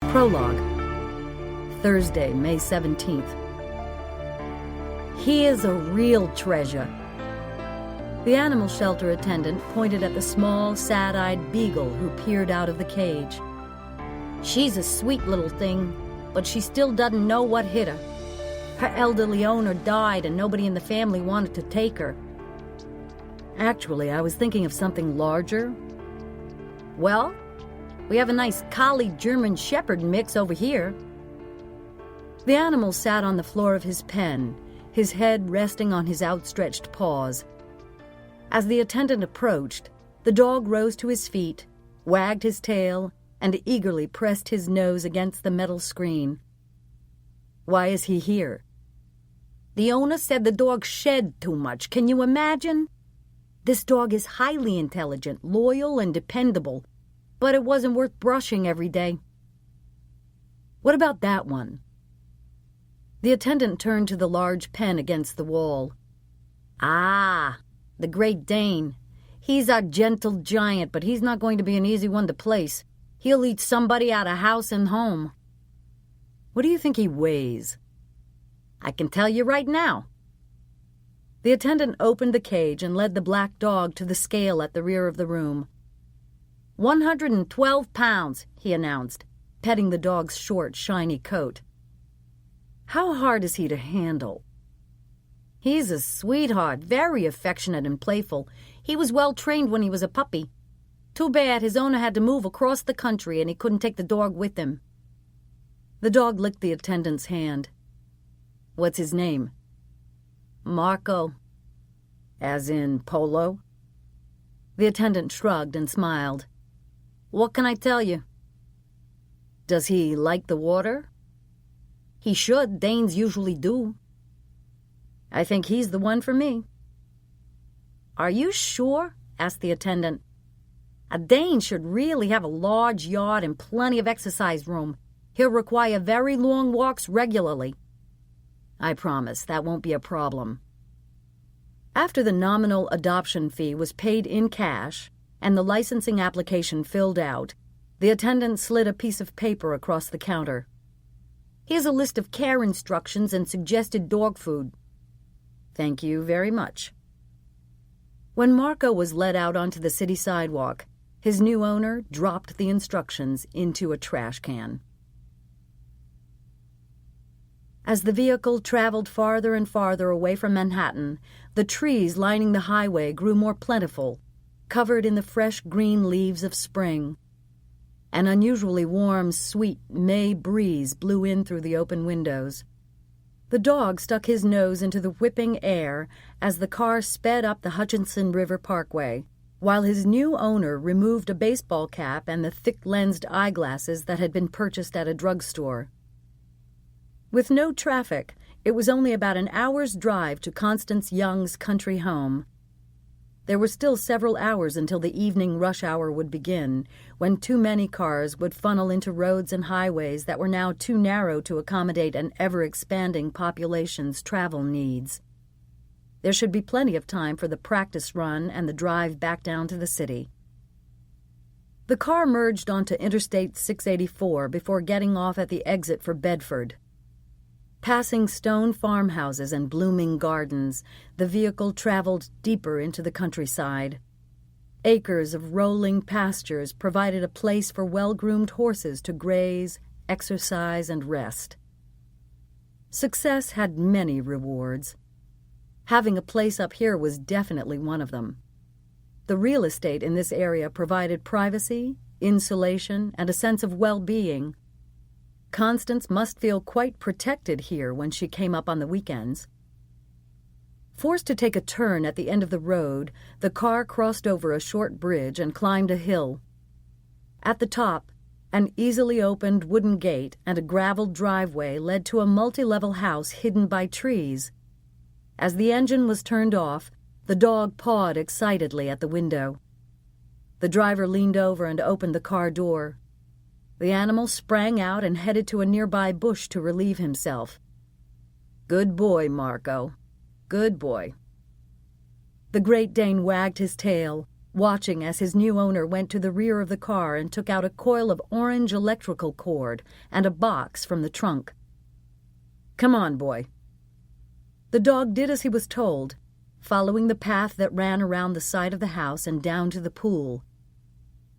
Prologue. Thursday, May 17th. He is a real treasure. The animal shelter attendant pointed at the small, sad-eyed beagle who peered out of the cage. She's a sweet little thing, but she still doesn't know what hit her. Her elderly owner died and nobody in the family wanted to take her. Actually, I was thinking of something larger. Well, we have a nice collie German Shepherd mix over here. The animal sat on the floor of his pen, his head resting on his outstretched paws. As the attendant approached, the dog rose to his feet, wagged his tail, and eagerly pressed his nose against the metal screen. Why is he here? The owner said the dog shed too much. Can you imagine? This dog is highly intelligent, loyal, and dependable, but it wasn't worth brushing every day. What about that one? The attendant turned to the large pen against the wall. Ah, the Great Dane. He's a gentle giant, but he's not going to be an easy one to place. He'll eat somebody out of house and home. What do you think he weighs? I can tell you right now. The attendant opened the cage and led the black dog to the scale at the rear of the room. 112 pounds, he announced, petting the dog's short, shiny coat. How hard is he to handle? He's a sweetheart, very affectionate and playful. He was well trained when he was a puppy. Too bad his owner had to move across the country and he couldn't take the dog with him. The dog licked the attendant's hand. What's his name? Marco. As in Polo? The attendant shrugged and smiled. What can I tell you? Does he like the water? He should. Danes usually do. I think he's the one for me. Are you sure? Asked the attendant. A Dane should really have a large yard and plenty of exercise room. He'll require very long walks regularly. I promise that won't be a problem. After the nominal adoption fee was paid in cash and the licensing application filled out, the attendant slid a piece of paper across the counter. Here's a list of care instructions and suggested dog food. Thank you very much. When Marco was led out onto the city sidewalk, his new owner dropped the instructions into a trash can. As the vehicle traveled farther and farther away from Manhattan, the trees lining the highway grew more plentiful, covered in the fresh green leaves of spring. An unusually warm, sweet May breeze blew in through the open windows. The dog stuck his nose into the whipping air as the car sped up the Hutchinson River Parkway, while his new owner removed a baseball cap and the thick-lensed eyeglasses that had been purchased at a drugstore. With no traffic, it was only about an hour's drive to Constance Young's country home. There were still several hours until the evening rush hour would begin, when too many cars would funnel into roads and highways that were now too narrow to accommodate an ever-expanding population's travel needs. There should be plenty of time for the practice run and the drive back down to the city. The car merged onto Interstate 684 before getting off at the exit for Bedford. Passing stone farmhouses and blooming gardens, the vehicle traveled deeper into the countryside. Acres of rolling pastures provided a place for well-groomed horses to graze, exercise, and rest. Success had many rewards. Having a place up here was definitely one of them. The real estate in this area provided privacy, insulation, and a sense of well-being. Constance must feel quite protected here when she came up on the weekends. Forced to take a turn at the end of the road, the car crossed over a short bridge and climbed a hill. At the top, an easily opened wooden gate and a graveled driveway led to a multi-level house hidden by trees. As the engine was turned off, the dog pawed excitedly at the window. The driver leaned over and opened the car door. The animal sprang out and headed to a nearby bush to relieve himself. Good boy, Marco. Good boy. The Great Dane wagged his tail, watching as his new owner went to the rear of the car and took out a coil of orange electrical cord and a box from the trunk. "Come on, boy." The dog did as he was told, following the path that ran around the side of the house and down to the pool.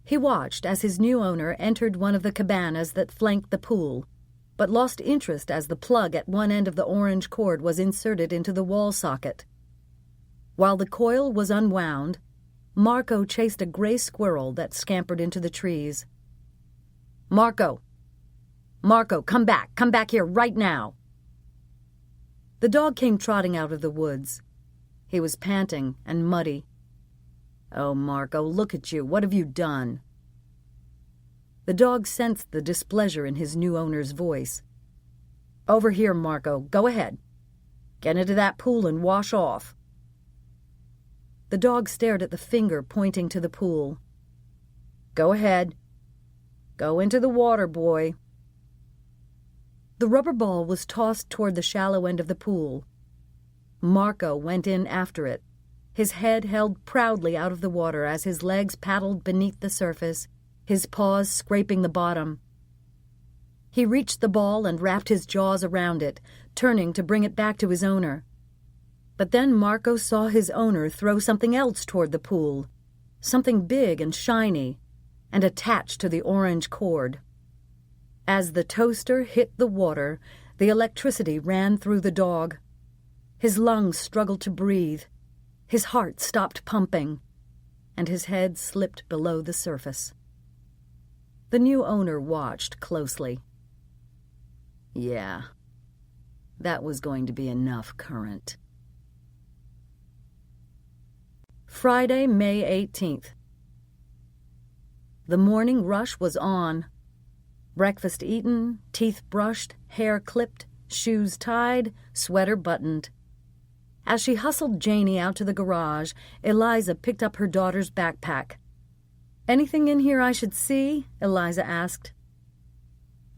He watched as his new owner entered one of the cabanas that flanked the pool, but lost interest as the plug at one end of the orange cord was inserted into the wall socket. While the coil was unwound, Marco chased a gray squirrel that scampered into the trees. Marco, come back here right now." The dog came trotting out of the woods. He was panting and muddy. "Oh, Marco, look at you. What have you done?" The dog sensed the displeasure in his new owner's voice. "Over here, Marco. Go ahead. Get into that pool and wash off." The dog stared at the finger pointing to the pool. "Go ahead. Go into the water, boy." The rubber ball was tossed toward the shallow end of the pool. Marco went in after it, his head held proudly out of the water as his legs paddled beneath the surface, his paws scraping the bottom. He reached the ball and wrapped his jaws around it, turning to bring it back to his owner. But then Marco saw his owner throw something else toward the pool, something big and shiny, and attached to the orange cord. As the toaster hit the water, the electricity ran through the dog. His lungs struggled to breathe, his heart stopped pumping, and his head slipped below the surface. The new owner watched closely. Yeah, that was going to be enough current. Friday, May 18th. The morning rush was on. Breakfast eaten, teeth brushed, hair clipped, shoes tied, sweater buttoned. As she hustled Janie out to the garage, Eliza picked up her daughter's backpack. "Anything in here I should see?" Eliza asked.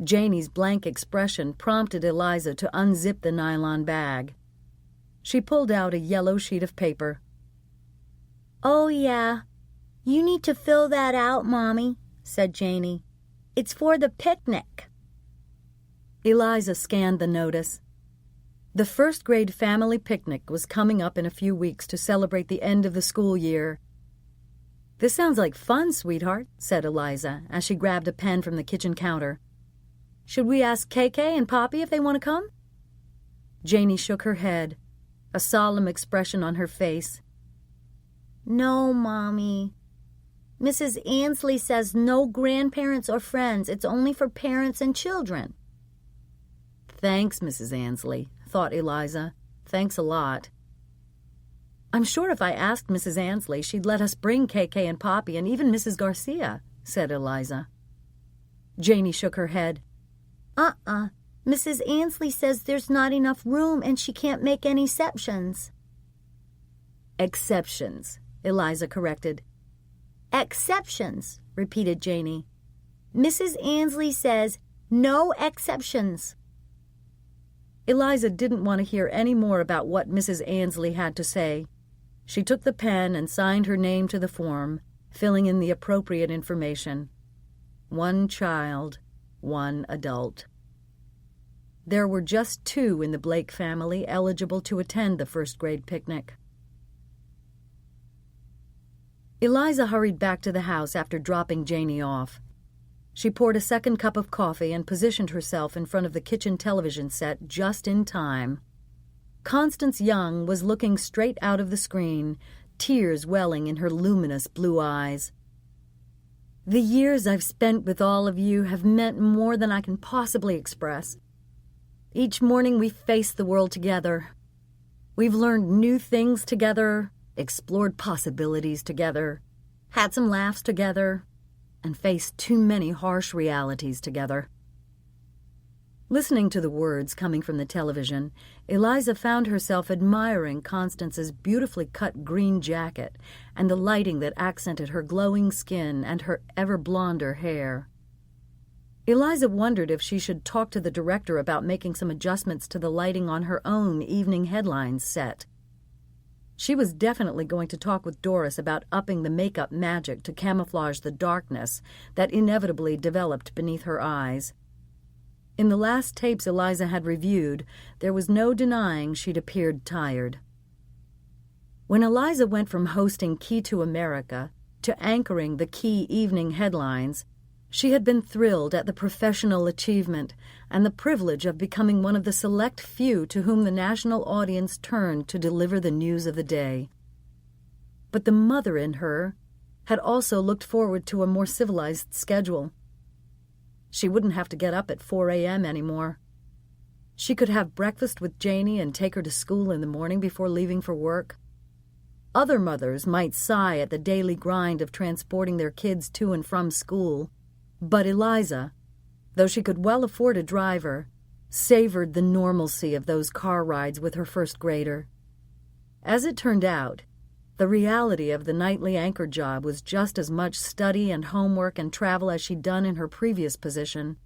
Janie's blank expression prompted Eliza to unzip the nylon bag. She pulled out a yellow sheet of paper. "Oh, yeah. You need to fill that out, Mommy," said Janie. "It's for the picnic." Eliza scanned the notice. The first-grade family picnic was coming up in a few weeks to celebrate the end of the school year. "This sounds like fun, sweetheart," said Eliza as she grabbed a pen from the kitchen counter. "Should we ask KK and Poppy if they want to come?" Janie shook her head, a solemn expression on her face. "No, Mommy. Mrs. Ansley says no grandparents or friends. It's only for parents and children." "Thanks, Mrs. Ansley," thought Eliza. "Thanks a lot." "I'm sure if I asked Mrs. Ansley, she'd let us bring KK and Poppy and even Mrs. Garcia," said Eliza. Janie shook her head. Mrs. Ansley says there's not enough room and she can't make any exceptions." "Exceptions," Eliza corrected. "Exceptions," repeated Janie. "Mrs. Ansley says no exceptions." Eliza didn't want to hear any more about what Mrs. Ansley had to say. She took the pen and signed her name to the form, filling in the appropriate information. 1 child, 1 adult. There were just 2 in the Blake family eligible to attend the first-grade picnic. Eliza hurried back to the house after dropping Janie off. She poured a second cup of coffee and positioned herself in front of the kitchen television set just in time. Constance Young was looking straight out of the screen, tears welling in her luminous blue eyes. "The years I've spent with all of you have meant more than I can possibly express. Each morning we faced the world together. We've learned new things together, explored possibilities together, had some laughs together, and faced too many harsh realities together." Listening to the words coming from the television, Eliza found herself admiring Constance's beautifully cut green jacket and the lighting that accented her glowing skin and her ever blonder hair. Eliza wondered if she should talk to the director about making some adjustments to the lighting on her own evening headlines set. She was definitely going to talk with Doris about upping the makeup magic to camouflage the darkness that inevitably developed beneath her eyes. In the last tapes Eliza had reviewed, there was no denying she'd appeared tired. When Eliza went from hosting Key to America to anchoring the Key evening headlines, she had been thrilled at the professional achievement and the privilege of becoming one of the select few to whom the national audience turned to deliver the news of the day. But the mother in her had also looked forward to a more civilized schedule. She wouldn't have to get up at 4 a.m. anymore. She could have breakfast with Janie and take her to school in the morning before leaving for work. Other mothers might sigh at the daily grind of transporting their kids to and from school, but Eliza, though she could well afford a driver, savored the normalcy of those car rides with her first grader. As it turned out, the reality of the nightly anchor job was just as much study and homework and travel as she'd done in her previous position,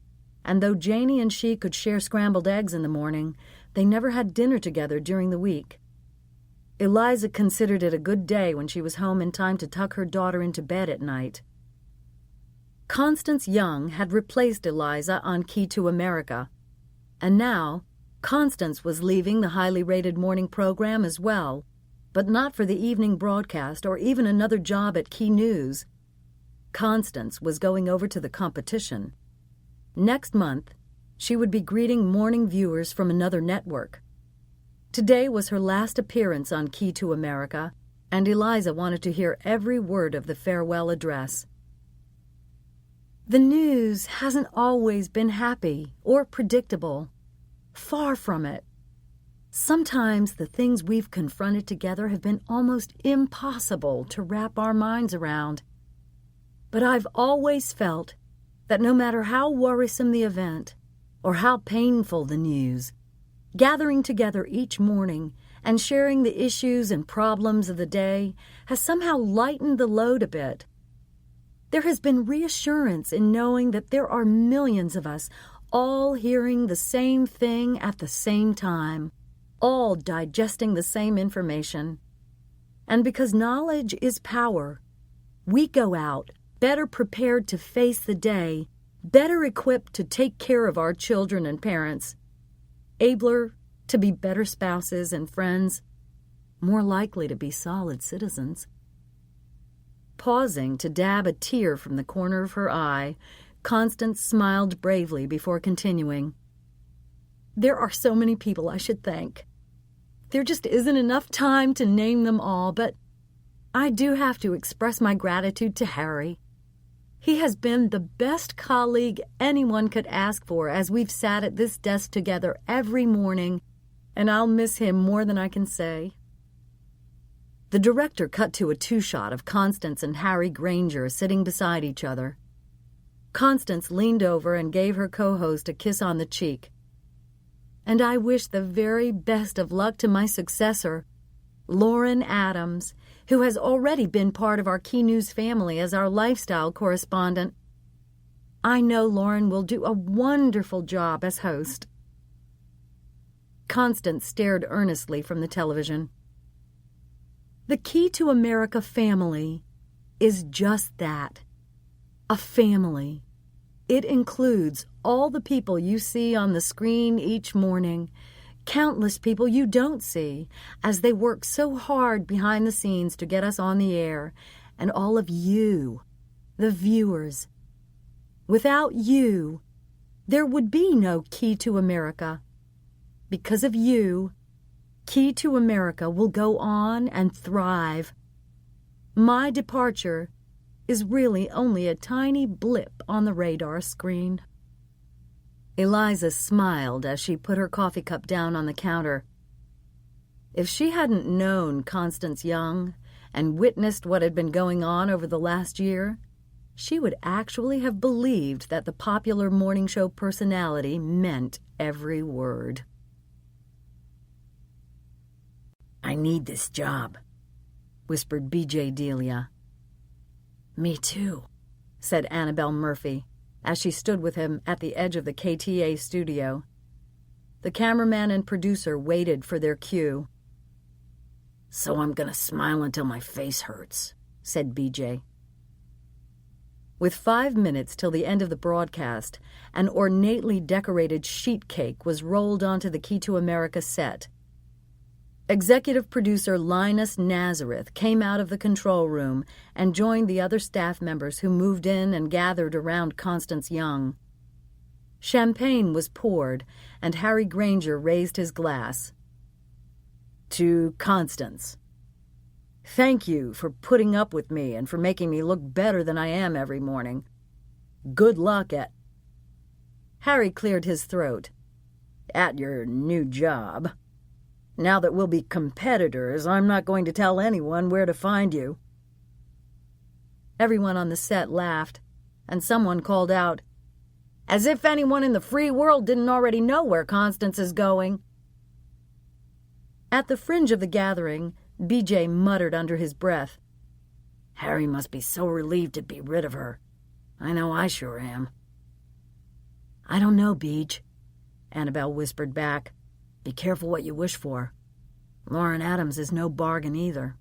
and though Janie and she could share scrambled eggs in the morning, they never had dinner together during the week. Eliza considered it a good day when she was home in time to tuck her daughter into bed at night. Constance Young had replaced Eliza on Key to America, and now Constance was leaving the highly rated morning program as well, but not for the evening broadcast or even another job at Key News. Constance was going over to the competition. Next month, she would be greeting morning viewers from another network. Today was her last appearance on Key to America, and Eliza wanted to hear every word of the farewell address. The news hasn't always been happy or predictable. Far from it. Sometimes the things we've confronted together have been almost impossible to wrap our minds around. But I've always felt that no matter how worrisome the event or how painful the news, gathering together each morning and sharing the issues and problems of the day has somehow lightened the load a bit. There has been reassurance in knowing that there are millions of us all hearing the same thing at the same time, all digesting the same information. And because knowledge is power, we go out better prepared to face the day, better equipped to take care of our children and parents, abler to be better spouses and friends, more likely to be solid citizens. Pausing to dab a tear from the corner of her eye, Constance smiled bravely before continuing. There are so many people I should thank. There just isn't enough time to name them all, but I do have to express my gratitude to Harry. He has been the best colleague anyone could ask for as we've sat at this desk together every morning, and I'll miss him more than I can say. The director cut to a two-shot of Constance and Harry Granger sitting beside each other. Constance leaned over and gave her co-host a kiss on the cheek. And I wish the very best of luck to my successor, Lauren Adams, who has already been part of our Key News family as our lifestyle correspondent. I know Lauren will do a wonderful job as host. Constance stared earnestly from the television. The Key to America family is just that, a family. It includes all the people you see on the screen each morning, countless people you don't see as they work so hard behind the scenes to get us on the air, and all of you, the viewers. Without you, there would be no Key to America. Because of you, Key to America will go on and thrive. My departure is really only a tiny blip on the radar screen. Eliza smiled as she put her coffee cup down on the counter. If she hadn't known Constance Young and witnessed what had been going on over the last year, she would actually have believed that the popular morning show personality meant every word. I need this job, whispered B.J. Delia. Me too, said Annabelle Murphy, as she stood with him at the edge of the KTA studio. The cameraman and producer waited for their cue. "So I'm gonna smile until my face hurts," said BJ. With 5 minutes till the end of the broadcast, an ornately decorated sheet cake was rolled onto the Key to America set. Executive producer Linus Nazareth came out of the control room and joined the other staff members who moved in and gathered around Constance Young. Champagne was poured, and Harry Granger raised his glass. "To Constance. Thank you for putting up with me and for making me look better than I am every morning. Good luck at—" Harry cleared his throat. "At your new job. Now that we'll be competitors, I'm not going to tell anyone where to find you." Everyone on the set laughed, and someone called out, "As if anyone in the free world didn't already know where Constance is going." At the fringe of the gathering, BJ muttered under his breath, "Harry must be so relieved to be rid of her. I know I sure am." "I don't know, Beej," Annabelle whispered back. "Be careful what you wish for. Lauren Adams is no bargain either."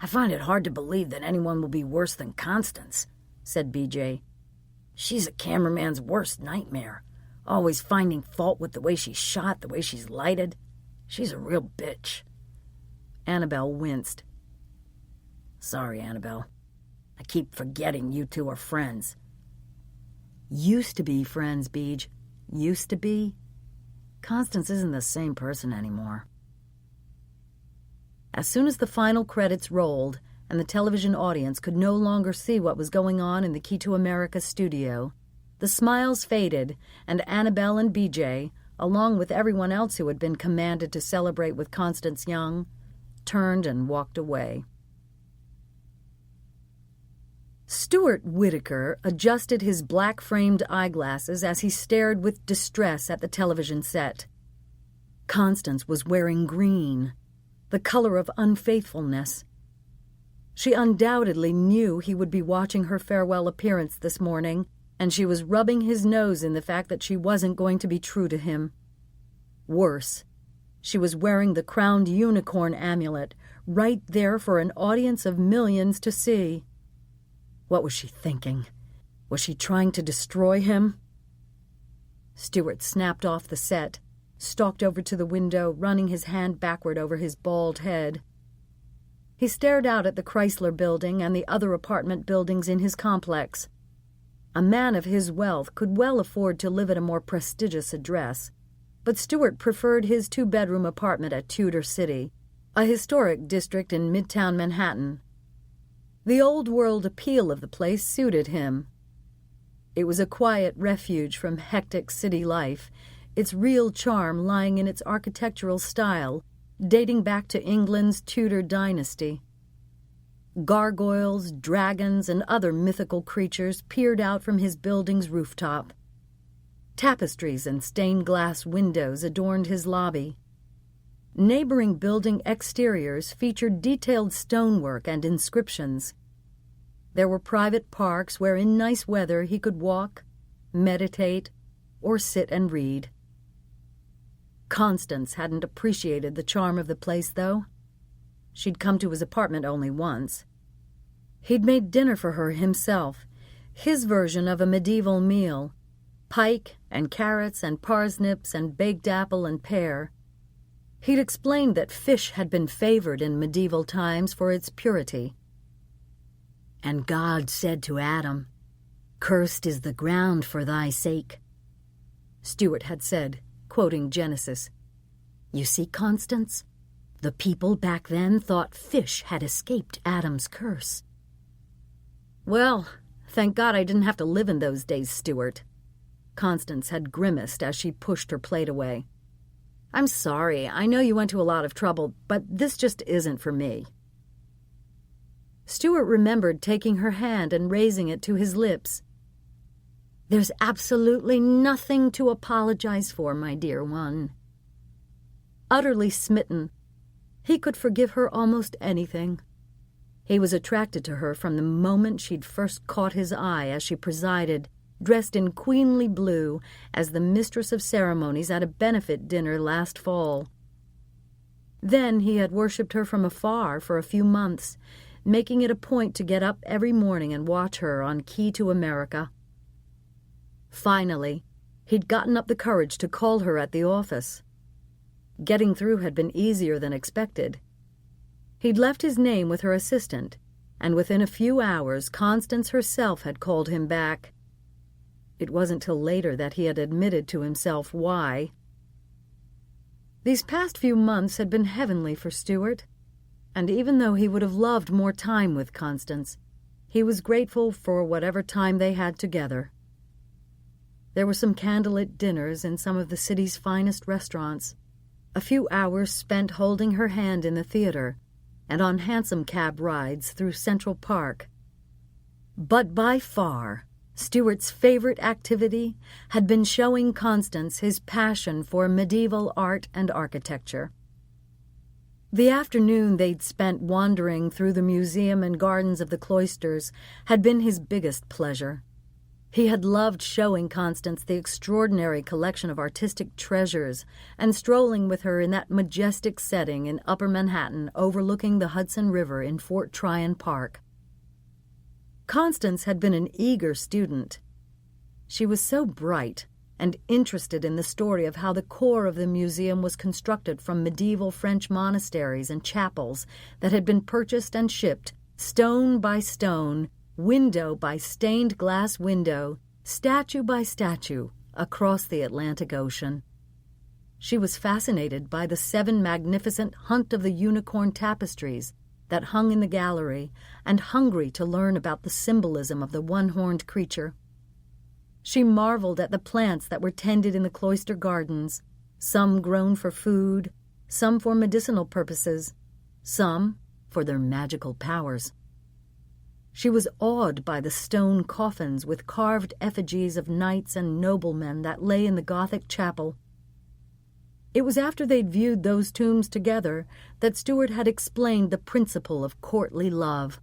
"I find it hard to believe that anyone will be worse than Constance," said BJ. "She's a cameraman's worst nightmare, always finding fault with the way she's shot, the way she's lighted. She's a real bitch." Annabelle winced. "Sorry, Annabelle. I keep forgetting you two are friends." "Used to be friends, Beej. Used to be. Constance isn't the same person anymore." As soon as the final credits rolled and the television audience could no longer see what was going on in the Key to America studio, the smiles faded, and Annabelle and BJ, along with everyone else who had been commanded to celebrate with Constance Young, turned and walked away. Stuart Whitaker adjusted his black-framed eyeglasses as he stared with distress at the television set. Constance was wearing green, the color of unfaithfulness. She undoubtedly knew he would be watching her farewell appearance this morning, and she was rubbing his nose in the fact that she wasn't going to be true to him. Worse, she was wearing the crowned unicorn amulet right there for an audience of millions to see. What was she thinking? Was she trying to destroy him? Stuart snapped off the set, stalked over to the window, running his hand backward over his bald head. He stared out at the Chrysler Building and the other apartment buildings in his complex. A man of his wealth could well afford to live at a more prestigious address, but Stuart preferred his 2-bedroom apartment at Tudor City, a historic district in Midtown Manhattan. The old-world appeal of the place suited him. It was a quiet refuge from hectic city life, its real charm lying in its architectural style, dating back to England's Tudor dynasty. Gargoyles, dragons, and other mythical creatures peered out from his building's rooftop. Tapestries and stained glass windows adorned his lobby. Neighboring building exteriors featured detailed stonework and inscriptions. There were private parks where in nice weather he could walk, meditate, or sit and read. Constance hadn't appreciated the charm of the place, though. She'd come to his apartment only once. He'd made dinner for her himself, his version of a medieval meal, pike and carrots and parsnips and baked apple and pear. He'd explained that fish had been favored in medieval times for its purity. "And God said to Adam, 'Cursed is the ground for thy sake,'" Stuart had said, quoting Genesis. "You see, Constance, the people back then thought fish had escaped Adam's curse." "Well, thank God I didn't have to live in those days, Stuart." Constance had grimaced as she pushed her plate away. "I'm sorry, I know you went to a lot of trouble, but this just isn't for me." Stuart remembered taking her hand and raising it to his lips. "There's absolutely nothing to apologize for, my dear one." Utterly smitten, he could forgive her almost anything. He was attracted to her from the moment she'd first caught his eye as she presided, dressed in queenly blue, as the mistress of ceremonies at a benefit dinner last fall. Then he had worshipped her from afar for a few months, making it a point to get up every morning and watch her on Key to America. Finally, he'd gotten up the courage to call her at the office. Getting through had been easier than expected. He'd left his name with her assistant, and within a few hours Constance herself had called him back. It wasn't till later that he had admitted to himself why. These past few months had been heavenly for Stuart, and even though he would have loved more time with Constance, he was grateful for whatever time they had together. There were some candlelit dinners in some of the city's finest restaurants, a few hours spent holding her hand in the theater, and on hansom cab rides through Central Park. But by far, Stuart's favorite activity had been showing Constance his passion for medieval art and architecture. The afternoon they'd spent wandering through the museum and gardens of the cloisters had been his biggest pleasure. He had loved showing Constance the extraordinary collection of artistic treasures and strolling with her in that majestic setting in Upper Manhattan overlooking the Hudson River in Fort Tryon Park. Constance had been an eager student. She was so bright and interested in the story of how the core of the museum was constructed from medieval French monasteries and chapels that had been purchased and shipped, stone by stone, window by stained glass window, statue by statue, across the Atlantic Ocean. She was fascinated by the 7 magnificent Hunt of the Unicorn tapestries that hung in the gallery, and hungry to learn about the symbolism of the one-horned creature. She marveled at the plants that were tended in the cloister gardens, some grown for food, some for medicinal purposes, some for their magical powers. She was awed by the stone coffins with carved effigies of knights and noblemen that lay in the Gothic chapel. It was after they'd viewed those tombs together that Stuart had explained the principle of courtly love.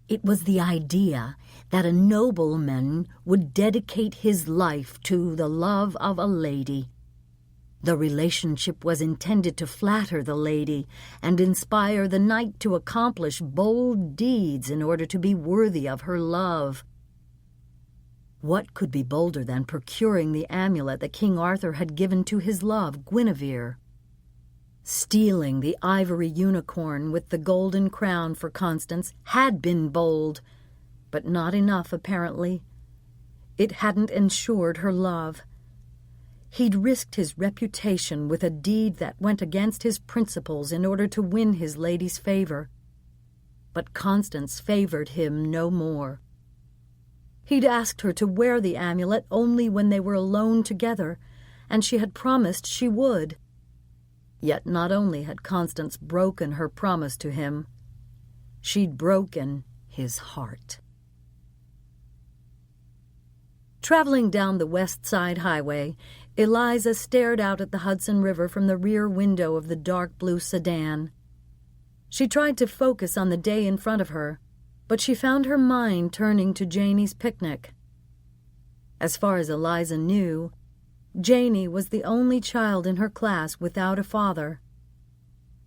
It was the idea that a nobleman would dedicate his life to the love of a lady. The relationship was intended to flatter the lady and inspire the knight to accomplish bold deeds in order to be worthy of her love. What could be bolder than procuring the amulet that King Arthur had given to his love, Guinevere? Stealing the ivory unicorn with the golden crown for Constance had been bold, but not enough, apparently. It hadn't ensured her love. He'd risked his reputation with a deed that went against his principles in order to win his lady's favor. But Constance favored him no more. He'd asked her to wear the amulet only when they were alone together, and she had promised she would. Yet not only had Constance broken her promise to him, she'd broken his heart. Traveling down the West Side Highway, Eliza stared out at the Hudson River from the rear window of the dark blue sedan. She tried to focus on the day in front of her, but she found her mind turning to Janie's picnic. As far as Eliza knew, Janie was the only child in her class without a father.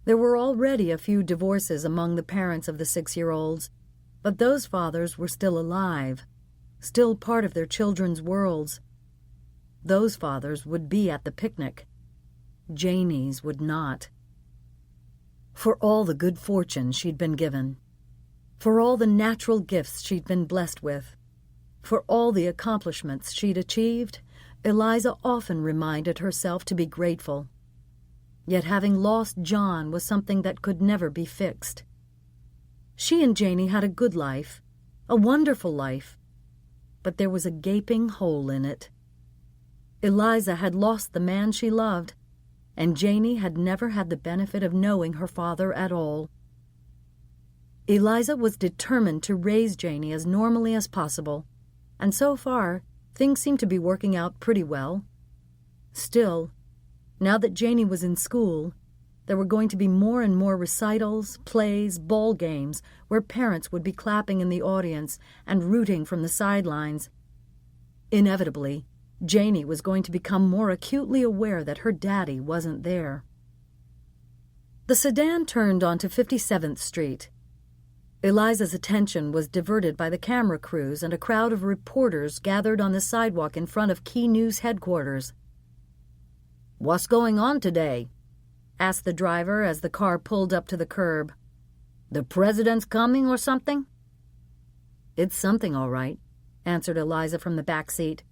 There were already a few divorces among the parents of the 6-year-olds, but those fathers were still alive, still part of their children's worlds. Those fathers would be at the picnic. Janie's would not. For all the good fortune she'd been given, for all the natural gifts she'd been blessed with, for all the accomplishments she'd achieved, Eliza often reminded herself to be grateful. Yet having lost John was something that could never be fixed. She and Janie had a good life, a wonderful life, but there was a gaping hole in it. Eliza had lost the man she loved, and Janie had never had the benefit of knowing her father at all. Eliza was determined to raise Janie as normally as possible, and so far, things seemed to be working out pretty well. Still, now that Janie was in school, there were going to be more and more recitals, plays, ball games, where parents would be clapping in the audience and rooting from the sidelines. Inevitably, Janie was going to become more acutely aware that her daddy wasn't there. The sedan turned onto 57th Street. Eliza's attention was diverted by the camera crews and a crowd of reporters gathered on the sidewalk in front of Key News headquarters. "What's going on today?" asked the driver as the car pulled up to the curb. "The president's coming or something?" "It's something, all right," answered Eliza from the back seat.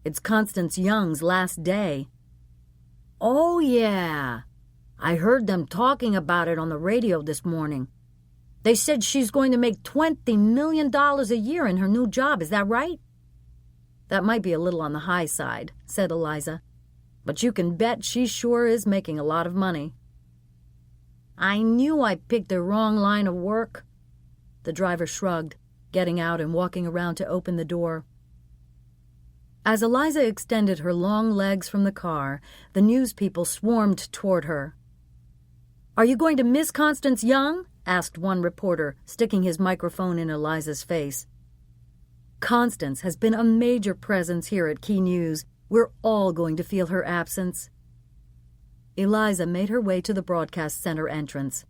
"It's Constance Young's last day." "Oh, yeah. I heard them talking about it on the radio this morning. They said she's going to make $20 million a year in her new job. Is that right?" "That might be a little on the high side," said Eliza. "But you can bet she sure is making a lot of money." "I knew I picked the wrong line of work." The driver shrugged, getting out and walking around to open the door. As Eliza extended her long legs from the car, the news people swarmed toward her. "Are you going to miss Constance Young?" asked one reporter, sticking his microphone in Eliza's face. "Constance has been a major presence here at Key News. We're all going to feel her absence." Eliza made her way to the broadcast center entrance.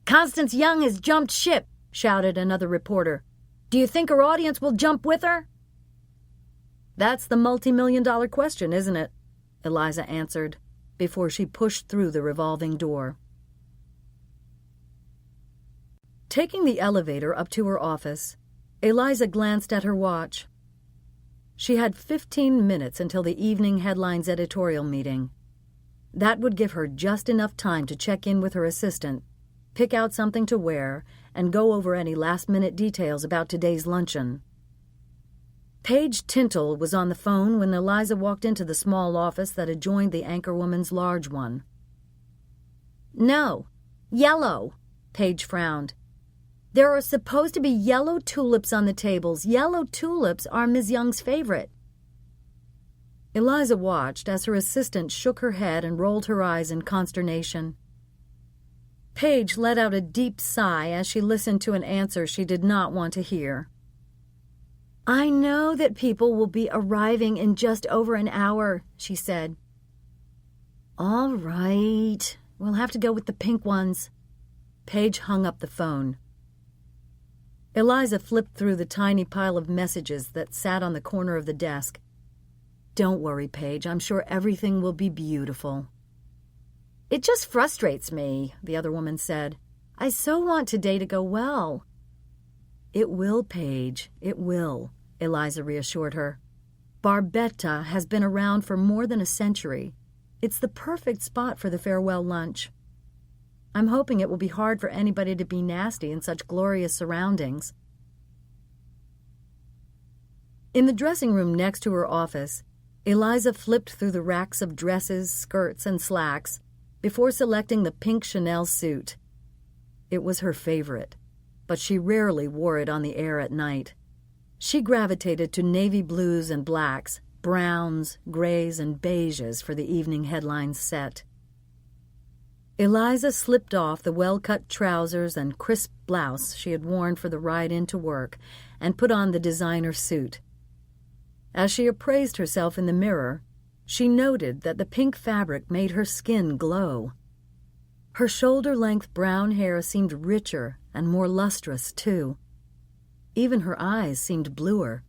"Constance Young has jumped ship," shouted another reporter. "Do you think her audience will jump with her?" "That's the multi-million-dollar question, isn't it?" Eliza answered, before she pushed through the revolving door. Taking the elevator up to her office, Eliza glanced at her watch. She had 15 minutes until the evening headlines editorial meeting. That would give her just enough time to check in with her assistant, pick out something to wear, and go over any last-minute details about today's luncheon. Paige Tintle was on the phone when Eliza walked into the small office that adjoined the anchorwoman's large one. "No, yellow," Paige frowned. "There are supposed to be yellow tulips on the tables. Yellow tulips are Ms. Young's favorite." Eliza watched as her assistant shook her head and rolled her eyes in consternation. Paige let out a deep sigh as she listened to an answer she did not want to hear. "I know that people will be arriving in just over an hour," she said. "All right, we'll have to go with the pink ones." Paige hung up the phone. Eliza flipped through the tiny pile of messages that sat on the corner of the desk. "Don't worry, Paige. I'm sure everything will be beautiful." "It just frustrates me," the other woman said. "I so want today to go well." "It will, Paige. It will," Eliza reassured her. "Barbetta has been around for more than a century. It's the perfect spot for the farewell lunch. I'm hoping it will be hard for anybody to be nasty in such glorious surroundings." In the dressing room next to her office, Eliza flipped through the racks of dresses, skirts, and slacks before selecting the pink Chanel suit. It was her favorite, but she rarely wore it on the air at night. She gravitated to navy blues and blacks, browns, grays, and beiges for the evening headlines set. Eliza slipped off the well-cut trousers and crisp blouse she had worn for the ride into work and put on the designer suit. As she appraised herself in the mirror, she noted that the pink fabric made her skin glow. Her shoulder-length brown hair seemed richer and more lustrous, too. Even her eyes seemed bluer.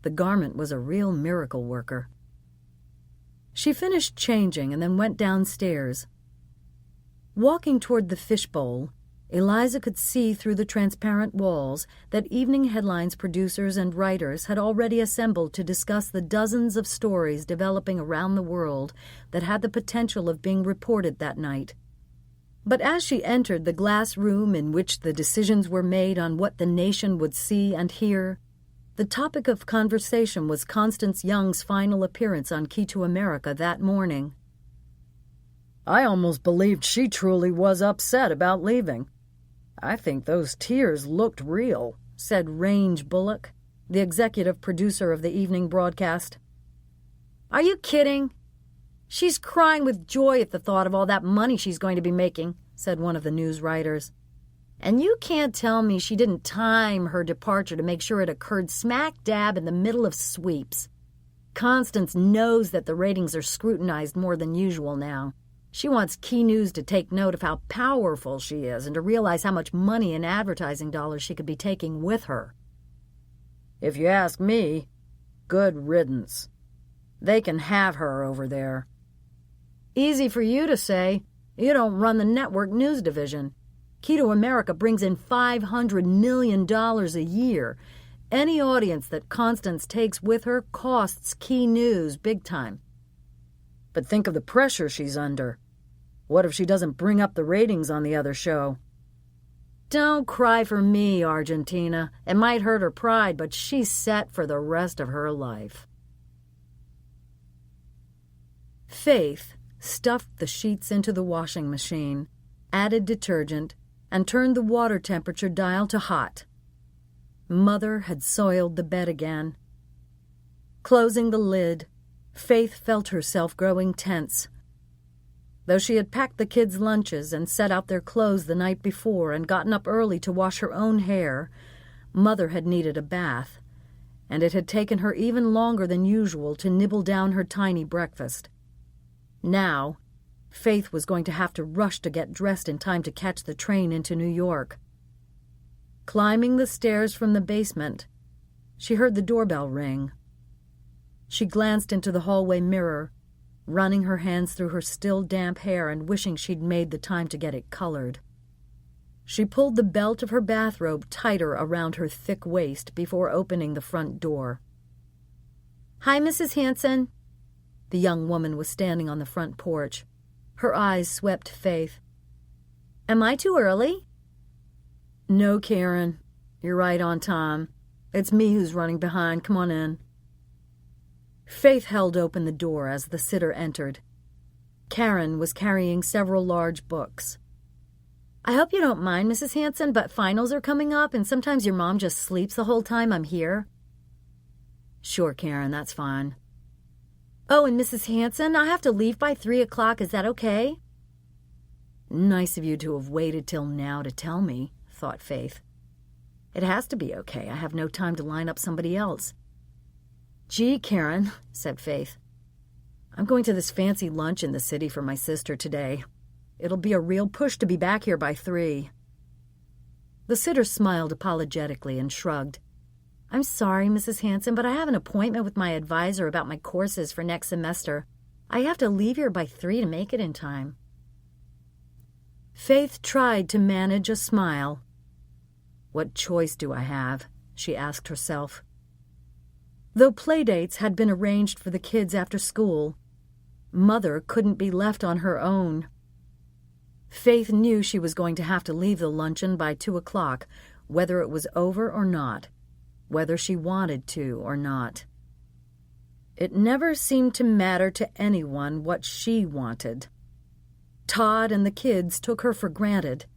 The garment was a real miracle worker. She finished changing and then went downstairs. Walking toward the fishbowl, Eliza could see through the transparent walls that evening headlines producers and writers had already assembled to discuss the dozens of stories developing around the world that had the potential of being reported that night. But as she entered the glass room in which the decisions were made on what the nation would see and hear, the topic of conversation was Constance Young's final appearance on Key to America that morning. "I almost believed she truly was upset about leaving. I think those tears looked real," said Range Bullock, the executive producer of the evening broadcast. "Are you kidding? She's crying with joy at the thought of all that money she's going to be making," said one of the news writers. "And you can't tell me she didn't time her departure to make sure it occurred smack dab in the middle of sweeps. Constance knows that the ratings are scrutinized more than usual now. She wants Key News to take note of how powerful she is and to realize how much money and advertising dollars she could be taking with her. If you ask me, good riddance. They can have her over there. Easy for you to say. You don't run the network news division. Key to America brings in $500 million a year. Any audience that Constance takes with her costs Key News big time. But think of the pressure she's under. What if she doesn't bring up the ratings on the other show? Don't cry for me, Argentina. It might hurt her pride, but she's set for the rest of her life. Faith stuffed the sheets into the washing machine, added detergent, and turned the water temperature dial to hot. Mother had soiled the bed again. Closing the lid, Faith felt herself growing tense. Though she had packed the kids' lunches and set out their clothes the night before and gotten up early to wash her own hair, Mother had needed a bath, and it had taken her even longer than usual to nibble down her tiny breakfast. Now, Faith was going to have to rush to get dressed in time to catch the train into New York. Climbing the stairs from the basement, she heard the doorbell ring. She glanced into the hallway mirror, running her hands through her still damp hair and wishing she'd made the time to get it colored. She pulled the belt of her bathrobe tighter around her thick waist before opening the front door. "Hi, Mrs. Hanson." The young woman was standing on the front porch. Her eyes swept Faith. "Am I too early?" "No, Karen. You're right on time. It's me who's running behind. Come on in." Faith held open the door as the sitter entered. Karen was carrying several large books. "I hope you don't mind, Mrs. Hanson, but finals are coming up, and sometimes your mom just sleeps the whole time I'm here." "Sure, Karen, that's fine." "Oh, and Mrs. Hanson, I have to leave by 3 o'clock. Is that okay?" Nice of you to have waited till now to tell me, thought Faith. It has to be okay. I have no time to line up somebody else. "Gee, Karen," said Faith, "I'm going to this fancy lunch in the city for my sister today. It'll be a real push to be back here by 3. The sitter smiled apologetically and shrugged. "I'm sorry, Mrs. Hanson, but I have an appointment with my advisor about my courses for next semester. I have to leave here by 3 to make it in time." Faith tried to manage a smile. What choice do I have? She asked herself. Though playdates had been arranged for the kids after school, Mother couldn't be left on her own. Faith knew she was going to have to leave the luncheon by 2 o'clock, whether it was over or not, whether she wanted to or not. It never seemed to matter to anyone what she wanted. Todd and the kids took her for granted,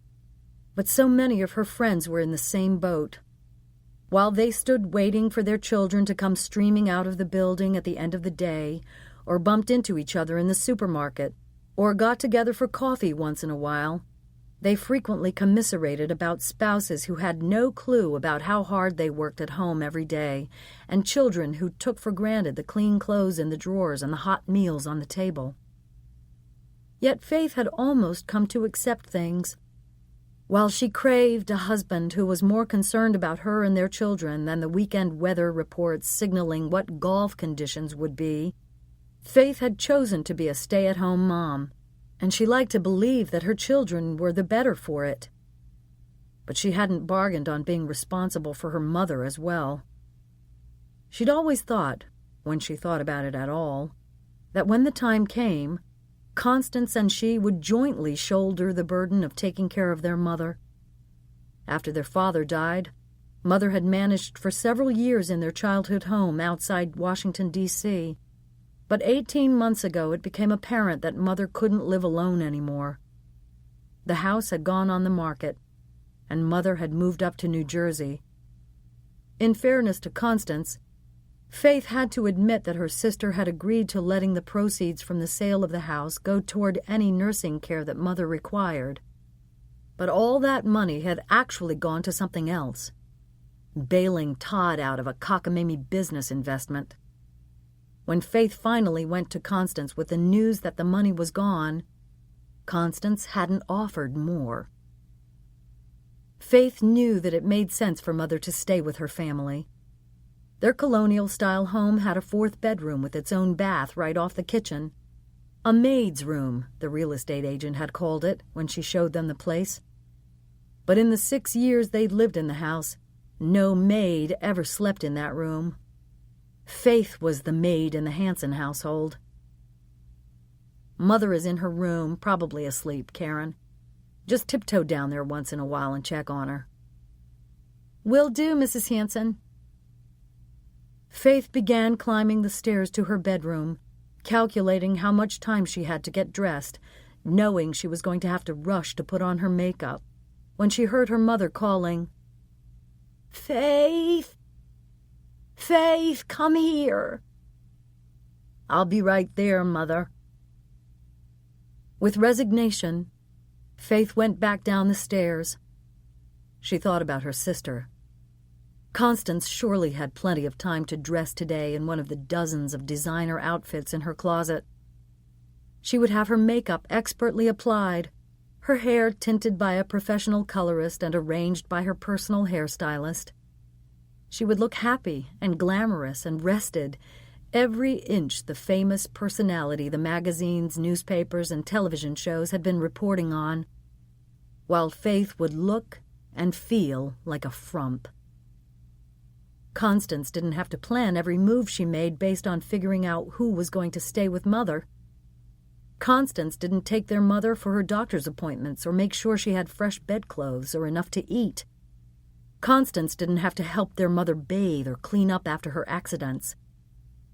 but so many of her friends were in the same boat. While they stood waiting for their children to come streaming out of the building at the end of the day, or bumped into each other in the supermarket, or got together for coffee once in a while, they frequently commiserated about spouses who had no clue about how hard they worked at home every day, and children who took for granted the clean clothes in the drawers and the hot meals on the table. Yet Faith had almost come to accept things. While she craved a husband who was more concerned about her and their children than the weekend weather reports signaling what golf conditions would be, Faith had chosen to be a stay-at-home mom, and she liked to believe that her children were the better for it. But she hadn't bargained on being responsible for her mother as well. She'd always thought, when she thought about it at all, that when the time came, Constance and she would jointly shoulder the burden of taking care of their mother. After their father died, Mother had managed for several years in their childhood home outside Washington, D.C., but 18 months ago it became apparent that Mother couldn't live alone anymore. The house had gone on the market, and Mother had moved up to New Jersey. In fairness to Constance, Faith had to admit that her sister had agreed to letting the proceeds from the sale of the house go toward any nursing care that Mother required. But all that money had actually gone to something else, bailing Todd out of a cockamamie business investment. When Faith finally went to Constance with the news that the money was gone, Constance hadn't offered more. Faith knew that it made sense for Mother to stay with her family. Their colonial-style home had a 4th bedroom with its own bath right off the kitchen. A maid's room, the real estate agent had called it when she showed them the place. But in the 6 years they'd lived in the house, no maid ever slept in that room. Faith was the maid in the Hanson household. Mother is in her room, probably asleep, Karen. Just tiptoe down there once in a while and check on her. Will do, Mrs. Hanson. Faith began climbing the stairs to her bedroom, calculating how much time she had to get dressed, knowing she was going to have to rush to put on her makeup, when she heard her mother calling, Faith! Faith, come here! I'll be right there, Mother. With resignation, Faith went back down the stairs. She thought about her sister. Constance surely had plenty of time to dress today in one of the dozens of designer outfits in her closet. She would have her makeup expertly applied, her hair tinted by a professional colorist and arranged by her personal hairstylist. She would look happy and glamorous and rested, every inch the famous personality the magazines, newspapers, and television shows had been reporting on, while Faith would look and feel like a frump. Constance didn't have to plan every move she made based on figuring out who was going to stay with Mother. Constance didn't take their mother for her doctor's appointments or make sure she had fresh bedclothes or enough to eat. Constance didn't have to help their mother bathe or clean up after her accidents.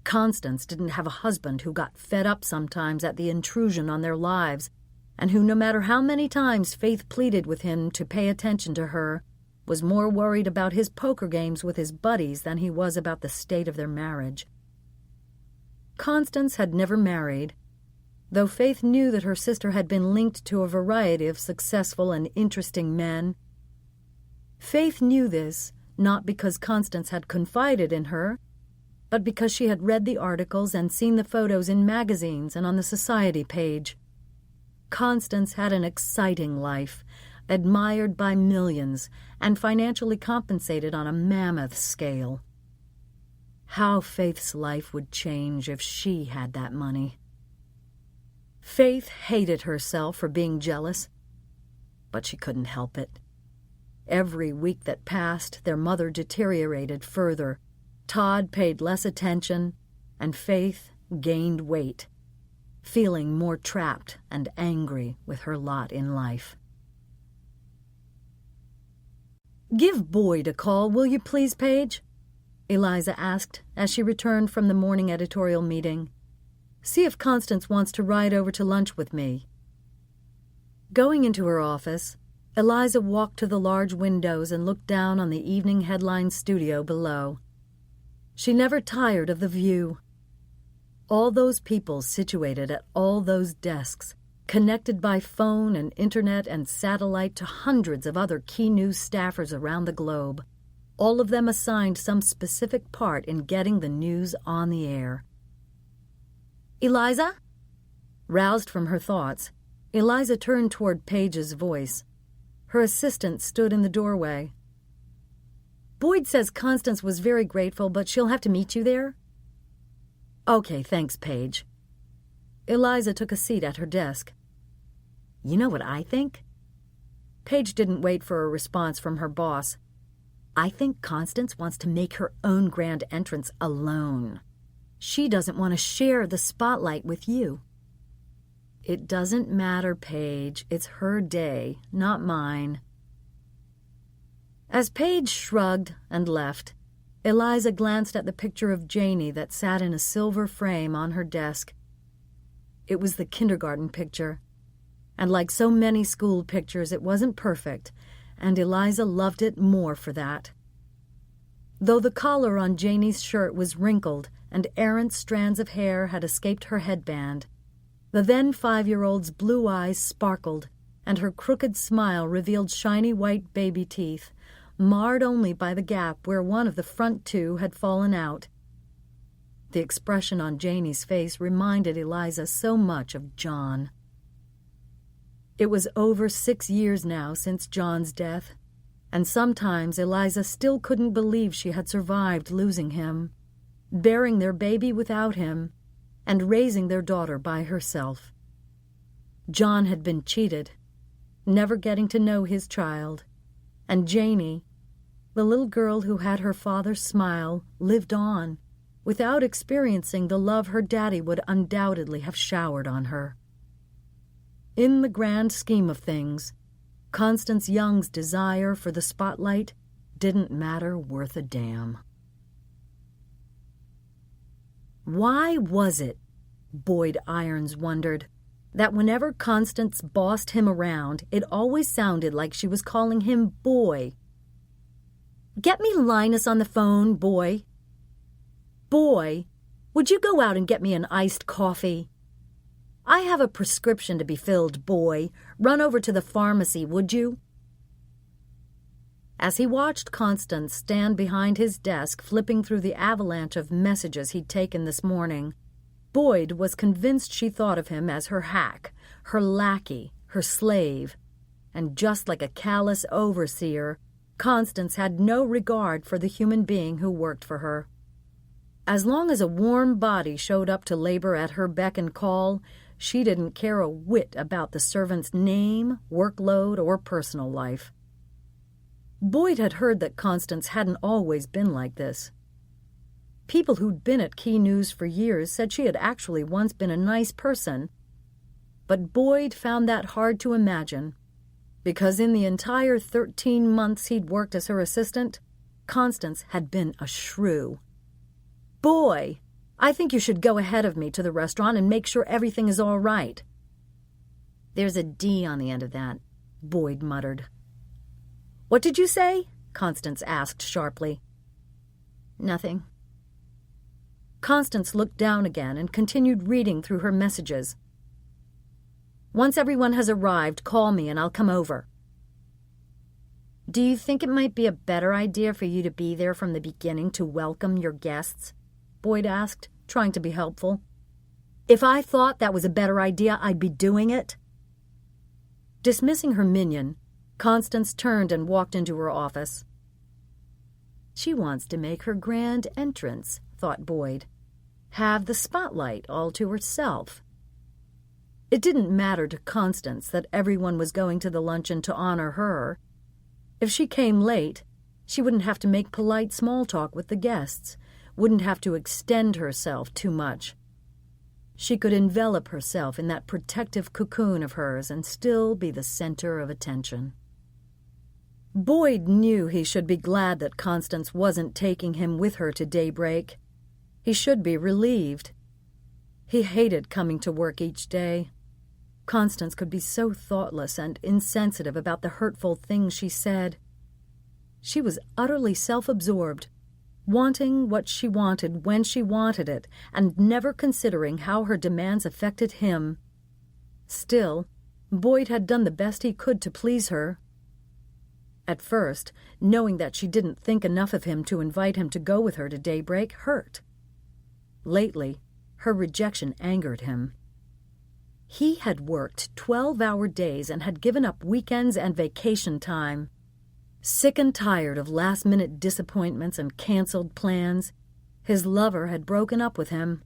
Constance didn't have a husband who got fed up sometimes at the intrusion on their lives, and who, no matter how many times Faith pleaded with him to pay attention to her, was more worried about his poker games with his buddies than he was about the state of their marriage. Constance had never married, though Faith knew that her sister had been linked to a variety of successful and interesting men. Faith knew this not because Constance had confided in her, but because she had read the articles and seen the photos in magazines and on the society page. Constance had an exciting life, admired by millions, and financially compensated on a mammoth scale. How Faith's life would change if she had that money. Faith hated herself for being jealous, but she couldn't help it. Every week that passed, their mother deteriorated further. Todd paid less attention, and Faith gained weight, feeling more trapped and angry with her lot in life. "Give Boyd a call, will you please, Paige?" Eliza asked as she returned from the morning editorial meeting. "See if Constance wants to ride over to lunch with me." Going into her office, Eliza walked to the large windows and looked down on the evening headline studio below. She never tired of the view. All those people situated at all those desks, connected by phone and internet and satellite to hundreds of other key news staffers around the globe, all of them assigned some specific part in getting the news on the air. "Eliza?" Roused from her thoughts, Eliza turned toward Paige's voice. Her assistant stood in the doorway. "Boyd says Constance was very grateful, but she'll have to meet you there." "Okay, thanks, Paige." Eliza took a seat at her desk. "You know what I think?" Paige didn't wait for a response from her boss. "I think Constance wants to make her own grand entrance alone. She doesn't want to share the spotlight with you." "It doesn't matter, Paige. It's her day, not mine." As Paige shrugged and left, Eliza glanced at the picture of Janie that sat in a silver frame on her desk. It was the kindergarten picture, and like so many school pictures, it wasn't perfect, and Eliza loved it more for that. Though the collar on Janie's shirt was wrinkled and errant strands of hair had escaped her headband, the then 5-year-old's blue eyes sparkled, and her crooked smile revealed shiny white baby teeth, marred only by the gap where one of the front two had fallen out. The expression on Janie's face reminded Eliza so much of John. It was over 6 years now since John's death, and sometimes Eliza still couldn't believe she had survived losing him, bearing their baby without him, and raising their daughter by herself. John had been cheated, never getting to know his child, and Janie, the little girl who had her father's smile, lived on, without experiencing the love her daddy would undoubtedly have showered on her. In the grand scheme of things, Constance Young's desire for the spotlight didn't matter worth a damn. Why was it, Boyd Irons wondered, that whenever Constance bossed him around, it always sounded like she was calling him boy? "Get me Linus on the phone, boy." "Boy, would you go out and get me an iced coffee?" "I have a prescription to be filled, boy. Run over to the pharmacy, would you?" As he watched Constance stand behind his desk flipping through the avalanche of messages he'd taken this morning, Boyd was convinced she thought of him as her hack, her lackey, her slave, and just like a callous overseer, Constance had no regard for the human being who worked for her. As long as a warm body showed up to labor at her beck and call, she didn't care a whit about the servant's name, workload, or personal life. Boyd had heard that Constance hadn't always been like this. People who'd been at Key News for years said she had actually once been a nice person, but Boyd found that hard to imagine, because in the entire 13 months he'd worked as her assistant, Constance had been a shrew. "Boy, I think you should go ahead of me to the restaurant and make sure everything is all right." "There's a D on the end of that," Boyd muttered. "What did you say?" Constance asked sharply. "Nothing." Constance looked down again and continued reading through her messages. "Once everyone has arrived, call me and I'll come over." "Do you think it might be a better idea for you to be there from the beginning to welcome your guests?" Boyd asked, trying to be helpful. "If I thought that was a better idea, I'd be doing it." Dismissing her minion, Constance turned and walked into her office. She wants to make her grand entrance, thought Boyd. Have the spotlight all to herself. It didn't matter to Constance that everyone was going to the luncheon to honor her. If she came late, she wouldn't have to make polite small talk with the guests, wouldn't have to extend herself too much. She could envelop herself in that protective cocoon of hers and still be the center of attention. Boyd knew he should be glad that Constance wasn't taking him with her to daybreak. He should be relieved. He hated coming to work each day. Constance could be so thoughtless and insensitive about the hurtful things she said. She was utterly self-absorbed, wanting what she wanted when she wanted it, and never considering how her demands affected him. Still, Boyd had done the best he could to please her. At first, knowing that she didn't think enough of him to invite him to go with her to daybreak hurt. Lately, her rejection angered him. He had worked 12-hour days and had given up weekends and vacation time. Sick and tired of last-minute disappointments and canceled plans, his lover had broken up with him.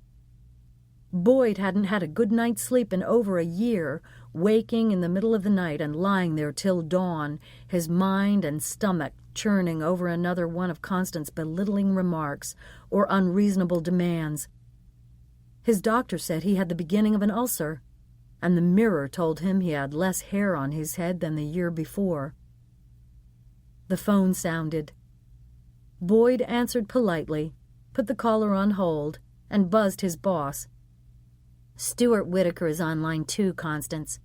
Boyd hadn't had a good night's sleep in over a year, waking in the middle of the night and lying there till dawn, his mind and stomach churning over another one of Constance's belittling remarks or unreasonable demands. His doctor said he had the beginning of an ulcer, and the mirror told him he had less hair on his head than the year before. The phone sounded. Boyd answered politely, put the caller on hold, and buzzed his boss. "Stuart Whitaker is on line 2, Constance."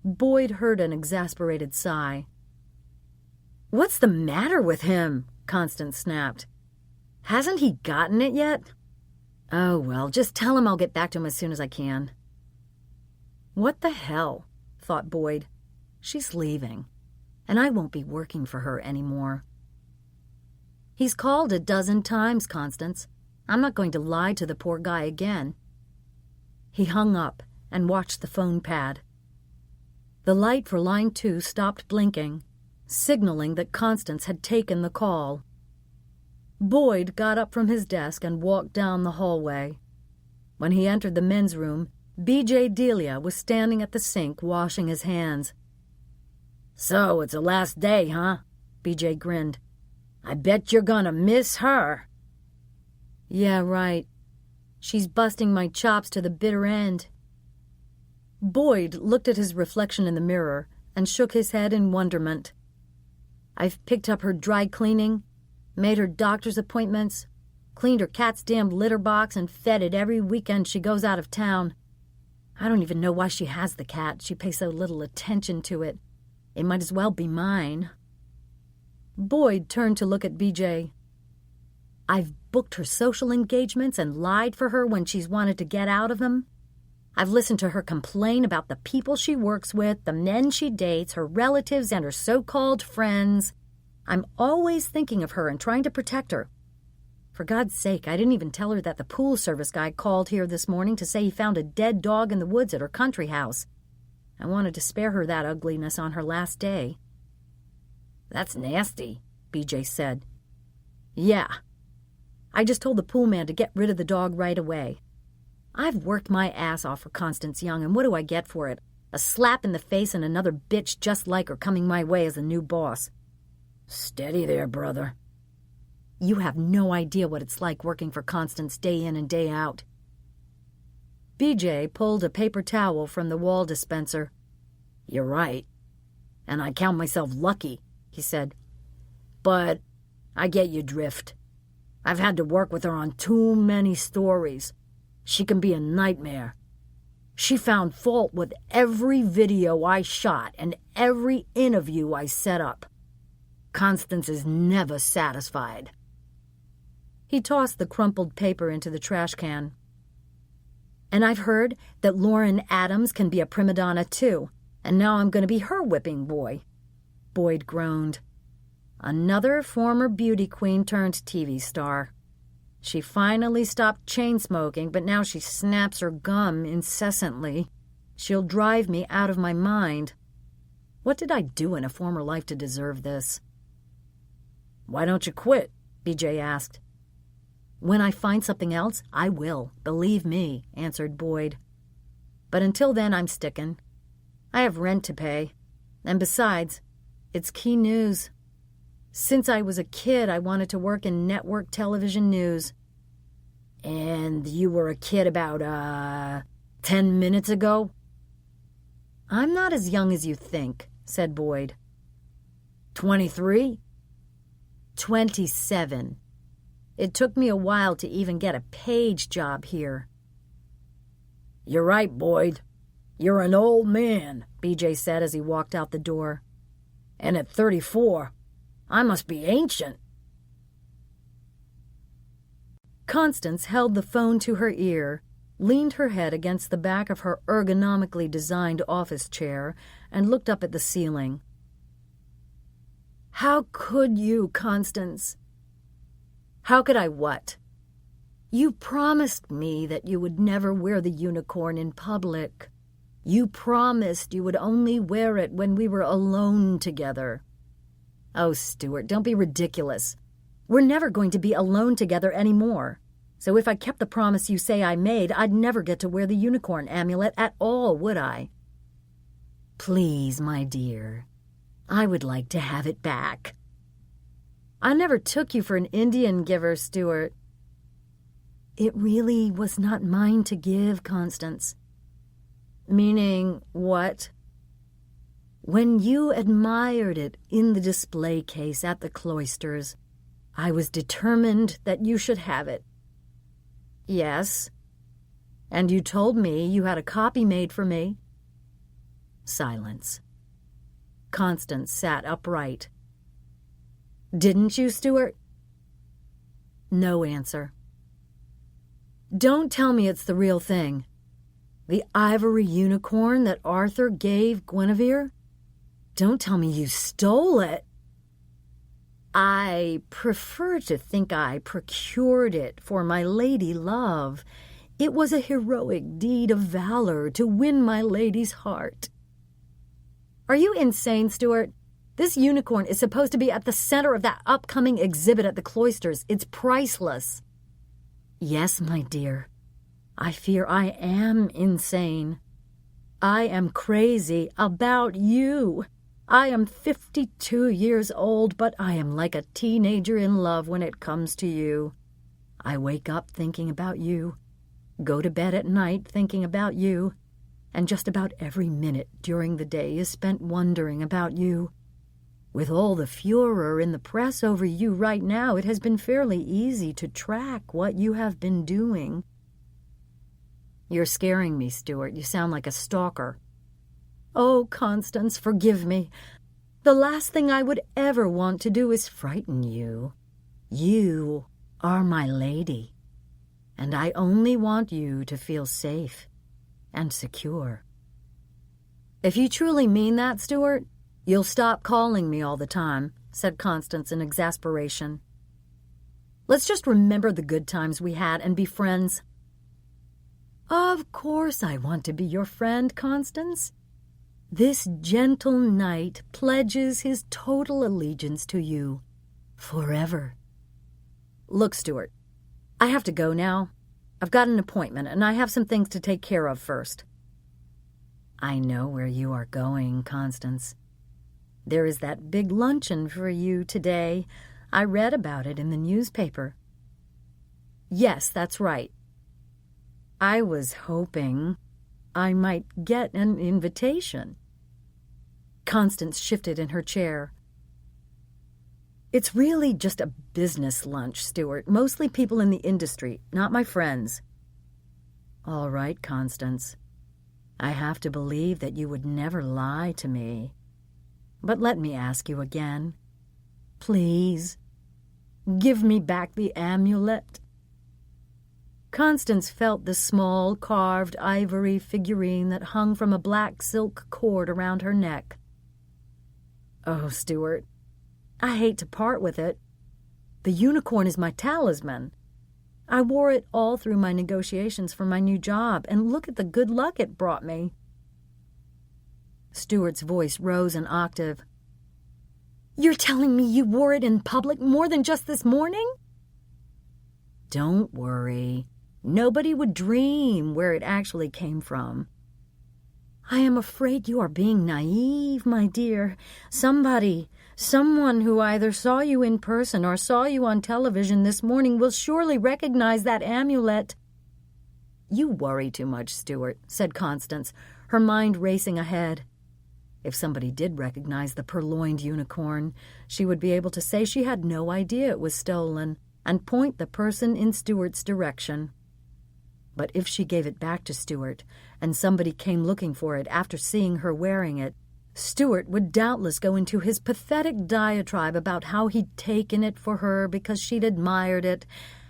Boyd heard an exasperated sigh. "What's the matter with him?" Constance snapped. "Hasn't he gotten it yet?" "Oh, well, just tell him I'll get back to him as soon as I can." What the hell, thought Boyd. She's leaving, and I won't be working for her anymore. He's called a dozen times, Constance. I'm not going to lie to the poor guy again. He hung up and watched the phone pad. The light for line 2 stopped blinking, signaling that Constance had taken the call. Boyd got up from his desk and walked down the hallway. When he entered the men's room, B.J. Delia was standing at the sink washing his hands. "So, it's the last day, huh?" B.J. grinned. "I bet you're gonna miss her." "Yeah, right. She's busting my chops to the bitter end." Boyd looked at his reflection in the mirror and shook his head in wonderment. "I've picked up her dry cleaning, made her doctor's appointments, cleaned her cat's damned litter box, and fed it every weekend she goes out of town. I don't even know why she has the cat. She pays so little attention to it. It might as well be mine." Boyd turned to look at B.J. "I've booked her social engagements and lied for her when she's wanted to get out of them. I've listened to her complain about the people she works with, the men she dates, her relatives, and her so-called friends. I'm always thinking of her and trying to protect her. For God's sake, I didn't even tell her that the pool service guy called here this morning to say he found a dead dog in the woods at her country house. I wanted to spare her that ugliness on her last day." "That's nasty," B.J. said. "Yeah. I just told the pool man to get rid of the dog right away. I've worked my ass off for Constance Young, and what do I get for it? A slap in the face and another bitch just like her coming my way as a new boss." "Steady there, brother." "You have no idea what it's like working for Constance day in and day out." B.J. pulled a paper towel from the wall dispenser. "You're right, and I count myself lucky," he said. "But I get your drift. I've had to work with her on too many stories. She can be a nightmare. She found fault with every video I shot and every interview I set up. Constance is never satisfied." He tossed the crumpled paper into the trash can. "And I've heard that Lauren Adams can be a prima donna too, and now I'm going to be her whipping boy." Boyd groaned. "Another former beauty queen turned TV star. She finally stopped chain-smoking, but now she snaps her gum incessantly. She'll drive me out of my mind. What did I do in a former life to deserve this?" "Why don't you quit?" B.J. asked. "When I find something else, I will, believe me," answered Boyd. "But until then, I'm sticking. I have rent to pay. And besides, it's key news. Since I was a kid, I wanted to work in network television news." "And you were a kid about, 10 minutes ago?" "I'm not as young as you think," said Boyd. 23? 27. It took me a while to even get a page job here." "You're right, Boyd. You're an old man," B.J. said as he walked out the door. "And at 34, I must be ancient." Constance held the phone to her ear, leaned her head against the back of her ergonomically designed office chair, and looked up at the ceiling. "How could you, Constance?" "How could I what?" "You promised me that you would never wear the unicorn in public. You promised you would only wear it when we were alone together." "Oh, Stuart, don't be ridiculous. We're never going to be alone together anymore. So if I kept the promise you say I made, I'd never get to wear the unicorn amulet at all, would I?" "Please, my dear. I would like to have it back." "I never took you for an Indian giver, Stuart." "It really was not mine to give, Constance." "Meaning what?" "When you admired it in the display case at the cloisters, I was determined that you should have it." "Yes. And you told me you had a copy made for me." Silence. Constance sat upright. "Didn't you, Stuart?" No answer. "Don't tell me it's the real thing. The ivory unicorn that Arthur gave Guinevere? Don't tell me you stole it." "I prefer to think I procured it for my lady love. It was a heroic deed of valor to win my lady's heart." Are you insane, Stuart? This unicorn is supposed to be at the center of that upcoming exhibit at the cloisters. It's priceless. Yes, my dear. I fear I am insane. I am crazy about you. I am 52 years old, but I am like a teenager in love when it comes to you. I wake up thinking about you, go to bed at night thinking about you, and just about every minute during the day is spent wondering about you. With all the furor in the press over you right now, it has been fairly easy to track what you have been doing. You're scaring me, Stuart. You sound like a stalker. Oh, Constance, forgive me. The last thing I would ever want to do is frighten you. You are my lady, and I only want you to feel safe and secure. If you truly mean that, Stuart, you'll stop calling me all the time, said Constance in exasperation. Let's just remember the good times we had and be friends. Of course I want to be your friend, Constance. This gentle knight pledges his total allegiance to you forever. Look, Stuart, I have to go now. I've got an appointment, and I have some things to take care of first. I know where you are going, Constance. There is that big luncheon for you today. I read about it in the newspaper. Yes, that's right. I was hoping I might get an invitation. Constance shifted in her chair. It's really just a business lunch, Stuart. Mostly people in the industry, not my friends. All right, Constance. I have to believe that you would never lie to me. But let me ask you again. Please, give me back the amulet. Constance felt the small, carved ivory figurine that hung from a black silk cord around her neck. Oh, Stuart, I hate to part with it. The unicorn is my talisman. I wore it all through my negotiations for my new job, and look at the good luck it brought me. Stuart's voice rose an octave. You're telling me you wore it in public more than just this morning? Don't worry. Nobody would dream where it actually came from. I am afraid you are being naive, my dear. Someone who either saw you in person or saw you on television this morning will surely recognize that amulet. You worry too much, Stuart, said Constance, her mind racing ahead. If somebody did recognize the purloined unicorn, she would be able to say she had no idea it was stolen and point the person in Stuart's direction. But if she gave it back to Stuart, and somebody came looking for it after seeing her wearing it, Stuart would doubtless go into his pathetic diatribe about how he'd taken it for her because she'd admired it,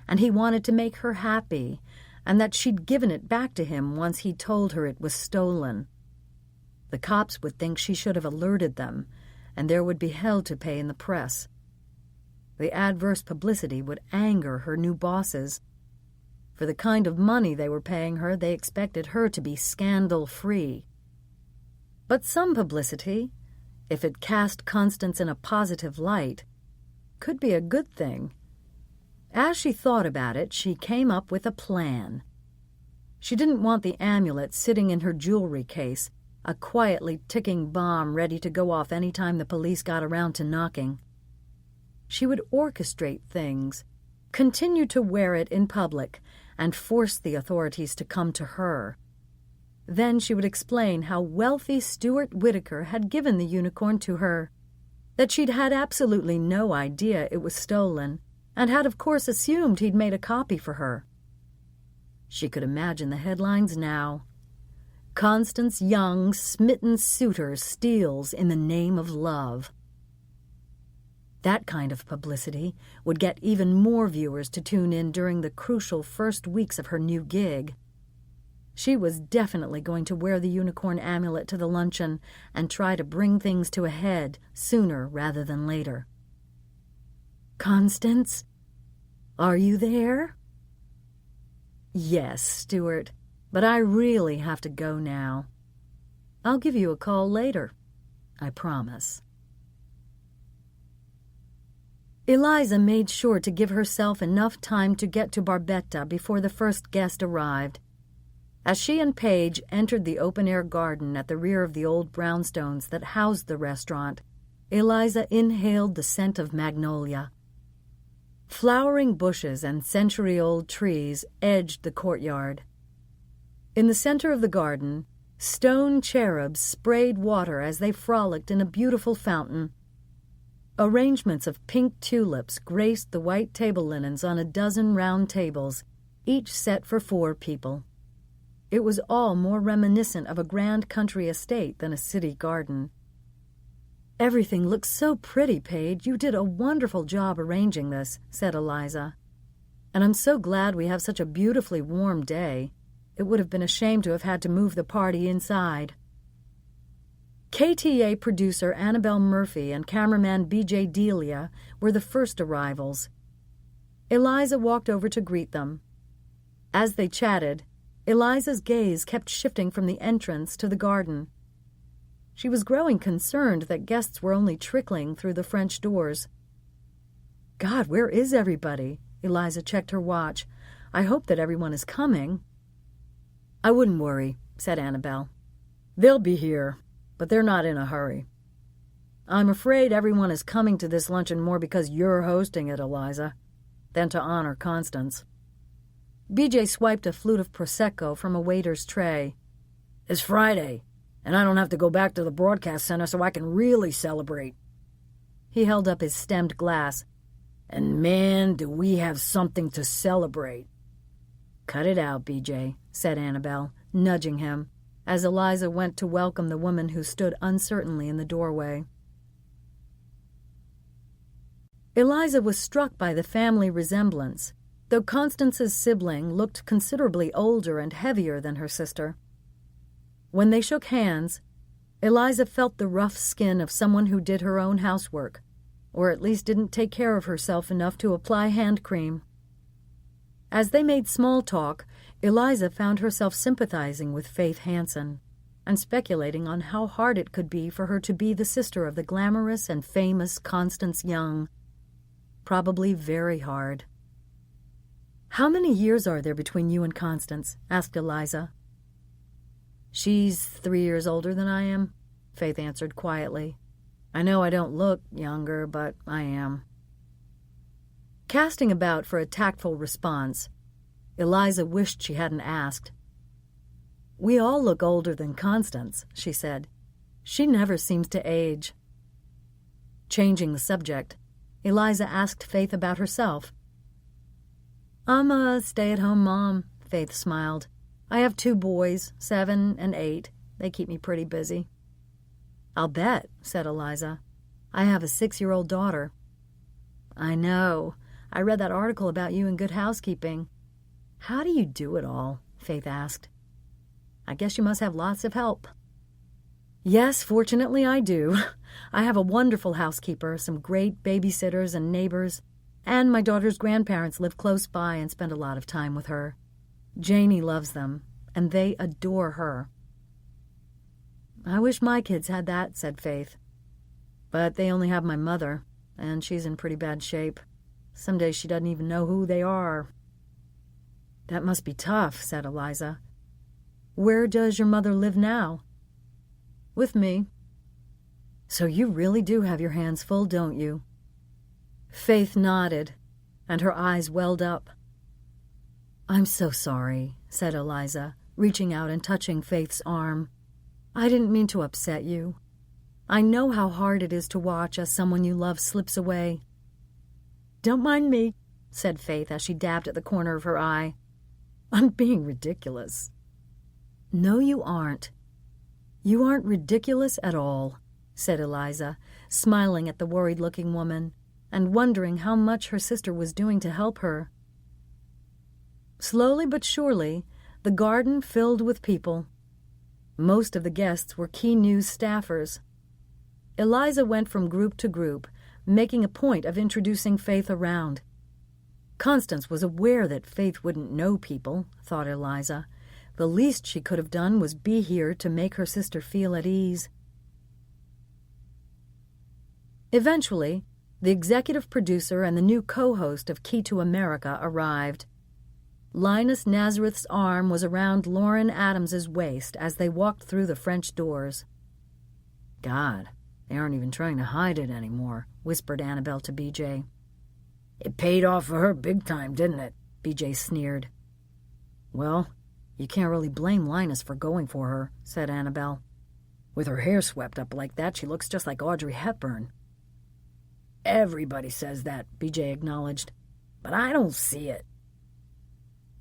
and he wanted to make her happy, and that she'd given it back to him once he told her it was stolen. The cops would think she should have alerted them, and there would be hell to pay in the press. The adverse publicity would anger her new bosses. For the kind of money they were paying her, they expected her to be scandal-free. But some publicity, if it cast Constance in a positive light, could be a good thing. As she thought about it, she came up with a plan. She didn't want the amulet sitting in her jewelry case, a quietly ticking bomb ready to go off any time the police got around to knocking. She would orchestrate things, continue to wear it in public, and force the authorities to come to her. Then she would explain how wealthy Stuart Whitaker had given the unicorn to her, that she'd had absolutely no idea it was stolen, and had of course assumed he'd made a copy for her. She could imagine the headlines now. Constance Young's smitten suitor steals in the name of love. That kind of publicity would get even more viewers to tune in during the crucial first weeks of her new gig. She was definitely going to wear the unicorn amulet to the luncheon and try to bring things to a head sooner rather than later. Constance, are you there? Yes, Stuart, but I really have to go now. I'll give you a call later. I promise." Eliza made sure to give herself enough time to get to Barbetta before the first guest arrived. As she and Paige entered the open-air garden at the rear of the old brownstones that housed the restaurant, Eliza inhaled the scent of magnolia. Flowering bushes and century-old trees edged the courtyard. In the center of the garden, stone cherubs sprayed water as they frolicked in a beautiful fountain. Arrangements of pink tulips graced the white table linens on a dozen round tables, each set for 4 people. It was all more reminiscent of a grand country estate than a city garden. "Everything looks so pretty, Paige. You did a wonderful job arranging this," said Eliza. "And I'm so glad we have such a beautifully warm day. It would have been a shame to have had to move the party inside." KTA producer Annabelle Murphy and cameraman B.J. Delia were the first arrivals. Eliza walked over to greet them. As they chatted, Eliza's gaze kept shifting from the entrance to the garden. She was growing concerned that guests were only trickling through the French doors. "God, where is everybody?" Eliza checked her watch. "I hope that everyone is coming." "I wouldn't worry," said Annabelle. "They'll be here, but they're not in a hurry. I'm afraid everyone is coming to this luncheon more because you're hosting it, Eliza, than to honor Constance." BJ swiped a flute of Prosecco from a waiter's tray. "It's Friday, and I don't have to go back to the broadcast center so I can really celebrate." He held up his stemmed glass. "And man, do we have something to celebrate." "Cut it out, BJ," said Annabelle, nudging him, as Eliza went to welcome the woman who stood uncertainly in the doorway. Eliza was struck by the family resemblance, though Constance's sibling looked considerably older and heavier than her sister. When they shook hands, Eliza felt the rough skin of someone who did her own housework, or at least didn't take care of herself enough to apply hand cream. As they made small talk, Eliza found herself sympathizing with Faith Hansen and speculating on how hard it could be for her to be the sister of the glamorous and famous Constance Young. Probably very hard. "How many years are there between you and Constance?" asked Eliza. "She's 3 years older than I am," Faith answered quietly. "I know I don't look younger, but I am." Casting about for a tactful response, Eliza wished she hadn't asked. "We all look older than Constance," she said. "She never seems to age." Changing the subject, Eliza asked Faith about herself. "I'm a stay-at-home mom," Faith smiled. "I have 2 boys, 7 and 8. They keep me pretty busy." "I'll bet," said Eliza. "I have a 6-year-old daughter." "I know. I read that article about you in Good Housekeeping." "How do you do it all?" Faith asked. "I guess you must have lots of help." "Yes, fortunately I do. I have a wonderful housekeeper, some great babysitters and neighbors, and my daughter's grandparents live close by and spend a lot of time with her. Janie loves them, and they adore her." "I wish my kids had that," said Faith. "But they only have my mother, and she's in pretty bad shape. Some days she doesn't even know who they are." "That must be tough," said Eliza. "Where does your mother live now?" "With me." "So you really do have your hands full, don't you?" Faith nodded, and her eyes welled up. "I'm so sorry," said Eliza, reaching out and touching Faith's arm. "I didn't mean to upset you. I know how hard it is to watch as someone you love slips away." "Don't mind me," said Faith as she dabbed at the corner of her eye. "I'm being ridiculous." "No, you aren't. You aren't ridiculous at all," said Eliza, smiling at the worried-looking woman and wondering how much her sister was doing to help her. Slowly but surely, the garden filled with people. Most of the guests were Key News staffers. Eliza went from group to group, making a point of introducing Faith around. Constance was aware that Faith wouldn't know people, thought Eliza. The least she could have done was be here to make her sister feel at ease. Eventually, the executive producer and the new co-host of Key to America arrived. Linus Nazareth's arm was around Lauren Adams's waist as they walked through the French doors. "God, they aren't even trying to hide it anymore," whispered Annabelle to BJ. "It paid off for her big time, didn't it?" BJ sneered. "Well, you can't really blame Linus for going for her," said Annabelle. "With her hair swept up like that, she looks just like Audrey Hepburn." "Everybody says that," BJ acknowledged, "but I don't see it."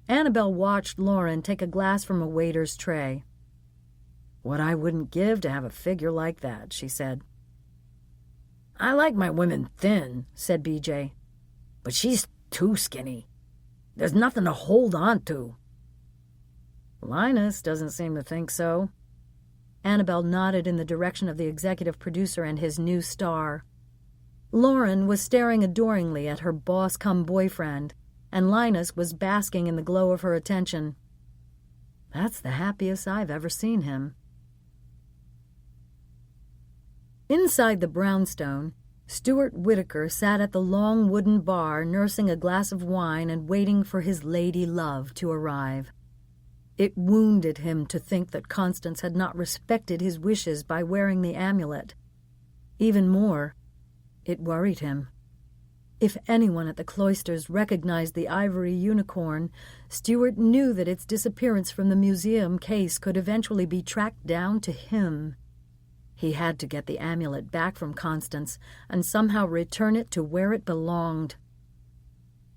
Annabelle watched Lauren take a glass from a waiter's tray. "What I wouldn't give to have a figure like that," she said. "I like my women thin," said BJ, "but she's too skinny. There's nothing to hold on to." "Linus doesn't seem to think so." Annabelle nodded in the direction of the executive producer and his new star. Lauren was staring adoringly at her boss-cum-boyfriend, and Linus was basking in the glow of her attention. "That's the happiest I've ever seen him." Inside the brownstone, Stuart Whitaker sat at the long wooden bar nursing a glass of wine and waiting for his lady love to arrive. It wounded him to think that Constance had not respected his wishes by wearing the amulet. Even more, it worried him. If anyone at the cloisters recognized the ivory unicorn, Stuart knew that its disappearance from the museum case could eventually be tracked down to him. He had to get the amulet back from Constance and somehow return it to where it belonged.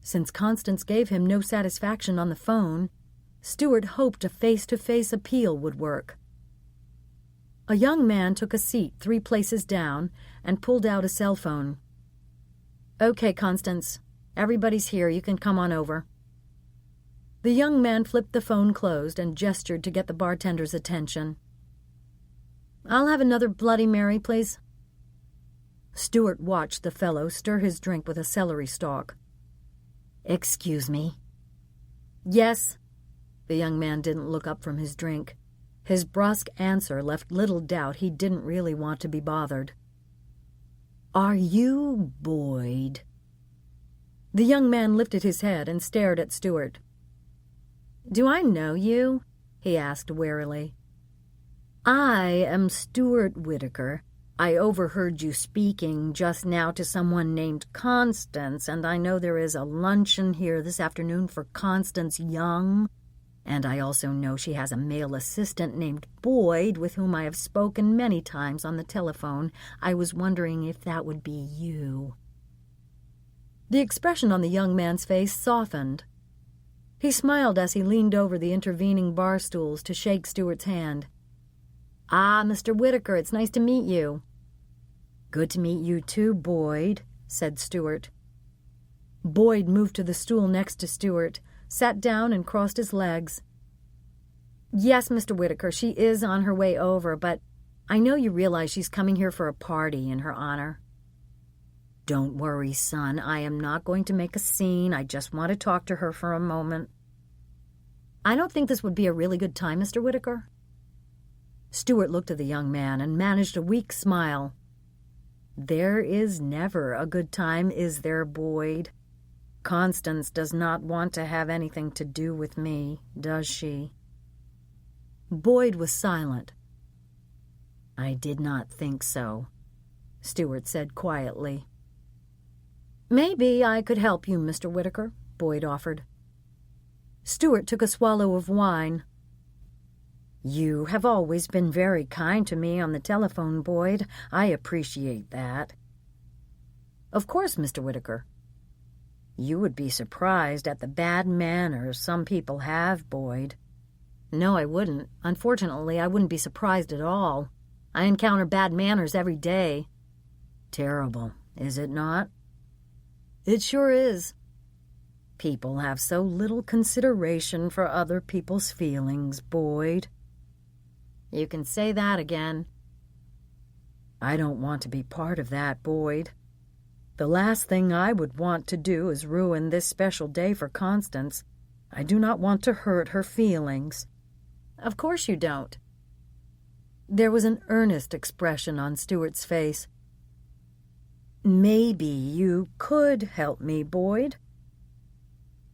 Since Constance gave him no satisfaction on the phone, Stuart hoped a face-to-face appeal would work. A young man took a seat 3 places down and pulled out a cell phone. "Okay, Constance. Everybody's here. You can come on over." The young man flipped the phone closed and gestured to get the bartender's attention. "I'll have another Bloody Mary, please." Stuart watched the fellow stir his drink with a celery stalk. "Excuse me?" "Yes." The young man didn't look up from his drink. His brusque answer left little doubt he didn't really want to be bothered. "Are you Boyd?" The young man lifted his head and stared at Stuart. "Do I know you?" he asked warily. "I am Stuart Whitaker. I overheard you speaking just now to someone named Constance, and I know there is a luncheon here this afternoon for Constance Young. And I also know she has a male assistant named Boyd with whom I have spoken many times on the telephone. I was wondering if that would be you." The expression on the young man's face softened. He smiled as he leaned over the intervening bar stools to shake Stuart's hand. "Ah, Mr. Whitaker, it's nice to meet you." "Good to meet you too, Boyd," said Stuart. Boyd moved to the stool next to Stuart, sat down and crossed his legs. "Yes, Mr. Whitaker, she is on her way over, but I know you realize she's coming here for a party in her honor." "Don't worry, son. I am not going to make a scene. I just want to talk to her for a moment." "I don't think this would be a really good time, Mr. Whitaker." Stuart looked at the young man and managed a weak smile. "There is never a good time, is there, Boyd? Constance does not want to have anything to do with me, does she?" Boyd was silent. "I did not think so," Stuart said quietly. "Maybe I could help you, Mr. Whitaker," Boyd offered. Stuart took a swallow of wine. "You have always been very kind to me on the telephone, Boyd. I appreciate that." "Of course, Mr. Whitaker." "You would be surprised at the bad manners some people have, Boyd." "No, I wouldn't. Unfortunately, I wouldn't be surprised at all. I encounter bad manners every day." "Terrible, is it not?" "It sure is." "People have so little consideration for other people's feelings, Boyd." "You can say that again." "I don't want to be part of that, Boyd. The last thing I would want to do is ruin this special day for Constance. I do not want to hurt her feelings." "Of course you don't." There was an earnest expression on Stuart's face. Maybe you could help me, Boyd.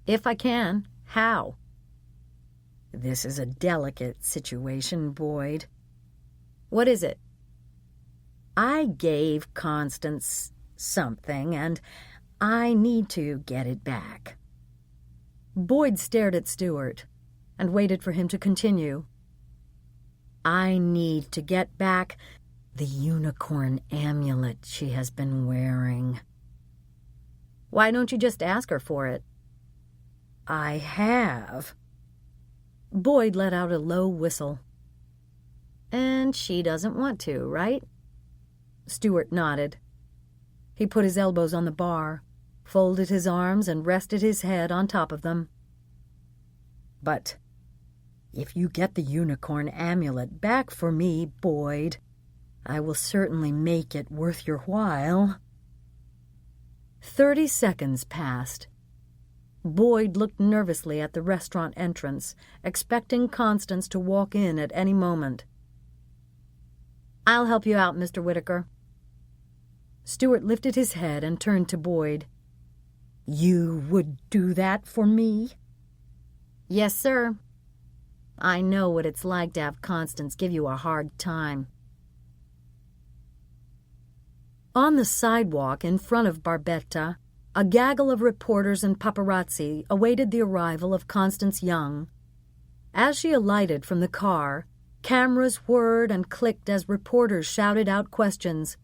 If I can, how? This is a delicate situation, Boyd. What is it? I gave Constance something, and I need to get it back. Boyd stared at Stuart and waited for him to continue. I need to get back the unicorn amulet she has been wearing. Why don't you just ask her for it? I have. Boyd let out a low whistle. And she doesn't want to, right? Stuart nodded. He put his elbows on the bar, folded his arms, and rested his head on top of them. But if you get the unicorn amulet back for me, Boyd, I will certainly make it worth your while. 30 seconds passed. Boyd looked nervously at the restaurant entrance, expecting Constance to walk in at any moment. I'll help you out, Mr. Whitaker. Stuart lifted his head and turned to Boyd. You would do that for me? Yes, sir. I know what it's like to have Constance give you a hard time. On the sidewalk in front of Barbetta, a gaggle of reporters and paparazzi awaited the arrival of Constance Young. As she alighted from the car, cameras whirred and clicked as reporters shouted out questions.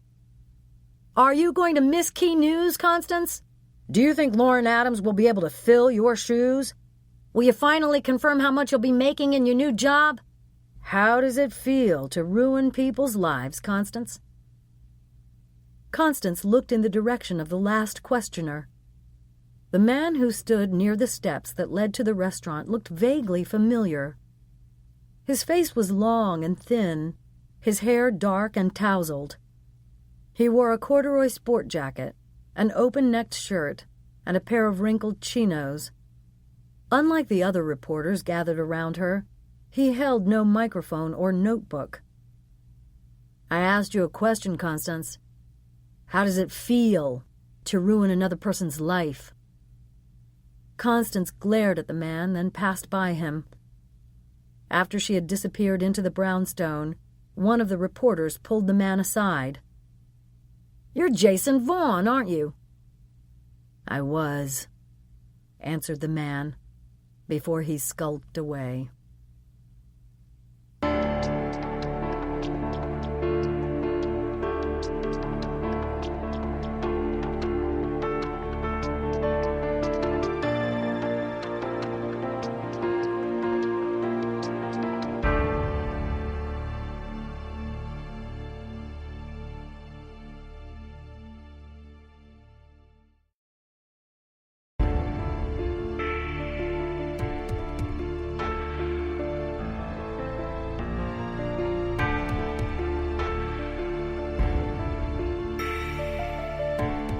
Are you going to miss key news, Constance? Do you think Lauren Adams will be able to fill your shoes? Will you finally confirm how much you'll be making in your new job? How does it feel to ruin people's lives, Constance? Constance looked in the direction of the last questioner. The man who stood near the steps that led to the restaurant looked vaguely familiar. His face was long and thin, his hair dark and tousled. He wore a corduroy sport jacket, an open-necked shirt, and a pair of wrinkled chinos. Unlike the other reporters gathered around her, he held no microphone or notebook. I asked you a question, Constance. How does it feel to ruin another person's life? Constance glared at the man, then passed by him. After she had disappeared into the brownstone, one of the reporters pulled the man aside. You're Jason Vaughn, aren't you? I was, answered the man, before he skulked away.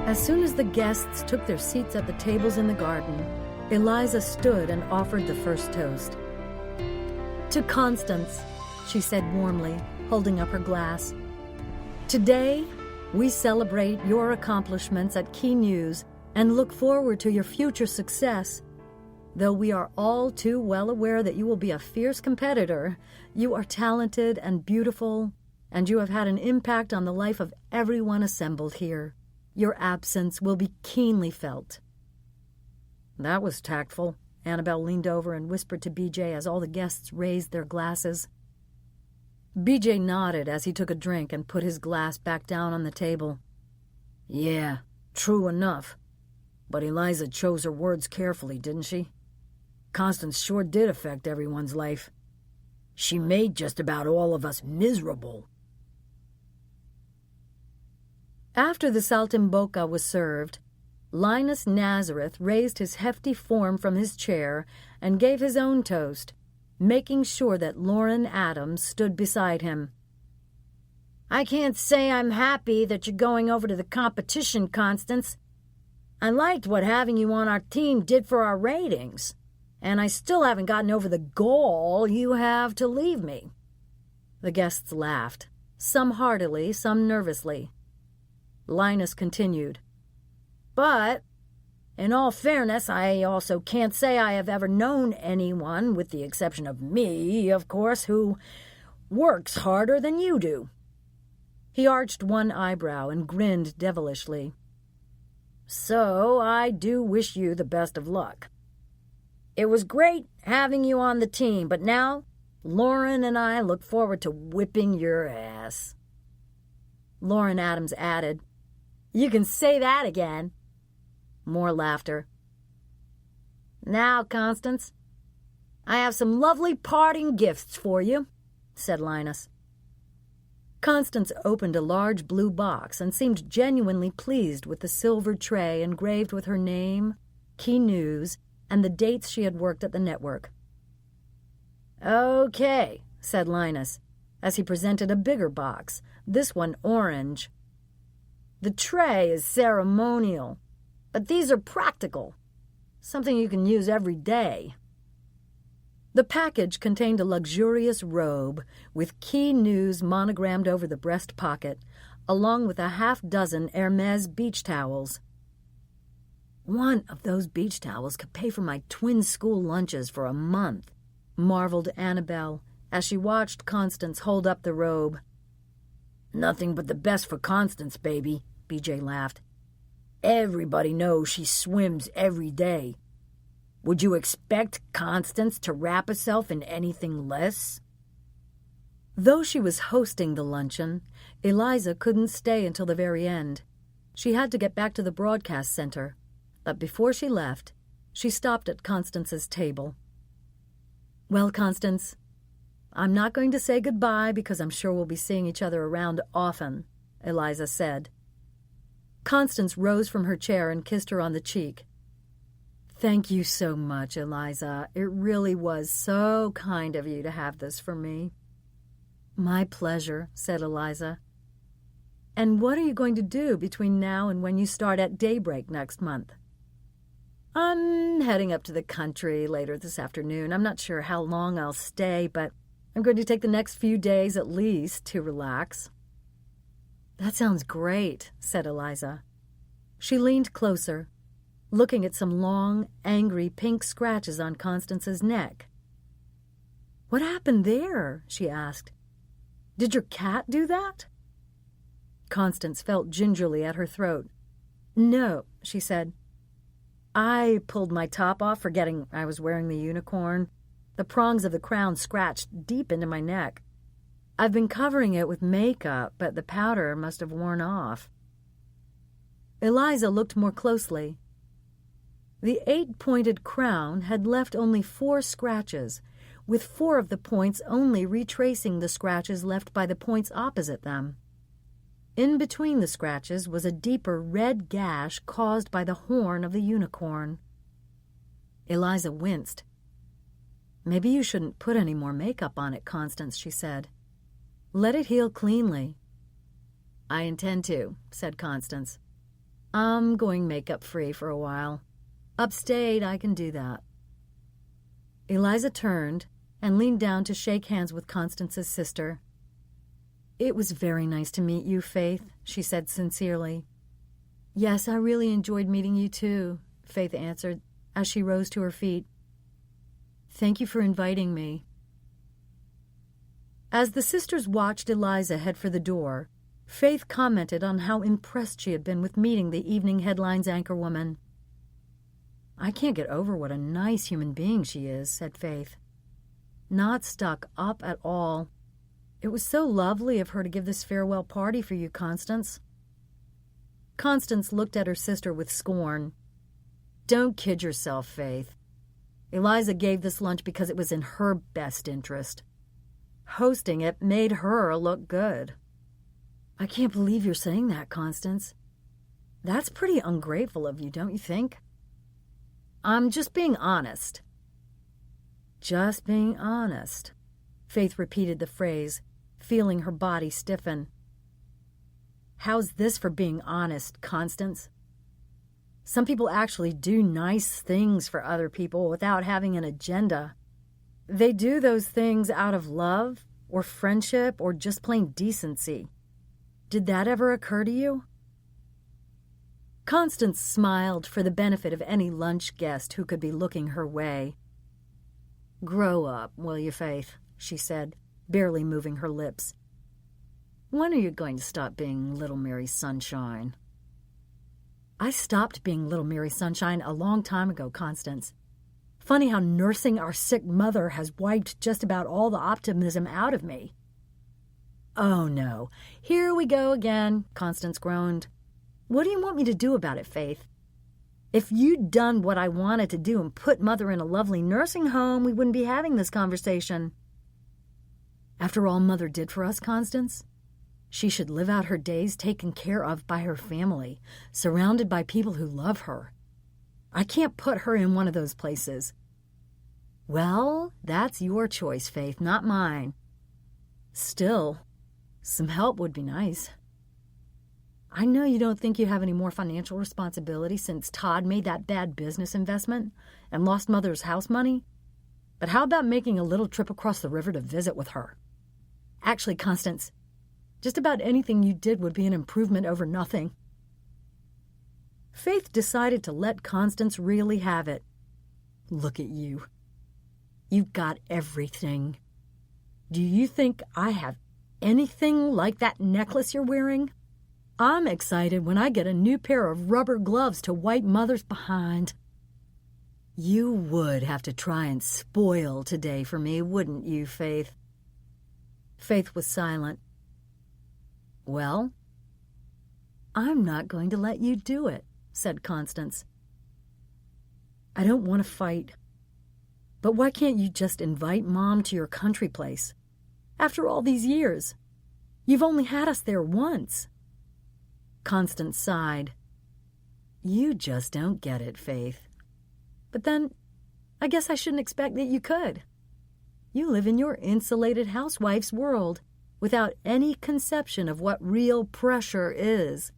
As soon as the guests took their seats at the tables in the garden, Eliza stood and offered the first toast. To Constance, she said warmly, holding up her glass. Today, we celebrate your accomplishments at Key News and look forward to your future success. Though we are all too well aware that you will be a fierce competitor, you are talented and beautiful, and you have had an impact on the life of everyone assembled here. Your absence will be keenly felt. That was tactful. Annabelle leaned over and whispered to BJ as all the guests raised their glasses. BJ nodded as he took a drink and put his glass back down on the table. Yeah, true enough. But Eliza chose her words carefully, didn't she? Constance sure did affect everyone's life. She made just about all of us miserable. After the saltimbocca was served, Linus Nazareth raised his hefty form from his chair and gave his own toast, making sure that Lauren Adams stood beside him. I can't say I'm happy that you're going over to the competition, Constance. I liked what having you on our team did for our ratings, and I still haven't gotten over the gall you have to leave me. The guests laughed, some heartily, some nervously. Linus continued. But, in all fairness, I also can't say I have ever known anyone, with the exception of me, of course, who works harder than you do. He arched one eyebrow and grinned devilishly. So I do wish you the best of luck. It was great having you on the team, but now Lauren and I look forward to whipping your ass. Lauren Adams added, You can say that again. More laughter. Now, Constance, I have some lovely parting gifts for you, said Linus. Constance opened a large blue box and seemed genuinely pleased with the silver tray engraved with her name, key news, and the dates she had worked at the network. Okay, said Linus, as he presented a bigger box, this one orange. The tray is ceremonial, but these are practical, something you can use every day. The package contained a luxurious robe with key news monogrammed over the breast pocket, along with a half-dozen Hermes beach towels. One of those beach towels could pay for my twin school lunches for a month, marveled Annabelle as she watched Constance hold up the robe. Nothing but the best for Constance, baby, BJ laughed. Everybody knows she swims every day. Would you expect Constance to wrap herself in anything less? Though she was hosting the luncheon, Eliza couldn't stay until the very end. She had to get back to the broadcast center, but before she left, she stopped at Constance's table. Well, Constance, I'm not going to say goodbye because I'm sure we'll be seeing each other around often, Eliza said. Constance rose from her chair and kissed her on the cheek. Thank you so much, Eliza. It really was so kind of you to have this for me. My pleasure, said Eliza. And what are you going to do between now and when you start at daybreak next month? I'm heading up to the country later this afternoon. I'm not sure how long I'll stay, but I'm going to take the next few days at least to relax. That sounds great, said Eliza. She leaned closer, looking at some long, angry pink scratches on Constance's neck. What happened there? She asked. Did your cat do that? Constance felt gingerly at her throat. No, she said. I pulled my top off, forgetting I was wearing the unicorn. The prongs of the crown scratched deep into my neck. I've been covering it with makeup, but the powder must have worn off. Eliza looked more closely. The 8-pointed crown had left only 4 scratches, with 4 of the points only retracing the scratches left by the points opposite them. In between the scratches was a deeper red gash caused by the horn of the unicorn. Eliza winced. Maybe you shouldn't put any more makeup on it, Constance, she said. Let it heal cleanly. I intend to, said Constance. I'm going makeup-free for a while. Upstate, I can do that. Eliza turned and leaned down to shake hands with Constance's sister. It was very nice to meet you, Faith, she said sincerely. Yes, I really enjoyed meeting you too, Faith answered as she rose to her feet. Thank you for inviting me. As the sisters watched Eliza head for the door, Faith commented on how impressed she had been with meeting the evening headlines anchorwoman. I can't get over what a nice human being she is, said Faith. Not stuck up at all. It was so lovely of her to give this farewell party for you, Constance. Constance looked at her sister with scorn. Don't kid yourself, Faith. Eliza gave this lunch because it was in her best interest. Hosting it made her look good. I can't believe you're saying that, Constance. That's pretty ungrateful of you, don't you think? I'm just being honest. Just being honest. Faith repeated the phrase, feeling her body stiffen. How's this for being honest, Constance? Some people actually do nice things for other people without having an agenda. They do those things out of love or friendship or just plain decency. Did that ever occur to you? Constance smiled for the benefit of any lunch guest who could be looking her way. "Grow up, will you, Faith?" she said, barely moving her lips. "When are you going to stop being Little Mary Sunshine?" "I stopped being Little Mary Sunshine a long time ago, Constance. Funny how nursing our sick mother has wiped just about all the optimism out of me." "Oh, no. Here we go again," Constance groaned. "What do you want me to do about it, Faith? If you'd done what I wanted to do and put Mother in a lovely nursing home, we wouldn't be having this conversation." "After all Mother did for us, Constance, she should live out her days taken care of by her family, surrounded by people who love her. I can't put her in one of those places." "Well, that's your choice, Faith, not mine. Still, some help would be nice. I know you don't think you have any more financial responsibility since Todd made that bad business investment and lost Mother's house money, but how about making a little trip across the river to visit with her? Actually, Constance, just about anything you did would be an improvement over nothing." Faith decided to let Constance really have it. "Look at you. You've got everything. Do you think I have anything like that necklace you're wearing? I'm excited when I get a new pair of rubber gloves to wipe Mother's behind." "You would have to try and spoil today for me, wouldn't you, Faith?" Faith was silent. "Well, I'm not going to let you do it," said Constance. "I don't want to fight. But why can't you just invite Mom to your country place? After all these years, you've only had us there once." Constance sighed. "You just don't get it, Faith. But then, I guess I shouldn't expect that you could. You live in your insulated housewife's world, without any conception of what real pressure is."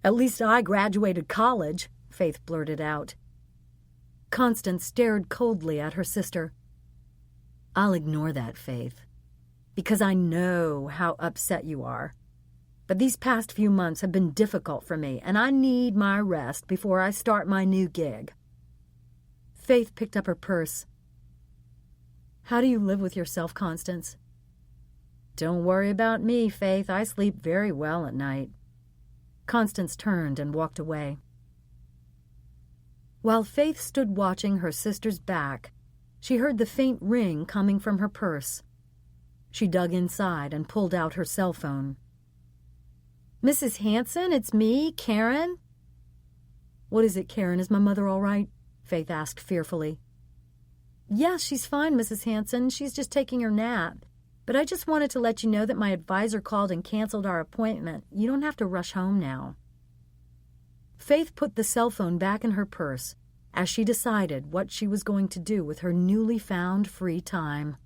"At least I graduated college," Faith blurted out. Constance stared coldly at her sister. "I'll ignore that, Faith, because I know how upset you are. But these past few months have been difficult for me, and I need my rest before I start my new gig." Faith picked up her purse. "How do you live with yourself, Constance?" "Don't worry about me, Faith. I sleep very well at night." Constance turned and walked away. While Faith stood watching her sister's back, she heard the faint ring coming from her purse. She dug inside and pulled out her cell phone. "Mrs. Hanson, it's me, Karen." "What is it, Karen? Is my mother all right?" Faith asked fearfully. "Yes, she's fine, Mrs. Hanson. She's just taking her nap. But I just wanted to let you know that my advisor called and canceled our appointment. You don't have to rush home now." Faith put the cell phone back in her purse as she decided what she was going to do with her newly found free time.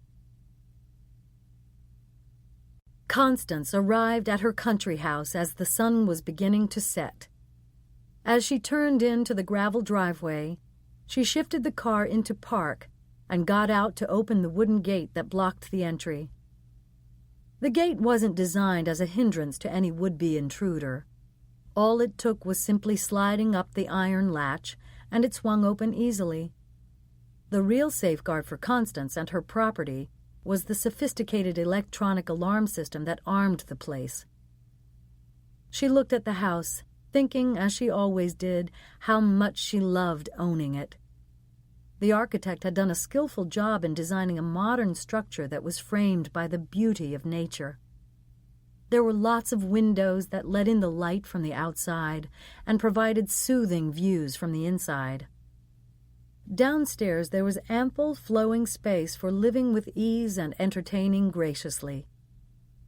Constance arrived at her country house as the sun was beginning to set. As she turned into the gravel driveway, she shifted the car into park and got out to open the wooden gate that blocked the entry. The gate wasn't designed as a hindrance to any would-be intruder. All it took was simply sliding up the iron latch, and it swung open easily. The real safeguard for Constance and her property was the sophisticated electronic alarm system that armed the place. She looked at the house, thinking, as she always did, how much she loved owning it. The architect had done a skillful job in designing a modern structure that was framed by the beauty of nature. There were lots of windows that let in the light from the outside and provided soothing views from the inside. Downstairs there was ample flowing space for living with ease and entertaining graciously.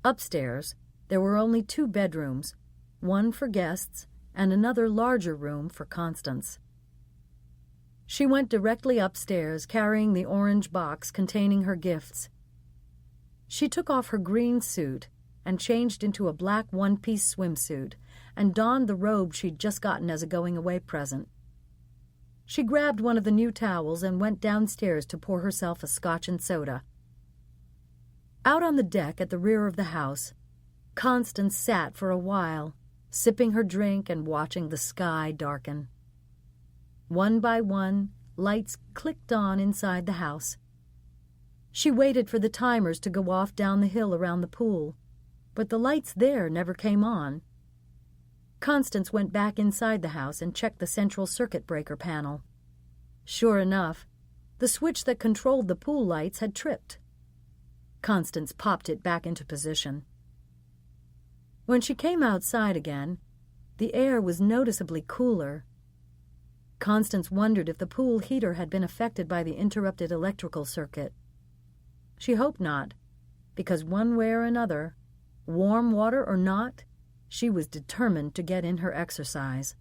Upstairs there were only 2 bedrooms, one for guests and another larger room for Constance. She went directly upstairs, carrying the orange box containing her gifts. She took off her green suit and changed into a black one-piece swimsuit and donned the robe she'd just gotten as a going-away present. She grabbed one of the new towels and went downstairs to pour herself a scotch and soda. Out on the deck at the rear of the house, Constance sat for a while, sipping her drink and watching the sky darken. One by one, lights clicked on inside the house. She waited for the timers to go off down the hill around the pool, but the lights there never came on. Constance went back inside the house and checked the central circuit breaker panel. Sure enough, the switch that controlled the pool lights had tripped. Constance popped it back into position. When she came outside again, the air was noticeably cooler. Constance wondered if the pool heater had been affected by the interrupted electrical circuit. She hoped not, because one way or another, warm water or not, she was determined to get in her exercise.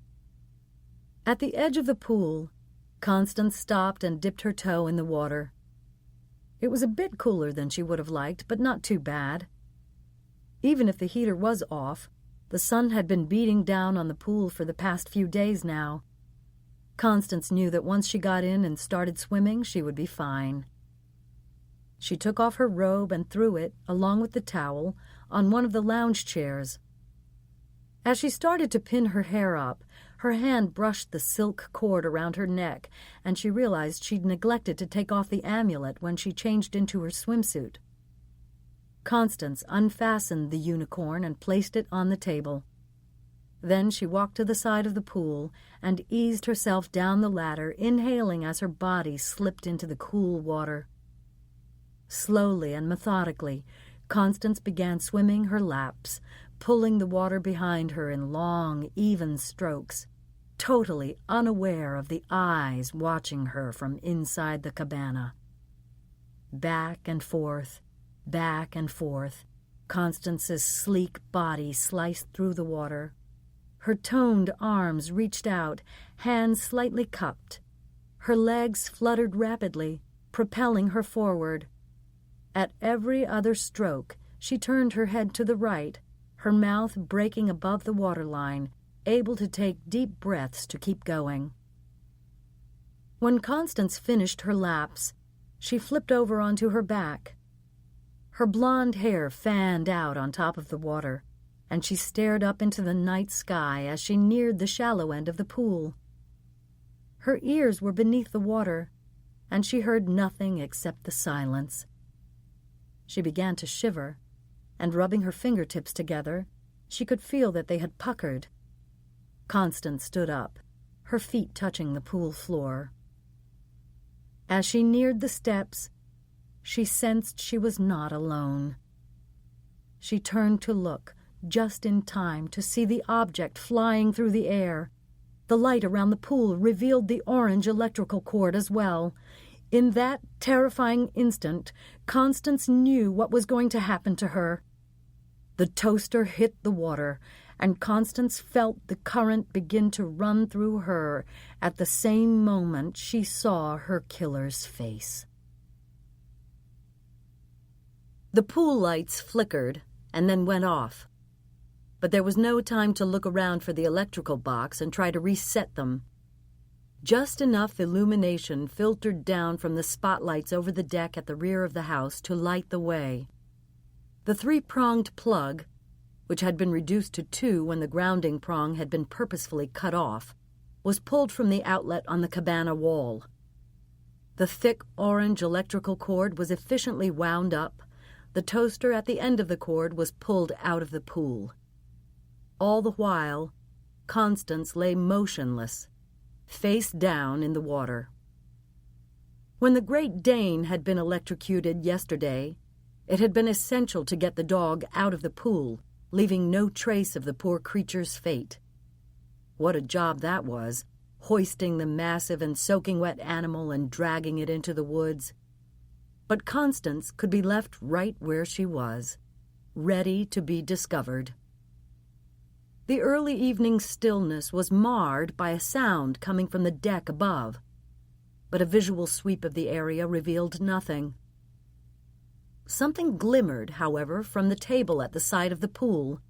At the edge of the pool, Constance stopped and dipped her toe in the water. It was a bit cooler than she would have liked, but not too bad. Even if the heater was off, the sun had been beating down on the pool for the past few days now. Constance knew that once she got in and started swimming, she would be fine. She took off her robe and threw it, along with the towel, on one of the lounge chairs. As she started to pin her hair up, her hand brushed the silk cord around her neck, and she realized she'd neglected to take off the amulet when she changed into her swimsuit. Constance unfastened the unicorn and placed it on the table. Then she walked to the side of the pool and eased herself down the ladder, inhaling as her body slipped into the cool water. Slowly and methodically, Constance began swimming her laps, pulling the water behind her in long, even strokes, totally unaware of the eyes watching her from inside the cabana. Back and forth, Constance's sleek body sliced through the water. Her toned arms reached out, hands slightly cupped. Her legs fluttered rapidly, propelling her forward. At every other stroke, she turned her head to the right, her mouth breaking above the waterline, able to take deep breaths to keep going. When Constance finished her laps, she flipped over onto her back. Her blonde hair fanned out on top of the water, and she stared up into the night sky as she neared the shallow end of the pool. Her ears were beneath the water, and she heard nothing except the silence. She began to shiver, and rubbing her fingertips together, she could feel that they had puckered. Constance stood up, her feet touching the pool floor. As she neared the steps, she sensed she was not alone. She turned to look, just in time to see the object flying through the air. The light around the pool revealed the orange electrical cord as well. In that terrifying instant, Constance knew what was going to happen to her. The toaster hit the water, and Constance felt the current begin to run through her at the same moment she saw her killer's face. The pool lights flickered and then went off, but there was no time to look around for the electrical box and try to reset them. Just enough illumination filtered down from the spotlights over the deck at the rear of the house to light the way. The three-pronged plug, which had been reduced to two when the grounding prong had been purposefully cut off, was pulled from the outlet on the cabana wall. The thick orange electrical cord was efficiently wound up. The toaster at the end of the cord was pulled out of the pool. All the while, Constance lay motionless, face down in the water. When the Great Dane had been electrocuted yesterday, it had been essential to get the dog out of the pool, leaving no trace of the poor creature's fate. What a job that was, hoisting the massive and soaking wet animal and dragging it into the woods. But Constance could be left right where she was, ready to be discovered. The early evening stillness was marred by a sound coming from the deck above, but a visual sweep of the area revealed nothing. Something glimmered, however, from the table at the side of the pool.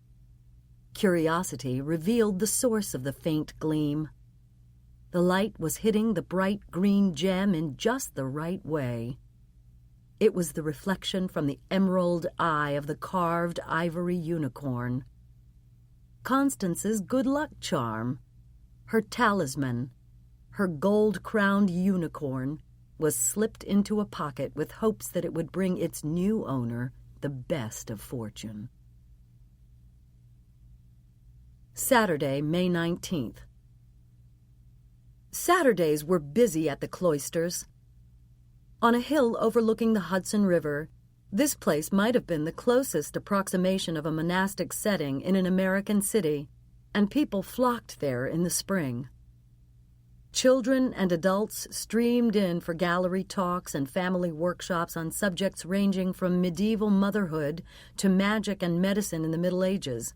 Curiosity revealed the source of the faint gleam. The light was hitting the bright green gem in just the right way. It was the reflection from the emerald eye of the carved ivory unicorn. Constance's good luck charm, her talisman, her gold-crowned unicorn, was slipped into a pocket with hopes that it would bring its new owner the best of fortune. Saturday, May 19th. Saturdays were busy at the cloisters. On a hill overlooking the Hudson River, this place might have been the closest approximation of a monastic setting in an American city, and people flocked there in the spring. Children and adults streamed in for gallery talks and family workshops on subjects ranging from medieval motherhood to magic and medicine in the Middle Ages.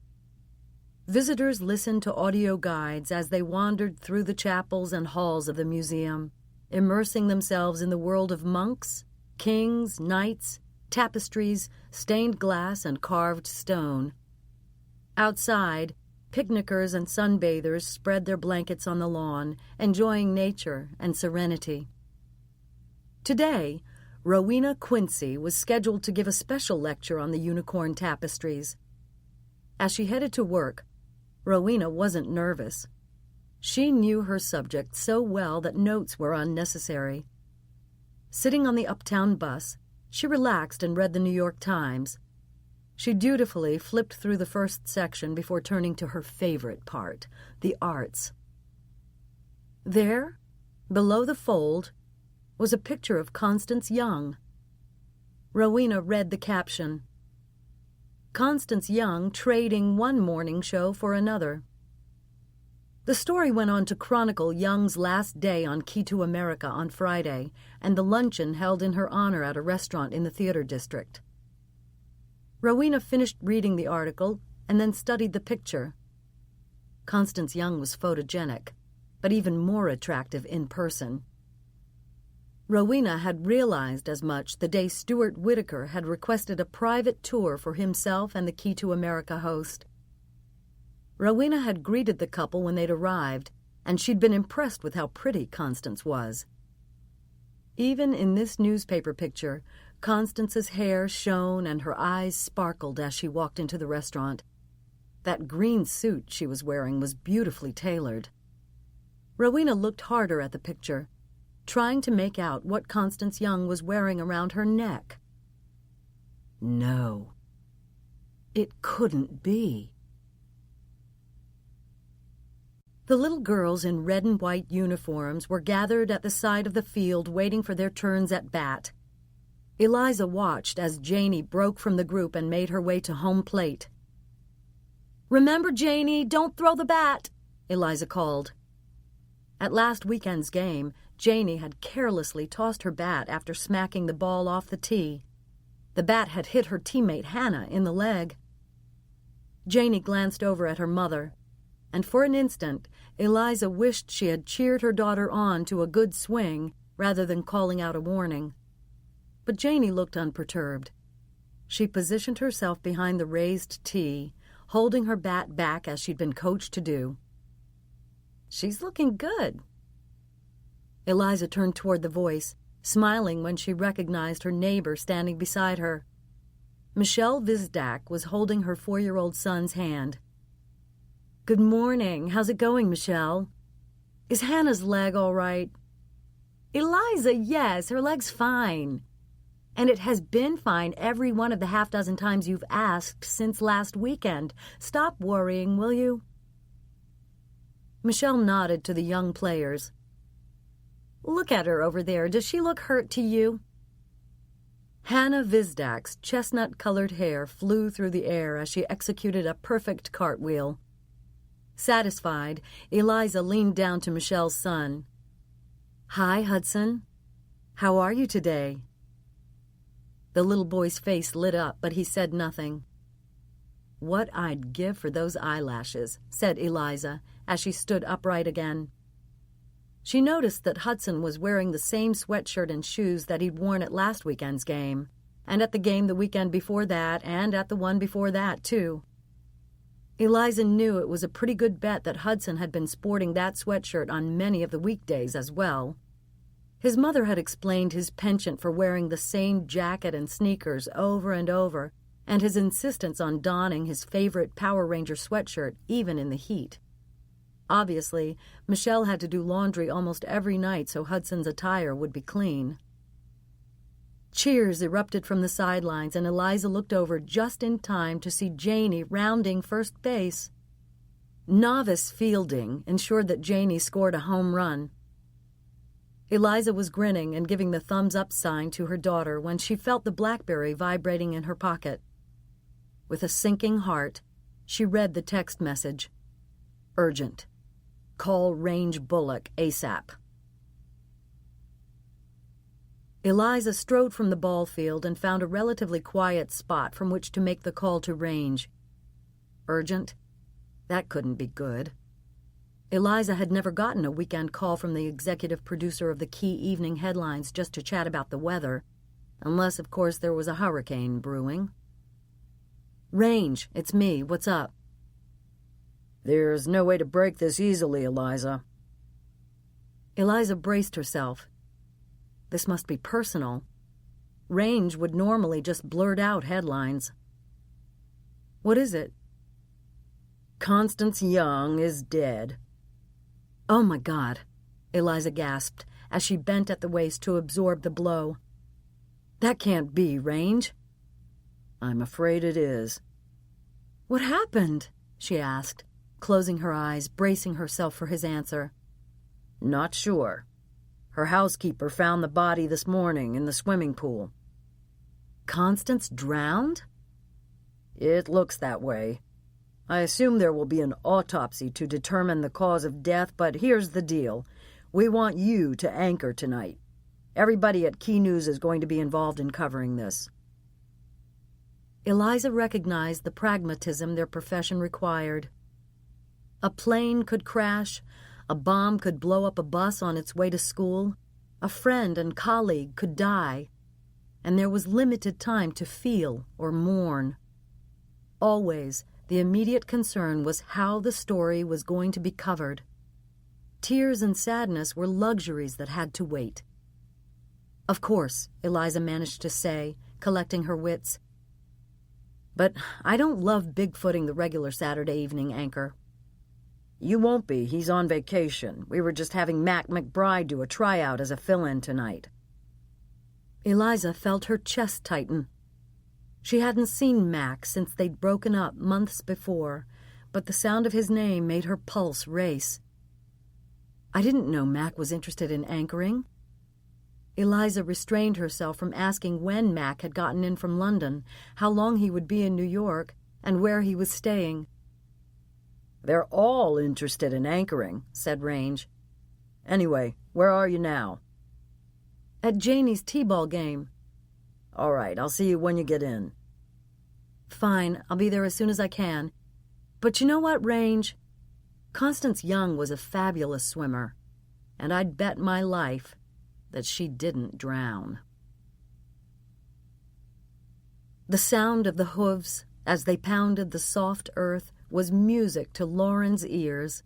Visitors listened to audio guides as they wandered through the chapels and halls of the museum, immersing themselves in the world of monks, kings, knights, tapestries, stained glass, and carved stone. Outside, picnickers and sunbathers spread their blankets on the lawn, enjoying nature and serenity. Today, Rowena Quincy was scheduled to give a special lecture on the unicorn tapestries. As she headed to work, Rowena wasn't nervous. She knew her subject so well that notes were unnecessary. Sitting on the uptown bus, she relaxed and read the New York Times. She dutifully flipped through the first section before turning to her favorite part, the arts. There, below the fold, was a picture of Constance Young. Rowena read the caption, "Constance Young trading one morning show for another." The story went on to chronicle Young's last day on Key to America on Friday and the luncheon held in her honor at a restaurant in the theater district. Rowena finished reading the article and then studied the picture. Constance Young was photogenic, but even more attractive in person. Rowena had realized as much the day Stuart Whitaker had requested a private tour for himself and the Key to America host. Rowena had greeted the couple when they'd arrived, and she'd been impressed with how pretty Constance was. Even in this newspaper picture, Constance's hair shone and her eyes sparkled as she walked into the restaurant. That green suit she was wearing was beautifully tailored. Rowena looked harder at the picture, trying to make out what Constance Young was wearing around her neck. No, it couldn't be. The little girls in red and white uniforms were gathered at the side of the field waiting for their turns at bat. Eliza watched as Janie broke from the group and made her way to home plate. "Remember, Janie, don't throw the bat," Eliza called. At last weekend's game, Janie had carelessly tossed her bat after smacking the ball off the tee. The bat had hit her teammate Hannah in the leg. Janie glanced over at her mother, and for an instant, Eliza wished she had cheered her daughter on to a good swing rather than calling out a warning. But Janie looked unperturbed. She positioned herself behind the raised tee, holding her bat back as she'd been coached to do. "She's looking good." Eliza turned toward the voice, smiling when she recognized her neighbor standing beside her. Michelle Vizdak was holding her 4-year-old son's hand. "Good morning. How's it going, Michelle? Is Hannah's leg all right?" "Eliza, yes, her leg's fine. And it has been fine every one of the half-dozen times you've asked since last weekend. Stop worrying, will you?" Michelle nodded to the young players. "Look at her over there. Does she look hurt to you?" Hannah Vizdak's chestnut-colored hair flew through the air as she executed a perfect cartwheel. Satisfied, Eliza leaned down to Michelle's son. "Hi, Hudson. How are you today?" The little boy's face lit up, but he said nothing. "What I'd give for those eyelashes," said Eliza, as she stood upright again. She noticed that Hudson was wearing the same sweatshirt and shoes that he'd worn at last weekend's game, and at the game the weekend before that, and at the one before that, too. Eliza knew it was a pretty good bet that Hudson had been sporting that sweatshirt on many of the weekdays as well. His mother had explained his penchant for wearing the same jacket and sneakers over and over, and his insistence on donning his favorite Power Ranger sweatshirt even in the heat. Obviously, Michelle had to do laundry almost every night so Hudson's attire would be clean. Cheers erupted from the sidelines, and Eliza looked over just in time to see Janie rounding first base. Novice fielding ensured that Janie scored a home run. Eliza was grinning and giving the thumbs-up sign to her daughter when she felt the BlackBerry vibrating in her pocket. With a sinking heart, she read the text message. Urgent. Call Range Bullock ASAP. Eliza strode from the ball field and found a relatively quiet spot from which to make the call to Range. Urgent? That couldn't be good. Eliza had never gotten a weekend call from the executive producer of the key evening headlines just to chat about the weather, unless, of course, there was a hurricane brewing. Range, it's me. What's up? There's no way to break this easily, Eliza. Eliza braced herself. This must be personal. Range would normally just blurt out headlines. What is it? Constance Young is dead. Oh, my God, Eliza gasped as she bent at the waist to absorb the blow. That can't be, Range. I'm afraid it is. What happened? She asked, closing her eyes, bracing herself for his answer. Not sure. Her housekeeper found the body this morning in the swimming pool. Constance drowned? It looks that way. I assume there will be an autopsy to determine the cause of death, but here's the deal. We want you to anchor tonight. Everybody at Key News is going to be involved in covering this. Eliza recognized the pragmatism their profession required. A plane could crash, a bomb could blow up a bus on its way to school, a friend and colleague could die, and there was limited time to feel or mourn. Always, the immediate concern was how the story was going to be covered. Tears and sadness were luxuries that had to wait. Of course, Eliza managed to say, collecting her wits. But I don't love bigfooting the regular Saturday evening anchor. You won't be. He's on vacation. We were just having Mac McBride do a tryout as a fill-in tonight. Eliza felt her chest tighten. She hadn't seen Mac since they'd broken up months before, but the sound of his name made her pulse race. I didn't know Mac was interested in anchoring. Eliza restrained herself from asking when Mac had gotten in from London, how long he would be in New York, and where he was staying. They're all interested in anchoring, said Range. Anyway, where are you now? At Janie's t-ball game. All right, I'll see you when you get in. Fine, I'll be there as soon as I can. But you know what, Range? Constance Young was a fabulous swimmer, and I'd bet my life that she didn't drown. The sound of the hooves as they pounded the soft earth was music to Lauren's ears.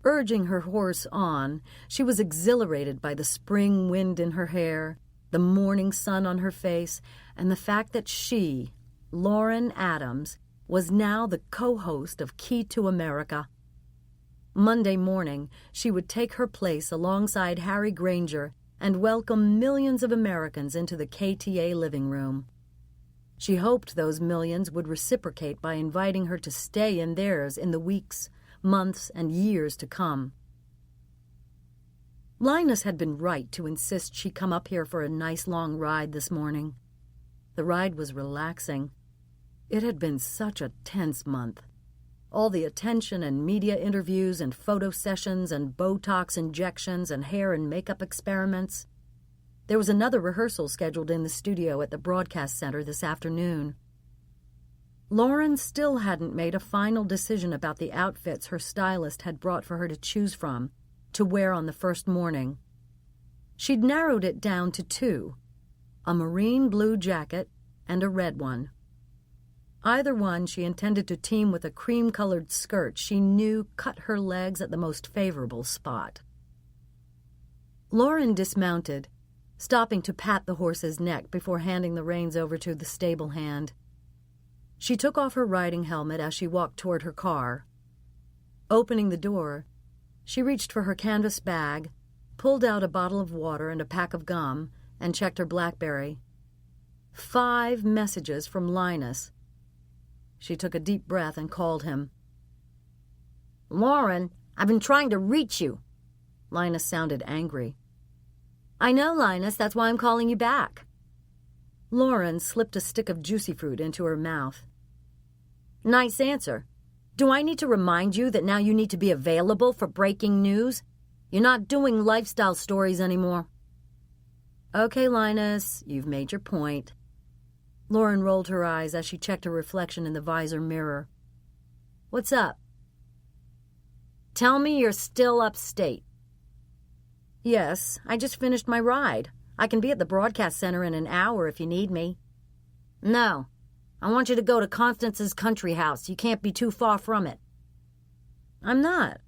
Urging her horse on, she was exhilarated by the spring wind in her hair, the morning sun on her face, and the fact that she, Lauren Adams, was now the co-host of Key to America. Monday morning, she would take her place alongside Harry Granger and welcome millions of Americans into the KTA living room. She hoped those millions would reciprocate by inviting her to stay in theirs in the weeks, months, and years to come. Linus had been right to insist she come up here for a nice long ride this morning. The ride was relaxing. It had been such a tense month. All the attention and media interviews and photo sessions and Botox injections and hair and makeup experiments. There was another rehearsal scheduled in the studio at the broadcast center this afternoon. Lauren still hadn't made a final decision about the outfits her stylist had brought for her to choose from, to wear on the first morning. She'd narrowed it down to two, a marine blue jacket and a red one. Either one she intended to team with a cream-colored skirt she knew cut her legs at the most favorable spot. Lauren dismounted, stopping to pat the horse's neck before handing the reins over to the stable hand. She took off her riding helmet as she walked toward her car. Opening the door, she reached for her canvas bag, pulled out a bottle of water and a pack of gum, and checked her BlackBerry. 5 messages from Linus. She took a deep breath and called him. "Lauren, I've been trying to reach you." Linus sounded angry. "I know, Linus, that's why I'm calling you back." Lauren slipped a stick of juicy fruit into her mouth. "Nice answer. Do I need to remind you that now you need to be available for breaking news? You're not doing lifestyle stories anymore." "Okay, Linus, you've made your point." Lauren rolled her eyes as she checked her reflection in the visor mirror. "What's up?" "Tell me you're still upstate." "Yes, I just finished my ride. I can be at the broadcast center in an hour if you need me." "No. I want you to go to Constance's country house. You can't be too far from it." "I'm not.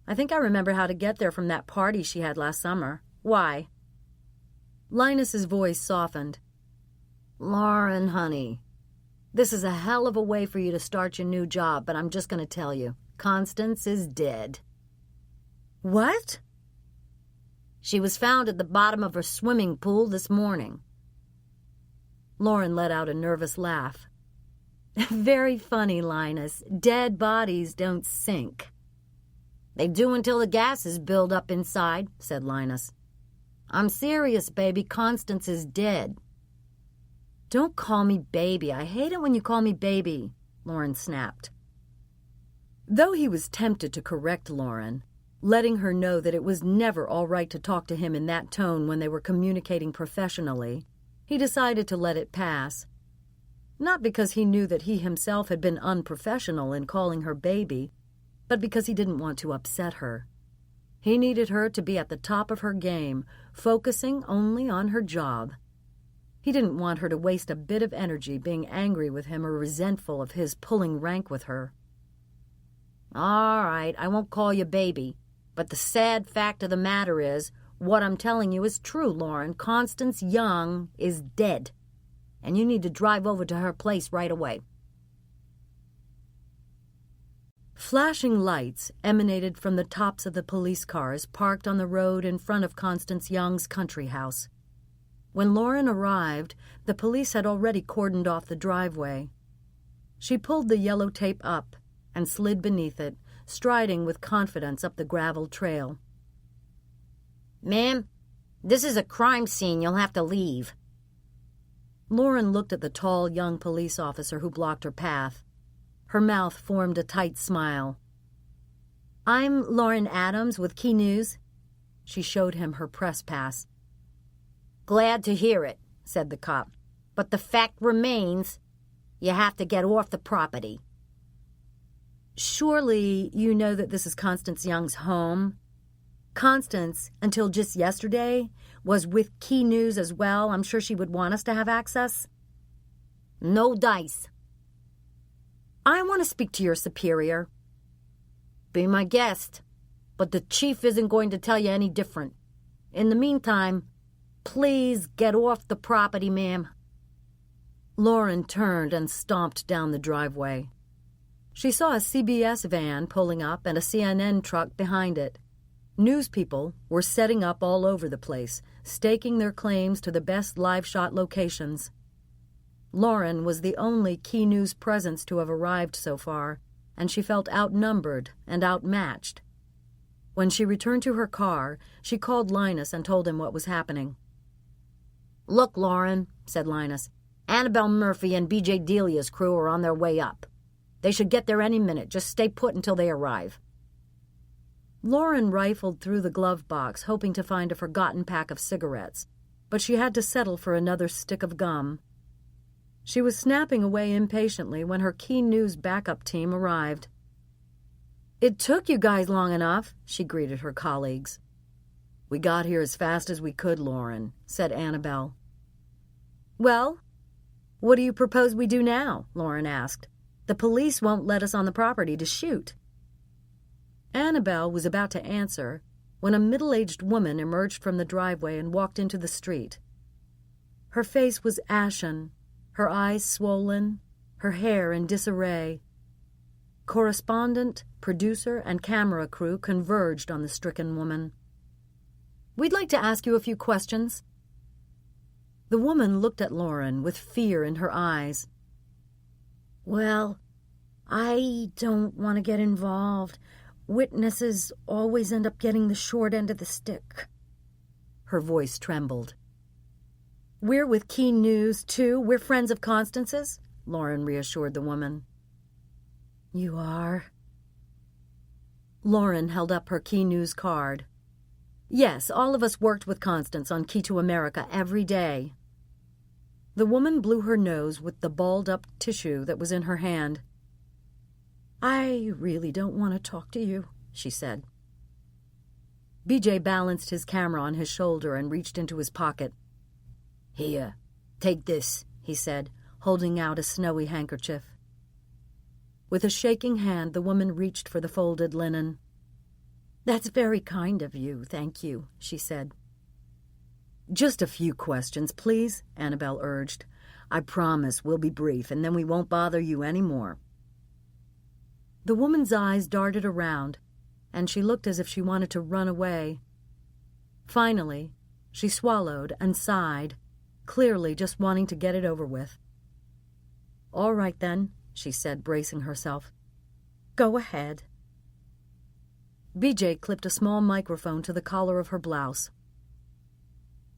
I think I remember how to get there from that party she had last summer. Why?" Linus's voice softened. "Lauren, honey, this is a hell of a way for you to start your new job, but I'm just going to tell you, Constance is dead." "What?" "She was found at the bottom of her swimming pool this morning." Lauren let out a nervous laugh. "Very funny, Linus. Dead bodies don't sink." "They do until the gases build up inside," said Linus. "I'm serious, baby. Constance is dead." "Don't call me baby. I hate it when you call me baby," Lauren snapped. Though he was tempted to correct Lauren, letting her know that it was never all right to talk to him in that tone when they were communicating professionally, he decided to let it pass. Not because he knew that he himself had been unprofessional in calling her baby, but because he didn't want to upset her. He needed her to be at the top of her game, focusing only on her job. He didn't want her to waste a bit of energy being angry with him or resentful of his pulling rank with her. "All right, I won't call you baby, but the sad fact of the matter is, what I'm telling you is true, Lauren. Constance Young is dead, and you need to drive over to her place right away." Flashing lights emanated from the tops of the police cars parked on the road in front of Constance Young's country house. When Lauren arrived, the police had already cordoned off the driveway. She pulled the yellow tape up and slid beneath it, striding with confidence up the gravel trail. "Ma'am, this is a crime scene. You'll have to leave." Lauren looked at the tall young police officer who blocked her path. Her mouth formed a tight smile. "I'm Lauren Adams with Key News." She showed him her press pass. "Glad to hear it," said the cop. "But the fact remains, you have to get off the property." "Surely you know that this is Constance Young's home? Constance, until just yesterday, was with Key News as well. I'm sure she would want us to have access." "No dice." "I want to speak to your superior." "Be my guest, but the chief isn't going to tell you any different. In the meantime, please get off the property, ma'am." Lauren turned and stomped down the driveway. She saw a CBS van pulling up and a CNN truck behind it. News people were setting up all over the place, staking their claims to the best live shot locations. Lauren was the only Key News presence to have arrived so far, and she felt outnumbered and outmatched. When she returned to her car, she called Linus and told him what was happening. "Look, Lauren," said Linus, "Annabelle Murphy and B.J. Delia's crew are on their way up. They should get there any minute. Just stay put until they arrive." Lauren rifled through the glove box, hoping to find a forgotten pack of cigarettes, but she had to settle for another stick of gum. She was snapping away impatiently when her Key News backup team arrived. "It took you guys long enough," she greeted her colleagues. "We got here as fast as we could, Lauren," said Annabelle. "Well, what do you propose we do now?" Lauren asked. "The police won't let us on the property to shoot." Annabelle was about to answer when a middle-aged woman emerged from the driveway and walked into the street. Her face was ashen, her eyes swollen, her hair in disarray. Correspondent, producer, and camera crew converged on the stricken woman. "We'd like to ask you a few questions." The woman looked at Lauren with fear in her eyes. Well, I don't want to get involved. Witnesses always end up getting the short end of the stick. Her voice trembled. "We're with Key News, too. We're friends of Constance's," Lauren reassured the woman. You are? Lauren held up her Key News card. "Yes, all of us worked with Constance on Key to America every day." The woman blew her nose with the balled-up tissue that was in her hand. "I really don't want to talk to you," she said. BJ balanced his camera on his shoulder and reached into his pocket. "Here, take this," he said, holding out a snowy handkerchief. With a shaking hand, the woman reached for the folded linen. "That's very kind of you, thank you," she said. "Just a few questions, please," Annabelle urged. "I promise we'll be brief, and then we won't bother you any more." The woman's eyes darted around, and she looked as if she wanted to run away. Finally, she swallowed and sighed, clearly just wanting to get it over with. "All right, then," she said, bracing herself. "Go ahead." BJ clipped a small microphone to the collar of her blouse.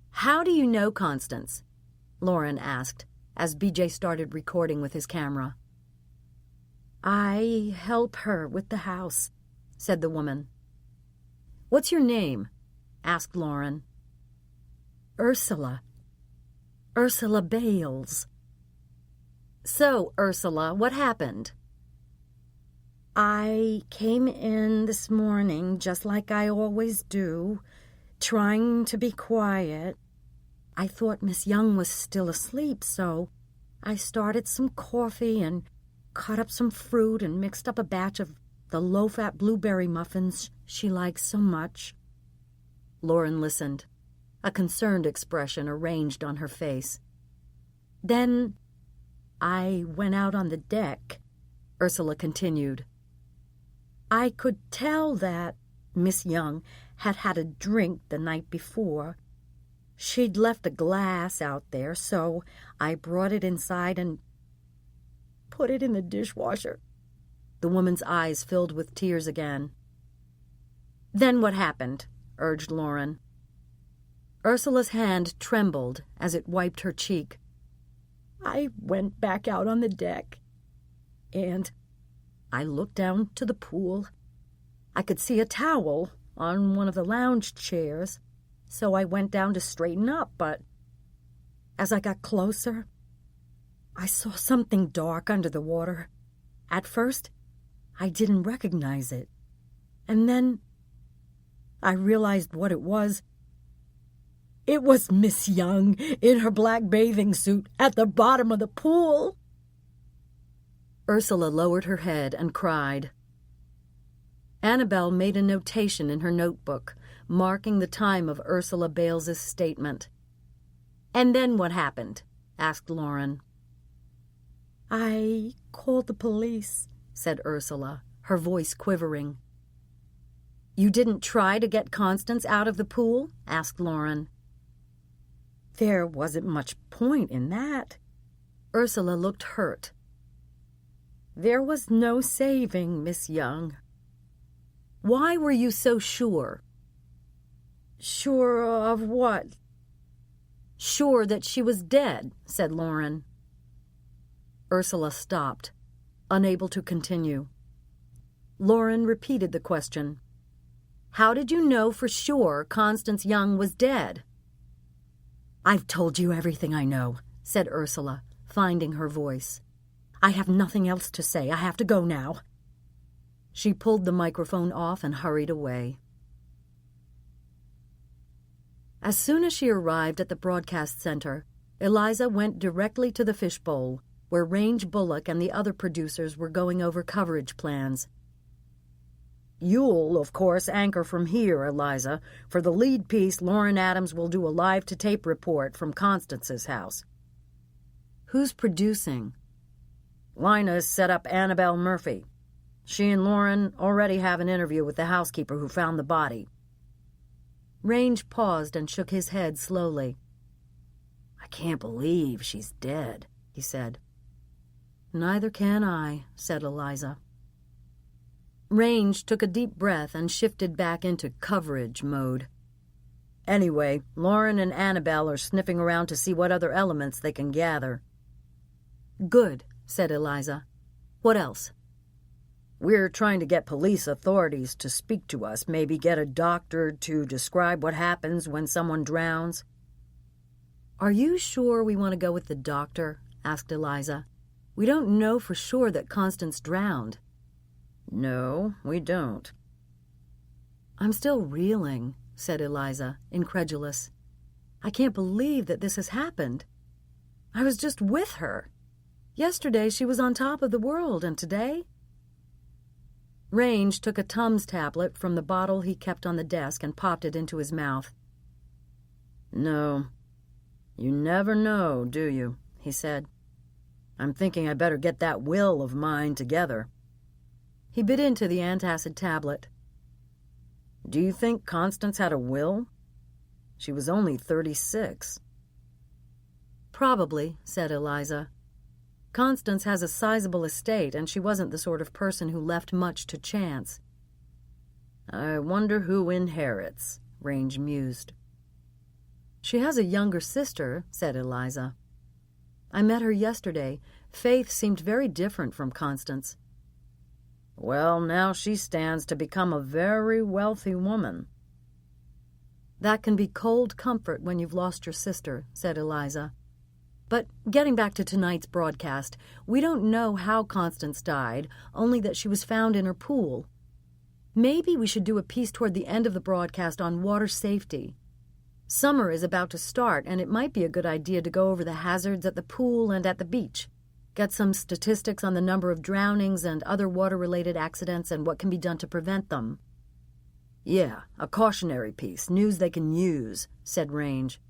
"How do you know Constance?" Lauren asked, as BJ started recording with his camera. "I help her with the house," said the woman. "What's your name?" asked Lauren. "Ursula. Ursula Bales." "So, Ursula, what happened?" "I came in this morning just like I always do, trying to be quiet. I thought Miss Young was still asleep, so I started some coffee and cut up some fruit and mixed up a batch of the low-fat blueberry muffins she likes so much." Lauren listened, a concerned expression arranged on her face. "Then I went out on the deck," Ursula continued. "I could tell that Miss Young had had a drink the night before. She'd left a glass out there, so I brought it inside and put it in the dishwasher." The woman's eyes filled with tears again. "Then what happened?" urged Lauren. Ursula's hand trembled as it wiped her cheek. "I went back out on the deck, and I looked down to the pool. I could see a towel on one of the lounge chairs, so I went down to straighten up, but as I got closer, I saw something dark under the water. At first, I didn't recognize it, and then I realized what it was. It was Miss Young in her black bathing suit at the bottom of the pool." Ursula lowered her head and cried. Annabelle made a notation in her notebook, marking the time of Ursula Bales's statement. "And then what happened?" asked Lauren. "I called the police," said Ursula, her voice quivering. "You didn't try to get Constance out of the pool?" asked Lauren. "There wasn't much point in that." Ursula looked hurt. "There was no saving Miss Young." "Why were you so sure?" "Sure of what?" "Sure that she was dead," said Lauren. Ursula stopped, unable to continue. Lauren repeated the question. "How did you know for sure Constance Young was dead?" "I've told you everything I know," said Ursula, finding her voice. "I have nothing else to say. I have to go now." She pulled the microphone off and hurried away. As soon as she arrived at the broadcast center, Eliza went directly to the fishbowl, where Range Bullock and the other producers were going over coverage plans. "You'll, of course, anchor from here, Eliza. For the lead piece, Lauren Adams will do a live-to-tape report from Constance's house." "Who's producing?" Lina's set up Annabelle Murphy. She and Lauren already have an interview with the housekeeper who found the body." Range paused and shook his head slowly. "I can't believe she's dead," he said. "Neither can I," said Eliza. Range took a deep breath and shifted back into coverage mode. "Anyway, Lauren and Annabelle are sniffing around to see what other elements they can gather." "Good," said Eliza. "What else?" "We're trying to get police authorities to speak to us, maybe get a doctor to describe what happens when someone drowns." "Are you sure we want to go with the doctor?" asked Eliza. "We don't know for sure that Constance drowned." "No, we don't." "I'm still reeling," said Eliza, incredulous. "I can't believe that this has happened. I was just with her. Yesterday she was on top of the world, and today—" Range took a Tums tablet from the bottle he kept on the desk and popped it into his mouth. "No, you never know, do you?" he said. "I'm thinking I better get that will of mine together." He bit into the antacid tablet. "Do you think Constance had a will? She was only 36. "Probably," said Eliza. "Constance has a sizable estate, and she wasn't the sort of person who left much to chance." "I wonder who inherits," Range mused. "She has a younger sister," said Eliza. "I met her yesterday. Faith seemed very different from Constance." "Well, now she stands to become a very wealthy woman." "That can be cold comfort when you've lost your sister," said Eliza. "But getting back to tonight's broadcast, we don't know how Constance died, only that she was found in her pool. Maybe we should do a piece toward the end of the broadcast on water safety. Summer is about to start, and it might be a good idea to go over the hazards at the pool and at the beach. Get some statistics on the number of drownings and other water-related accidents and what can be done to prevent them." "Yeah, a cautionary piece, news they can use," said Range.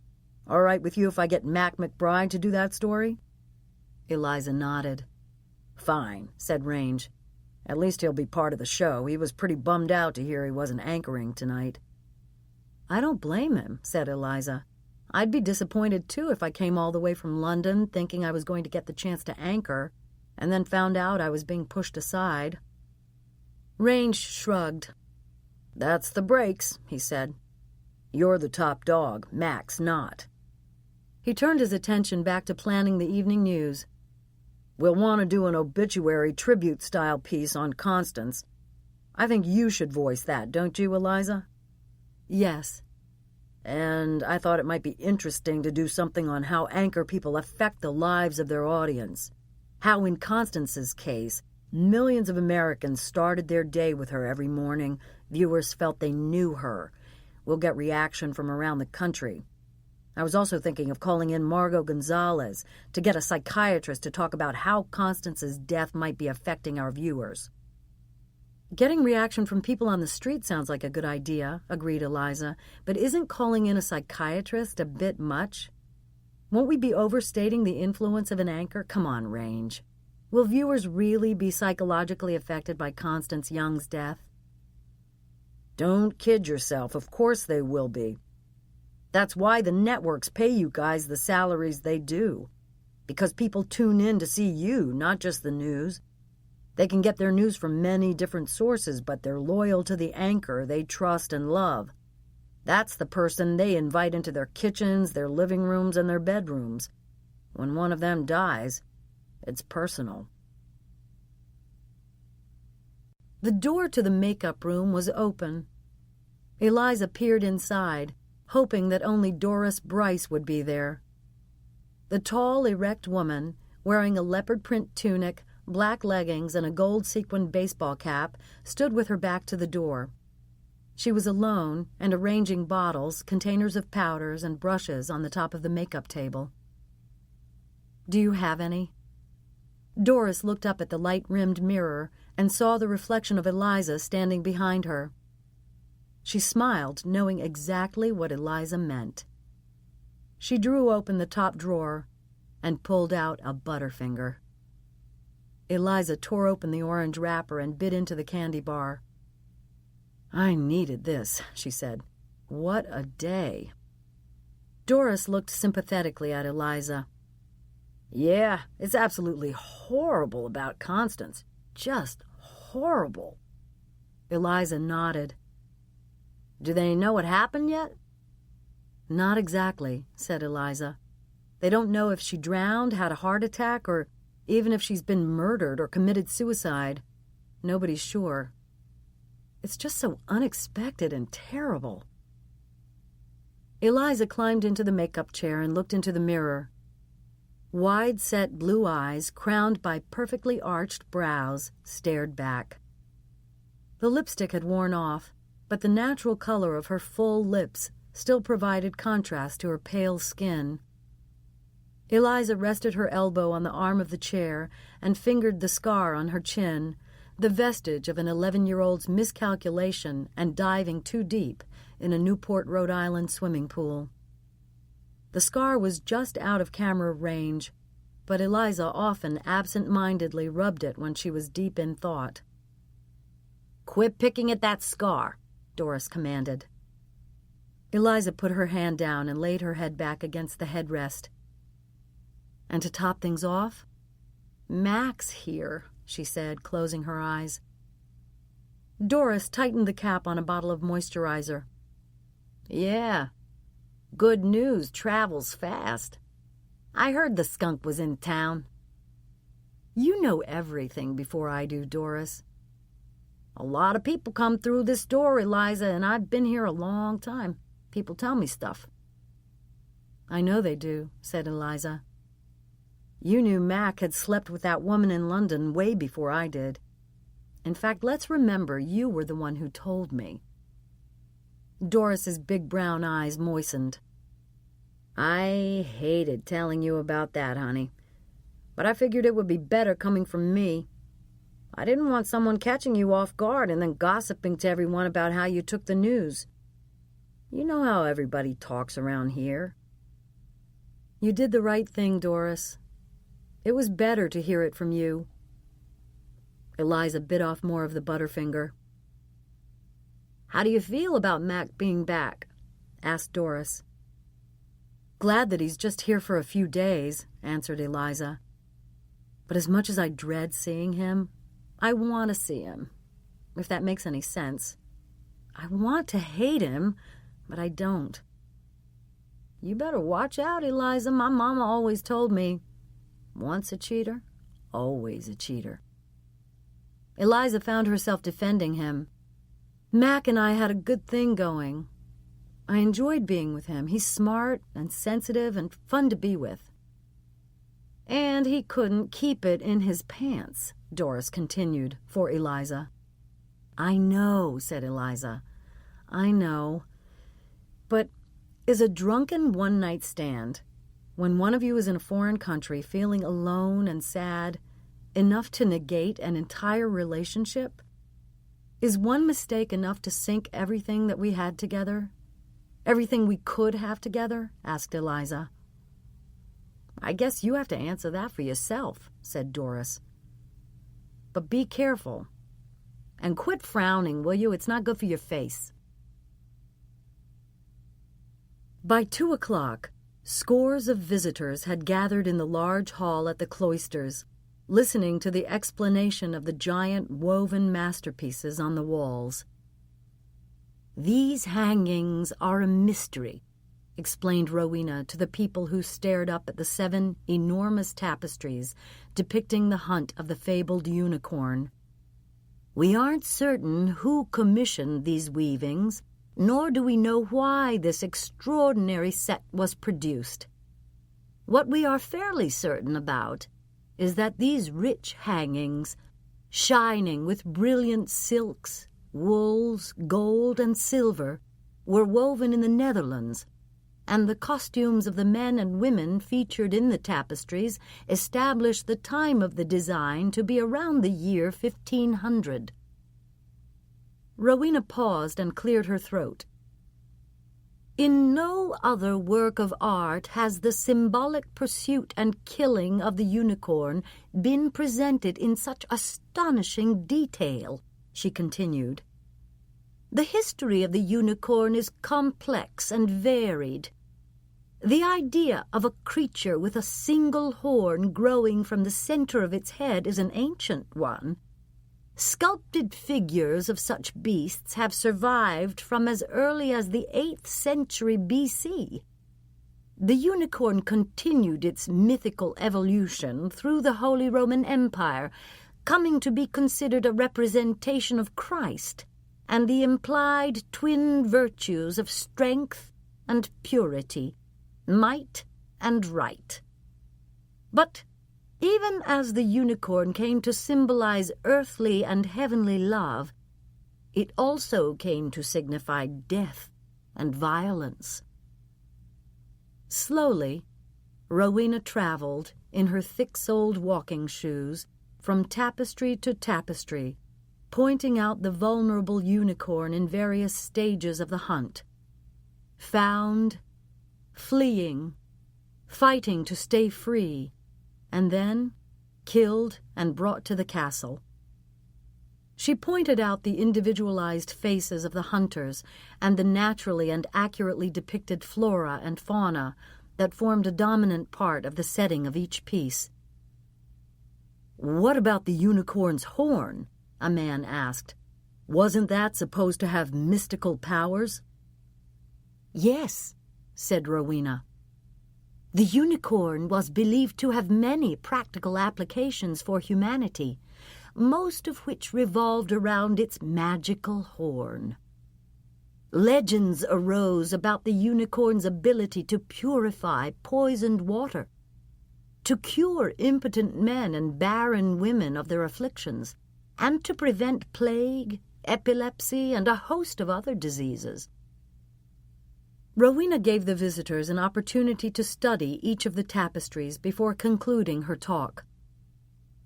"All right with you if I get Mac McBride to do that story?" Eliza nodded. "Fine," said Range. "At least he'll be part of the show. He was pretty bummed out to hear he wasn't anchoring tonight." "I don't blame him," said Eliza. "I'd be disappointed, too, if I came all the way from London thinking I was going to get the chance to anchor, and then found out I was being pushed aside." Range shrugged. "That's the breaks," he said. "You're the top dog. Mac's not." He turned his attention back to planning the evening news. "We'll want to do an obituary tribute-style piece on Constance. I think you should voice that, don't you, Eliza?" "Yes." "And I thought it might be interesting to do something on how anchor people affect the lives of their audience. How, in Constance's case, millions of Americans started their day with her every morning. Viewers felt they knew her. We'll get reaction from around the country. I was also thinking of calling in Margot Gonzalez to get a psychiatrist to talk about how Constance's death might be affecting our viewers." "Getting reaction from people on the street sounds like a good idea," agreed Eliza. "But isn't calling in a psychiatrist a bit much? Won't we be overstating the influence of an anchor? Come on, Range. Will viewers really be psychologically affected by Constance Young's death?" "Don't kid yourself. Of course they will be. That's why the networks pay you guys the salaries they do. Because people tune in to see you, not just the news. They can get their news from many different sources, but they're loyal to the anchor they trust and love. That's the person they invite into their kitchens, their living rooms, and their bedrooms. When one of them dies, it's personal." The door to the makeup room was open. Eliza peered inside, hoping that only Doris Bryce would be there. The tall, erect woman, wearing a leopard print tunic, black leggings, and a gold sequined baseball cap, stood with her back to the door. She was alone and arranging bottles, containers of powders, and brushes on the top of the makeup table. "Do you have any?" Doris looked up at the light-rimmed mirror and saw the reflection of Eliza standing behind her. She smiled, knowing exactly what Eliza meant. She drew open the top drawer and pulled out a Butterfinger. Eliza tore open the orange wrapper and bit into the candy bar. "I needed this," she said. "What a day." Doris looked sympathetically at Eliza. "Yeah, it's absolutely horrible about Constance. Just horrible." Eliza nodded. "Do they know what happened yet?" "Not exactly," said Eliza. "They don't know if she drowned, had a heart attack, or even if she's been murdered or committed suicide. Nobody's sure. It's just so unexpected and terrible." Eliza climbed into the makeup chair and looked into the mirror. Wide-set blue eyes, crowned by perfectly arched brows, stared back. The lipstick had worn off, but the natural color of her full lips still provided contrast to her pale skin. Eliza rested her elbow on the arm of the chair and fingered the scar on her chin, the vestige of an 11-year-old's miscalculation and diving too deep in a Newport, Rhode Island swimming pool. The scar was just out of camera range, but Eliza often absent-mindedly rubbed it when she was deep in thought. "Quit picking at that scar," Doris commanded. Eliza put her hand down and laid her head back against the headrest. "And to top things off, Mac's here," she said, closing her eyes. Doris tightened the cap on a bottle of moisturizer. "Yeah, good news travels fast. I heard the skunk was in town." "You know everything before I do, Doris." "A lot of people come through this door, Eliza, and I've been here a long time. People tell me stuff." "I know they do," said Eliza. "You knew Mac had slept with that woman in London way before I did. In fact, let's remember you were the one who told me." Doris's big brown eyes moistened. "I hated telling you about that, honey. But I figured it would be better coming from me. I didn't want someone catching you off guard and then gossiping to everyone about how you took the news. You know how everybody talks around here." "You did the right thing, Doris. It was better to hear it from you." Eliza bit off more of the Butterfinger. "How do you feel about Mac being back?" asked Doris. "Glad that he's just here for a few days," answered Eliza. "But as much as I dread seeing him, I want to see him, if that makes any sense. I want to hate him, but I don't." "You better watch out, Eliza. My mama always told me, once a cheater, always a cheater." Eliza found herself defending him. "Mac and I had a good thing going. I enjoyed being with him. He's smart and sensitive and fun to be with." "And he couldn't keep it in his pants," Doris continued for Eliza. "I know," said Eliza. "I know. But is a drunken one-night stand, when one of you is in a foreign country feeling alone and sad, enough to negate an entire relationship? Is one mistake enough to sink everything that we had together? Everything we could have together?" asked Eliza. "I guess you have to answer that for yourself," said Doris. "But be careful. And quit frowning, will you? It's not good for your face." By 2:00, scores of visitors had gathered in the large hall at the cloisters, listening to the explanation of the giant woven masterpieces on the walls. "These hangings are a mystery," explained Rowena to the people who stared up at the 7 enormous tapestries depicting the hunt of the fabled unicorn. "We aren't certain who commissioned these weavings, nor do we know why this extraordinary set was produced. What we are fairly certain about is that these rich hangings, shining with brilliant silks, wools, gold, and silver, were woven in the Netherlands, and the costumes of the men and women featured in the tapestries established the time of the design to be around the year 1500. Rowena paused and cleared her throat. In no other work of art has the symbolic pursuit and killing of the unicorn been presented in such astonishing detail, she continued. The history of the unicorn is complex and varied. The idea of a creature with a single horn growing from the center of its head is an ancient one. Sculpted figures of such beasts have survived from as early as the 8th century BC. The unicorn continued its mythical evolution through the Holy Roman Empire, coming to be considered a representation of Christ and the implied twin virtues of strength and purity, might and right. But even as the unicorn came to symbolize earthly and heavenly love, it also came to signify death and violence. Slowly, Rowena traveled in her thick-soled walking shoes from tapestry to tapestry, pointing out the vulnerable unicorn in various stages of the hunt. Found, fleeing, fighting to stay free, and then killed and brought to the castle. She pointed out the individualized faces of the hunters and the naturally and accurately depicted flora and fauna that formed a dominant part of the setting of each piece. "What about the unicorn's horn?" a man asked. "Wasn't that supposed to have mystical powers?" "Yes," said Rowena. "The unicorn was believed to have many practical applications for humanity, most of which revolved around its magical horn. Legends arose about the unicorn's ability to purify poisoned water, to cure impotent men and barren women of their afflictions, and to prevent plague, epilepsy, and a host of other diseases." Rowena gave the visitors an opportunity to study each of the tapestries before concluding her talk.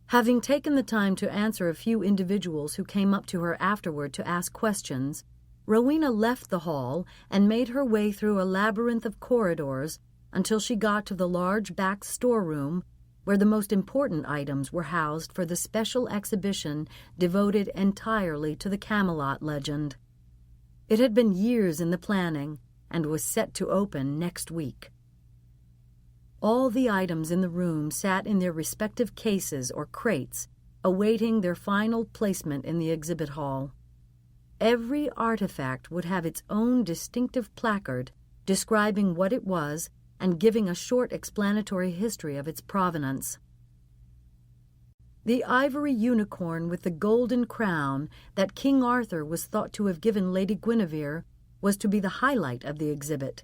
Having taken the time to answer a few individuals who came up to her afterward to ask questions, Rowena left the hall and made her way through a labyrinth of corridors until she got to the large back storeroom where the most important items were housed for the special exhibition devoted entirely to the Camelot legend. It had been years in the planning and was set to open next week. All the items in the room sat in their respective cases or crates, awaiting their final placement in the exhibit hall. Every artifact would have its own distinctive placard describing what it was and giving a short explanatory history of its provenance. The ivory unicorn with the golden crown that King Arthur was thought to have given Lady Guinevere was to be the highlight of the exhibit.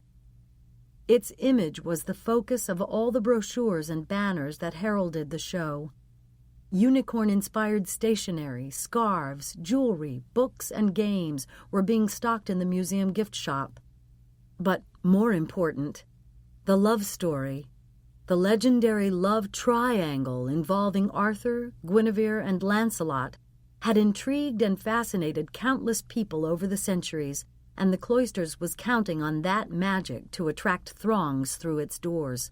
Its image was the focus of all the brochures and banners that heralded the show. Unicorn-inspired stationery, scarves, jewelry, books, and games were being stocked in the museum gift shop. But more important, the love story, the legendary love triangle involving Arthur, Guinevere, and Lancelot, had intrigued and fascinated countless people over the centuries, and the Cloisters was counting on that magic to attract throngs through its doors.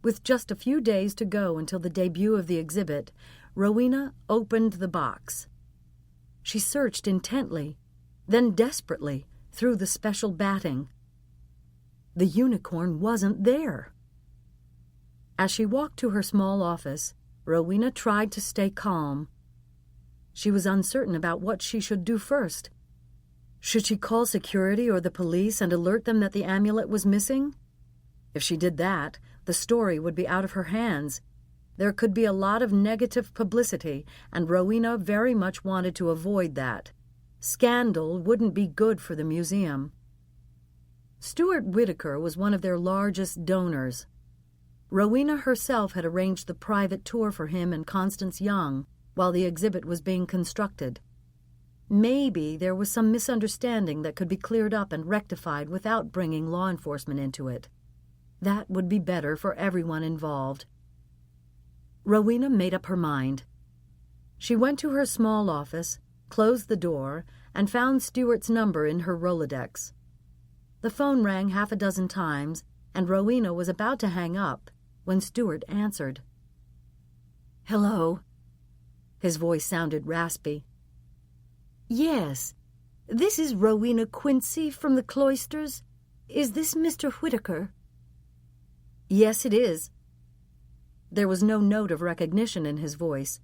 With just a few days to go until the debut of the exhibit, Rowena opened the box. She searched intently, then desperately, through the special batting. The unicorn wasn't there. As she walked to her small office, Rowena tried to stay calm. She was uncertain about what she should do first. Should she call security or the police and alert them that the amulet was missing? If she did that, the story would be out of her hands. There could be a lot of negative publicity, and Rowena very much wanted to avoid that. Scandal wouldn't be good for the museum. Stuart Whitaker was one of their largest donors. Rowena herself had arranged the private tour for him and Constance Young while the exhibit was being constructed. Maybe there was some misunderstanding that could be cleared up and rectified without bringing law enforcement into it. That would be better for everyone involved. Rowena made up her mind. She went to her small office, closed the door, and found Stuart's number in her Rolodex. The phone rang half a dozen times, and Rowena was about to hang up when Stuart answered. "Hello." His voice sounded raspy. "Yes, this is Rowena Quincy from the Cloisters. Is this Mr. Whittaker?" "Yes, it is." There was no note of recognition in his voice.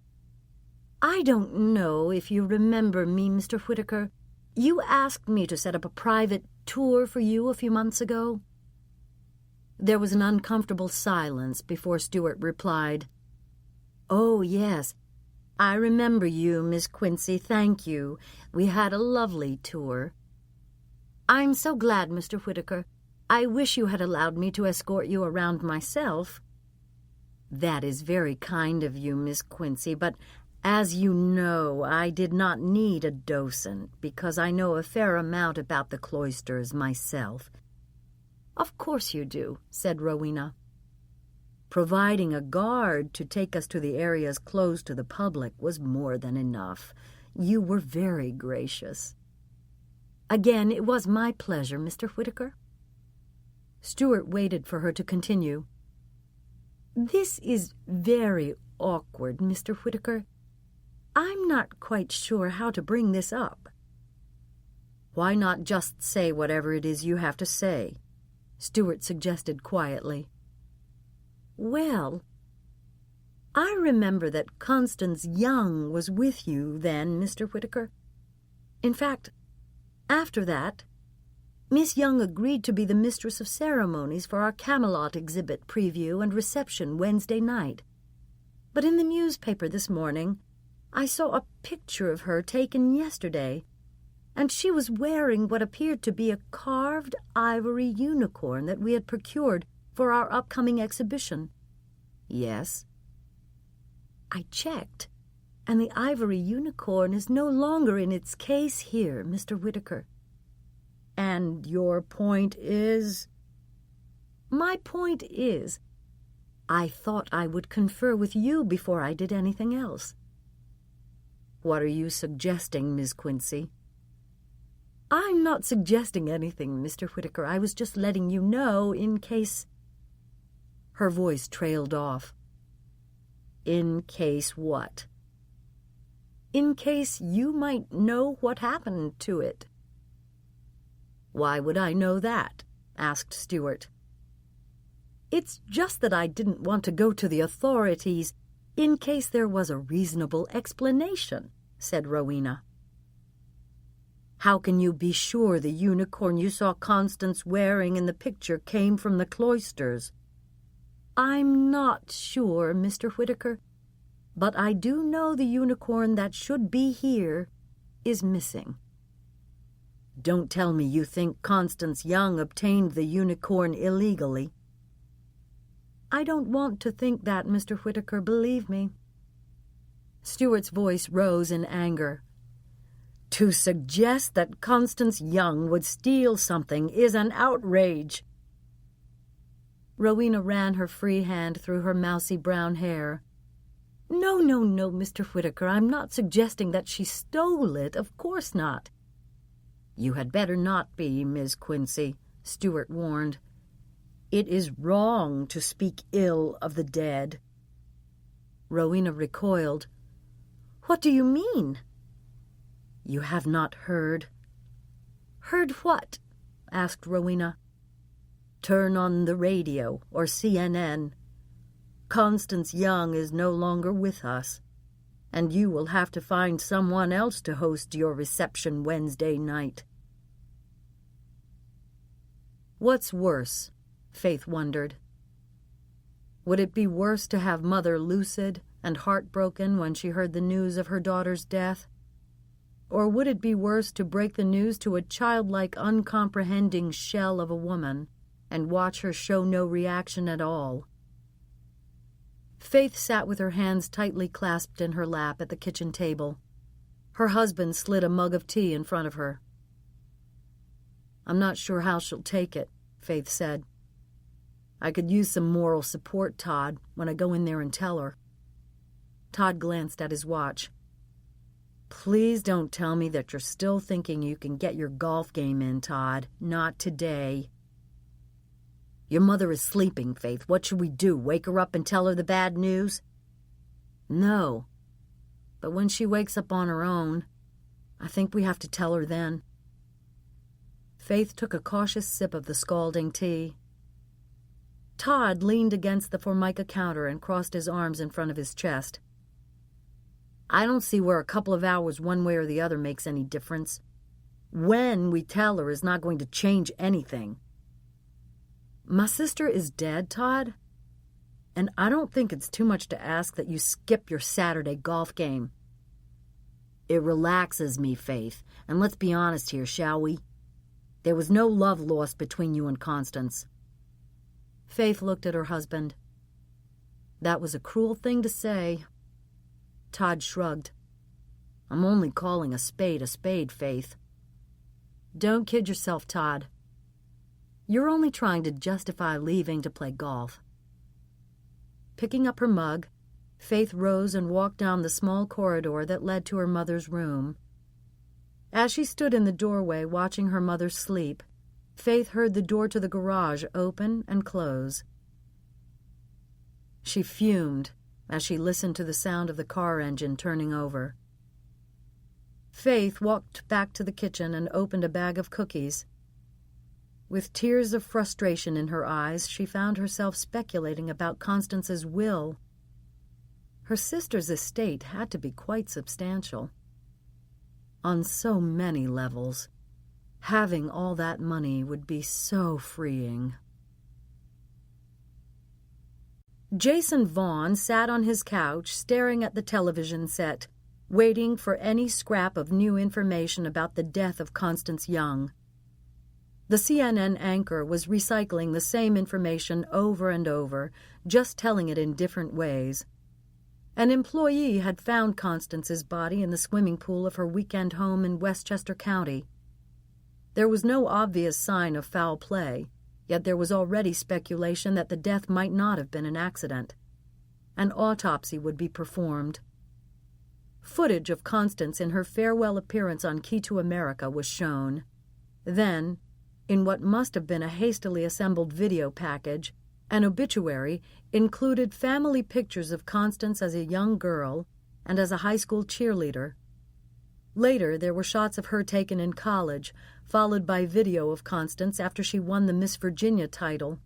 "I don't know if you remember me, Mr. Whittaker. You asked me to set up a private tour for you a few months ago." There was an uncomfortable silence before Stuart replied. "Oh, yes. I remember you, Miss Quincy. Thank you. We had a lovely tour." "I'm so glad, Mr. Whittaker. I wish you had allowed me to escort you around myself." "That is very kind of you, Miss Quincy, but as you know, I did not need a docent because I know a fair amount about the Cloisters myself." "Of course you do," said Rowena. "Providing a guard to take us to the areas closed to the public was more than enough. You were very gracious." "Again, it was my pleasure, Mr. Whittaker." Stuart waited for her to continue. "This is very awkward, Mr. Whittaker. I'm not quite sure how to bring this up." "Why not just say whatever it is you have to say?" Stuart suggested quietly. "Well, I remember that Constance Young was with you then, Mr. Whittaker. In fact, after that, Miss Young agreed to be the mistress of ceremonies for our Camelot exhibit preview and reception Wednesday night. But in the newspaper this morning, I saw a picture of her taken yesterday, and she was wearing what appeared to be a carved ivory unicorn that we had procured for our upcoming exhibition." "Yes." "I checked, and the ivory unicorn is no longer in its case here, Mr. Whittaker." "And your point is?" "My point is, I thought I would confer with you before I did anything else." "What are you suggesting, Miss Quincy?" "I'm not suggesting anything, Mr. Whittaker. I was just letting you know in case—" Her voice trailed off. "In case what?" "In case you might know what happened to it." "Why would I know that?" asked Stuart. "It's just that I didn't want to go to the authorities in case there was a reasonable explanation," said Rowena. "How can you be sure the unicorn you saw Constance wearing in the picture came from the Cloisters?" "I'm not sure, Mr. Whittaker, but I do know the unicorn that should be here is missing." "Don't tell me you think Constance Young obtained the unicorn illegally." "I don't want to think that, Mr. Whittaker, believe me." Stuart's voice rose in anger. "To suggest that Constance Young would steal something is an outrage." Rowena ran her free hand through her mousy brown hair. No, Mr. Whittaker, I'm not suggesting that she stole it. Of course not." "You had better not be, Miss Quincy," Stuart warned. "It is wrong to speak ill of the dead." Rowena recoiled. "What do you mean?" "You have not heard." "Heard what?" asked Rowena. "Turn on the radio or CNN. Constance Young is no longer with us, and you will have to find someone else to host your reception Wednesday night." What's worse? Faith wondered. Would it be worse to have Mother lucid and heartbroken when she heard the news of her daughter's death? Or would it be worse to break the news to a childlike, uncomprehending shell of a woman and watch her show no reaction at all? Faith sat with her hands tightly clasped in her lap at the kitchen table. Her husband slid a mug of tea in front of her. "I'm not sure how she'll take it," Faith said. "I could use some moral support, Todd, when I go in there and tell her." Todd glanced at his watch. Please don't tell me that you're still thinking you can get your golf game in, Todd. Not today. Your mother is sleeping, Faith. What should we do? Wake her up and tell her the bad news? No. But when she wakes up on her own, I think we have to tell her then. Faith took a cautious sip of the scalding tea. Todd leaned against the Formica counter and crossed his arms in front of his chest. I don't see where a couple of hours one way or the other makes any difference. When we tell her is not going to change anything. My sister is dead, Todd, and I don't think it's too much to ask that you skip your Saturday golf game. It relaxes me, Faith, and let's be honest here, shall we? There was no love lost between you and Constance. Faith looked at her husband. That was a cruel thing to say. Todd shrugged. I'm only calling a spade, Faith. Don't kid yourself, Todd. You're only trying to justify leaving to play golf. Picking up her mug, Faith rose and walked down the small corridor that led to her mother's room. As she stood in the doorway watching her mother sleep, Faith heard the door to the garage open and close. She fumed as she listened to the sound of the car engine turning over. Faith walked back to the kitchen and opened a bag of cookies. With tears of frustration in her eyes, she found herself speculating about Constance's will. Her sister's estate had to be quite substantial. On so many levels, having all that money would be so freeing. Jason Vaughn sat on his couch staring at the television set, waiting for any scrap of new information about the death of Constance Young. The CNN anchor was recycling the same information over and over, just telling it in different ways. An employee had found Constance's body in the swimming pool of her weekend home in Westchester County. There was no obvious sign of foul play, yet there was already speculation that the death might not have been an accident. An autopsy would be performed. Footage of Constance in her farewell appearance on Key to America was shown. Then, in what must have been a hastily assembled video package, an obituary included family pictures of Constance as a young girl and as a high school cheerleader. Later, there were shots of her taken in college, followed by video of Constance after she won the Miss Virginia title.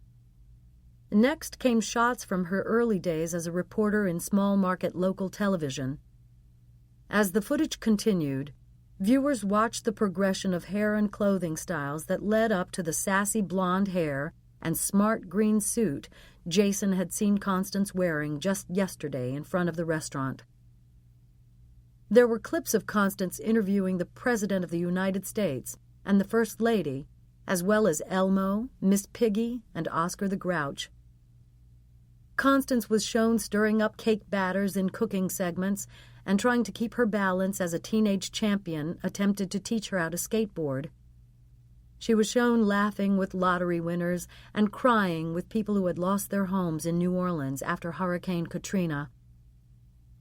Next came shots from her early days as a reporter in small-market local television. As the footage continued, viewers watched the progression of hair and clothing styles that led up to the sassy blonde hair and smart green suit Jason had seen Constance wearing just yesterday in front of the restaurant. There were clips of Constance interviewing the President of the United States and the First Lady, as well as Elmo, Miss Piggy, and Oscar the Grouch. Constance was shown stirring up cake batters in cooking segments and trying to keep her balance as a teenage champion attempted to teach her how to skateboard. She was shown laughing with lottery winners and crying with people who had lost their homes in New Orleans after Hurricane Katrina.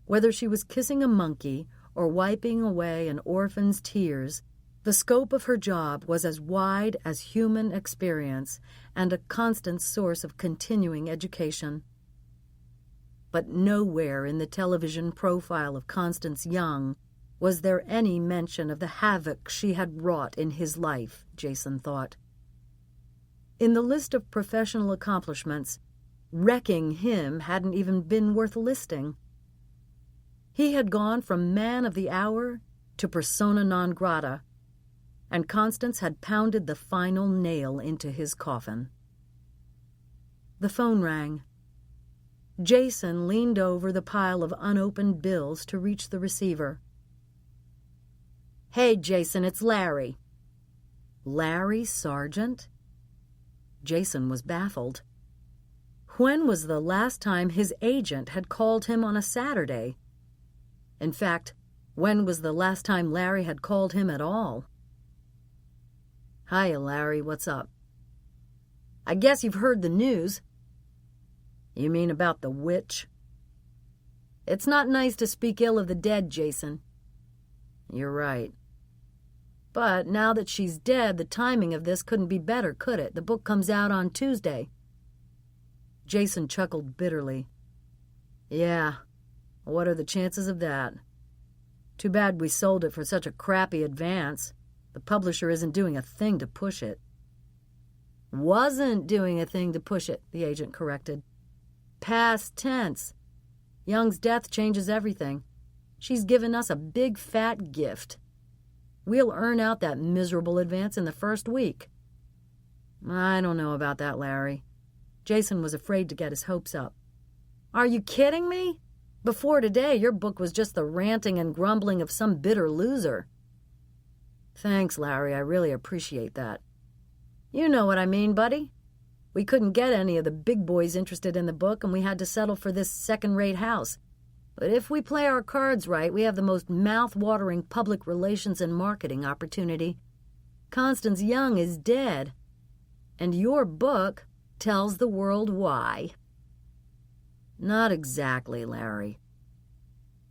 Whether she was kissing a monkey or wiping away an orphan's tears, the scope of her job was as wide as human experience and a constant source of continuing education. But nowhere in the television profile of Constance Young was there any mention of the havoc she had wrought in his life, Jason thought. In the list of professional accomplishments, wrecking him hadn't even been worth listing. He had gone from man of the hour to persona non grata, and Constance had pounded the final nail into his coffin. The phone rang. Jason leaned over the pile of unopened bills to reach the receiver. "Hey, Jason, it's Larry." Larry Sargent? Jason was baffled. When was the last time his agent had called him on a Saturday? In fact, when was the last time Larry had called him at all? "Hiya, Larry, what's up?" "I guess you've heard the news." "You mean about the witch?" "It's not nice to speak ill of the dead, Jason." You're right. But now that she's dead, the timing of this couldn't be better, could it? The book comes out on Tuesday. Jason chuckled bitterly. Yeah, what are the chances of that? Too bad we sold it for such a crappy advance. The publisher isn't doing a thing to push it. Wasn't doing a thing to push it, the agent corrected. Past tense. Young's death changes everything. She's given us a big fat gift. We'll earn out that miserable advance in the first week. I don't know about that, Larry. Jason was afraid to get his hopes up. Are you kidding me? Before today, your book was just the ranting and grumbling of some bitter loser. Thanks, Larry. I really appreciate that. You know what I mean, buddy. We couldn't get any of the big boys interested in the book, and we had to settle for this second-rate house. But if we play our cards right, we have the most mouth-watering public relations and marketing opportunity. Constance Young is dead, and your book tells the world why. Not exactly, Larry.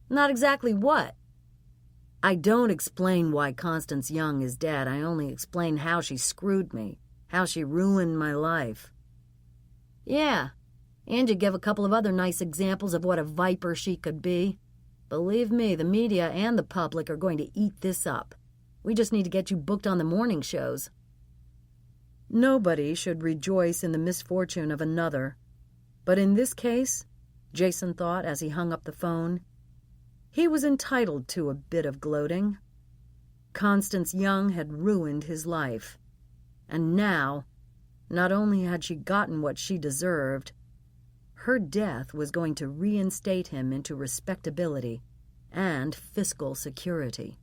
Not exactly what? I don't explain why Constance Young is dead. I only explain how she screwed me, how she ruined my life. Yeah, and you give a couple of other nice examples of what a viper she could be. Believe me, the media and the public are going to eat this up. We just need to get you booked on the morning shows. Nobody should rejoice in the misfortune of another. But in this case, Jason thought as he hung up the phone, he was entitled to a bit of gloating. Constance Young had ruined his life. And now, not only had she gotten what she deserved, her death was going to reinstate him into respectability and fiscal security.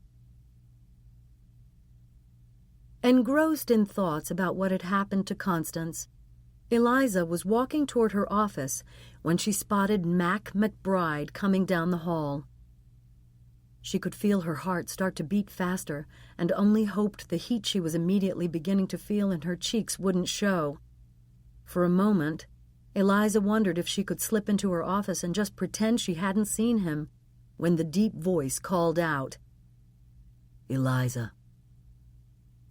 Engrossed in thoughts about what had happened to Constance, Eliza was walking toward her office when she spotted Mac McBride coming down the hall. She could feel her heart start to beat faster and only hoped the heat she was immediately beginning to feel in her cheeks wouldn't show. For a moment, Eliza wondered if she could slip into her office and just pretend she hadn't seen him, when the deep voice called out, "Eliza."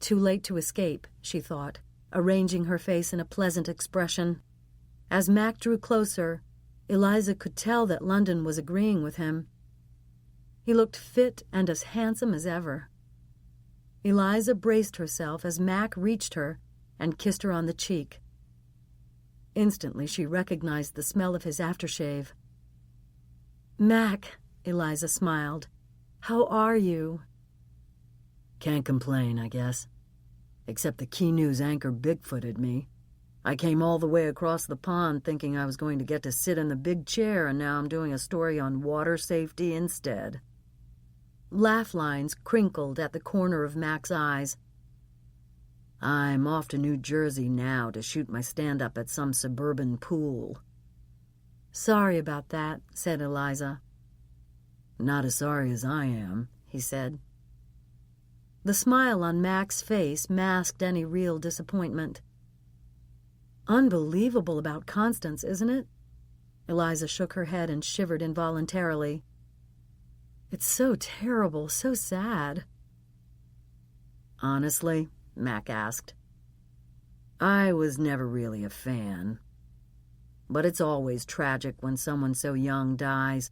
Too late to escape, she thought, arranging her face in a pleasant expression. As Mac drew closer, Eliza could tell that London was agreeing with him. He looked fit and as handsome as ever. Eliza braced herself as Mac reached her and kissed her on the cheek. Instantly, she recognized the smell of his aftershave. "Mac," Eliza smiled, "how are you?" "Can't complain, I guess. Except the Key News anchor Bigfooted me. I came all the way across the pond thinking I was going to get to sit in the big chair, and now I'm doing a story on water safety instead." Laugh lines crinkled at the corner of Mac's eyes. "I'm off to New Jersey now to shoot my stand-up at some suburban pool." "Sorry about that," said Eliza. "Not as sorry as I am," he said. The smile on Mac's face masked any real disappointment. "Unbelievable about Constance, isn't it?" Eliza shook her head and shivered involuntarily. "It's so terrible, so sad." "Honestly?" Mac asked. "I was never really a fan. But it's always tragic when someone so young dies.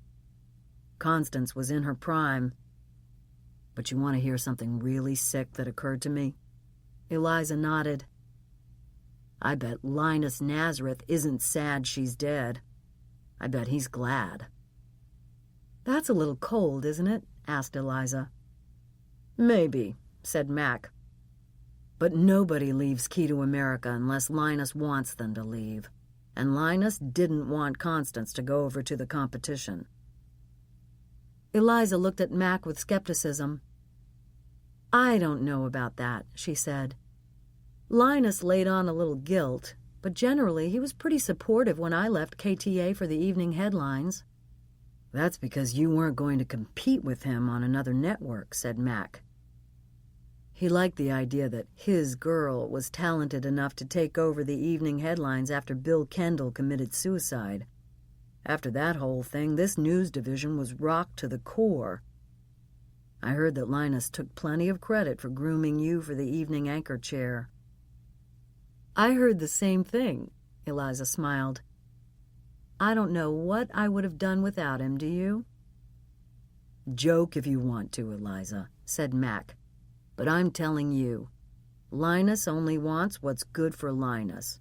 Constance was in her prime. But you want to hear something really sick that occurred to me?" Eliza nodded. "I bet Linus Nazareth isn't sad she's dead. I bet he's glad." "That's a little cold, isn't it?" asked Eliza. "Maybe," said Mac. "But nobody leaves Key to America unless Linus wants them to leave. And Linus didn't want Constance to go over to the competition." Eliza looked at Mac with skepticism. "I don't know about that," she said. "Linus laid on a little guilt, but generally he was pretty supportive when I left KTA for the evening headlines." "That's because you weren't going to compete with him on another network," said Mac. He liked the idea that his girl was talented enough to take over the evening headlines after Bill Kendall committed suicide. After that whole thing, this news division was rocked to the core. I heard that Linus took plenty of credit for grooming you for the evening anchor chair." "I heard the same thing," Eliza smiled. "I don't know what I would have done without him, do you?" "Joke if you want to, Eliza," said Mac. "But I'm telling you, Linus only wants what's good for Linus.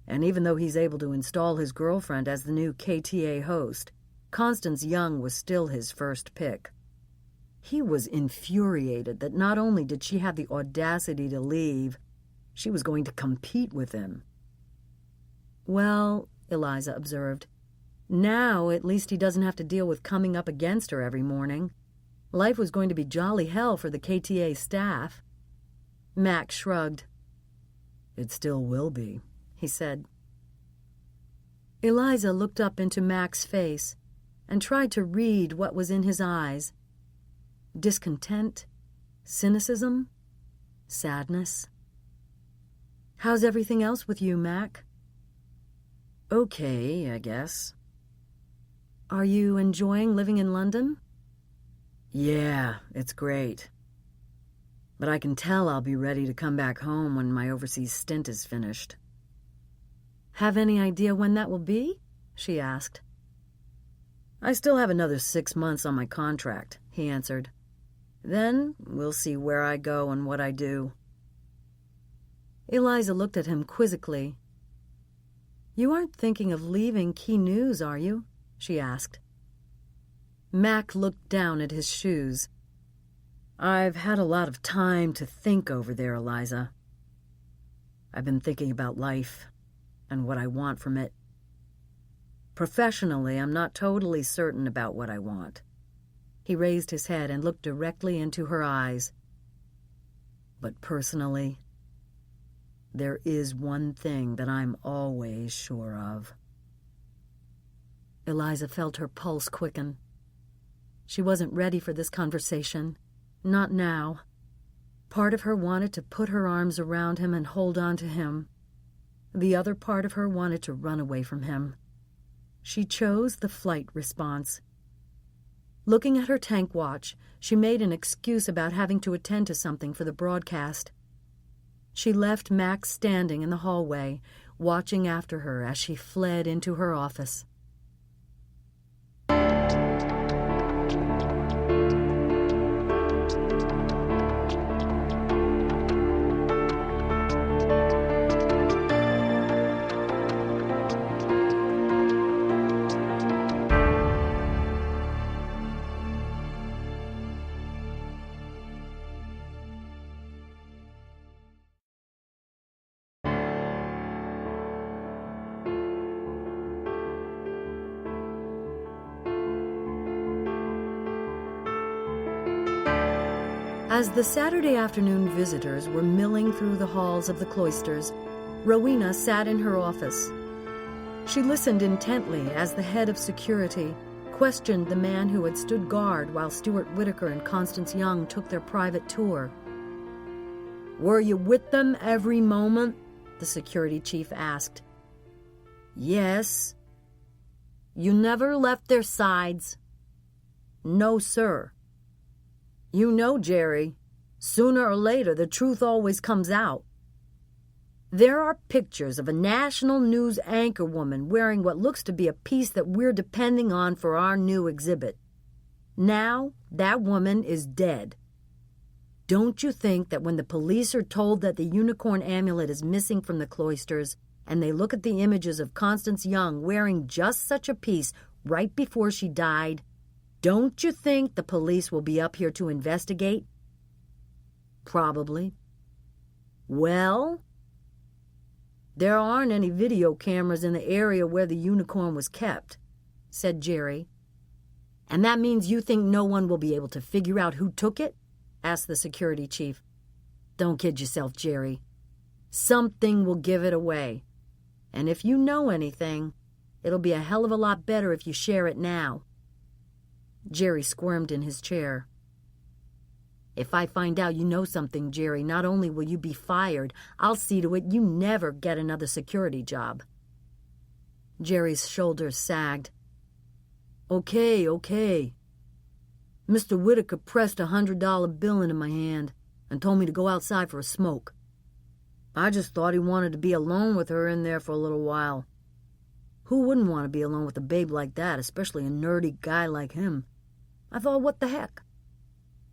And even though he's able to install his girlfriend as the new KTA host, Constance Young was still his first pick. He was infuriated that not only did she have the audacity to leave, she was going to compete with him." "Well," Eliza observed, "now at least he doesn't have to deal with coming up against her every morning. Life was going to be jolly hell for the KTA staff." Mac shrugged. "It still will be," he said. Eliza looked up into Mac's face and tried to read what was in his eyes. Discontent, cynicism, sadness. "How's everything else with you, Mac?" "Okay, I guess." "Are you enjoying living in London?" "Yeah, it's great. But I can tell I'll be ready to come back home when my overseas stint is finished." "Have any idea when that will be?" she asked. "I still have another 6 months on my contract," he answered. "Then we'll see where I go and what I do." Eliza looked at him quizzically. "You aren't thinking of leaving Key News, are you?" she asked. Mac looked down at his shoes. "I've had a lot of time to think over there, Eliza. I've been thinking about life and what I want from it. Professionally, I'm not totally certain about what I want." He raised his head and looked directly into her eyes. "But personally, there is one thing that I'm always sure of." Eliza felt her pulse quicken. She wasn't ready for this conversation. Not now. Part of her wanted to put her arms around him and hold on to him. The other part of her wanted to run away from him. She chose the flight response. Looking at her tank watch, she made an excuse about having to attend to something for the broadcast. She left Max standing in the hallway, watching after her as she fled into her office. As the Saturday afternoon visitors were milling through the halls of the cloisters, Rowena sat in her office. She listened intently as the head of security questioned the man who had stood guard while Stuart Whitaker and Constance Young took their private tour. "Were you with them every moment?" the security chief asked. "Yes." "You never left their sides?" "No, sir." "You know, Jerry, sooner or later the truth always comes out. There are pictures of a national news anchor woman wearing what looks to be a piece that we're depending on for our new exhibit. Now that woman is dead. Don't you think that when the police are told that the unicorn amulet is missing from the cloisters, and they look at the images of Constance Young wearing just such a piece right before she died, don't you think the police will be up here to investigate?" "Probably." "Well, there aren't any video cameras in the area where the unicorn was kept," said Jerry. "And that means you think no one will be able to figure out who took it?" asked the security chief. "Don't kid yourself, Jerry. Something will give it away. And if you know anything, it'll be a hell of a lot better if you share it now." Jerry squirmed in his chair. "If I find out you know something, Jerry, not only will you be fired, I'll see to it you never get another security job." Jerry's shoulders sagged. Okay. Mr. Whitaker pressed a $100 bill into my hand and told me to go outside for a smoke. I just thought he wanted to be alone with her in there for a little while. Who wouldn't want to be alone with a babe like that, especially a nerdy guy like him? I thought, what the heck?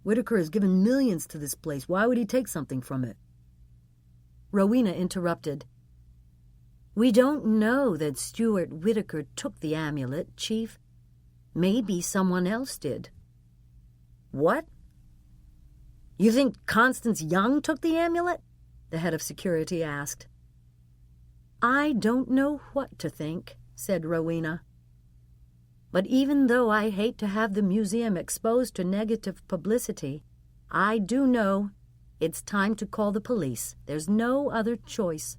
Whitaker has given millions to this place. Why would he take something from it? Rowena interrupted. We don't know that Stuart Whitaker took the amulet, Chief. Maybe someone else did. What? You think Constance Young took the amulet? The head of security asked. I don't know what to think, said Rowena. But even though I hate to have the museum exposed to negative publicity, I do know it's time to call the police. There's no other choice.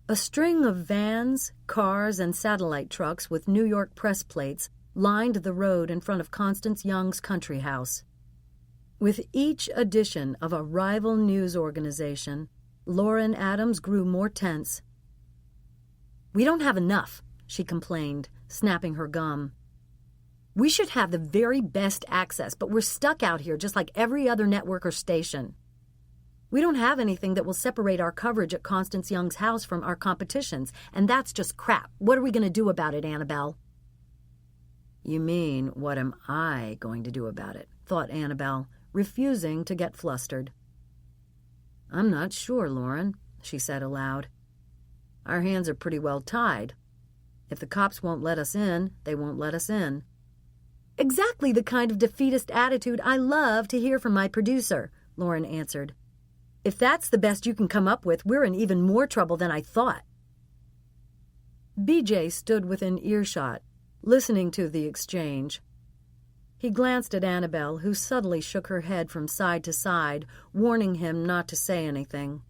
A string of vans, cars, and satellite trucks with New York press plates lined the road in front of Constance Young's country house. With each edition of a rival news organization, Lauren Adams grew more tense. We don't have enough, she complained, snapping her gum. We should have the very best access, but we're stuck out here just like every other network or station. We don't have anything that will separate our coverage at Constance Young's house from our competition's, and that's just crap. What are we going to do about it, Annabelle? You mean, what am I going to do about it? Thought Annabelle, refusing to get flustered. I'm not sure, Lauren, she said aloud. Our hands are pretty well tied. If the cops won't let us in, they won't let us in. Exactly the kind of defeatist attitude I love to hear from my producer, Lauren answered. If that's the best you can come up with, we're in even more trouble than I thought. BJ stood within earshot, listening to the exchange. He glanced at Annabelle, who subtly shook her head from side to side, warning him not to say anything.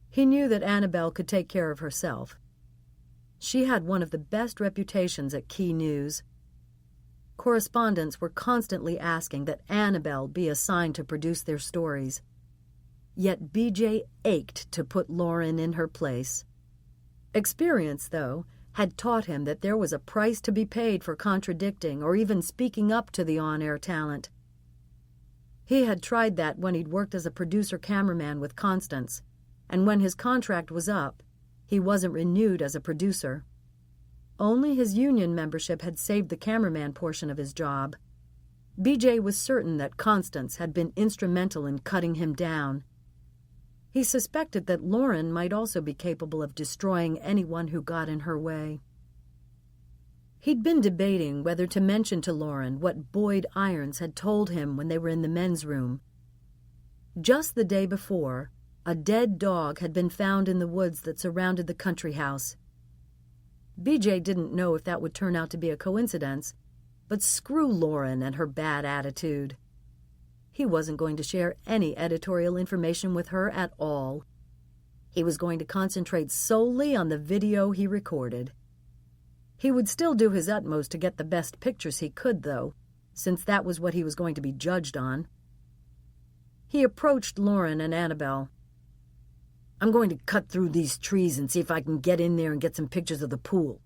He knew that Annabelle could take care of herself. She had one of the best reputations at Key News. Correspondents were constantly asking that Annabelle be assigned to produce their stories. Yet BJ ached to put Lauren in her place. Experience, though, had taught him that there was a price to be paid for contradicting or even speaking up to the on-air talent. He had tried that when he'd worked as a producer-cameraman with Constance, and when his contract was up, he wasn't renewed as a producer. Only his union membership had saved the cameraman portion of his job. BJ was certain that Constance had been instrumental in cutting him down. He suspected that Lauren might also be capable of destroying anyone who got in her way. He'd been debating whether to mention to Lauren what Boyd Irons had told him when they were in the men's room. Just the day before, a dead dog had been found in the woods that surrounded the country house. BJ didn't know if that would turn out to be a coincidence, but screw Lauren and her bad attitude. He wasn't going to share any editorial information with her at all. He was going to concentrate solely on the video he recorded. He would still do his utmost to get the best pictures he could, though, since that was what he was going to be judged on. He approached Lauren and Annabelle. I'm going to cut through these trees and see if I can get in there and get some pictures of the pool,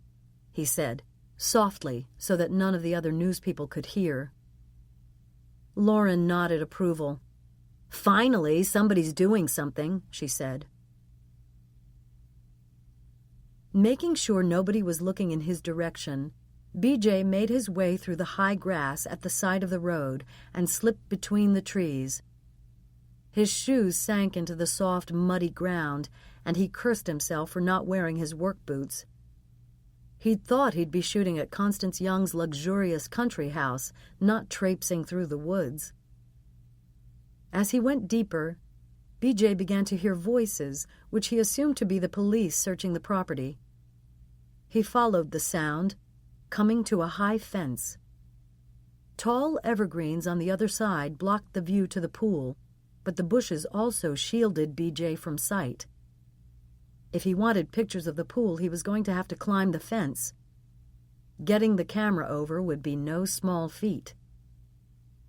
he said, softly, so that none of the other newspeople could hear. Lauren nodded approval. Finally, somebody's doing something, she said. Making sure nobody was looking in his direction, BJ made his way through the high grass at the side of the road and slipped between the trees. His shoes sank into the soft, muddy ground, and he cursed himself for not wearing his work boots. He'd thought he'd be shooting at Constance Young's luxurious country house, not traipsing through the woods. As he went deeper, BJ began to hear voices, which he assumed to be the police searching the property. He followed the sound, coming to a high fence. Tall evergreens on the other side blocked the view to the pool, but the bushes also shielded BJ from sight. If he wanted pictures of the pool, he was going to have to climb the fence. Getting the camera over would be no small feat.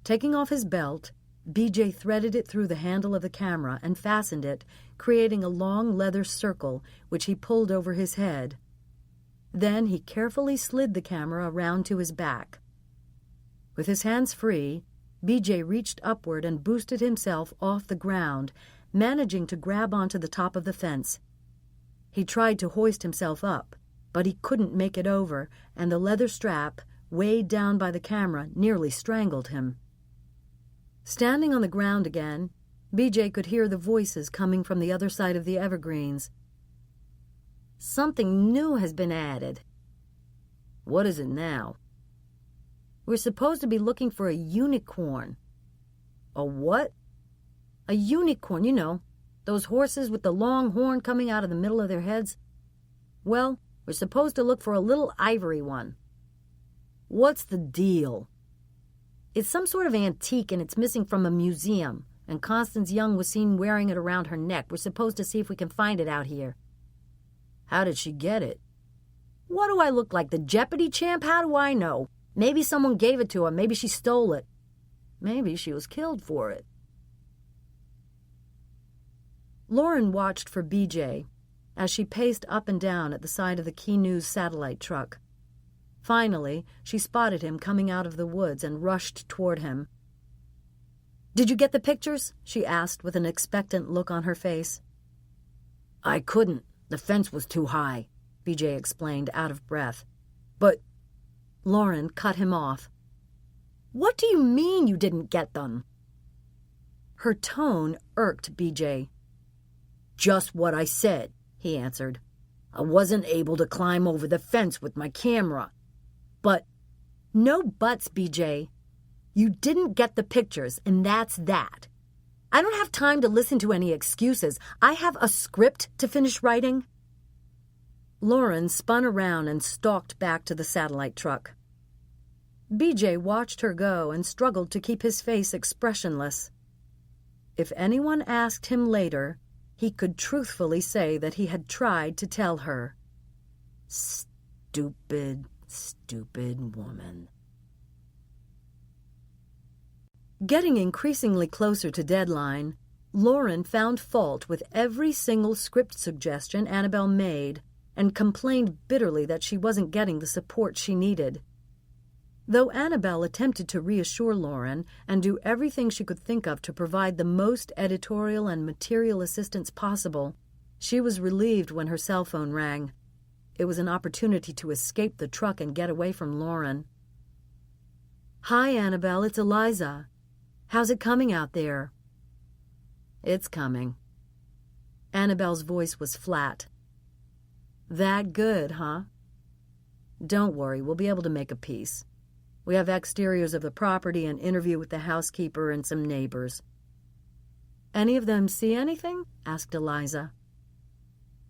Taking off his belt, BJ threaded it through the handle of the camera and fastened it, creating a long leather circle, which he pulled over his head. Then he carefully slid the camera around to his back. With his hands free, BJ reached upward and boosted himself off the ground, managing to grab onto the top of the fence. He tried to hoist himself up, but he couldn't make it over, and the leather strap, weighed down by the camera, nearly strangled him. Standing on the ground again, BJ could hear the voices coming from the other side of the evergreens. Something new has been added. What is it now? We're supposed to be looking for a unicorn. A what? A unicorn, you know, those horses with the long horn coming out of the middle of their heads. Well, we're supposed to look for a little ivory one. What's the deal? It's some sort of antique and it's missing from a museum, and Constance Young was seen wearing it around her neck. We're supposed to see if we can find it out here. How did she get it? What do I look like, the Jeopardy champ? How do I know? Maybe someone gave it to her. Maybe she stole it. Maybe she was killed for it. Lauren watched for BJ as she paced up and down at the side of the Key News satellite truck. Finally, she spotted him coming out of the woods and rushed toward him. "Did you get the pictures?" she asked with an expectant look on her face. "I couldn't. The fence was too high," BJ explained, out of breath. "But—" Lauren cut him off. "What do you mean you didn't get them?" Her tone irked BJ. "Just what I said," he answered. "I wasn't able to climb over the fence with my camera." "But—" "No buts, BJ. You didn't get the pictures, and that's that. I don't have time to listen to any excuses. I have a script to finish writing." Lauren spun around and stalked back to the satellite truck. BJ watched her go and struggled to keep his face expressionless. If anyone asked him later, he could truthfully say that he had tried to tell her. Stupid, stupid woman. Getting increasingly closer to deadline, Lauren found fault with every single script suggestion Annabelle made and complained bitterly that she wasn't getting the support she needed. Though Annabelle attempted to reassure Lauren and do everything she could think of to provide the most editorial and material assistance possible, she was relieved when her cell phone rang. It was an opportunity to escape the truck and get away from Lauren. "Hi, Annabelle, it's Eliza. How's it coming out there?" "It's coming." Annabelle's voice was flat. "That good, huh?" "Don't worry, we'll be able to make a peace. We have exteriors of the property, an interview with the housekeeper, and some neighbors." "Any of them see anything?" asked Eliza.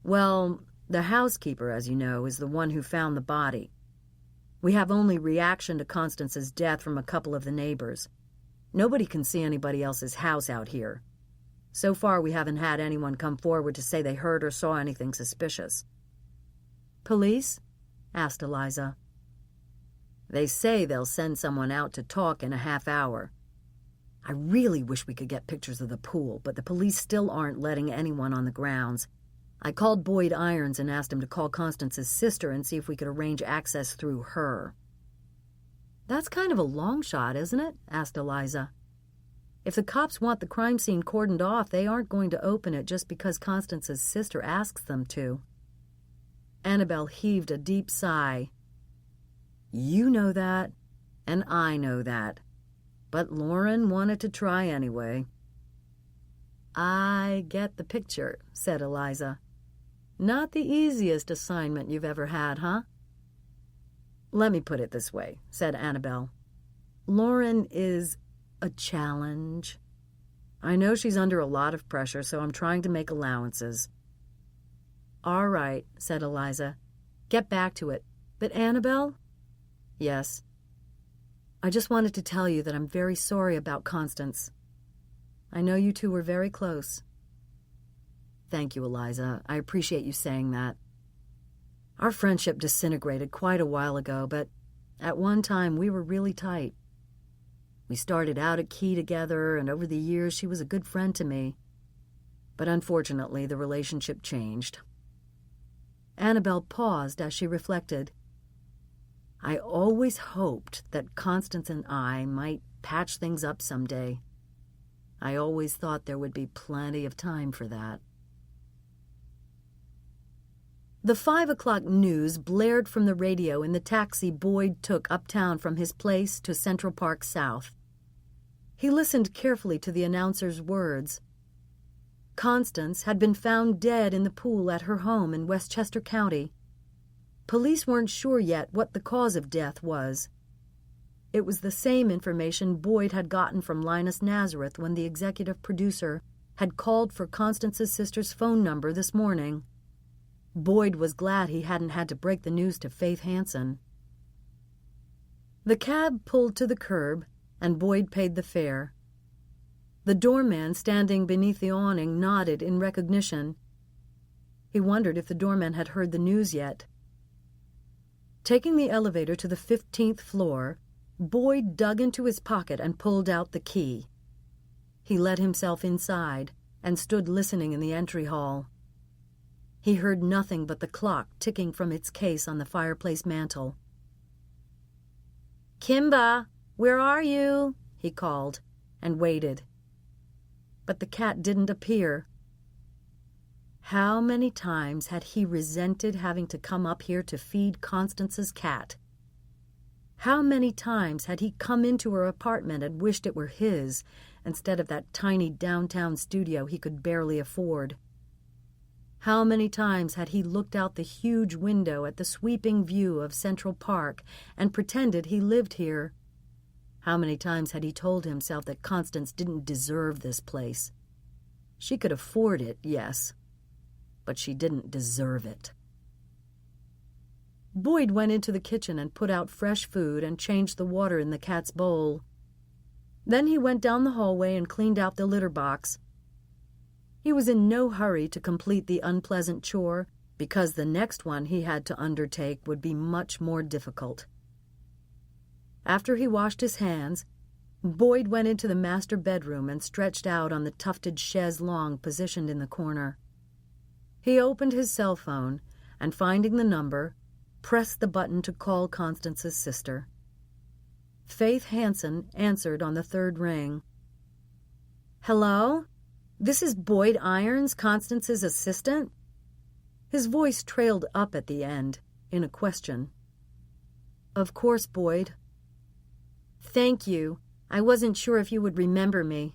"Well, the housekeeper, as you know, is the one who found the body. We have only reaction to Constance's death from a couple of the neighbors. Nobody can see anybody else's house out here. So far, we haven't had anyone come forward to say they heard or saw anything suspicious." "Police?" asked Eliza. "They say they'll send someone out to talk in a half hour. I really wish we could get pictures of the pool, but the police still aren't letting anyone on the grounds. I called Boyd Irons and asked him to call Constance's sister and see if we could arrange access through her." "That's kind of a long shot, isn't it?" asked Eliza. "If the cops want the crime scene cordoned off, they aren't going to open it just because Constance's sister asks them to." Annabelle heaved a deep sigh. "You know that, and I know that. But Lauren wanted to try anyway." "I get the picture," said Eliza. "Not the easiest assignment you've ever had, huh?" "Let me put it this way," said Annabelle. "Lauren is a challenge." "I know she's under a lot of pressure, so I'm trying to make allowances." "All right," said Eliza. "Get back to it. But Annabelle?" "Yes?" "I just wanted to tell you that I'm very sorry about Constance. I know you two were very close." "Thank you, Eliza. I appreciate you saying that. Our friendship disintegrated quite a while ago, but at one time we were really tight. We started out at Key together, and over the years she was a good friend to me. But unfortunately, the relationship changed." Annabelle paused as she reflected. I always hoped that Constance and I might patch things up someday. I always thought there would be plenty of time for that. The 5 o'clock news blared from the radio in the taxi Boyd took uptown from his place to Central Park South. He listened carefully to the announcer's words. Constance had been found dead in the pool at her home in Westchester County. Police weren't sure yet what the cause of death was. It was the same information Boyd had gotten from Linus Nazareth when the executive producer had called for Constance's sister's phone number this morning. Boyd was glad he hadn't had to break the news to Faith Hansen. The cab pulled to the curb, and Boyd paid the fare. The doorman standing beneath the awning nodded in recognition. He wondered if the doorman had heard the news yet. Taking the elevator to the 15th floor, Boyd dug into his pocket and pulled out the key. He let himself inside and stood listening in the entry hall. He heard nothing but the clock ticking from its case on the fireplace mantel. "Kimba, where are you?" he called, and waited. But the cat didn't appear. How many times had he resented having to come up here to feed Constance's cat? How many times had he come into her apartment and wished it were his, instead of that tiny downtown studio he could barely afford? How many times had he looked out the huge window at the sweeping view of Central Park and pretended he lived here? How many times had he told himself that Constance didn't deserve this place? She could afford it, yes, but she didn't deserve it. Boyd went into the kitchen and put out fresh food and changed the water in the cat's bowl. Then he went down the hallway and cleaned out the litter box. He was in no hurry to complete the unpleasant chore, because the next one he had to undertake would be much more difficult. After he washed his hands, Boyd went into the master bedroom and stretched out on the tufted chaise longue positioned in the corner. He opened his cell phone and, finding the number, pressed the button to call Constance's sister. Faith Hansen answered on the third ring. "Hello? This is Boyd Irons, Constance's assistant?" His voice trailed up at the end, in a question. "Of course, Boyd." "Thank you. I wasn't sure if you would remember me."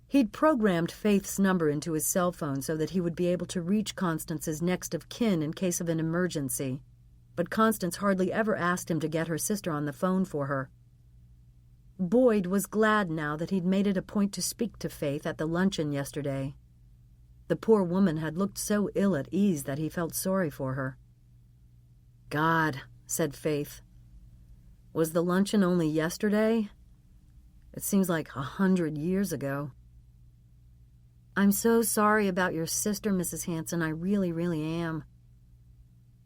He'd programmed Faith's number into his cell phone so that he would be able to reach Constance's next of kin in case of an emergency, but Constance hardly ever asked him to get her sister on the phone for her. Boyd was glad now that he'd made it a point to speak to Faith at the luncheon yesterday. The poor woman had looked so ill at ease that he felt sorry for her. "God," said Faith. "Was the luncheon only yesterday? It seems like 100 years ago." "I'm so sorry about your sister, Mrs. Hansen. I really, really am."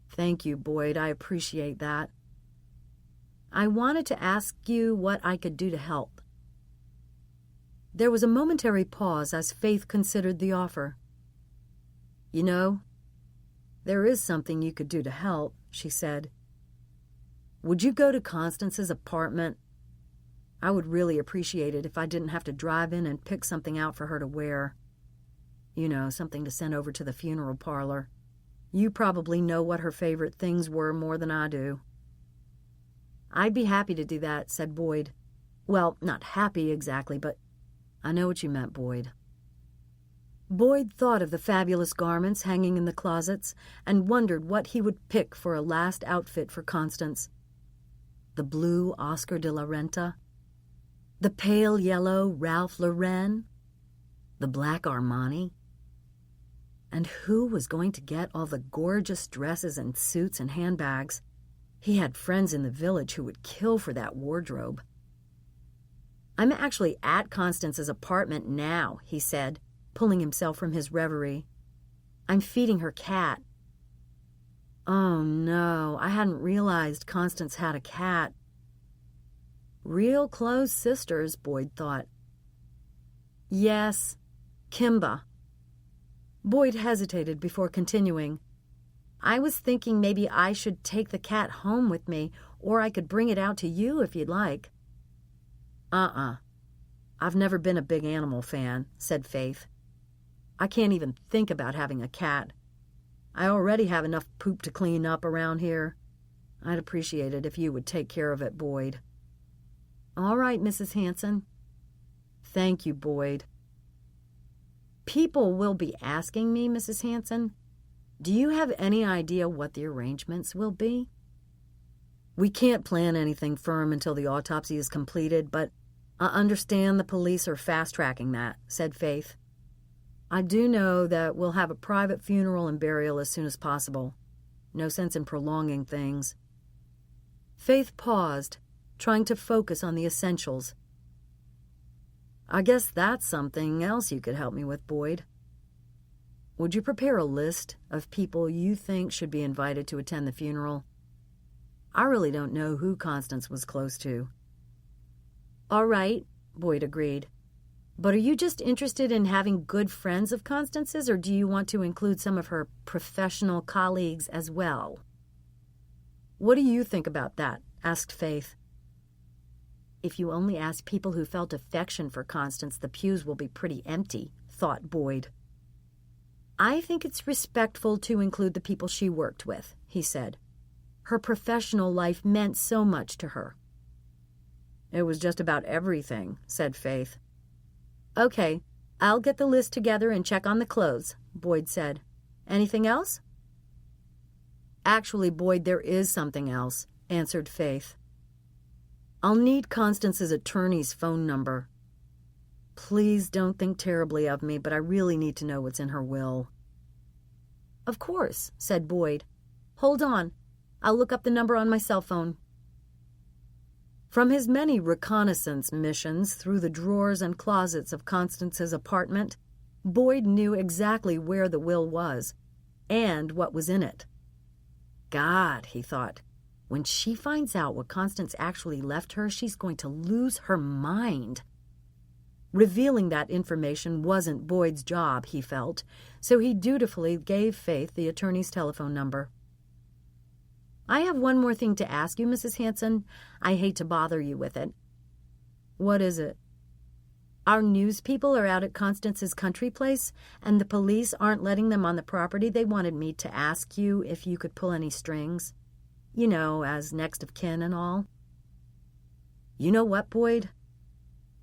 "Thank you, Boyd. I appreciate that. I wanted to ask you what I could do to help." There was a momentary pause as Faith considered the offer. "You know, there is something you could do to help," she said. "Would you go to Constance's apartment? I would really appreciate it if I didn't have to drive in and pick something out for her to wear. You know, something to send over to the funeral parlor. You probably know what her favorite things were more than I do." "I'd be happy to do that," said Boyd. "Well, not happy exactly, but I know what you meant, Boyd." Boyd thought of the fabulous garments hanging in the closets and wondered what he would pick for a last outfit for Constance. The blue Oscar de la Renta, the pale yellow Ralph Lauren, the black Armani. And who was going to get all the gorgeous dresses and suits and handbags? He had friends in the village who would kill for that wardrobe. "I'm actually at Constance's apartment now," he said, pulling himself from his reverie. "I'm feeding her cat." Oh no, I hadn't realized Constance had a cat. Real close sisters, Boyd thought. "Yes, Kimba." Boyd hesitated before continuing. I was thinking maybe I should take the cat home with me, or I could bring it out to you if you'd like." I've never been a big animal fan," said Faith. "I can't even think about having a cat. I already have enough poop to clean up around here. I'd appreciate it if you would take care of it, Boyd." "All right, Mrs. Hanson." "Thank you, Boyd." "People will be asking me, Mrs. Hanson, do you have any idea what the arrangements will be?" "We can't plan anything firm until the autopsy is completed, but I understand the police are fast-tracking that," said Faith. "I do know that we'll have a private funeral and burial as soon as possible. No sense in prolonging things." Faith paused, trying to focus on the essentials. "I guess that's something else you could help me with, Boyd. Would you prepare a list of people you think should be invited to attend the funeral? I really don't know who Constance was close to." "All right," Boyd agreed. "But are you just interested in having good friends of Constance's, or do you want to include some of her professional colleagues as well?" "What do you think about that?" asked Faith. "If you only ask people who felt affection for Constance, the pews will be pretty empty," thought Boyd. "I think it's respectful to include the people she worked with," he said. "Her professional life meant so much to her." "It was just about everything," said Faith. "Okay, I'll get the list together and check on the clothes," Boyd said. "Anything else?" "Actually, Boyd, there is something else," answered Faith. "I'll need Constance's attorney's phone number. Please don't think terribly of me, but I really need to know what's in her will." "Of course," said Boyd. "Hold on. I'll look up the number on my cell phone." From his many reconnaissance missions through the drawers and closets of Constance's apartment, Boyd knew exactly where the will was and what was in it. God, he thought, when she finds out what Constance actually left her, she's going to lose her mind. Revealing that information wasn't Boyd's job, he felt, so he dutifully gave Faith the attorney's telephone number. "I have one more thing to ask you, Mrs. Hanson. I hate to bother you with it." "What is it?" "Our news people are out at Constance's country place, and the police aren't letting them on the property. They wanted me to ask you if you could pull any strings. You know, as next of kin and all." "You know what, Boyd?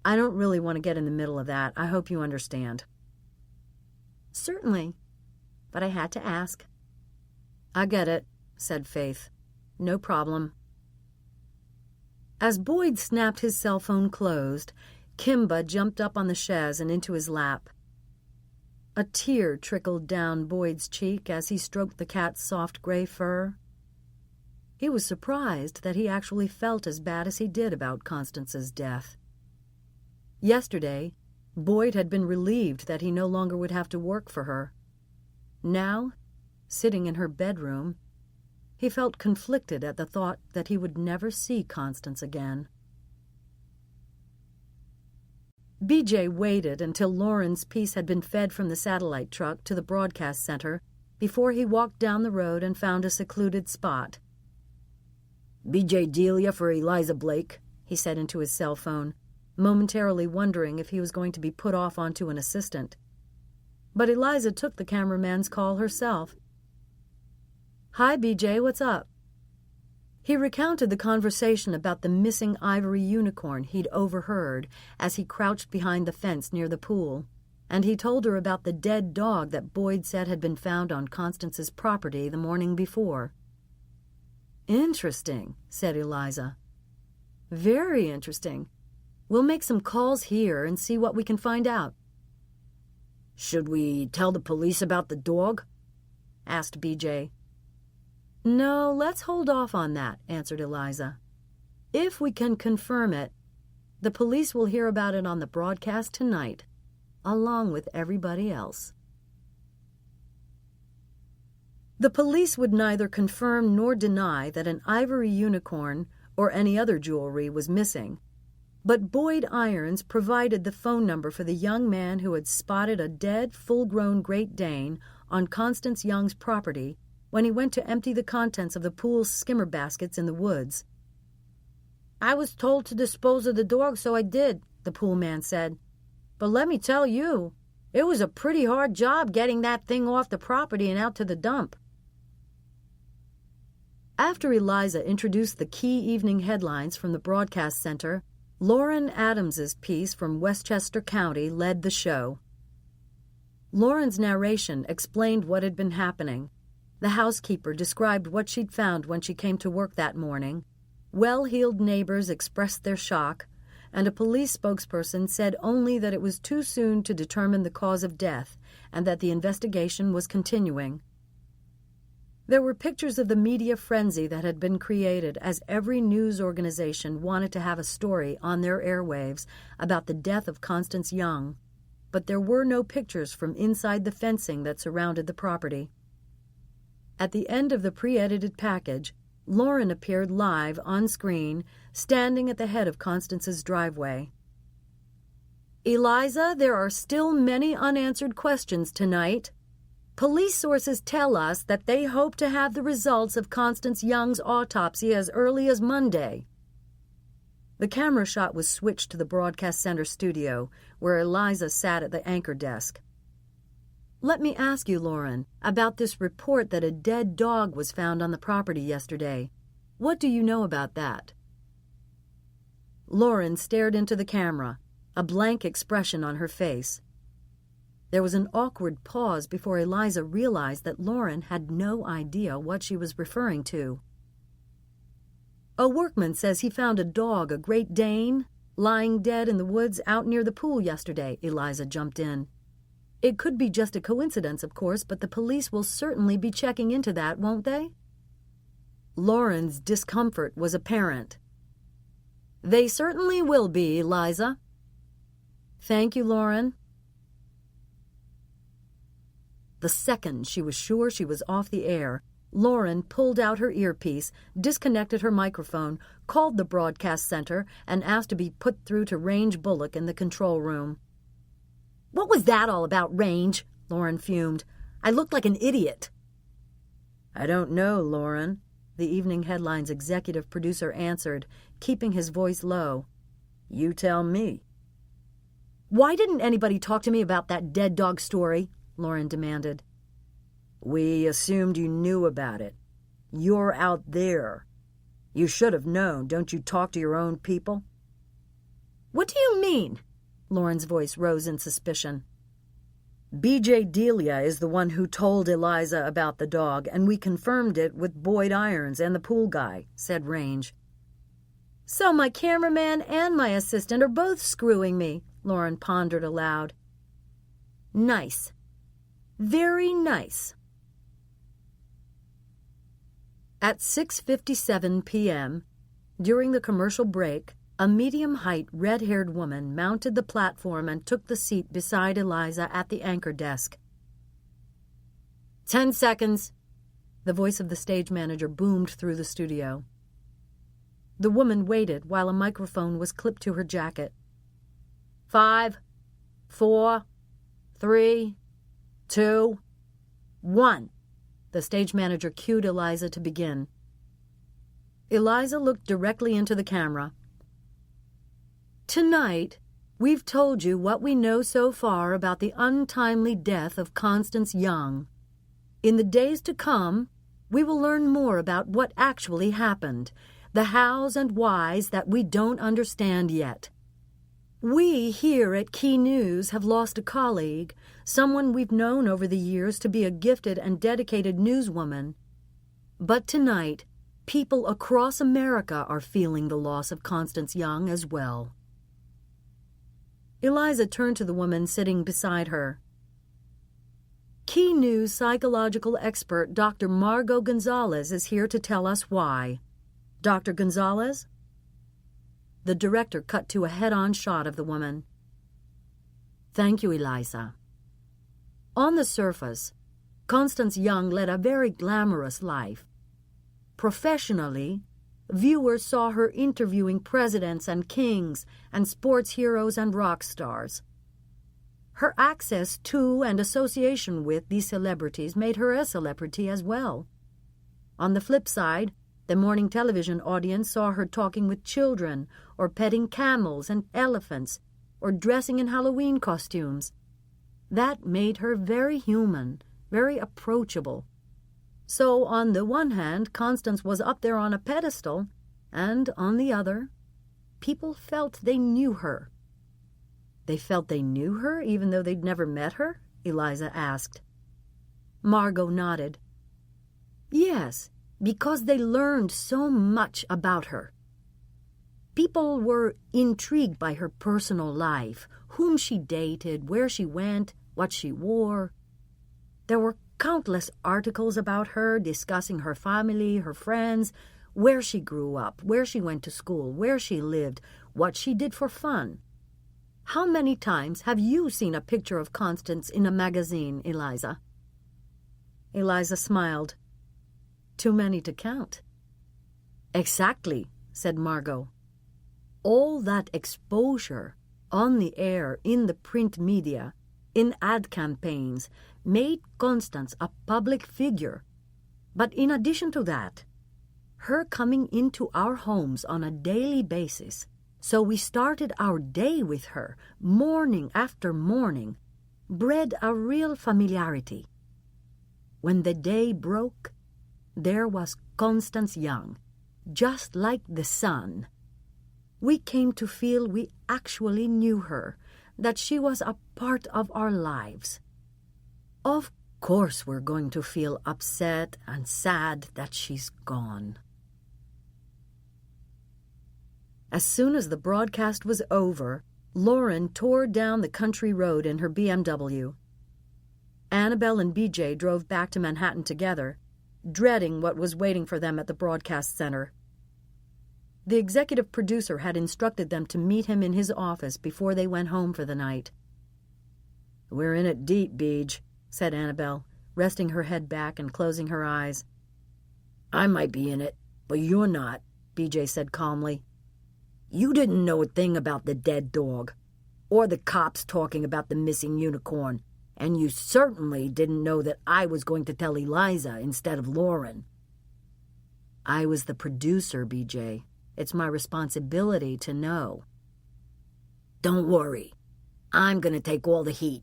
I don't really want to get in the middle of that. I hope you understand." "Certainly, but I had to ask." "I get it," said Faith. "No problem." As Boyd snapped his cell phone closed, Kimba jumped up on the chaise and into his lap. A tear trickled down Boyd's cheek as he stroked the cat's soft gray fur. He was surprised that he actually felt as bad as he did about Constance's death. Yesterday, Boyd had been relieved that he no longer would have to work for her. Now, sitting in her bedroom, he felt conflicted at the thought that he would never see Constance again. BJ waited until Lauren's piece had been fed from the satellite truck to the broadcast center before he walked down the road and found a secluded spot. "BJ Delia for Eliza Blake," he said into his cell phone, momentarily wondering if he was going to be put off onto an assistant. But Eliza took the cameraman's call herself. "Hi, BJ, what's up?" He recounted the conversation about the missing ivory unicorn he'd overheard as he crouched behind the fence near the pool, and he told her about the dead dog that Boyd said had been found on Constance's property the morning before. "Interesting," said Eliza. "Very interesting. We'll make some calls here and see what we can find out." "Should we tell the police about the dog?" asked BJ. "No, let's hold off on that," answered Eliza. "If we can confirm it, the police will hear about it on the broadcast tonight, along with everybody else." The police would neither confirm nor deny that an ivory unicorn or any other jewelry was missing, but Boyd Irons provided the phone number for the young man who had spotted a dead, full-grown Great Dane on Constance Young's property when he went to empty the contents of the pool's skimmer baskets in the woods. "I was told to dispose of the dog, so I did," the pool man said. "But let me tell you, it was a pretty hard job getting that thing off the property and out to the dump." After Eliza introduced the key evening headlines from the broadcast center, Lauren Adams's piece from Westchester County led the show. Lauren's narration explained what had been happening. The housekeeper described what she'd found when she came to work that morning. Well-heeled neighbors expressed their shock, and a police spokesperson said only that it was too soon to determine the cause of death and that the investigation was continuing. There were pictures of the media frenzy that had been created as every news organization wanted to have a story on their airwaves about the death of Constance Young, but there were no pictures from inside the fencing that surrounded the property. At the end of the pre-edited package, Lauren appeared live on screen, standing at the head of Constance's driveway. "Eliza, there are still many unanswered questions tonight. Police sources tell us that they hope to have the results of Constance Young's autopsy as early as Monday." The camera shot was switched to the broadcast center studio, where Eliza sat at the anchor desk. "Let me ask you, Lauren, about this report that a dead dog was found on the property yesterday. What do you know about that?" Lauren stared into the camera, a blank expression on her face. There was an awkward pause before Eliza realized that Lauren had no idea what she was referring to. "A workman says he found a dog, a Great Dane, lying dead in the woods out near the pool yesterday," Eliza jumped in. "It could be just a coincidence, of course, but the police will certainly be checking into that, won't they?" Lauren's discomfort was apparent. "They certainly will be, Eliza." "Thank you, Lauren." The second she was sure she was off the air, Lauren pulled out her earpiece, disconnected her microphone, called the broadcast center, and asked to be put through to Range Bullock in the control room. "What was that all about, Range?" Lauren fumed. "I looked like an idiot." "I don't know, Lauren," the evening headlines executive producer answered, keeping his voice low. "You tell me." "Why didn't anybody talk to me about that dead dog story?" Lauren demanded. "We assumed you knew about it. You're out there. You should have known. Don't you talk to your own people?" "What do you mean?" Lauren's voice rose in suspicion. B.J. Delia is the one who told Eliza about the dog, and we confirmed it with Boyd Irons and the pool guy," said Range. "So my cameraman and my assistant are both screwing me," Lauren pondered aloud. "Nice. Very nice." At 6:57 p.m., during the commercial break, a medium-height, red-haired woman mounted the platform and took the seat beside Eliza at the anchor desk. 10 seconds, the voice of the stage manager boomed through the studio. The woman waited while a microphone was clipped to her jacket. 5, 4, 3, 2, 1. The stage manager cued Eliza to begin. Eliza looked directly into the camera. "Tonight, we've told you what we know so far about the untimely death of Constance Young. In the days to come, we will learn more about what actually happened, the hows and whys that we don't understand yet. We here at Key News have lost a colleague, someone we've known over the years to be a gifted and dedicated newswoman. But tonight, people across America are feeling the loss of Constance Young as well." Eliza turned to the woman sitting beside her. "Key News psychological expert Dr. Margot Gonzalez is here to tell us why. Dr. Gonzalez?" The director cut to a head-on shot of the woman. "Thank you, Eliza. On the surface, Constance Young led a very glamorous life. Professionally, viewers saw her interviewing presidents and kings and sports heroes and rock stars. Her access to and association with these celebrities made her a celebrity as well. On the flip side, the morning television audience saw her talking with children, or petting camels and elephants, or dressing in Halloween costumes. That made her very human, very approachable. So on the one hand, Constance was up there on a pedestal, and on the other, people felt they knew her. They felt they knew her even though they'd never met her? Eliza asked. Margot nodded. Yes, because they learned so much about her. People were intrigued by her personal life, whom she dated, where she went, what she wore. There were countless articles about her discussing her family, her friends, where she grew up, where she went to school, where she lived, what she did for fun. How many times have you seen a picture of Constance in a magazine, Eliza? Eliza smiled. Too many to count. Exactly, said Margot. All that exposure, on the air, in the print media, in ad campaigns, made Constance a public figure. But in addition to that, her coming into our homes on a daily basis, so we started our day with her, morning after morning, bred a real familiarity. When the day broke, there was Constance Young, just like the sun. We came to feel we actually knew her, that she was a part of our lives. Of course we're going to feel upset and sad that she's gone. As soon as the broadcast was over, Lauren tore down the country road in her BMW. Annabelle and BJ drove back to Manhattan together, dreading what was waiting for them at the broadcast center. The executive producer had instructed them to meet him in his office before they went home for the night. "We're in it deep, Beej," said Annabelle, resting her head back and closing her eyes. "I might be in it, but you're not," BJ said calmly. "You didn't know a thing about the dead dog, or the cops talking about the missing unicorn, and you certainly didn't know that I was going to tell Eliza instead of Lauren." "I was the producer, BJ. It's my responsibility to know." "Don't worry. I'm going to take all the heat,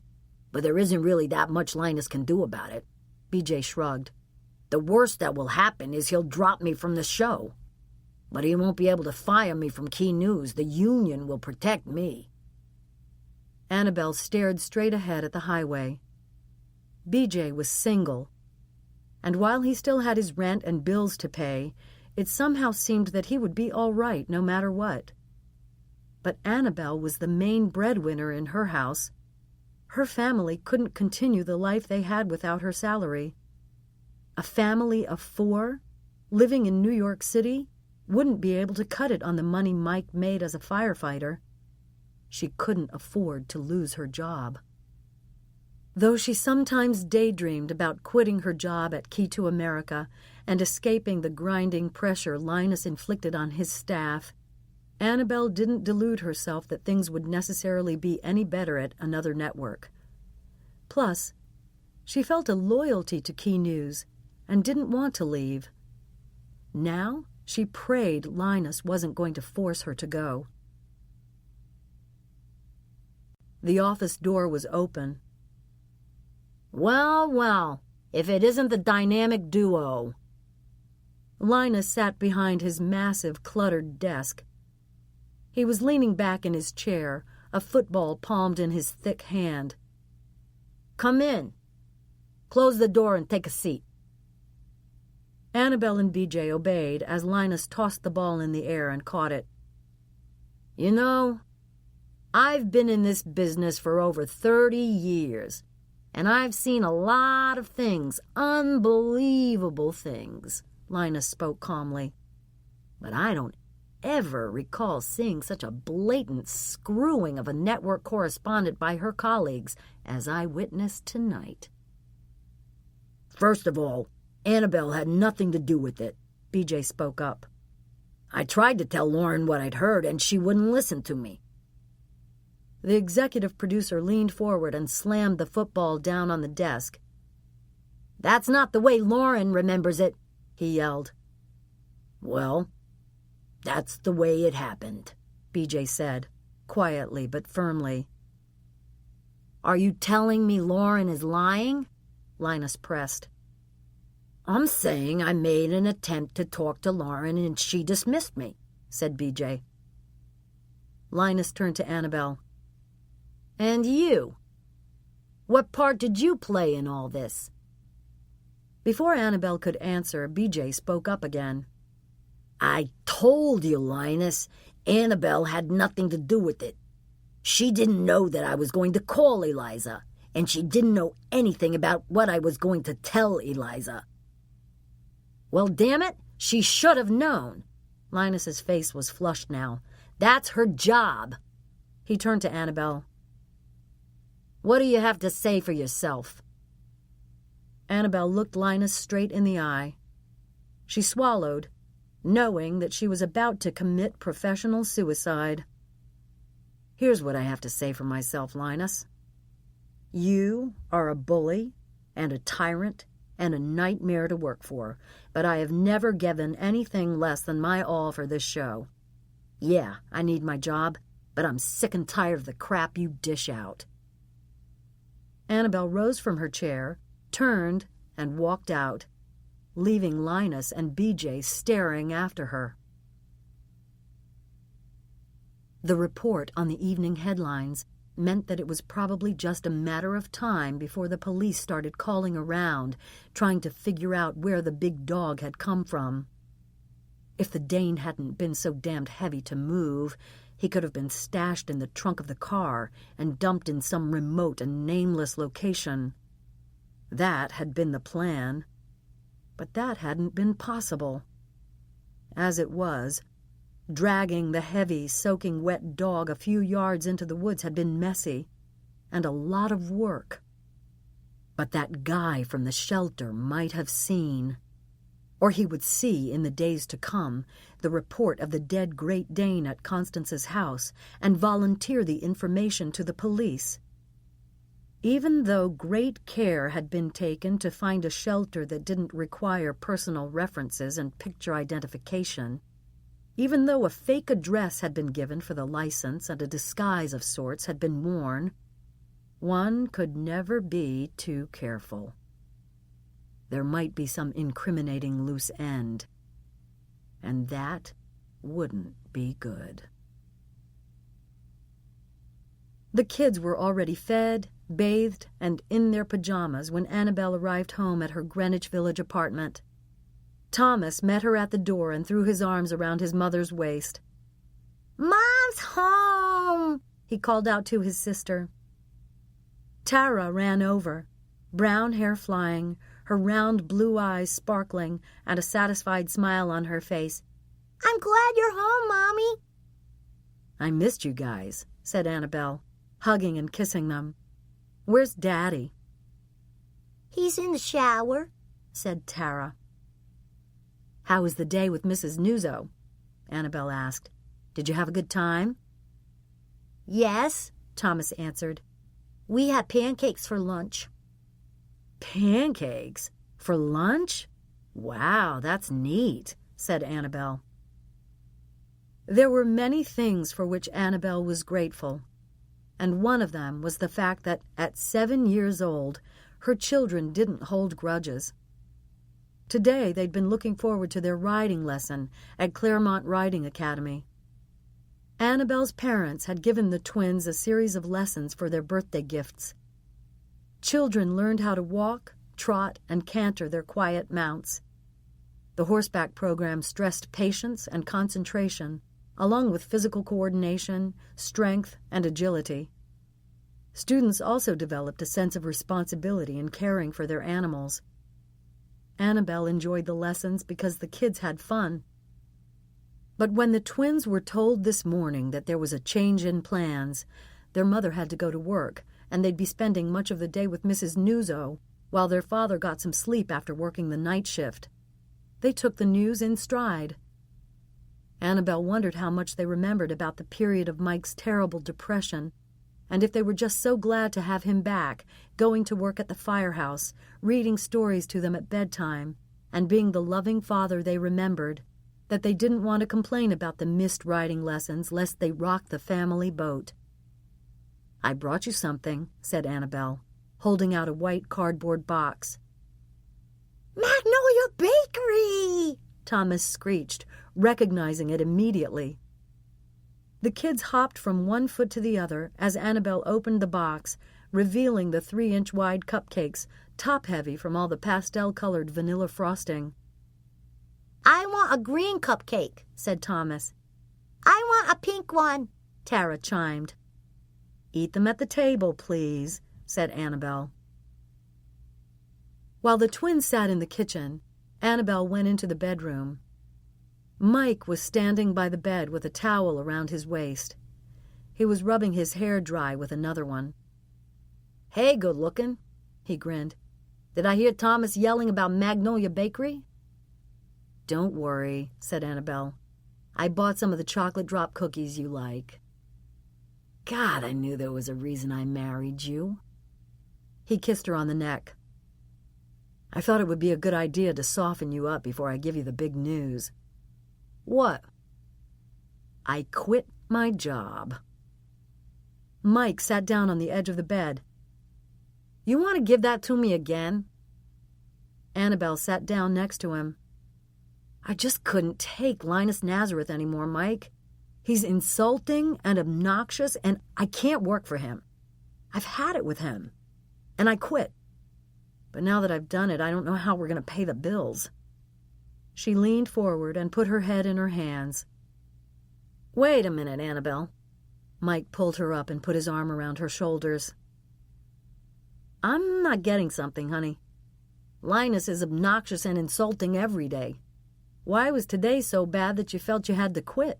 but there isn't really that much Linus can do about it." BJ shrugged. "The worst that will happen is he'll drop me from the show. But he won't be able to fire me from Key News. The union will protect me." Annabelle stared straight ahead at the highway. BJ was single, and while he still had his rent and bills to pay, it somehow seemed that he would be all right no matter what. But Annabelle was the main breadwinner in her house. Her family couldn't continue the life they had without her salary. A family of 4, living in New York City, wouldn't be able to cut it on the money Mike made as a firefighter. She couldn't afford to lose her job. Though she sometimes daydreamed about quitting her job at Key to America and escaping the grinding pressure Linus inflicted on his staff, Annabelle didn't delude herself that things would necessarily be any better at another network. Plus, she felt a loyalty to Key News and didn't want to leave. Now, she prayed Linus wasn't going to force her to go. The office door was open. "Well, well, if it isn't the dynamic duo." Linus sat behind his massive, cluttered desk. He was leaning back in his chair, a football palmed in his thick hand. "Come in. Close the door and take a seat." Annabelle and BJ obeyed as Linus tossed the ball in the air and caught it. "You know, I've been in this business for over 30 years, and I've seen a lot of things, unbelievable things," Linus spoke calmly. "But I don't ever recall seeing such a blatant screwing of a network correspondent by her colleagues as I witnessed tonight." "First of all, Annabelle had nothing to do with it," BJ spoke up. "I tried to tell Lauren what I'd heard, and she wouldn't listen to me." The executive producer leaned forward and slammed the football down on the desk. "That's not the way Lauren remembers it. he yelled. "Well, that's the way it happened," BJ said, quietly but firmly. "Are you telling me Lauren is lying?" Linus pressed. "I'm saying I made an attempt to talk to Lauren and she dismissed me," said BJ. Linus turned to Annabelle. "And you? What part did you play in all this?" Before Annabelle could answer, BJ spoke up again. "I told you, Linus, Annabelle had nothing to do with it. She didn't know that I was going to call Eliza, and she didn't know anything about what I was going to tell Eliza." "Well, damn it, she should have known." Linus's face was flushed now. "That's her job." He turned to Annabelle. "What do you have to say for yourself?" Annabelle looked Linus straight in the eye. She swallowed, knowing that she was about to commit professional suicide. "Here's what I have to say for myself, Linus. You are a bully and a tyrant and a nightmare to work for, but I have never given anything less than my all for this show. Yeah, I need my job, but I'm sick and tired of the crap you dish out." Annabelle rose from her chair, turned, and walked out, leaving Linus and BJ staring after her. The report on the evening headlines meant that it was probably just a matter of time before the police started calling around, trying to figure out where the big dog had come from. If the Dane hadn't been so damned heavy to move, he could have been stashed in the trunk of the car and dumped in some remote and nameless location. That had been the plan, but that hadn't been possible. As it was, dragging the heavy, soaking wet dog a few yards into the woods had been messy and a lot of work. But that guy from the shelter might have seen, or he would see in the days to come, the report of the dead Great Dane at Constance's house and volunteer the information to the police. Even though great care had been taken to find a shelter that didn't require personal references and picture identification, even though a fake address had been given for the license and a disguise of sorts had been worn, one could never be too careful. There might be some incriminating loose end, and that wouldn't be good. The kids were already fed, bathed, and in their pajamas when Annabelle arrived home at her Greenwich Village apartment. Thomas met her at the door and threw his arms around his mother's waist. "Mom's home!" he called out to his sister. Tara ran over, brown hair flying, her round blue eyes sparkling, and a satisfied smile on her face. "I'm glad you're home, Mommy." "I missed you guys," said Annabelle, hugging and kissing them. "Where's Daddy?" "He's in the shower," said Tara. "How was the day with Mrs. Nuzzo?" Annabelle asked. "Did you have a good time?" "Yes," Thomas answered. "We had pancakes for lunch." "Pancakes? For lunch? Wow, that's neat," said Annabelle. There were many things for which Annabelle was grateful, and one of them was the fact that at 7 years old, her children didn't hold grudges. Today they'd been looking forward to their riding lesson at Claremont Riding Academy. Annabelle's parents had given the twins a series of lessons for their birthday gifts. Children learned how to walk, trot, and canter their quiet mounts. The horseback program stressed patience and concentration, along with physical coordination, strength, and agility. Students also developed a sense of responsibility in caring for their animals. Annabelle enjoyed the lessons because the kids had fun. But when the twins were told this morning that there was a change in plans, their mother had to go to work, and they'd be spending much of the day with Mrs. Nuzzo, while their father got some sleep after working the night shift, they took the news in stride. Annabelle wondered how much they remembered about the period of Mike's terrible depression, and if they were just so glad to have him back, going to work at the firehouse, reading stories to them at bedtime, and being the loving father they remembered, that they didn't want to complain about the missed riding lessons lest they rocked the family boat. "I brought you something," said Annabel, holding out a white cardboard box. "Magnolia Bakery!" Thomas screeched, recognizing it immediately. The kids hopped from one foot to the other as Annabel opened the box, revealing the 3-inch wide cupcakes, top-heavy from all the pastel-colored vanilla frosting. "I want a green cupcake," said Thomas. "I want a pink one," Tara chimed. "Eat them at the table, please," said Annabel. While the twins sat in the kitchen, Annabel went into the bedroom. Mike was standing by the bed with a towel around his waist. He was rubbing his hair dry with another one. "Hey, good-looking," he grinned. "Did I hear Thomas yelling about Magnolia Bakery?" "Don't worry," said Annabel. "I bought some of the chocolate drop cookies you like." "God, I knew there was a reason I married you." He kissed her on the neck. "I thought it would be a good idea to soften you up before I give you the big news." "What?" "I quit my job." Mike sat down on the edge of the bed. "You want to give that to me again?" Annabel sat down next to him. "I just couldn't take Linus Nazareth anymore, Mike. He's insulting and obnoxious, and I can't work for him. I've had it with him, and I quit. But now that I've done it, I don't know how we're going to pay the bills." She leaned forward and put her head in her hands. "Wait a minute, Annabel." Mike pulled her up and put his arm around her shoulders. "I'm not getting something, honey. Linus is obnoxious and insulting every day. Why was today so bad that you felt you had to quit?"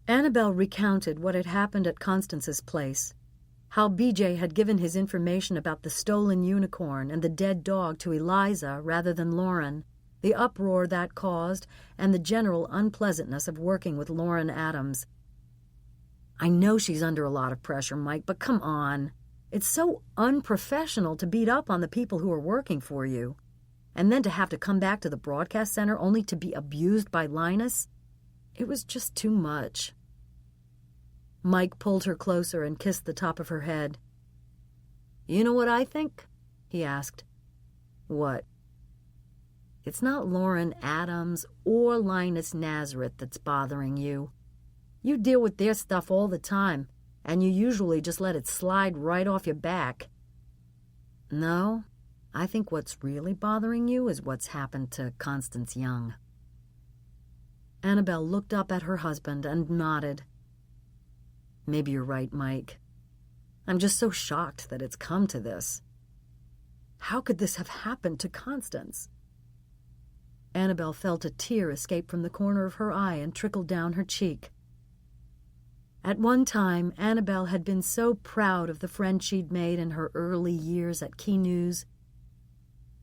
Annabel recounted what had happened at Constance's place, how BJ had given his information about the stolen unicorn and the dead dog to Eliza rather than Lauren, the uproar that caused, and the general unpleasantness of working with Lauren Adams. "I know she's under a lot of pressure, Mike, but come on. It's so unprofessional to beat up on the people who are working for you. And then to have to come back to the broadcast center only to be abused by Linus. It was just too much." Mike pulled her closer and kissed the top of her head. "You know what I think?" he asked. "What?" "It's not Lauren Adams or Linus Nazareth that's bothering you. You deal with their stuff all the time, and you usually just let it slide right off your back. No, I think what's really bothering you is what's happened to Constance Young." Annabel looked up at her husband and nodded. "Maybe you're right, Mike. I'm just so shocked that it's come to this. How could this have happened to Constance?" Annabel felt a tear escape from the corner of her eye and trickle down her cheek. At one time, Annabel had been so proud of the friend she'd made in her early years at Key News.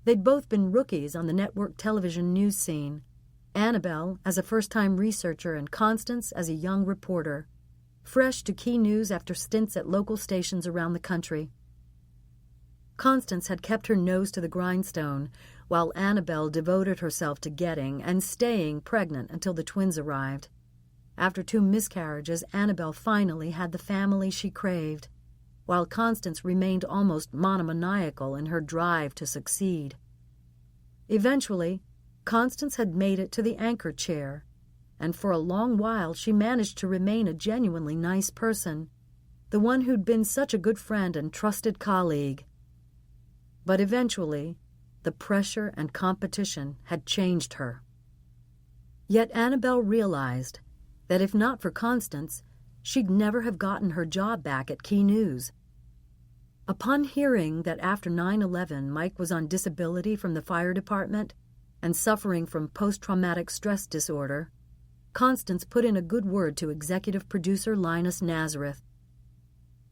They'd both been rookies on the network television news scene, Annabel as a first-time researcher and Constance as a young reporter, fresh to Key News after stints at local stations around the country. Constance had kept her nose to the grindstone, while Annabel devoted herself to getting and staying pregnant until the twins arrived. After 2 miscarriages, Annabel finally had the family she craved, while Constance remained almost monomaniacal in her drive to succeed. Eventually, Constance had made it to the anchor chair, and for a long while she managed to remain a genuinely nice person, the one who'd been such a good friend and trusted colleague. But eventually, the pressure and competition had changed her. Yet Annabel realized that if not for Constance, she'd never have gotten her job back at Key News. Upon hearing that after 9/11 Mike was on disability from the fire department and suffering from post-traumatic stress disorder, Constance put in a good word to executive producer Linus Nazareth.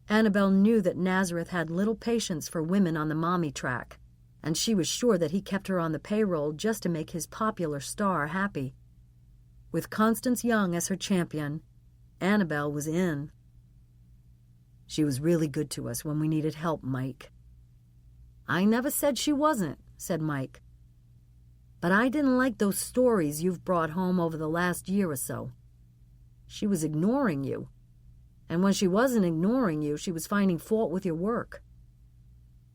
Annabel knew that Nazareth had little patience for women on the mommy track, and she was sure that he kept her on the payroll just to make his popular star happy. With Constance Young as her champion, Annabel was in. "She was really good to us when we needed help, Mike." "I never said she wasn't," said Mike. But I didn't like those stories you've brought home over the last year or so. She was ignoring you. And when she wasn't ignoring you, she was finding fault with your work.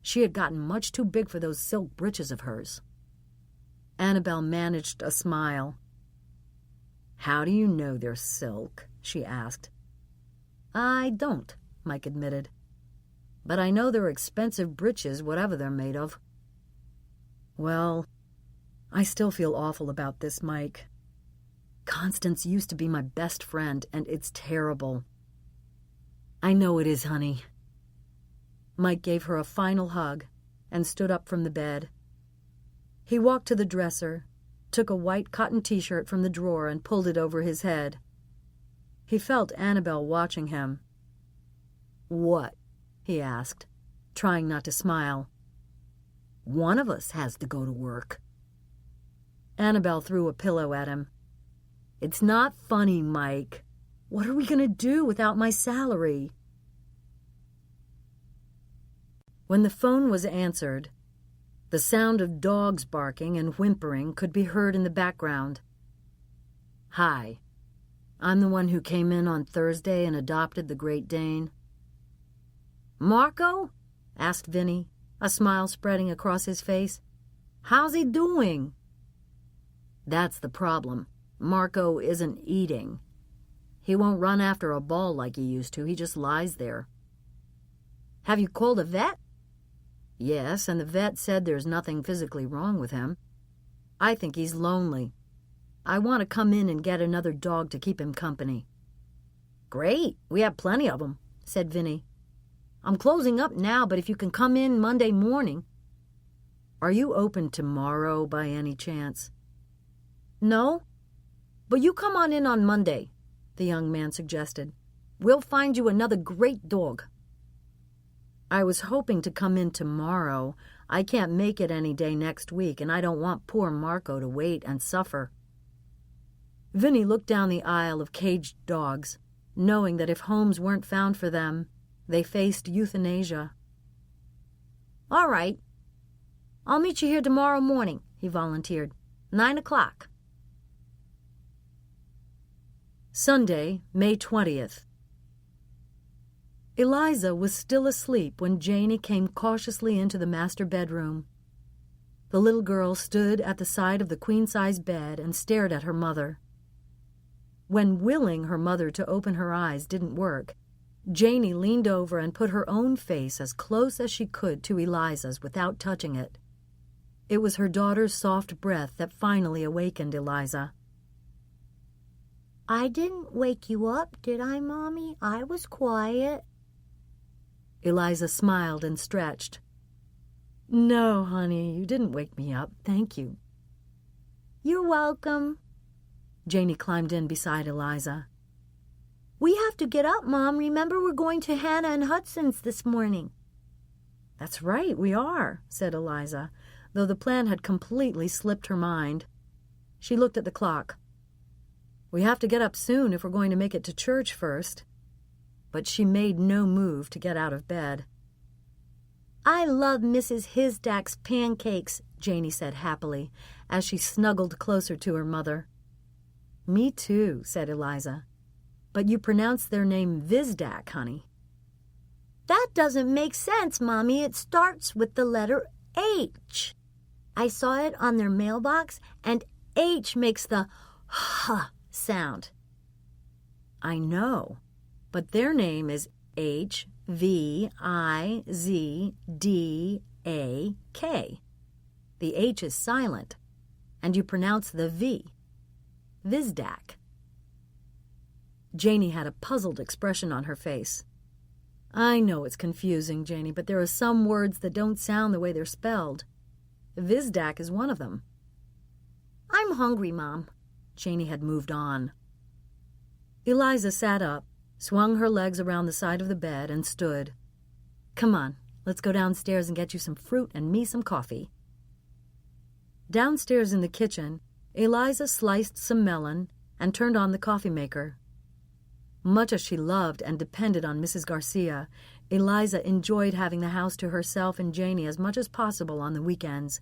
She had gotten much too big for those silk breeches of hers. Annabelle managed a smile. "How do you know they're silk?" she asked. "I don't," Mike admitted. "But I know they're expensive breeches, whatever they're made of." "Well, I still feel awful about this, Mike. Constance used to be my best friend, and it's terrible." "I know it is, honey." Mike gave her a final hug and stood up from the bed. He walked to the dresser, took a white cotton t-shirt from the drawer and pulled it over his head. He felt Annabelle watching him. "What?" he asked, trying not to smile. "One of us has to go to work." Annabelle threw a pillow at him. "It's not funny, Mike. What are we going to do without my salary?" When the phone was answered, the sound of dogs barking and whimpering could be heard in the background. "Hi. I'm the one who came in on Thursday and adopted the Great Dane." "Marco?" asked Vinny, a smile spreading across his face. "How's he doing?" "That's the problem. Marco isn't eating. He won't run after a ball like he used to. He just lies there." "Have you called a vet?" "Yes, and the vet said there's nothing physically wrong with him. I think he's lonely. I want to come in and get another dog to keep him company." "Great, we have plenty of them," said Vinny. "I'm closing up now, but if you can come in Monday morning." "Are you open tomorrow by any chance?" "No, but you come on in on Monday," the young man suggested. "We'll find you another great dog." "I was hoping to come in tomorrow. I can't make it any day next week, and I don't want poor Marco to wait and suffer." Vinny looked down the aisle of caged dogs, knowing that if homes weren't found for them, they faced euthanasia. "All right. I'll meet you here tomorrow morning," he volunteered. 9 o'clock. Sunday, May 20th. Eliza was still asleep when Janey came cautiously into the master bedroom. The little girl stood at the side of the queen-size bed and stared at her mother. When willing her mother to open her eyes didn't work, Janey leaned over and put her own face as close as she could to Eliza's without touching it. It was her daughter's soft breath that finally awakened Eliza. "I didn't wake you up, did I, Mommy? I was quiet." Eliza smiled and stretched. "No, honey, you didn't wake me up. Thank you." "You're welcome." Janey climbed in beside Eliza. "We have to get up, Mom. Remember, we're going to Hannah and Hudson's this morning." "That's right, we are," said Eliza, though the plan had completely slipped her mind. She looked at the clock. "We have to get up soon if we're going to make it to church first." But she made no move to get out of bed. "I love Mrs. Hisdack's pancakes," Janey said happily, as she snuggled closer to her mother. "Me too," said Eliza. "But you pronounce their name Visdak, honey." "That doesn't make sense, Mommy. It starts with the letter H. I saw it on their mailbox, and H makes the huh sound." "I know, but their name is H-V-I-Z-D-A-K. The H is silent, and you pronounce the V. Visdak." Janey had a puzzled expression on her face. "I know it's confusing, Janey, but there are some words that don't sound the way they're spelled. Visdak is one of them." "I'm hungry, Mom." Janey had moved on. Eliza sat up, swung her legs around the side of the bed, and stood. "Come on, let's go downstairs and get you some fruit and me some coffee." Downstairs in the kitchen, Eliza sliced some melon and turned on the coffee maker. Much as she loved and depended on Mrs. Garcia, Eliza enjoyed having the house to herself and Janey as much as possible on the weekends.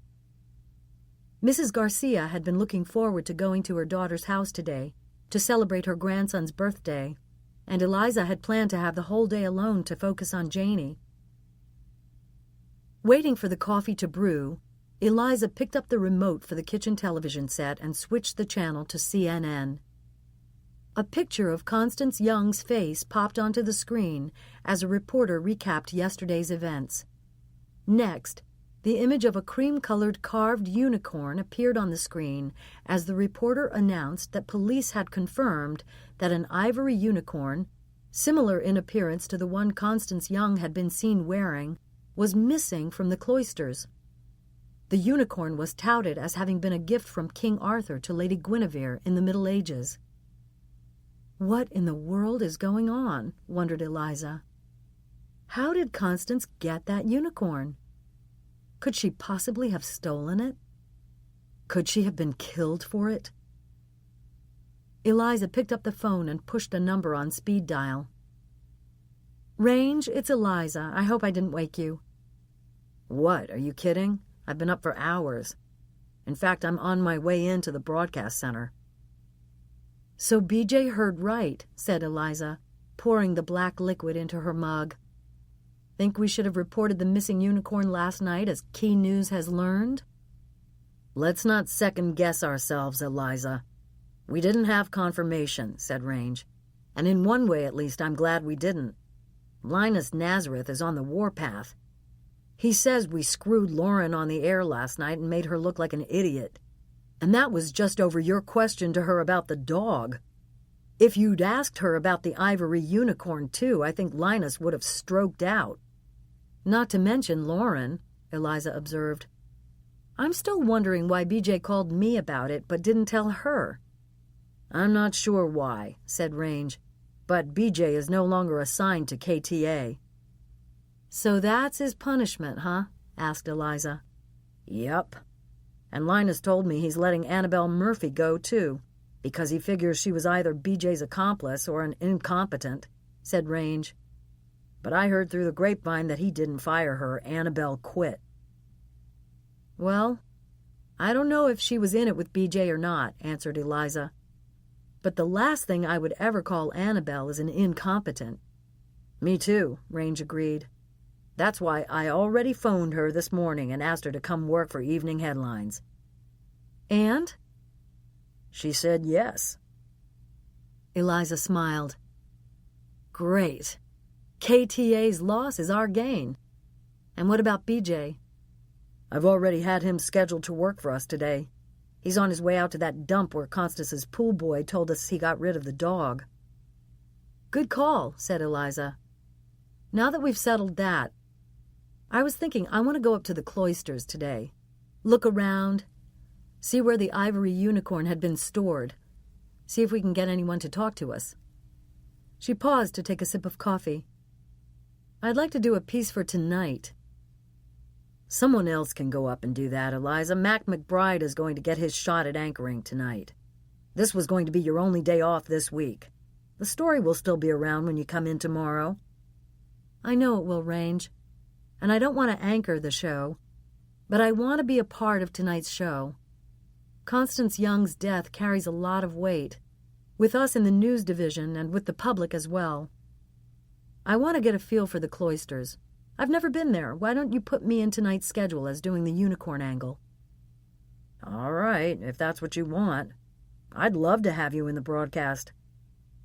Mrs. Garcia had been looking forward to going to her daughter's house today to celebrate her grandson's birthday, and Eliza had planned to have the whole day alone to focus on Janie. Waiting for the coffee to brew, Eliza picked up the remote for the kitchen television set and switched the channel to CNN. A picture of Constance Young's face popped onto the screen as a reporter recapped yesterday's events. Next, the image of a cream-colored carved unicorn appeared on the screen as the reporter announced that police had confirmed that an ivory unicorn, similar in appearance to the one Constance Young had been seen wearing, was missing from the cloisters. The unicorn was touted as having been a gift from King Arthur to Lady Guinevere in the Middle Ages. What in the world is going on? Wondered Eliza. How did Constance get that unicorn? Could she possibly have stolen it? Could she have been killed for it? Eliza picked up the phone and pushed a number on speed dial. Range, it's Eliza. I hope I didn't wake you. What, are you kidding? I've been up for hours. In fact, I'm on my way into the broadcast center. So BJ heard right, said Eliza, pouring the black liquid into her mug. Think we should have reported the missing unicorn last night, as Key News has learned? Let's not second-guess ourselves, Eliza. We didn't have confirmation, said Range. And in one way, at least, I'm glad we didn't. Linus Nazareth is on the warpath. He says we screwed Lauren on the air last night and made her look like an idiot. And that was just over your question to her about the dog. If you'd asked her about the ivory unicorn, too, I think Linus would have stroked out. Not to mention Lauren, Eliza observed. I'm still wondering why BJ called me about it but didn't tell her. I'm not sure why, said Range, but BJ is no longer assigned to KTA. So that's his punishment, huh? Asked Eliza. Yep. And Linus told me he's letting Annabelle Murphy go, too, because he figures she was either BJ's accomplice or an incompetent, said Range. But I heard through the grapevine that he didn't fire her. Annabelle quit. Well, I don't know if she was in it with BJ or not, answered Eliza. But the last thing I would ever call Annabelle is an incompetent. Me too, Range agreed. That's why I already phoned her this morning and asked her to come work for Evening Headlines. And? She said yes. Eliza smiled. Great. KTA's loss is our gain. And what about BJ? I've already had him scheduled to work for us today. He's on his way out to that dump where Constance's pool boy told us he got rid of the dog. Good call, said Eliza. Now that we've settled that, I was thinking I want to go up to the cloisters today. Look around, see where the ivory unicorn had been stored, see if we can get anyone to talk to us. She paused to take a sip of coffee. I'd like to do a piece for tonight. Someone else can go up and do that, Eliza. Mac McBride is going to get his shot at anchoring tonight. This was going to be your only day off this week. The story will still be around when you come in tomorrow. I know it will, Range. And I don't want to anchor the show, but I want to be a part of tonight's show. Constance Young's death carries a lot of weight, with us in the news division and with the public as well. I want to get a feel for the cloisters. I've never been there. Why don't you put me in tonight's schedule as doing the unicorn angle? All right, if that's what you want. I'd love to have you in the broadcast,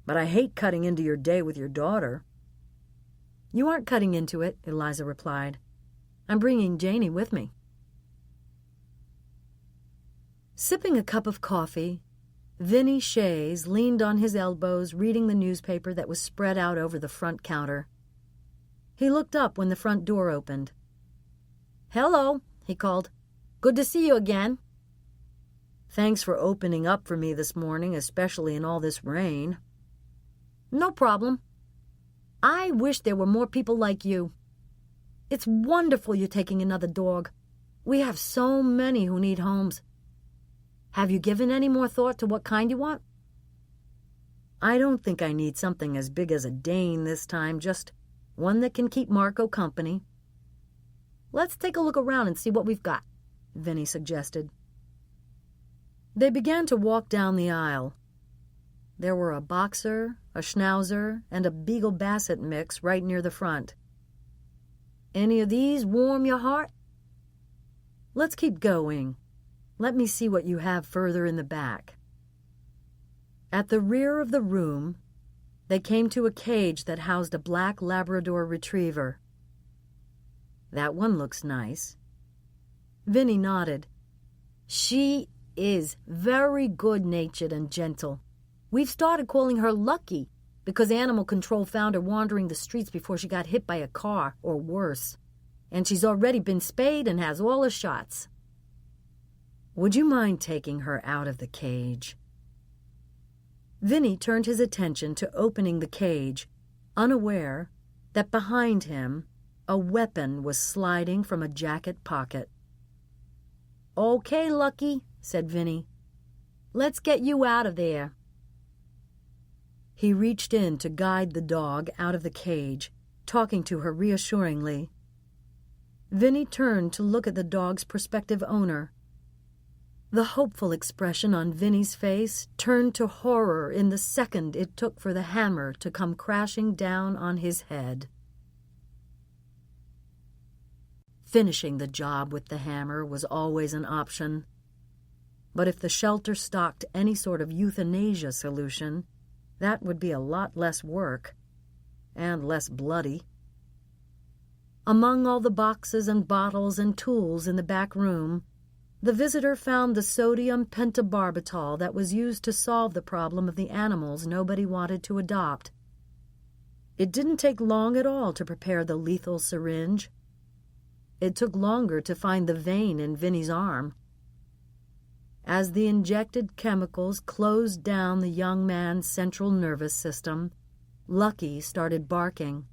but I hate cutting into your day with your daughter. You aren't cutting into it, Eliza replied. I'm bringing Janie with me. Sipping a cup of coffee, Vinny Shays leaned on his elbows reading the newspaper that was spread out over the front counter. He looked up when the front door opened. Hello, he called. Good to see you again. Thanks for opening up for me this morning, especially in all this rain. No problem. I wish there were more people like you. It's wonderful you're taking another dog. We have so many who need homes. Have you given any more thought to what kind you want? I don't think I need something as big as a Dane this time, just one that can keep Marco company. Let's take a look around and see what we've got, Vinny suggested. They began to walk down the aisle. There were a boxer, a schnauzer, and a beagle basset mix right near the front. Any of these warm your heart? Let's keep going. Let me see what you have further in the back. At the rear of the room, they came to a cage that housed a black Labrador retriever. That one looks nice. Vinny nodded. She is very good-natured and gentle. We've started calling her Lucky because animal control found her wandering the streets before she got hit by a car, or worse. And she's already been spayed and has all her shots. Would you mind taking her out of the cage? Vinny turned his attention to opening the cage, unaware that behind him a weapon was sliding from a jacket pocket. Okay, Lucky, said Vinny. Let's get you out of there. He reached in to guide the dog out of the cage, talking to her reassuringly. Vinny turned to look at the dog's prospective owner. The hopeful expression on Vinny's face turned to horror in the second it took for the hammer to come crashing down on his head. Finishing the job with the hammer was always an option. But if the shelter stocked any sort of euthanasia solution, that would be a lot less work, and less bloody. Among all the boxes and bottles and tools in the back room, the visitor found the sodium pentobarbital that was used to solve the problem of the animals nobody wanted to adopt. It didn't take long at all to prepare the lethal syringe. It took longer to find the vein in Vinny's arm. As the injected chemicals closed down the young man's central nervous system, Lucky started barking.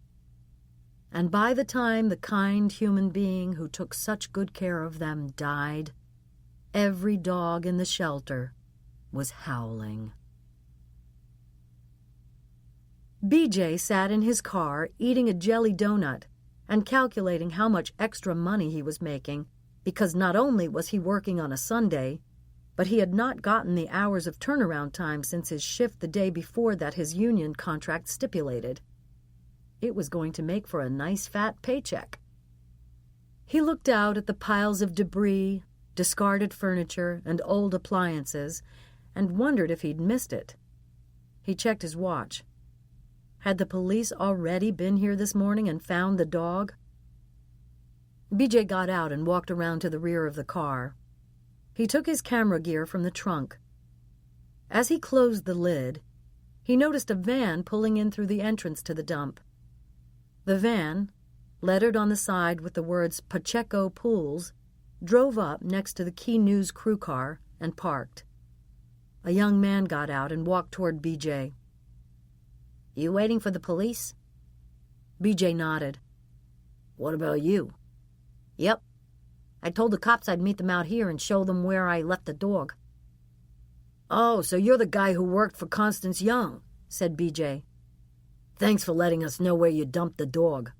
And by the time the kind human being who took such good care of them died, every dog in the shelter was howling. BJ sat in his car eating a jelly donut and calculating how much extra money he was making, because not only was he working on a Sunday, but he had not gotten the hours of turnaround time since his shift the day before that his union contract stipulated. It was going to make for a nice fat paycheck. He looked out at the piles of debris, discarded furniture, and old appliances, and wondered if he'd missed it. He checked his watch. Had the police already been here this morning and found the dog? BJ got out and walked around to the rear of the car. He took his camera gear from the trunk. As he closed the lid, he noticed a van pulling in through the entrance to the dump. The van, lettered on the side with the words Pacheco Pools, drove up next to the Key News crew car and parked. A young man got out and walked toward BJ. You waiting for the police? BJ nodded. What about you? Yep. I told the cops I'd meet them out here and show them where I left the dog. Oh, so you're the guy who worked for Constance Young, said BJ. Thanks for letting us know where you dumped the dog.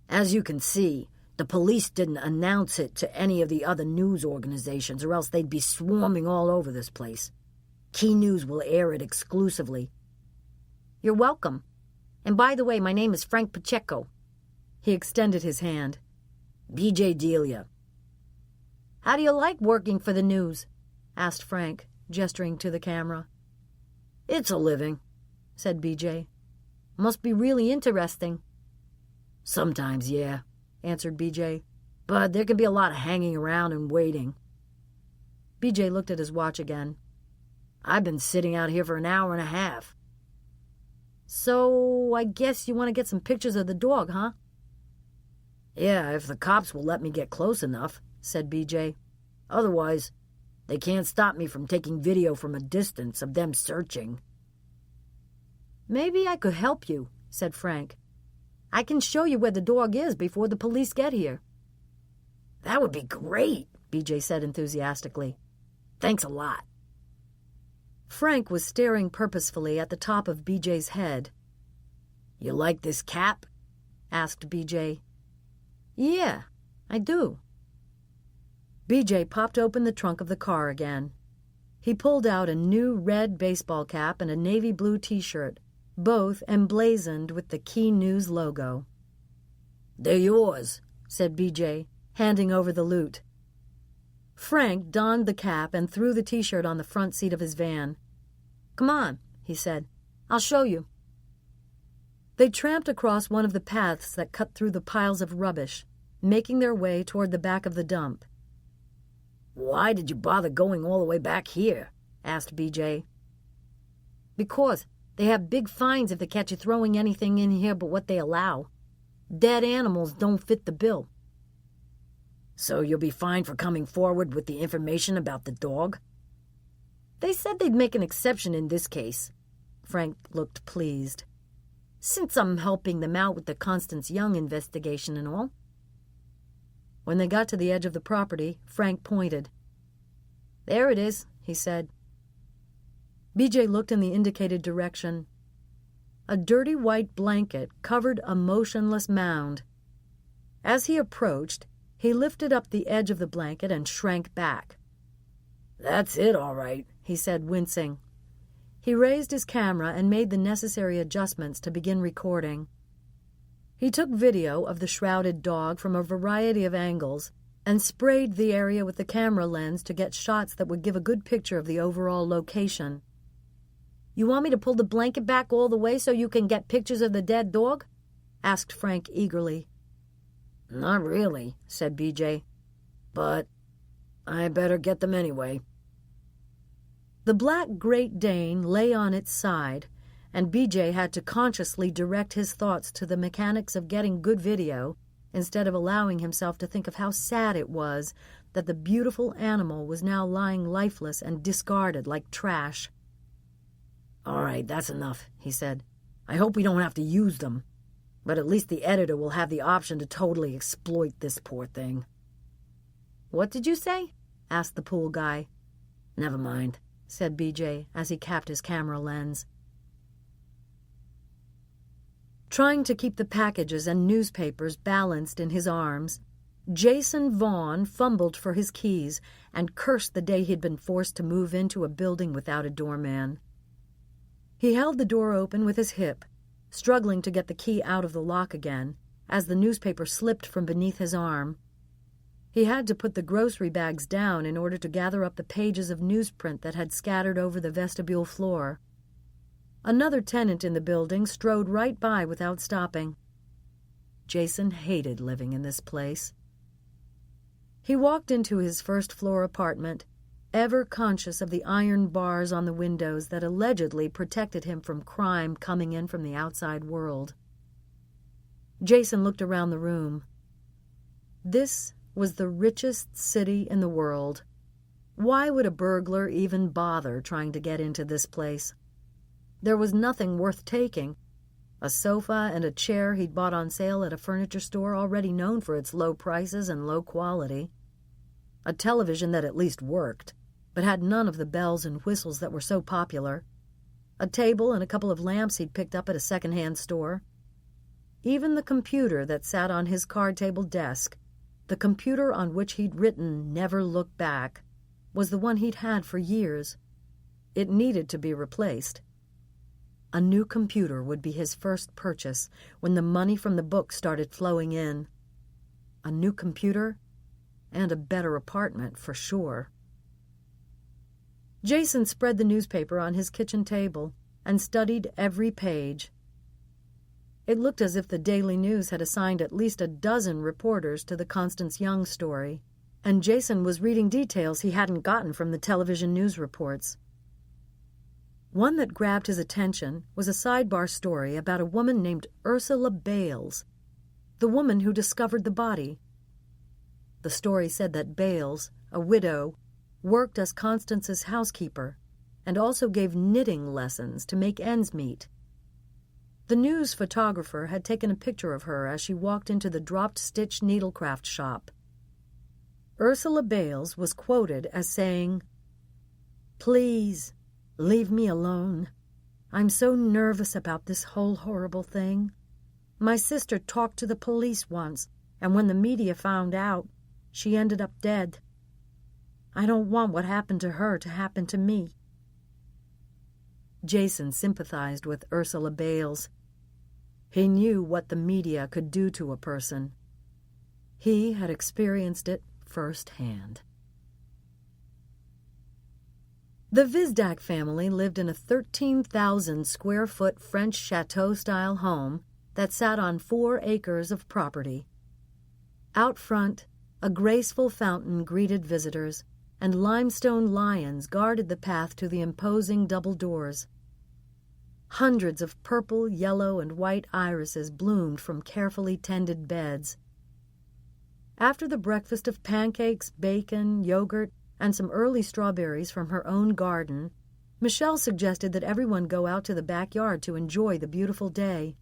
As you can see, the police didn't announce it to any of the other news organizations, or else they'd be swarming all over this place. Key News will air it exclusively. You're welcome. And by the way, my name is Frank Pacheco. He extended his hand. BJ Delia. How do you like working for the news? Asked Frank, gesturing to the camera. It's a living, said BJ. Must be really interesting. Sometimes, yeah, answered BJ. But there can be a lot of hanging around and waiting. BJ looked at his watch again. I've been sitting out here for an hour and a half. So, I guess you want to get some pictures of the dog, huh? Yeah, if the cops will let me get close enough, said BJ. Otherwise, they can't stop me from taking video from a distance of them searching. Maybe I could help you, said Frank. I can show you where the dog is before the police get here. That would be great, BJ said enthusiastically. Thanks a lot. Frank was staring purposefully at the top of BJ's head. You like this cap? Asked BJ. Yeah, I do. BJ popped open the trunk of the car again. He pulled out a new red baseball cap and a navy blue T-shirt, both emblazoned with the Key News logo. "They're yours," said BJ, handing over the loot. Frank donned the cap and threw the T-shirt on the front seat of his van. "Come on," he said. "I'll show you." They tramped across one of the paths that cut through the piles of rubbish, making their way toward the back of the dump. "Why did you bother going all the way back here?" asked BJ. "Because they have big fines if they catch you throwing anything in here but what they allow. Dead animals don't fit the bill." "So you'll be fined for coming forward with the information about the dog?" "They said they'd make an exception in this case." Frank looked pleased. "Since I'm helping them out with the Constance Young investigation and all." When they got to the edge of the property, Frank pointed. "There it is," he said. BJ looked in the indicated direction. A dirty white blanket covered a motionless mound. As he approached, he lifted up the edge of the blanket and shrank back. "That's it, all right," he said, wincing. He raised his camera and made the necessary adjustments to begin recording. He took video of the shrouded dog from a variety of angles and sprayed the area with the camera lens to get shots that would give a good picture of the overall location. "You want me to pull the blanket back all the way so you can get pictures of the dead dog?" asked Frank eagerly. "Not really," said BJ. "But I better get them anyway." The black Great Dane lay on its side, and BJ had to consciously direct his thoughts to the mechanics of getting good video instead of allowing himself to think of how sad it was that the beautiful animal was now lying lifeless and discarded like trash. "All right, that's enough," he said. "I hope we don't have to use them. But at least the editor will have the option to totally exploit this poor thing." "What did you say?" asked the pool guy. "Never mind," said BJ as he capped his camera lens. Trying to keep the packages and newspapers balanced in his arms, Jason Vaughn fumbled for his keys and cursed the day he'd been forced to move into a building without a doorman. He held the door open with his hip, struggling to get the key out of the lock again, as the newspaper slipped from beneath his arm. He had to put the grocery bags down in order to gather up the pages of newsprint that had scattered over the vestibule floor. Another tenant in the building strode right by without stopping. Jason hated living in this place. He walked into his first-floor apartment, ever conscious of the iron bars on the windows that allegedly protected him from crime coming in from the outside world. Jason looked around the room. This was the richest city in the world. Why would a burglar even bother trying to get into this place? There was nothing worth taking. A sofa and a chair he'd bought on sale at a furniture store already known for its low prices and low quality. A television that at least worked, but had none of the bells and whistles that were so popular. A table and a couple of lamps he'd picked up at a second-hand store. Even the computer that sat on his card table desk, the computer on which he'd written "Never Look Back," was the one he'd had for years. It needed to be replaced. A new computer would be his first purchase when the money from the book started flowing in. A new computer and a better apartment for sure. Jason spread the newspaper on his kitchen table and studied every page. It looked as if the Daily News had assigned at least a dozen reporters to the Constance Young story, and Jason was reading details he hadn't gotten from the television news reports. One that grabbed his attention was a sidebar story about a woman named Ursula Bales, the woman who discovered the body. The story said that Bales, a widow, worked as Constance's housekeeper and also gave knitting lessons to make ends meet. The news photographer had taken a picture of her as she walked into the dropped-stitch needlecraft shop. Ursula Bales was quoted as saying, "Please, leave me alone. I'm so nervous about this whole horrible thing. My sister talked to the police once, and when the media found out, she ended up dead." I don't want what happened to her to happen to me." Jason sympathized with Ursula Bales. He knew what the media could do to a person. He had experienced it firsthand. The Vizdak family lived in a 13,000-square-foot French chateau-style home that sat on 4 acres of property. Out front, a graceful fountain greeted visitors, and limestone lions guarded the path to the imposing double doors. Hundreds of purple, yellow, and white irises bloomed from carefully tended beds. After the breakfast of pancakes, bacon, yogurt, and some early strawberries from her own garden, Michelle suggested that everyone go out to the backyard to enjoy the beautiful day.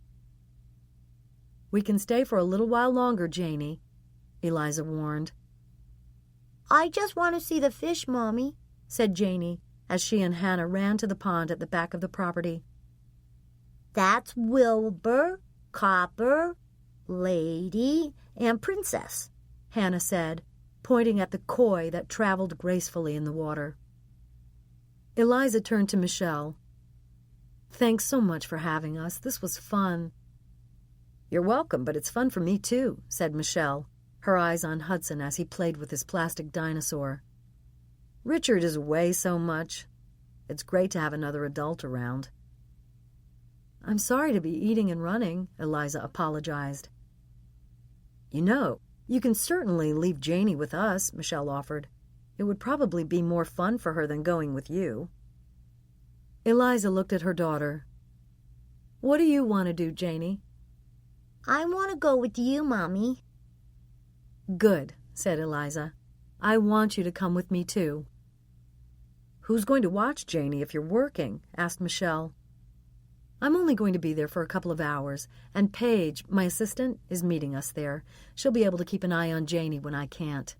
"We can stay for a little while longer, Janie," Eliza warned. "I just want to see the fish, Mommy," said Janie, as she and Hannah ran to the pond at the back of the property. "That's Wilbur, Copper, Lady, and Princess," Hannah said, pointing at the koi that traveled gracefully in the water. Eliza turned to Michelle. "Thanks so much for having us. This was fun." "You're welcome, but it's fun for me too," said Michelle, her eyes on Hudson as he played with his plastic dinosaur. "Richard is away so much. It's great to have another adult around." "I'm sorry to be eating and running," Eliza apologized. "You know, you can certainly leave Janie with us," Michelle offered. "It would probably be more fun for her than going with you." Eliza looked at her daughter. "What do you want to do, Janie?" "I want to go with you, Mommy." "Good," said Eliza. "I want you to come with me, too." "Who's going to watch Janie if you're working?" asked Michelle. "I'm only going to be there for a couple of hours, and Paige, my assistant, is meeting us there. She'll be able to keep an eye on Janie when I can't."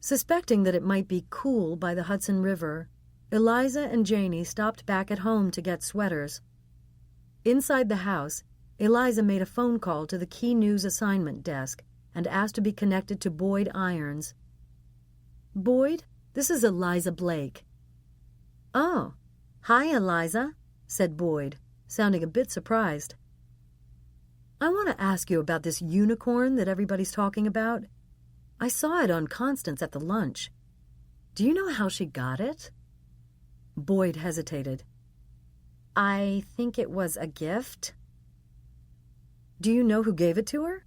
Suspecting that it might be cool by the Hudson River, Eliza and Janie stopped back at home to get sweaters. Inside the house, Eliza made a phone call to the Key News assignment desk and asked to be connected to Boyd Irons. "Boyd, this is Eliza Blake." "Oh, hi, Eliza," said Boyd, sounding a bit surprised. "I want to ask you about this unicorn that everybody's talking about. I saw it on Constance at the lunch. Do you know how she got it?" Boyd hesitated. "I think it was a gift." "Do you know who gave it to her?"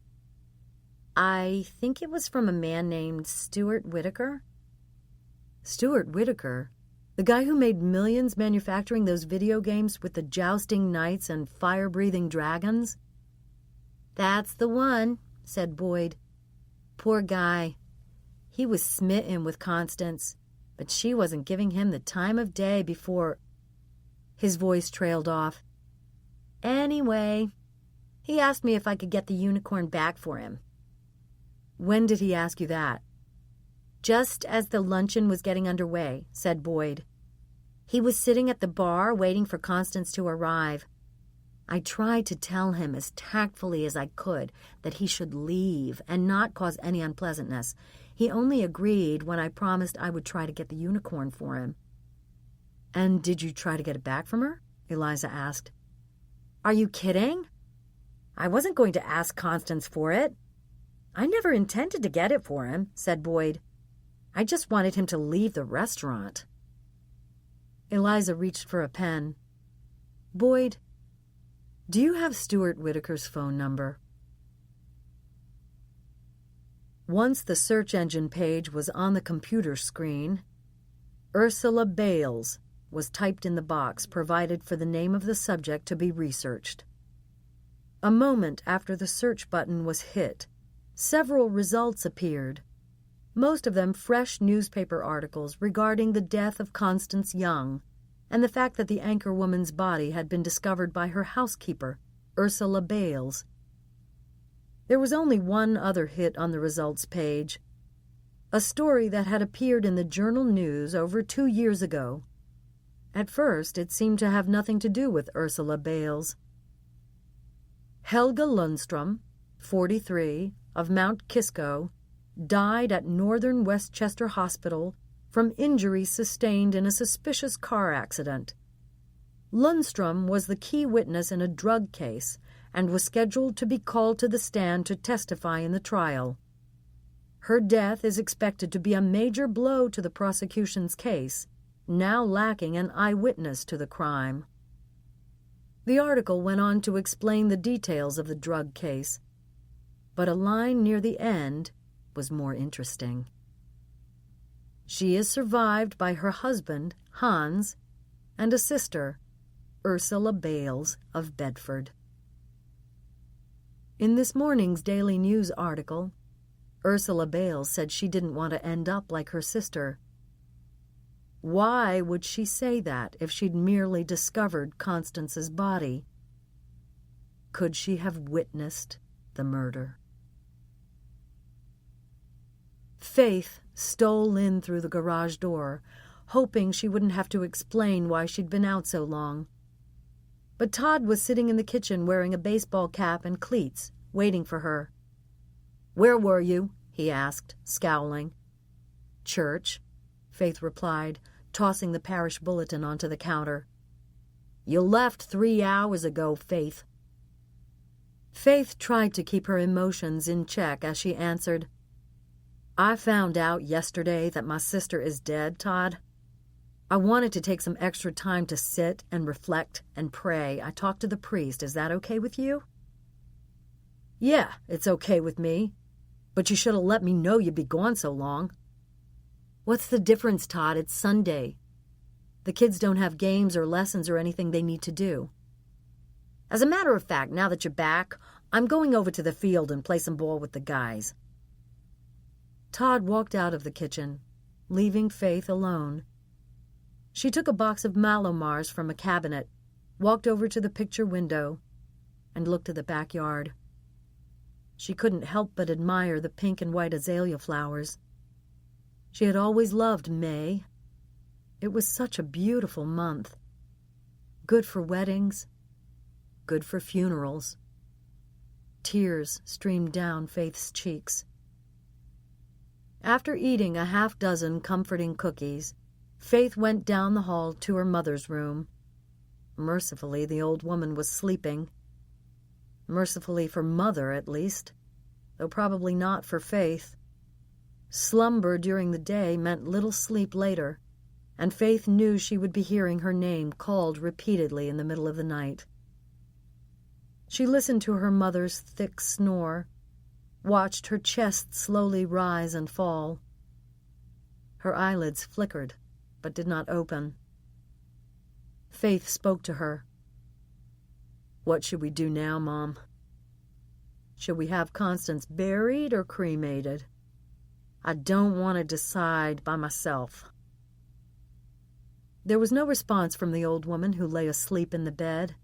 "I think it was from a man named Stuart Whitaker." "Stuart Whitaker? The guy who made millions manufacturing those video games with the jousting knights and fire-breathing dragons?" "That's the one," said Boyd. "Poor guy. He was smitten with Constance, but she wasn't giving him the time of day before—" His voice trailed off. "Anyway, he asked me if I could get the unicorn back for him." "When did he ask you that?" "Just as the luncheon was getting underway," said Boyd. "He was sitting at the bar waiting for Constance to arrive. I tried to tell him as tactfully as I could that he should leave and not cause any unpleasantness. He only agreed when I promised I would try to get the unicorn for him." "And did you try to get it back from her?" Eliza asked. "Are you kidding? I wasn't going to ask Constance for it. I never intended to get it for him," said Boyd. "I just wanted him to leave the restaurant." Eliza reached for a pen. "Boyd, do you have Stuart Whitaker's phone number?" Once the search engine page was on the computer screen, Ursula Bales was typed in the box provided for the name of the subject to be researched. A moment after the search button was hit, several results appeared, most of them fresh newspaper articles regarding the death of Constance Young and the fact that the anchorwoman's body had been discovered by her housekeeper, Ursula Bales. There was only one other hit on the results page, a story that had appeared in the Journal News over 2 years ago. At first, it seemed to have nothing to do with Ursula Bales. Helga Lundstrom, 43, of Mount Kisco, died at Northern Westchester Hospital from injuries sustained in a suspicious car accident. Lundstrom was the key witness in a drug case and was scheduled to be called to the stand to testify in the trial. Her death is expected to be a major blow to the prosecution's case, now lacking an eyewitness to the crime. The article went on to explain the details of the drug case, but a line near the end was more interesting. She is survived by her husband, Hans, and a sister, Ursula Bales of Bedford. In this morning's Daily News article, Ursula Bales said she didn't want to end up like her sister. Why would she say that if she'd merely discovered Constance's body? Could she have witnessed the murder? Faith stole in through the garage door, hoping she wouldn't have to explain why she'd been out so long. But Todd was sitting in the kitchen wearing a baseball cap and cleats, waiting for her. "Where were you?" he asked, scowling. "Church," Faith replied, tossing the parish bulletin onto the counter. "You left 3 hours ago, Faith." Faith tried to keep her emotions in check as she answered, "I found out yesterday that my sister is dead, Todd. I wanted to take some extra time to sit and reflect and pray. I talked to the priest. Is that okay with you?" "Yeah, it's okay with me. But you should have let me know you'd be gone so long." "What's the difference, Todd? It's Sunday. The kids don't have games or lessons or anything they need to do. As a matter of fact, now that you're back, I'm going over to the field and play some ball with the guys." Todd walked out of the kitchen, leaving Faith alone. She took a box of Malomars from a cabinet, walked over to the picture window, and looked at the backyard. She couldn't help but admire the pink and white azalea flowers. She had always loved May. It was such a beautiful month. Good for weddings, good for funerals. Tears streamed down Faith's cheeks. After eating a half-dozen comforting cookies, Faith went down the hall to her mother's room. Mercifully, the old woman was sleeping. Mercifully for Mother, at least, though probably not for Faith. Slumber during the day meant little sleep later, and Faith knew she would be hearing her name called repeatedly in the middle of the night. She listened to her mother's thick snore, watched her chest slowly rise and fall. Her eyelids flickered, but did not open. Faith spoke to her. "What should we do now, Mom? Should we have Constance buried or cremated? I don't want to decide by myself." There was no response from the old woman who lay asleep in the bed,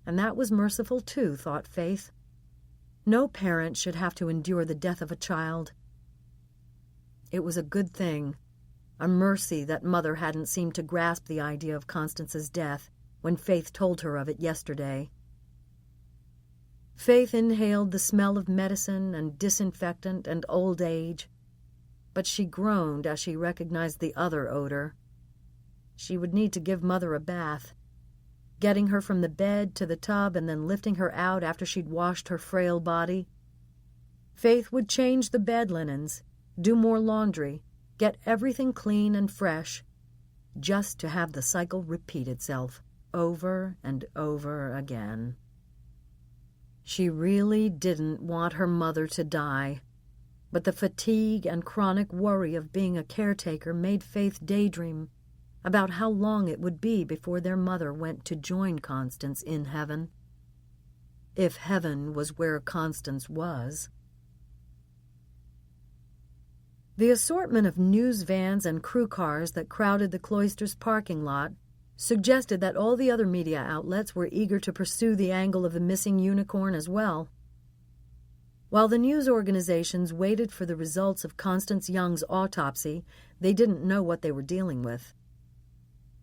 and that was merciful too, thought Faith. No parent should have to endure the death of a child. It was a good thing, a mercy that Mother hadn't seemed to grasp the idea of Constance's death when Faith told her of it yesterday. Faith inhaled the smell of medicine and disinfectant and old age, but she groaned as she recognized the other odor. She would need to give Mother a bath, getting her from the bed to the tub and then lifting her out after she'd washed her frail body. Faith would change the bed linens, do more laundry, get everything clean and fresh, just to have the cycle repeat itself over and over again. She really didn't want her mother to die, but the fatigue and chronic worry of being a caretaker made Faith daydream about how long it would be before their mother went to join Constance in heaven. If heaven was where Constance was. The assortment of news vans and crew cars that crowded the cloister's parking lot suggested that all the other media outlets were eager to pursue the angle of the missing unicorn as well. While the news organizations waited for the results of Constance Young's autopsy, they didn't know what they were dealing with.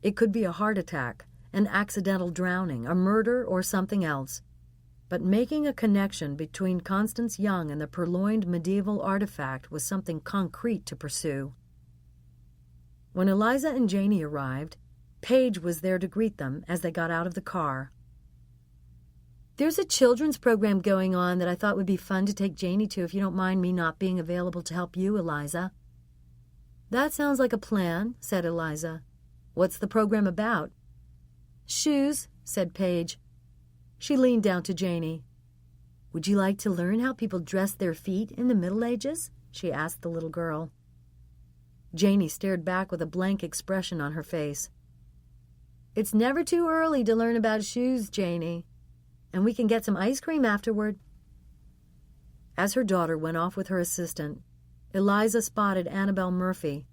It could be a heart attack, an accidental drowning, a murder, or something else. but making a connection between Constance Young and the purloined medieval artifact was something concrete to pursue. When Eliza and Janie arrived, Paige was there to greet them as they got out of the car. "There's a children's program going on that I thought would be fun to take Janie to if you don't mind me not being available to help you, Eliza." "That sounds like a plan," said Eliza. "What's the program about?" "Shoes," said Paige. She leaned down to Janie. "Would you like to learn how people dressed their feet in the Middle Ages?" she asked the little girl. Janie stared back with a blank expression on her face. "It's never too early to learn about shoes, Janie. And we can get some ice cream afterward." As her daughter went off with her assistant, Eliza spotted Annabelle Murphy.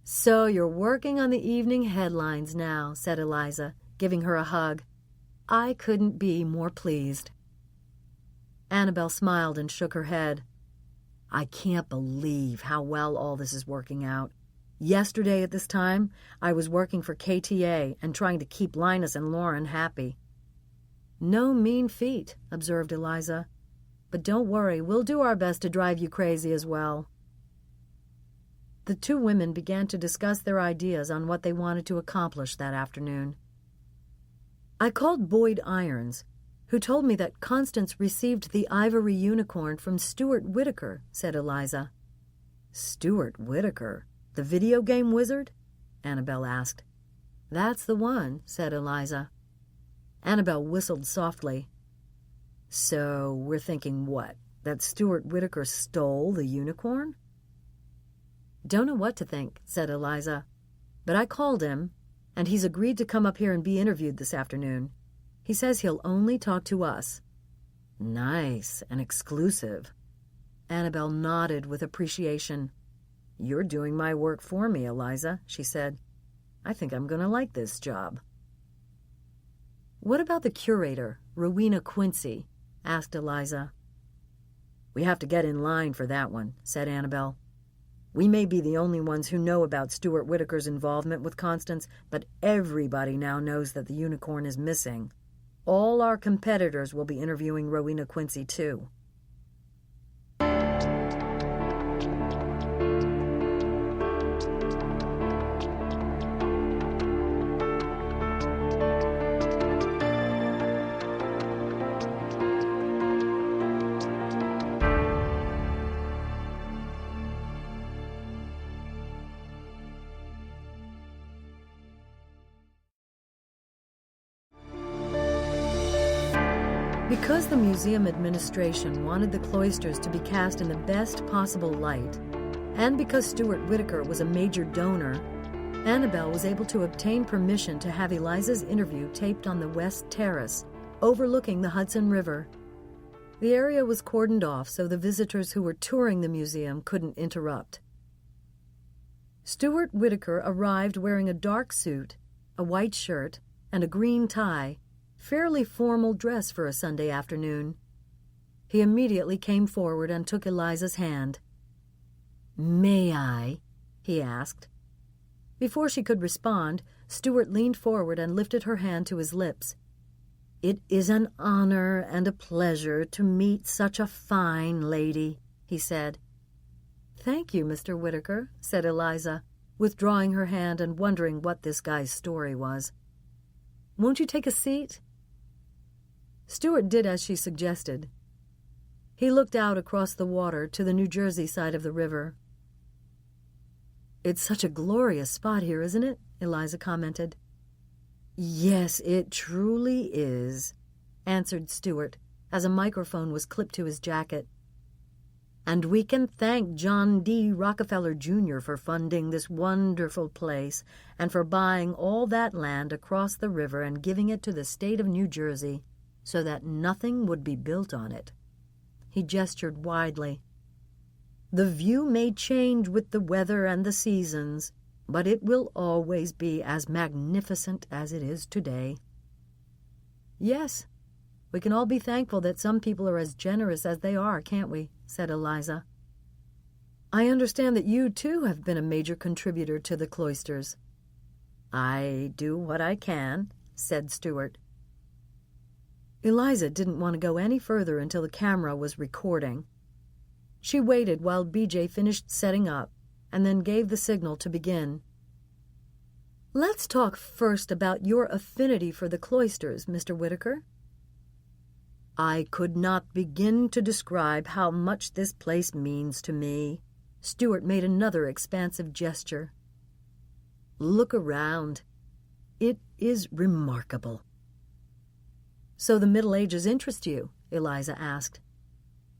"So you're working on the evening headlines now," said Eliza, giving her a hug. "I couldn't be more pleased." Annabelle smiled and shook her head. "I can't believe how well all this is working out. Yesterday at this time, I was working for KTA and trying to keep Linus and Lauren happy." "No mean feat," observed Eliza. "But don't worry, we'll do our best to drive you crazy as well." The two women began to discuss their ideas on what they wanted to accomplish that afternoon. "I called Boyd Irons, who told me that Constance received the ivory unicorn from Stuart Whitaker," said Eliza. "Stuart Whitaker? The video game wizard?" Annabelle asked. "That's the one," said Eliza. Annabelle whistled softly. "So we're thinking what? That Stuart Whitaker stole the unicorn?" "Don't know what to think," said Eliza. "But I called him, and he's agreed to come up here and be interviewed this afternoon. He says he'll only talk to us." "Nice and exclusive." Annabelle nodded with appreciation. "You're doing my work for me, Eliza," she said. "I think I'm going to like this job." "What about the curator, Rowena Quincy?" asked Eliza. "We have to get in line for that one," said Annabelle. "We may be the only ones who know about Stuart Whitaker's involvement with Constance, but everybody now knows that the unicorn is missing. All our competitors will be interviewing Rowena Quincy, too." Because the museum administration wanted the cloisters to be cast in the best possible light, and because Stuart Whitaker was a major donor, Annabelle was able to obtain permission to have Eliza's interview taped on the West Terrace, overlooking the Hudson River. The area was cordoned off so the visitors who were touring the museum couldn't interrupt. Stuart Whitaker arrived wearing a dark suit, a white shirt, and a green tie, fairly formal dress for a Sunday afternoon. He immediately came forward and took Eliza's hand. "May I?" he asked. Before she could respond, Stuart leaned forward and lifted her hand to his lips. "It is an honor and a pleasure to meet such a fine lady," he said. "Thank you, Mr. Whitaker," said Eliza, withdrawing her hand and wondering what this guy's story was. "Won't you take a seat?" Stuart did as she suggested. He looked out across the water to the New Jersey side of the river. "It's such a glorious spot here, isn't it?" Eliza commented. "Yes, it truly is," answered Stuart, as a microphone was clipped to his jacket. "And we can thank John D. Rockefeller, Jr. for funding this wonderful place and for buying all that land across the river and giving it to the state of New Jersey so that nothing would be built on it." He gestured widely. "The view may change with the weather and the seasons, but it will always be as magnificent as it is today." "Yes, we can all be thankful that some people are as generous as they are, can't we?" said Eliza. "I understand that you, too, have been a major contributor to the cloisters." "I do what I can," said Stuart. Eliza didn't want to go any further until the camera was recording. She waited while BJ finished setting up and then gave the signal to begin. Let's talk first about your affinity for the cloisters, Mr. Whitaker. I could not begin to describe how much this place means to me. Stuart made another expansive gesture. Look around. It is remarkable. So the Middle Ages interest you? Eliza asked.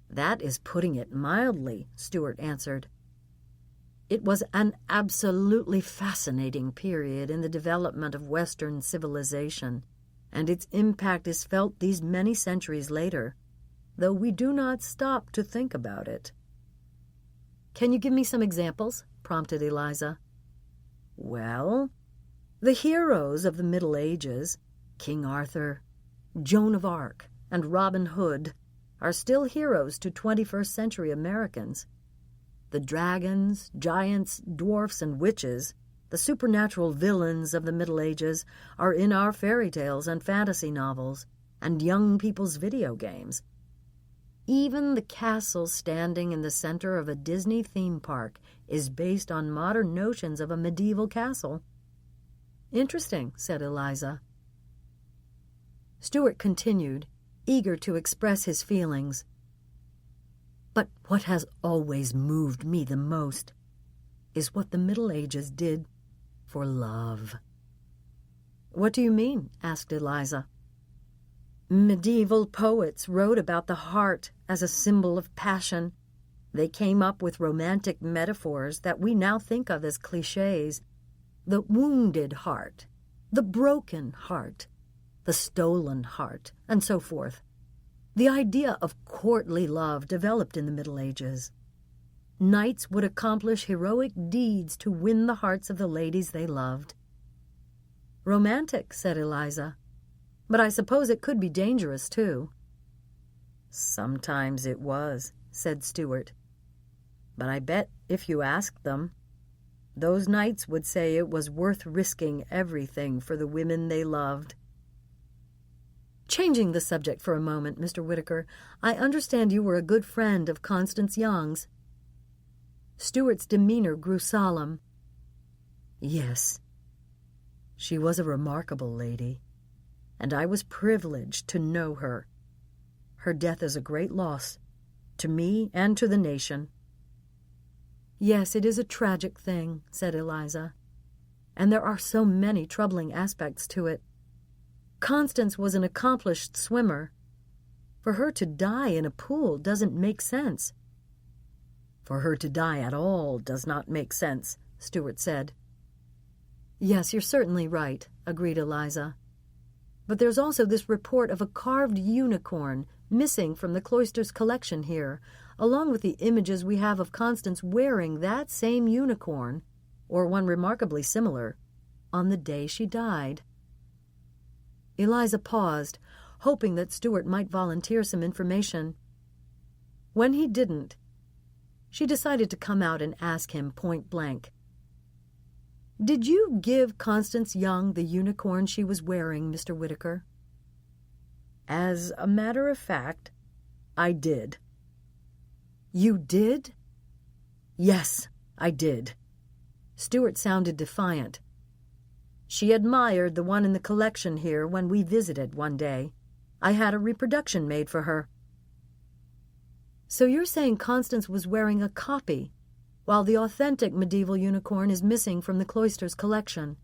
That is putting it mildly, Stuart answered. It was an absolutely fascinating period in the development of Western civilization, and its impact is felt these many centuries later, though we do not stop to think about it. Can you give me some examples? Prompted Eliza. Well, the heroes of the Middle Ages, King Arthur, Joan of Arc, and Robin Hood, are still heroes to 21st century Americans. The dragons, giants, dwarfs, and witches, the supernatural villains of the Middle Ages, are in our fairy tales and fantasy novels, and young people's video games. Even the castle standing in the center of a Disney theme park is based on modern notions of a medieval castle. Interesting, said Eliza. Stuart continued, eager to express his feelings. But what has always moved me the most is what the Middle Ages did for love. What do you mean? Asked Eliza. Medieval poets wrote about the heart as a symbol of passion. They came up with romantic metaphors that we now think of as cliches. The wounded heart, the broken heart, the stolen heart, and so forth. The idea of courtly love developed in the Middle Ages. Knights would accomplish heroic deeds to win the hearts of the ladies they loved. Romantic, said Eliza. But I suppose it could be dangerous, too. Sometimes it was, said Stuart. But I bet if you asked them, those knights would say it was worth risking everything for the women they loved. Changing the subject for a moment, Mr. Whitaker, I understand you were a good friend of Constance Young's. Stuart's demeanor grew solemn. Yes. She was a remarkable lady, and I was privileged to know her. Her death is a great loss, to me and to the nation. Yes, it is a tragic thing, said Eliza, and there are so many troubling aspects to it. Constance was an accomplished swimmer. For her to die in a pool doesn't make sense. For her to die at all does not make sense, Stuart said. Yes, you're certainly right, agreed Eliza. But there's also this report of a carved unicorn missing from the cloister's collection here, along with the images we have of Constance wearing that same unicorn, or one remarkably similar, on the day she died. Eliza paused, hoping that Stuart might volunteer some information. When he didn't, she decided to come out and ask him point blank. Did you give Constance Young the unicorn she was wearing, Mr. Whitaker? As a matter of fact, I did. You did? Yes, I did. Stuart sounded defiant. She admired the one in the collection here when we visited one day. I had a reproduction made for her. So you're saying Constance was wearing a copy, while the authentic medieval unicorn is missing from the cloister's collection?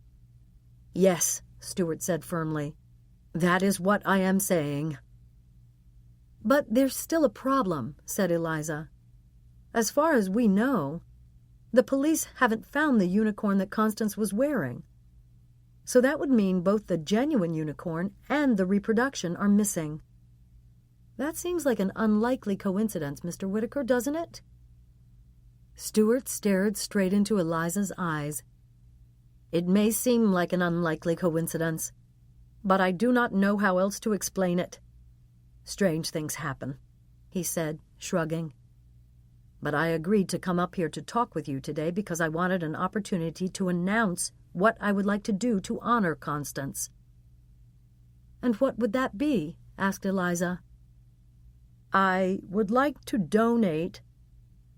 Yes, Stuart said firmly. That is what I am saying. But there's still a problem, said Eliza. As far as we know, the police haven't found the unicorn that Constance was wearing. So that would mean both the genuine unicorn and the reproduction are missing. That seems like an unlikely coincidence, Mr. Whitaker, doesn't it? Stuart stared straight into Eliza's eyes. It may seem like an unlikely coincidence, but I do not know how else to explain it. Strange things happen, he said, shrugging. But I agreed to come up here to talk with you today because I wanted an opportunity to announce what I would like to do to honor Constance. And what would that be? asked Eliza. I would like to donate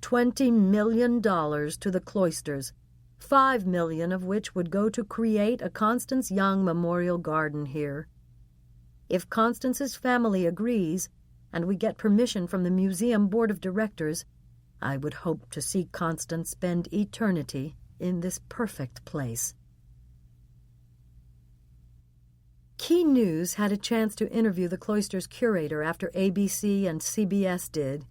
$20 million to the cloisters, $5 million of which would go to create a Constance Young Memorial Garden here. If Constance's family agrees, and we get permission from the museum board of directors, I would hope to see Constance spend eternity in this perfect place. Key News had a chance to interview the cloister's curator after ABC and CBS did.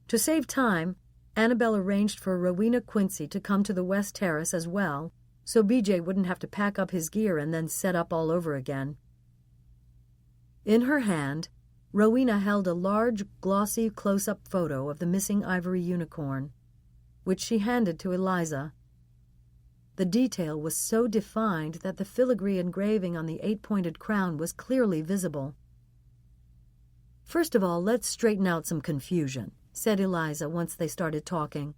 To save time, Annabelle arranged for Rowena Quincy to come to the West Terrace as well, so BJ wouldn't have to pack up his gear and then set up all over again. In her hand, Rowena held a large, glossy close-up photo of the missing ivory unicorn, which she handed to Eliza. The detail was so defined that the filigree engraving on the 8-pointed crown was clearly visible. "First of all, let's straighten out some confusion," said Eliza once they started talking.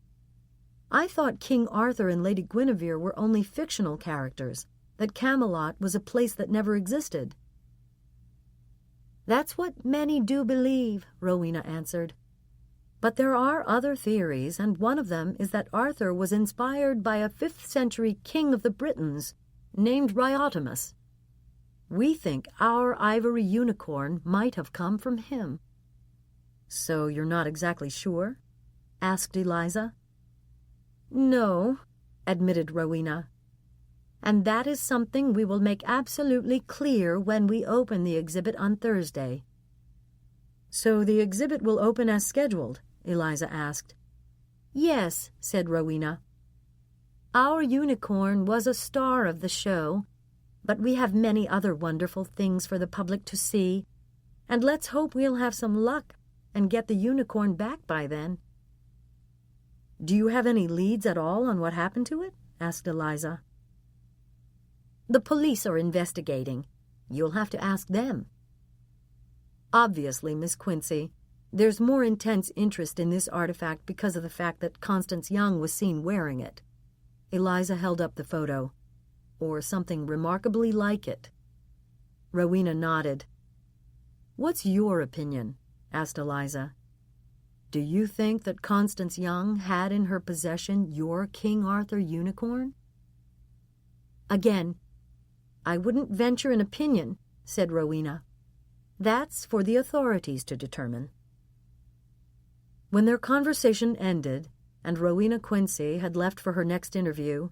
"I thought King Arthur and Lady Guinevere were only fictional characters, that Camelot was a place that never existed." "That's what many do believe," Rowena answered. "But there are other theories, and one of them is that Arthur was inspired by a 5th-century king of the Britons named Riotimus. We think our ivory unicorn might have come from him." "So you're not exactly sure?" asked Eliza. "No," admitted Rowena. "And that is something we will make absolutely clear when we open the exhibit on Thursday." "So the exhibit will open as scheduled?" Eliza asked. "Yes," said Rowena. "Our unicorn was a star of the show, but we have many other wonderful things for the public to see, and let's hope we'll have some luck and get the unicorn back by then." "Do you have any leads at all on what happened to it?" asked Eliza. "The police are investigating. You'll have to ask them." "Obviously, Miss Quincy, there's more intense interest in this artifact because of the fact that Constance Young was seen wearing it." Eliza held up the photo. "Or something remarkably like it." Rowena nodded. "What's your opinion?" asked Eliza. "Do you think that Constance Young had in her possession your King Arthur unicorn?" "Again, I wouldn't venture an opinion," said Rowena. "That's for the authorities to determine." When their conversation ended, and Rowena Quincy had left for her next interview,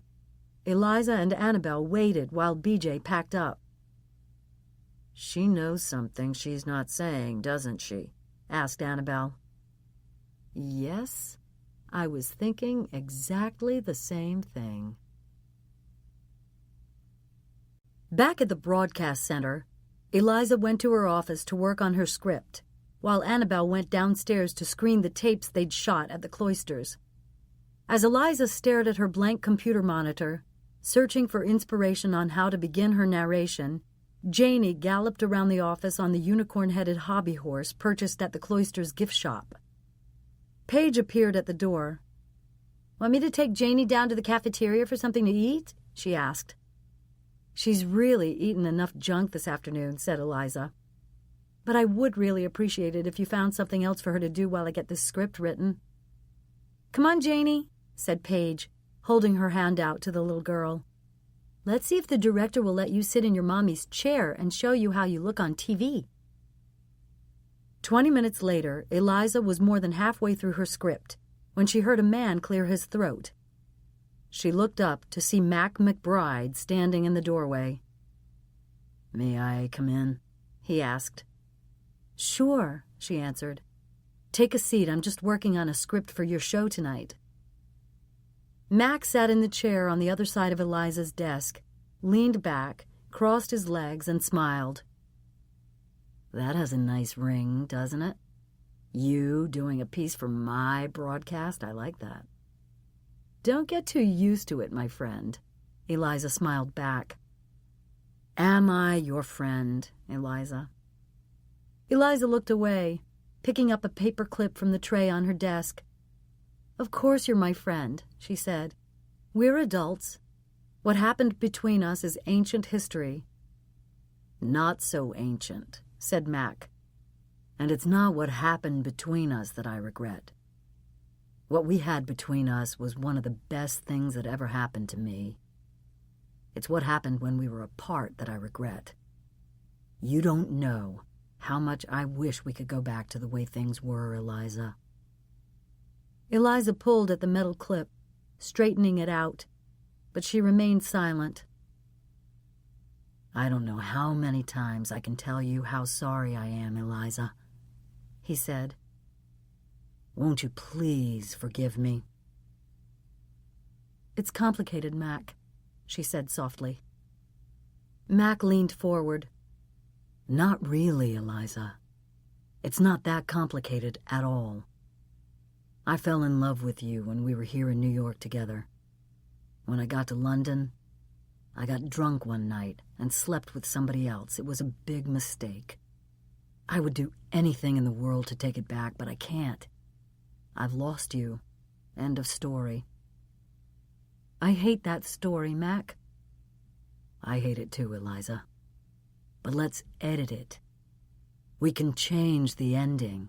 Eliza and Annabelle waited while BJ packed up. "She knows something she's not saying, doesn't she?" asked Annabelle. "Yes, I was thinking exactly the same thing." Back at the broadcast center, Eliza went to her office to work on her script, while Annabelle went downstairs to screen the tapes they'd shot at the cloisters. As Eliza stared at her blank computer monitor, searching for inspiration on how to begin her narration, Janie galloped around the office on the unicorn-headed hobby horse purchased at the cloister's gift shop. Paige appeared at the door. "Want me to take Janie down to the cafeteria for something to eat?" she asked. "She's really eaten enough junk this afternoon," said Eliza. "But I would really appreciate it if you found something else for her to do while I get this script written." "Come on, Janie," said Paige, holding her hand out to the little girl. "Let's see if the director will let you sit in your mommy's chair and show you how you look on TV." 20 minutes later, Eliza was more than halfway through her script when she heard a man clear his throat. She looked up to see Mac McBride standing in the doorway. "May I come in?" he asked. "Sure," she answered. "Take a seat. I'm just working on a script for your show tonight." Mac sat in the chair on the other side of Eliza's desk, leaned back, crossed his legs, and smiled. "That has a nice ring, doesn't it? You doing a piece for my broadcast? I like that." "Don't get too used to it, my friend," Eliza smiled back. "Am I your friend, Eliza?" Eliza looked away, picking up a paper clip from the tray on her desk. "Of course you're my friend," she said. "We're adults. What happened between us is ancient history." "Not so ancient," said Mac. "And it's not what happened between us that I regret. What we had between us was one of the best things that ever happened to me. It's what happened when we were apart that I regret. You don't know how much I wish we could go back to the way things were, Eliza." Eliza pulled at the metal clip, straightening it out, but she remained silent. "I don't know how many times I can tell you how sorry I am, Eliza," he said. "Won't you please forgive me?" "It's complicated, Mac," she said softly. Mac leaned forward. "Not really, Eliza. It's not that complicated at all. I fell in love with you when we were here in New York together. When I got to London, I got drunk one night and slept with somebody else. It was a big mistake. I would do anything in the world to take it back, but I can't. I've lost you. End of story." "I hate that story, Mac." "I hate it too, Eliza. But let's edit it. We can change the ending."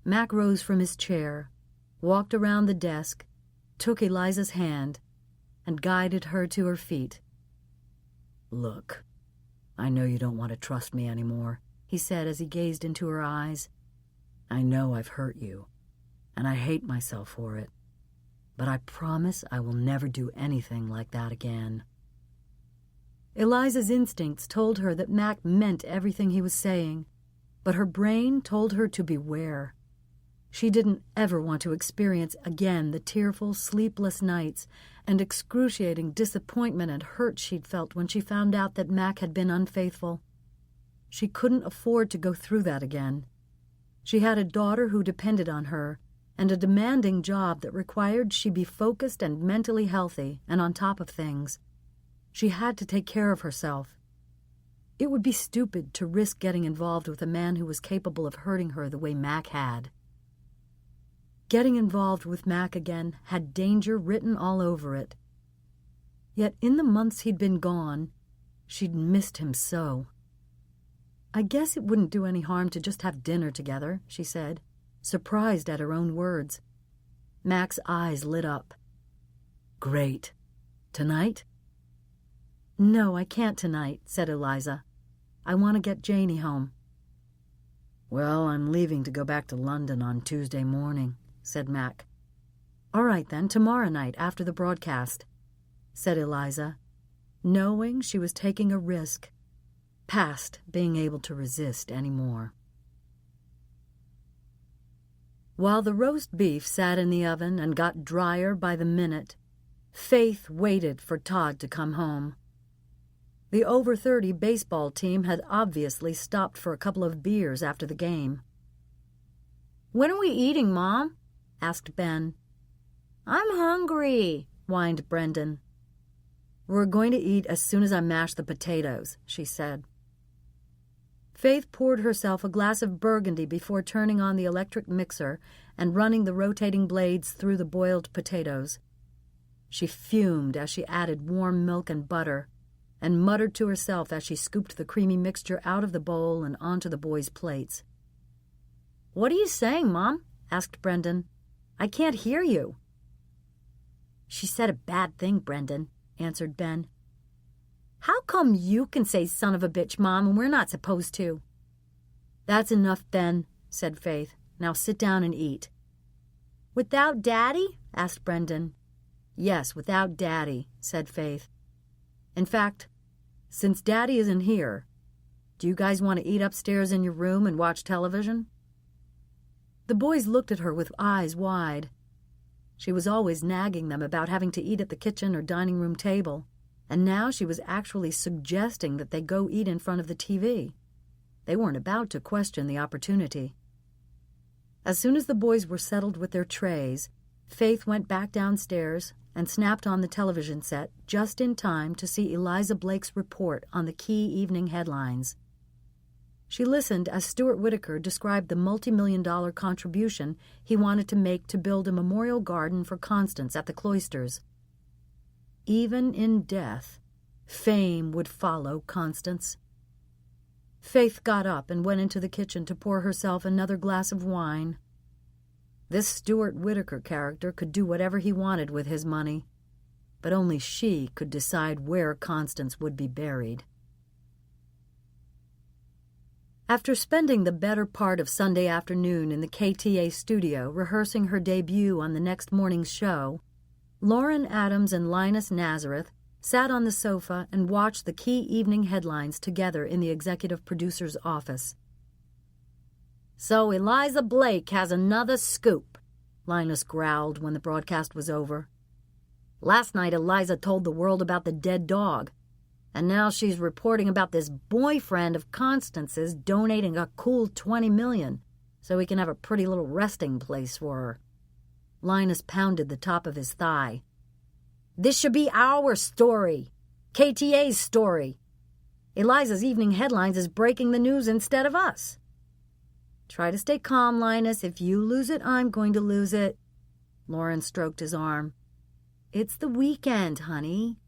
Mac rose from his chair, walked around the desk, took Eliza's hand, and guided her to her feet. "Look, I know you don't want to trust me anymore," he said as he gazed into her eyes. "I know I've hurt you, and I hate myself for it. But I promise I will never do anything like that again." Eliza's instincts told her that Mac meant everything he was saying, but her brain told her to beware. She didn't ever want to experience again the tearful, sleepless nights and excruciating disappointment and hurt she'd felt when she found out that Mac had been unfaithful. She couldn't afford to go through that again. She had a daughter who depended on her, and a demanding job that required she be focused and mentally healthy and on top of things. She had to take care of herself. It would be stupid to risk getting involved with a man who was capable of hurting her the way Mac had. Getting involved with Mac again had danger written all over it. Yet in the months he'd been gone, she'd missed him so. "I guess it wouldn't do any harm to just have dinner together," she said, surprised at her own words. Mac's eyes lit up. "Great. Tonight?" "No, I can't tonight," said Eliza. "I want to get Janie home." "Well, I'm leaving to go back to London on Tuesday morning," said Mac. "All right, then, tomorrow night after the broadcast," said Eliza, knowing she was taking a risk, past being able to resist any more. While the roast beef sat in the oven and got drier by the minute, Faith waited for Todd to come home. The over-30 baseball team had obviously stopped for a couple of beers after the game. "When are we eating, Mom?" asked Ben. "I'm hungry," whined Brendan. "We're going to eat as soon as I mash the potatoes," she said. Faith poured herself a glass of burgundy before turning on the electric mixer and running the rotating blades through the boiled potatoes. She fumed as she added warm milk and butter, and muttered to herself as she scooped the creamy mixture out of the bowl and onto the boys' plates. "What are you saying, Mom?" asked Brendan. "I can't hear you." "She said a bad thing, Brendan," answered Ben. "How come you can say son of a bitch, Mom, and we're not supposed to?" "That's enough, Ben," said Faith. "Now sit down and eat." "Without Daddy?" asked Brendan. "Yes, without Daddy," said Faith. "In fact, since Daddy isn't here, do you guys want to eat upstairs in your room and watch television?" The boys looked at her with eyes wide. She was always nagging them about having to eat at the kitchen or dining room table, and now she was actually suggesting that they go eat in front of the TV. They weren't about to question the opportunity. As soon as the boys were settled with their trays, Faith went back downstairs and snapped on the television set just in time to see Eliza Blake's report on the key evening headlines. She listened as Stuart Whitaker described the multi-million-dollar contribution he wanted to make to build a memorial garden for Constance at the Cloisters. Even in death, fame would follow Constance. Faith got up and went into the kitchen to pour herself another glass of wine. This Stuart Whitaker character could do whatever he wanted with his money, but only she could decide where Constance would be buried. After spending the better part of Sunday afternoon in the KTA studio rehearsing her debut on the next morning's show, Lauren Adams and Linus Nazareth sat on the sofa and watched the key evening headlines together in the executive producer's office. "So Eliza Blake has another scoop," Linus growled when the broadcast was over. "Last night Eliza told the world about the dead dog, and now she's reporting about this boyfriend of Constance's donating a cool $20 million so he can have a pretty little resting place for her." Linus pounded the top of his thigh. "This should be our story, KTA's story. Eliza's evening headlines is breaking the news instead of us." "Try to stay calm, Linus. If you lose it, I'm going to lose it." Lauren stroked his arm. "It's the weekend, honey.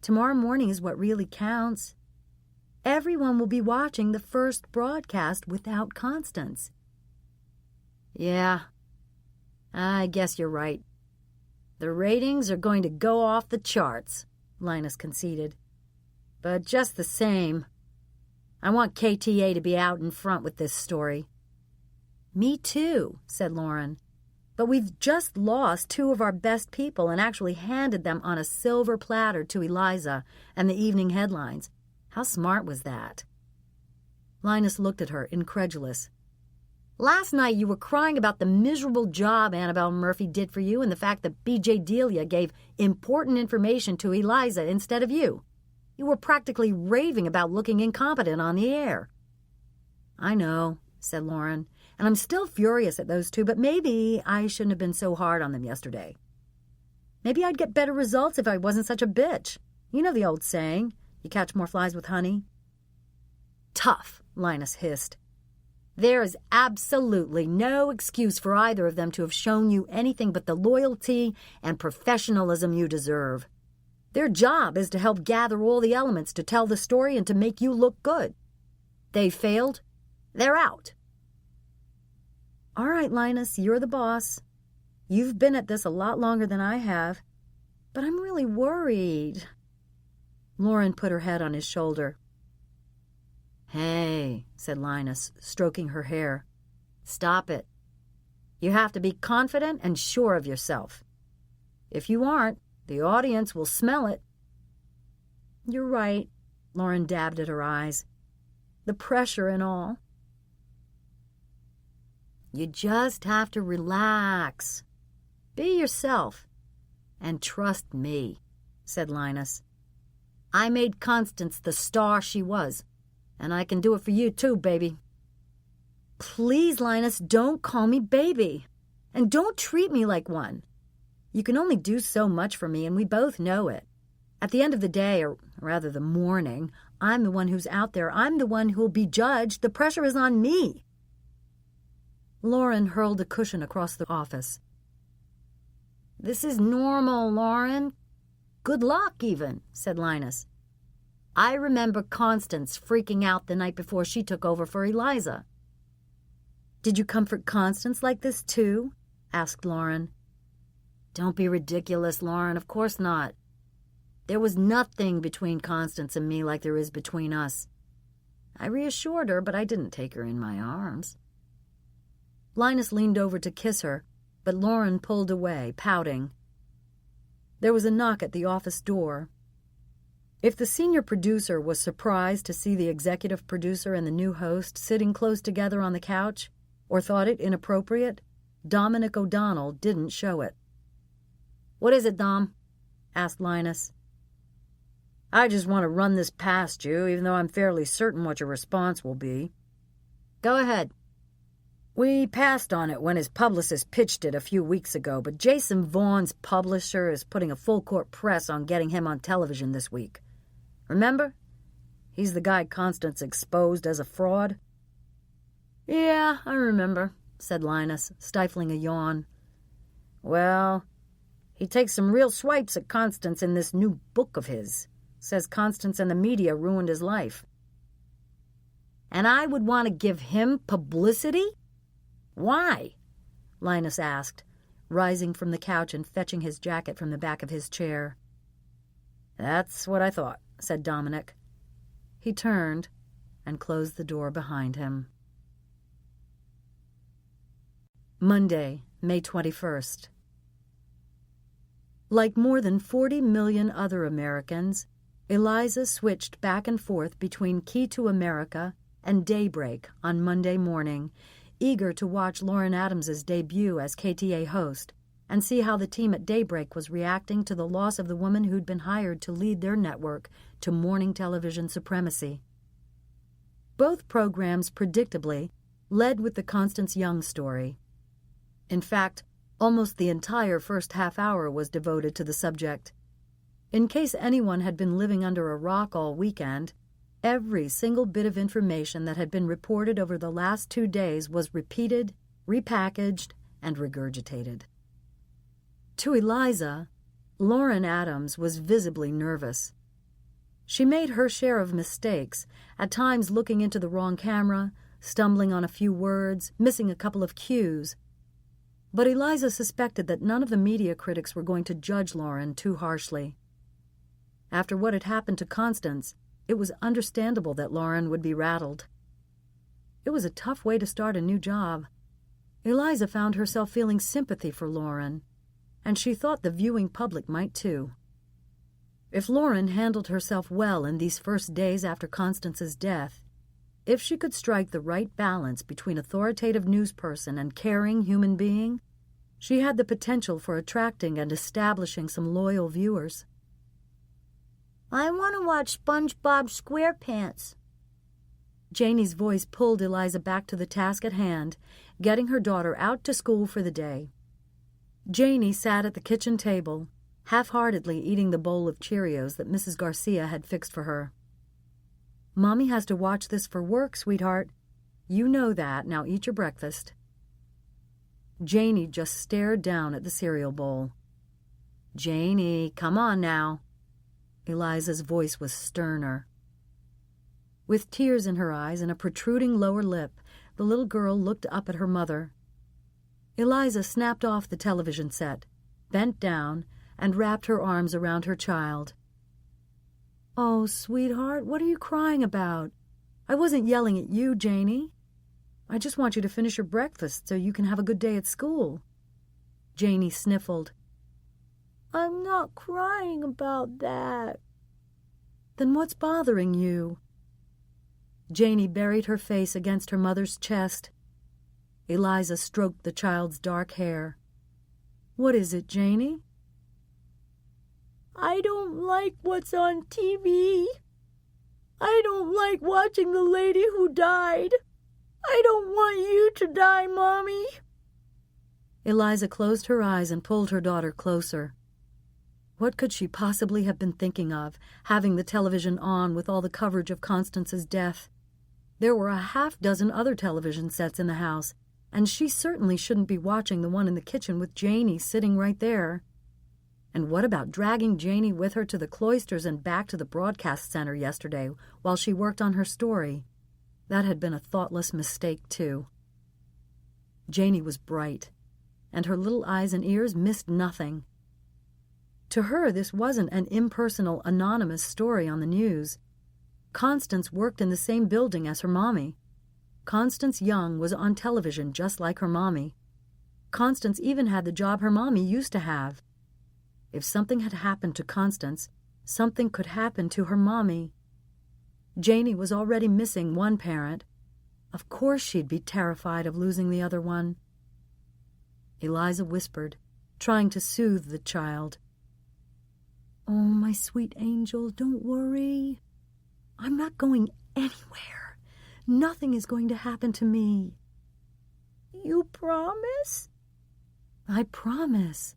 Tomorrow morning is what really counts. Everyone will be watching the first broadcast without Constance." "Yeah, I guess you're right. The ratings are going to go off the charts," Linus conceded. "But just the same, I want KTA to be out in front with this story." "Me too," said Lauren. "But we've just lost two of our best people and actually handed them on a silver platter to Eliza and the evening headlines. How smart was that?" Linus looked at her, incredulous. "Last night you were crying about the miserable job Annabelle Murphy did for you and the fact that B.J. Delia gave important information to Eliza instead of you. You were practically raving about looking incompetent on the air." "I know," said Lauren, "and I'm still furious at those two, but maybe I shouldn't have been so hard on them yesterday. Maybe I'd get better results if I wasn't such a bitch. You know the old saying, you catch more flies with honey." "Tough," Linus hissed. "There is absolutely no excuse for either of them to have shown you anything but the loyalty and professionalism you deserve. Their job is to help gather all the elements to tell the story and to make you look good. They failed. They're out." "All right, Linus, you're the boss. You've been at this a lot longer than I have, but I'm really worried." Lauren put her head on his shoulder. "Hey," said Linus, stroking her hair. "Stop it. You have to be confident and sure of yourself. If you aren't, the audience will smell it." "You're right," Lauren dabbed at her eyes. "The pressure and all." "You just have to relax. Be yourself. And trust me," said Linus. "I made Constance the star she was, and I can do it for you too, baby." "Please, Linus, don't call me baby. And don't treat me like one. You can only do so much for me, and we both know it. At the end of the day, or rather the morning, I'm the one who's out there. I'm the one who'll be judged. The pressure is on me." Lauren hurled a cushion across the office. "This is normal, Lauren. Good luck, even," said Linus. "I remember Constance freaking out the night before she took over for Eliza." "Did you comfort Constance like this, too?" asked Lauren. "Don't be ridiculous, Lauren. Of course not. There was nothing between Constance and me like there is between us. I reassured her, but I didn't take her in my arms." Linus leaned over to kiss her, but Lauren pulled away, pouting. There was a knock at the office door. If the senior producer was surprised to see the executive producer and the new host sitting close together on the couch, or thought it inappropriate, Dominic O'Donnell didn't show it. "What is it, Dom?" asked Linus. "I just want to run this past you, even though I'm fairly certain what your response will be." "Go ahead." "We passed on it when his publicist pitched it a few weeks ago, but Jason Vaughn's publisher is putting a full-court press on getting him on television this week. Remember? He's the guy Constance exposed as a fraud." "Yeah, I remember," said Linus, stifling a yawn. "Well, he takes some real swipes at Constance in this new book of his. Says Constance and the media ruined his life." And I would want to give him publicity? Why? Linus asked, rising from the couch and fetching his jacket from the back of his chair. That's what I thought, said Dominic. He turned and closed the door behind him. Monday, May 21st. Like more than 40 million other Americans, Eliza switched back and forth between Key to America and Daybreak on Monday morning, eager to watch Lauren Adams's debut as KTA host and see how the team at Daybreak was reacting to the loss of the woman who'd been hired to lead their network to morning television supremacy. Both programs, predictably, led with the Constance Young story. In fact, almost the entire first half hour was devoted to the subject. In case anyone had been living under a rock all weekend, every single bit of information that had been reported over the last 2 days was repeated, repackaged, and regurgitated. To Eliza, Lauren Adams was visibly nervous. She made her share of mistakes, at times looking into the wrong camera, stumbling on a few words, missing a couple of cues. But Eliza suspected that none of the media critics were going to judge Lauren too harshly. After what had happened to Constance, it was understandable that Lauren would be rattled. It was a tough way to start a new job. Eliza found herself feeling sympathy for Lauren, and she thought the viewing public might too. If Lauren handled herself well in these first days after Constance's death, if she could strike the right balance between authoritative newsperson and caring human being, she had the potential for attracting and establishing some loyal viewers. I want to watch SpongeBob SquarePants. Janie's voice pulled Eliza back to the task at hand, getting her daughter out to school for the day. Janie sat at the kitchen table, half-heartedly eating the bowl of Cheerios that Mrs. Garcia had fixed for her. Mommy has to watch this for work, sweetheart. You know that. Now eat your breakfast. Janie just stared down at the cereal bowl. Janie, come on now. Eliza's voice was sterner. With tears in her eyes and a protruding lower lip, the little girl looked up at her mother. Eliza snapped off the television set, bent down, and wrapped her arms around her child. Oh, sweetheart, what are you crying about? I wasn't yelling at you, Janie. I just want you to finish your breakfast so you can have a good day at school. Janie sniffled. I'm not crying about that. Then what's bothering you? Janie buried her face against her mother's chest. Eliza stroked the child's dark hair. What is it, Janie? I don't like what's on TV. I don't like watching the lady who died. I don't want you to die, Mommy. Eliza closed her eyes and pulled her daughter closer. What could she possibly have been thinking of, having the television on with all the coverage of Constance's death? There were a half-dozen other television sets in the house, and she certainly shouldn't be watching the one in the kitchen with Janie sitting right there. And what about dragging Janie with her to the cloisters and back to the broadcast center yesterday while she worked on her story? That had been a thoughtless mistake, too. Janie was bright, and her little eyes and ears missed nothing. To her, this wasn't an impersonal, anonymous story on the news. Constance worked in the same building as her mommy. Constance Young was on television just like her mommy. Constance even had the job her mommy used to have. If something had happened to Constance, something could happen to her mommy. Janie was already missing one parent. Of course she'd be terrified of losing the other one. Eliza whispered, trying to soothe the child. Oh, my sweet angel, don't worry. I'm not going anywhere. Nothing is going to happen to me. You promise? I promise.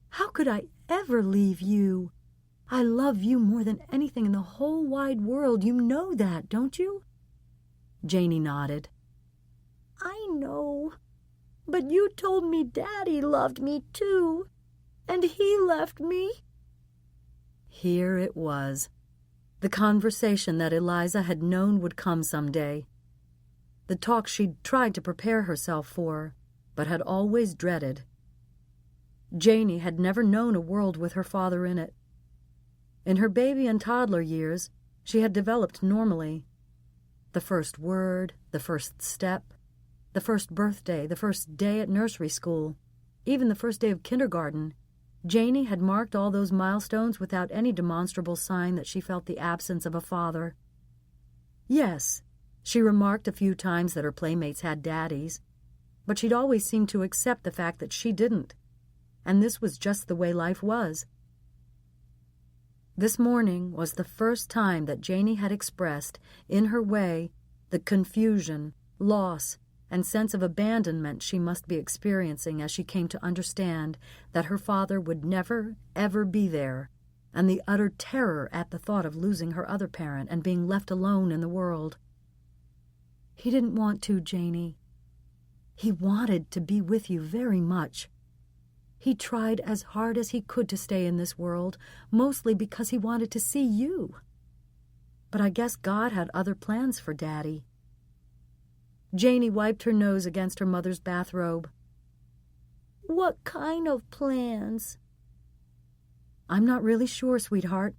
How could I ever leave you? I love you more than anything in the whole wide world. You know that, don't you? Janie nodded. I know. But you told me Daddy loved me too, and he left me. Here it was. The conversation that Eliza had known would come someday. The talk she'd tried to prepare herself for, but had always dreaded. Janey had never known a world with her father in it. In her baby and toddler years, she had developed normally. The first word, the first step, the first birthday, the first day at nursery school, even the first day of kindergarten, Janey had marked all those milestones without any demonstrable sign that she felt the absence of a father. Yes, she remarked a few times that her playmates had daddies, but she'd always seemed to accept the fact that she didn't, and this was just the way life was. This morning was the first time that Janey had expressed, in her way, the confusion, loss, and sense of abandonment she must be experiencing as she came to understand that her father would never, ever be there, and the utter terror at the thought of losing her other parent and being left alone in the world. He didn't want to, Janey. He wanted to be with you very much. He tried as hard as he could to stay in this world, mostly because he wanted to see you. But I guess God had other plans for Daddy. Janey wiped her nose against her mother's bathrobe. What kind of plans? I'm not really sure, sweetheart.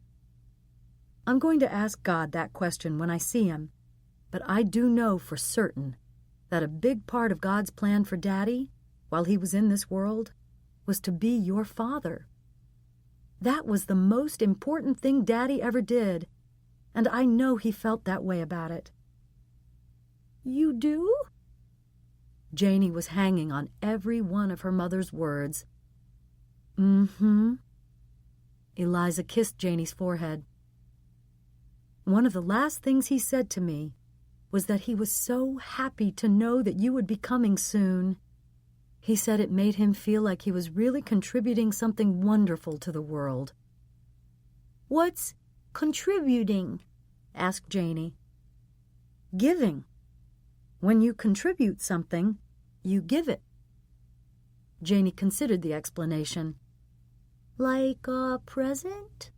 I'm going to ask God that question when I see him, but I do know for certain that a big part of God's plan for Daddy, while he was in this world, was to be your father. That was the most important thing Daddy ever did, and I know he felt that way about it. You do? Janey was hanging on every one of her mother's words. Mm-hmm. Eliza kissed Janey's forehead. One of the last things he said to me was that he was so happy to know that you would be coming soon. He said it made him feel like he was really contributing something wonderful to the world. What's contributing? Asked Janey. Giving. When you contribute something, you give it. Janey considered the explanation. Like a present?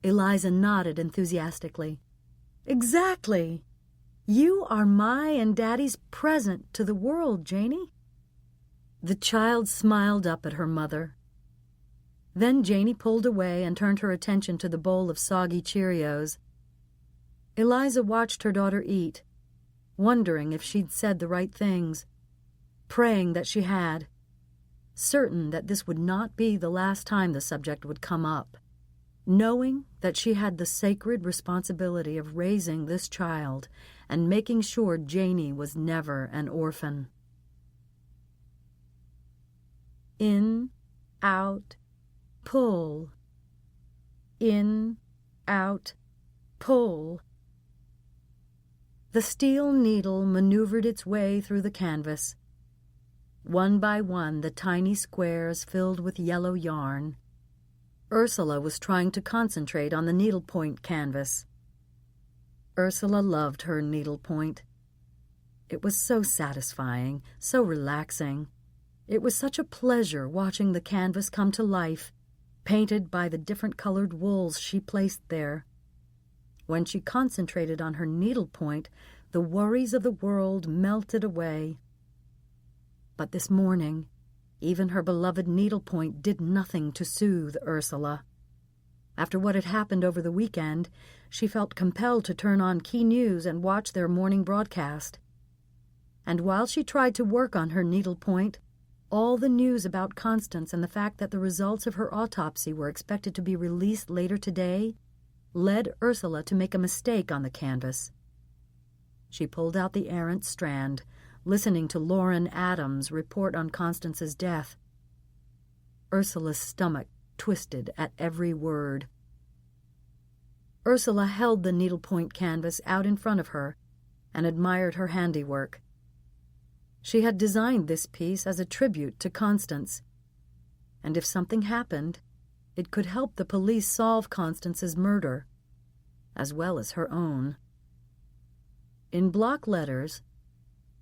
Eliza nodded enthusiastically. Exactly. You are my and Daddy's present to the world, Janey. The child smiled up at her mother. Then Janey pulled away and turned her attention to the bowl of soggy Cheerios. Eliza watched her daughter eat, wondering if she'd said the right things, praying that she had, certain that this would not be the last time the subject would come up, knowing that she had the sacred responsibility of raising this child and making sure Janey was never an orphan. In, out, pull. In, out, pull. The steel needle maneuvered its way through the canvas. One by one, the tiny squares filled with yellow yarn. Ursula was trying to concentrate on the needlepoint canvas. Ursula loved her needlepoint. It was so satisfying, so relaxing. It was such a pleasure watching the canvas come to life, painted by the different colored wools she placed there. When she concentrated on her needlepoint, the worries of the world melted away. But this morning, even her beloved needlepoint did nothing to soothe Ursula. After what had happened over the weekend, she felt compelled to turn on Key News and watch their morning broadcast. And while she tried to work on her needlepoint, all the news about Constance and the fact that the results of her autopsy were expected to be released later today led Ursula to make a mistake on the canvas. She pulled out the errant strand, listening to Lauren Adams report on Constance's death. Ursula's stomach twisted at every word. Ursula held the needlepoint canvas out in front of her and admired her handiwork. She had designed this piece as a tribute to Constance, and if something happened, it could help the police solve Constance's murder, as well as her own. In block letters,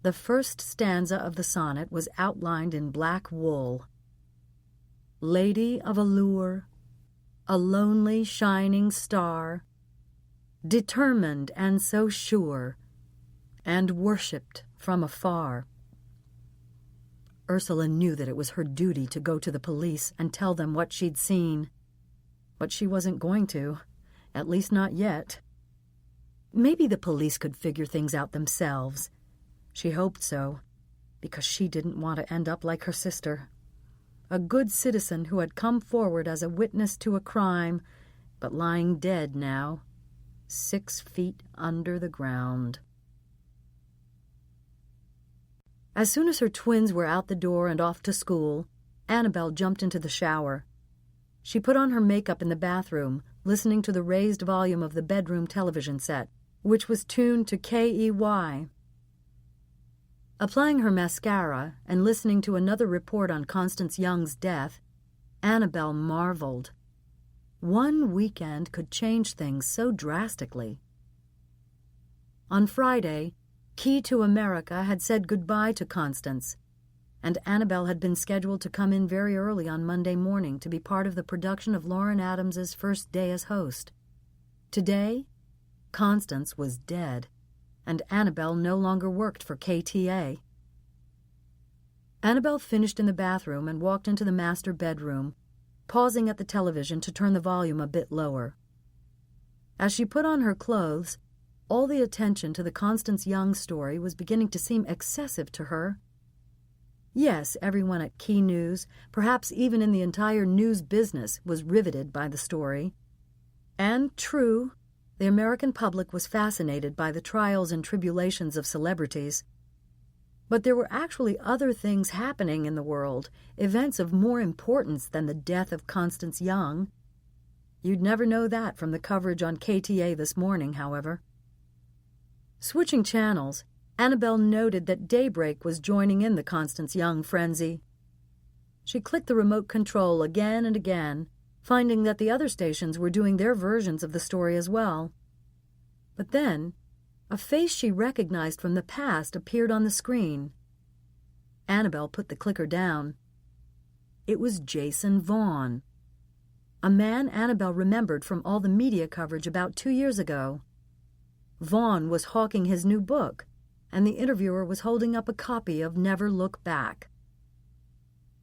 the first stanza of the sonnet was outlined in black wool. Lady of allure, a lonely shining star, determined and so sure, and worshipped from afar. Ursula knew that it was her duty to go to the police and tell them what she'd seen. But she wasn't going to, at least not yet. Maybe the police could figure things out themselves. She hoped so, because she didn't want to end up like her sister. A good citizen who had come forward as a witness to a crime, but lying dead now, 6 feet under the ground. As soon as her twins were out the door and off to school, Annabelle jumped into the shower. She put on her makeup in the bathroom, listening to the raised volume of the bedroom television set, which was tuned to KEY. Applying her mascara and listening to another report on Constance Young's death, Annabelle marveled. One weekend could change things so drastically. On Friday, Key to America had said goodbye to Constance, and Annabelle had been scheduled to come in very early on Monday morning to be part of the production of Lauren Adams's first day as host. Today, Constance was dead, and Annabelle no longer worked for KTA. Annabelle finished in the bathroom and walked into the master bedroom, pausing at the television to turn the volume a bit lower. As she put on her clothes, all the attention to the Constance Young story was beginning to seem excessive to her. Yes, everyone at Key News, perhaps even in the entire news business, was riveted by the story. And true, the American public was fascinated by the trials and tribulations of celebrities. But there were actually other things happening in the world, events of more importance than the death of Constance Young. You'd never know that from the coverage on KTA this morning, however. Switching channels, Annabelle noted that Daybreak was joining in the Constance Young frenzy. She clicked the remote control again and again, finding that the other stations were doing their versions of the story as well. But then, a face she recognized from the past appeared on the screen. Annabelle put the clicker down. It was Jason Vaughn, a man Annabelle remembered from all the media coverage about 2 years ago. Vaughn was hawking his new book, and the interviewer was holding up a copy of Never Look Back.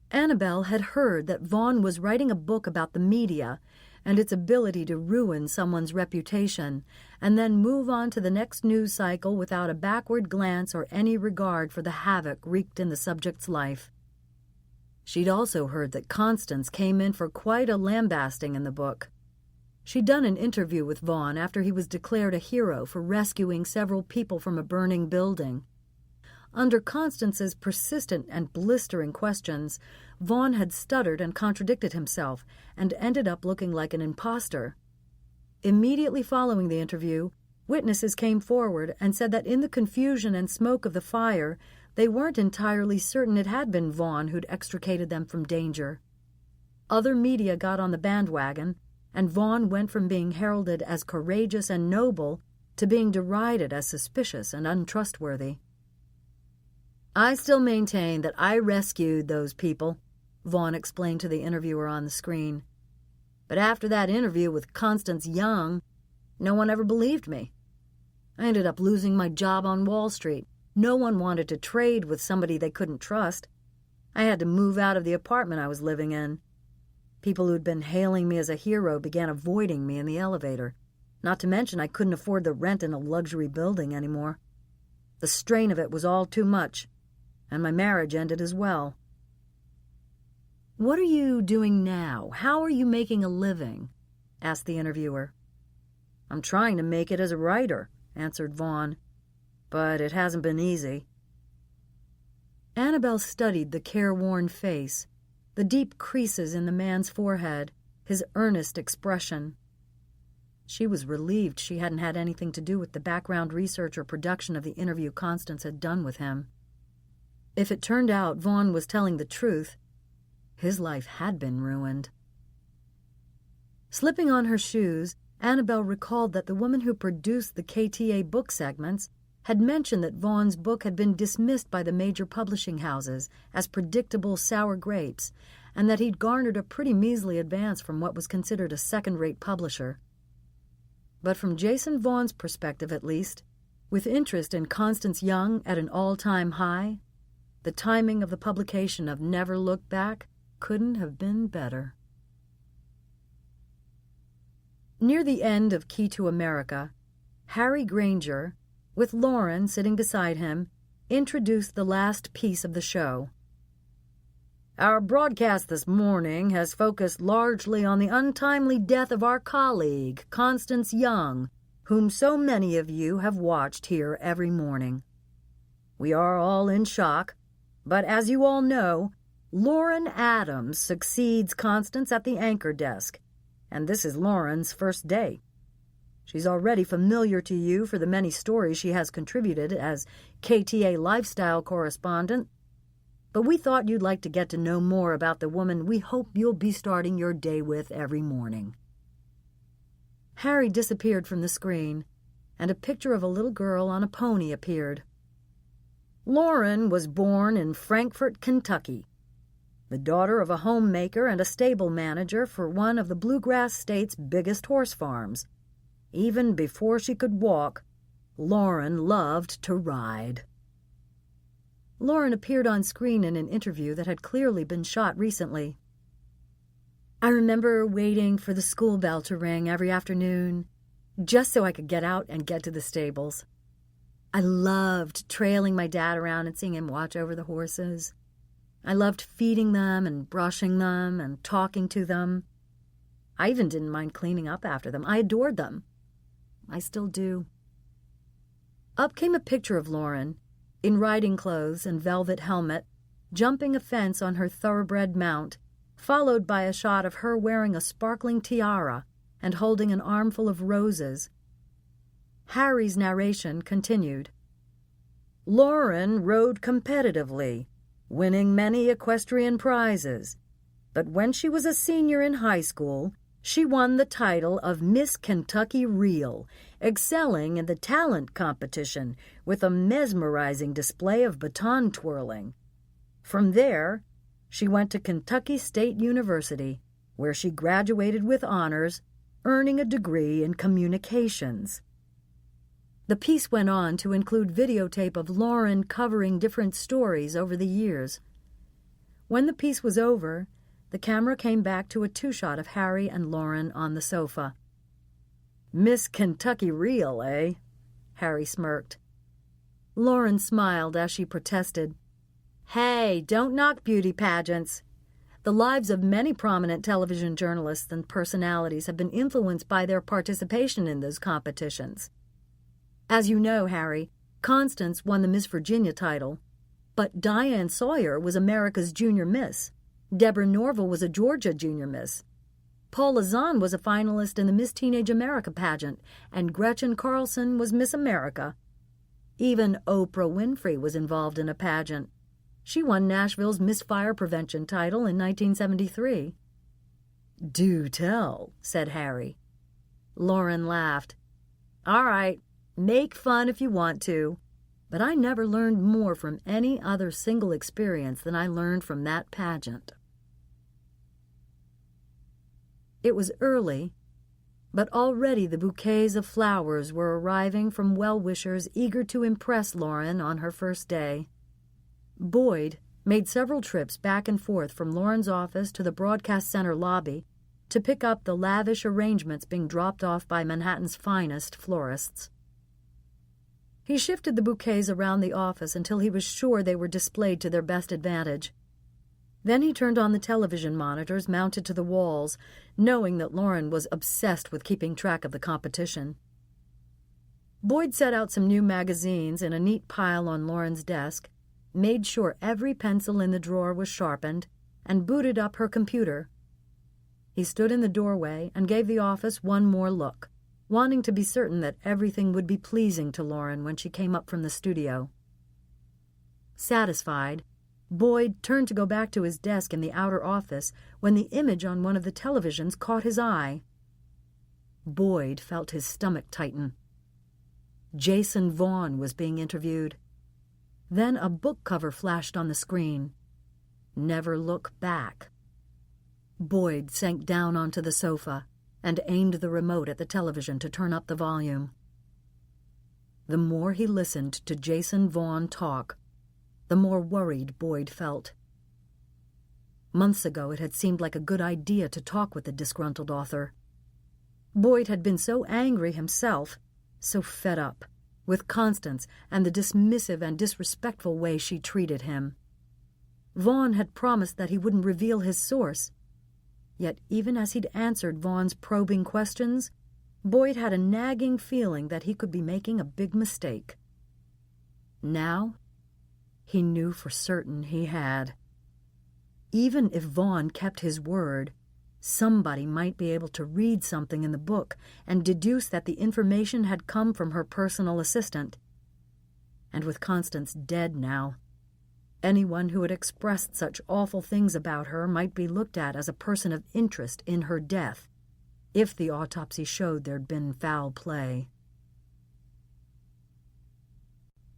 Annabelle had heard that Vaughn was writing a book about the media and its ability to ruin someone's reputation, and then move on to the next news cycle without a backward glance or any regard for the havoc wreaked in the subject's life. She'd also heard that Constance came in for quite a lambasting in the book. She'd done an interview with Vaughn after he was declared a hero for rescuing several people from a burning building. Under Constance's persistent and blistering questions, Vaughn had stuttered and contradicted himself and ended up looking like an imposter. Immediately following the interview, witnesses came forward and said that in the confusion and smoke of the fire, they weren't entirely certain it had been Vaughn who'd extricated them from danger. Other media got on the bandwagon, and Vaughn went from being heralded as courageous and noble to being derided as suspicious and untrustworthy. "I still maintain that I rescued those people," Vaughn explained to the interviewer on the screen. "But after that interview with Constance Young, no one ever believed me. I ended up losing my job on Wall Street. No one wanted to trade with somebody they couldn't trust. I had to move out of the apartment I was living in. People who'd been hailing me as a hero began avoiding me in the elevator. Not to mention I couldn't afford the rent in a luxury building anymore. The strain of it was all too much, and my marriage ended as well." "What are you doing now? How are you making a living?" asked the interviewer. "I'm trying to make it as a writer," answered Vaughn, "but it hasn't been easy." Annabelle studied the careworn face, the deep creases in the man's forehead, his earnest expression. She was relieved she hadn't had anything to do with the background research or production of the interview Constance had done with him. If it turned out Vaughn was telling the truth, his life had been ruined. Slipping on her shoes, Annabelle recalled that the woman who produced the KTA book segments had mentioned that Vaughn's book had been dismissed by the major publishing houses as predictable sour grapes, and that he'd garnered a pretty measly advance from what was considered a second-rate publisher. But from Jason Vaughn's perspective at least, with interest in Constance Young at an all-time high, the timing of the publication of Never Look Back couldn't have been better. Near the end of Key to America, Harry Granger, with Lauren sitting beside him, introduced the last piece of the show. Our broadcast this morning has focused largely on the untimely death of our colleague, Constance Young, whom so many of you have watched here every morning. We are all in shock, but as you all know, Lauren Adams succeeds Constance at the anchor desk, and this is Lauren's first day. She's already familiar to you for the many stories she has contributed as KTA lifestyle correspondent, but we thought you'd like to get to know more about the woman we hope you'll be starting your day with every morning. Harry disappeared from the screen, and a picture of a little girl on a pony appeared. Lauren was born in Frankfort, Kentucky, the daughter of a homemaker and a stable manager for one of the Bluegrass State's biggest horse farms. Even before she could walk, Lauren loved to ride. Lauren appeared on screen in an interview that had clearly been shot recently. I remember waiting for the school bell to ring every afternoon, just so I could get out and get to the stables. I loved trailing my dad around and seeing him watch over the horses. I loved feeding them and brushing them and talking to them. I even didn't mind cleaning up after them. I adored them. I still do. Up came a picture of Lauren, in riding clothes and velvet helmet, jumping a fence on her thoroughbred mount, followed by a shot of her wearing a sparkling tiara and holding an armful of roses. Harry's narration continued. Lauren rode competitively, winning many equestrian prizes, but when she was a senior in high school, she won the title of Miss Kentucky Reel, excelling in the talent competition with a mesmerizing display of baton twirling. From there, she went to Kentucky State University, where she graduated with honors, earning a degree in communications. The piece went on to include videotape of Lauren covering different stories over the years. When the piece was over, the camera came back to a two-shot of Harry and Lauren on the sofa. Miss Kentucky Reel, eh? Harry smirked. Lauren smiled as she protested. Hey, don't knock beauty pageants. The lives of many prominent television journalists and personalities have been influenced by their participation in those competitions. As you know, Harry, Constance won the Miss Virginia title, but Diane Sawyer was America's Junior Miss. Deborah Norville was a Georgia Junior Miss. Paula Zahn was a finalist in the Miss Teenage America pageant, and Gretchen Carlson was Miss America. Even Oprah Winfrey was involved in a pageant. She won Nashville's Miss Fire Prevention title in 1973. Do tell, said Harry. Lauren laughed. All right, make fun if you want to, but I never learned more from any other single experience than I learned from that pageant. It was early, but already the bouquets of flowers were arriving from well-wishers eager to impress Lauren on her first day. Boyd made several trips back and forth from Lauren's office to the broadcast center lobby to pick up the lavish arrangements being dropped off by Manhattan's finest florists. He shifted the bouquets around the office until he was sure they were displayed to their best advantage. Then he turned on the television monitors mounted to the walls, knowing that Lauren was obsessed with keeping track of the competition. Boyd set out some new magazines in a neat pile on Lauren's desk, made sure every pencil in the drawer was sharpened, and booted up her computer. He stood in the doorway and gave the office one more look, wanting to be certain that everything would be pleasing to Lauren when she came up from the studio. Satisfied, Boyd turned to go back to his desk in the outer office when the image on one of the televisions caught his eye. Boyd felt his stomach tighten. Jason Vaughn was being interviewed. Then a book cover flashed on the screen. Never Look Back. Boyd sank down onto the sofa, and aimed the remote at the television to turn up the volume. The more he listened to Jason Vaughn talk, the more worried Boyd felt. Months ago, it had seemed like a good idea to talk with the disgruntled author. Boyd had been so angry himself, so fed up, with Constance and the dismissive and disrespectful way she treated him. Vaughn had promised that he wouldn't reveal his source. Yet even as he'd answered Vaughn's probing questions, Boyd had a nagging feeling that he could be making a big mistake. Now, he knew for certain he had. Even if Vaughn kept his word, somebody might be able to read something in the book and deduce that the information had come from her personal assistant. And with Constance dead now, anyone who had expressed such awful things about her might be looked at as a person of interest in her death, if the autopsy showed there'd been foul play.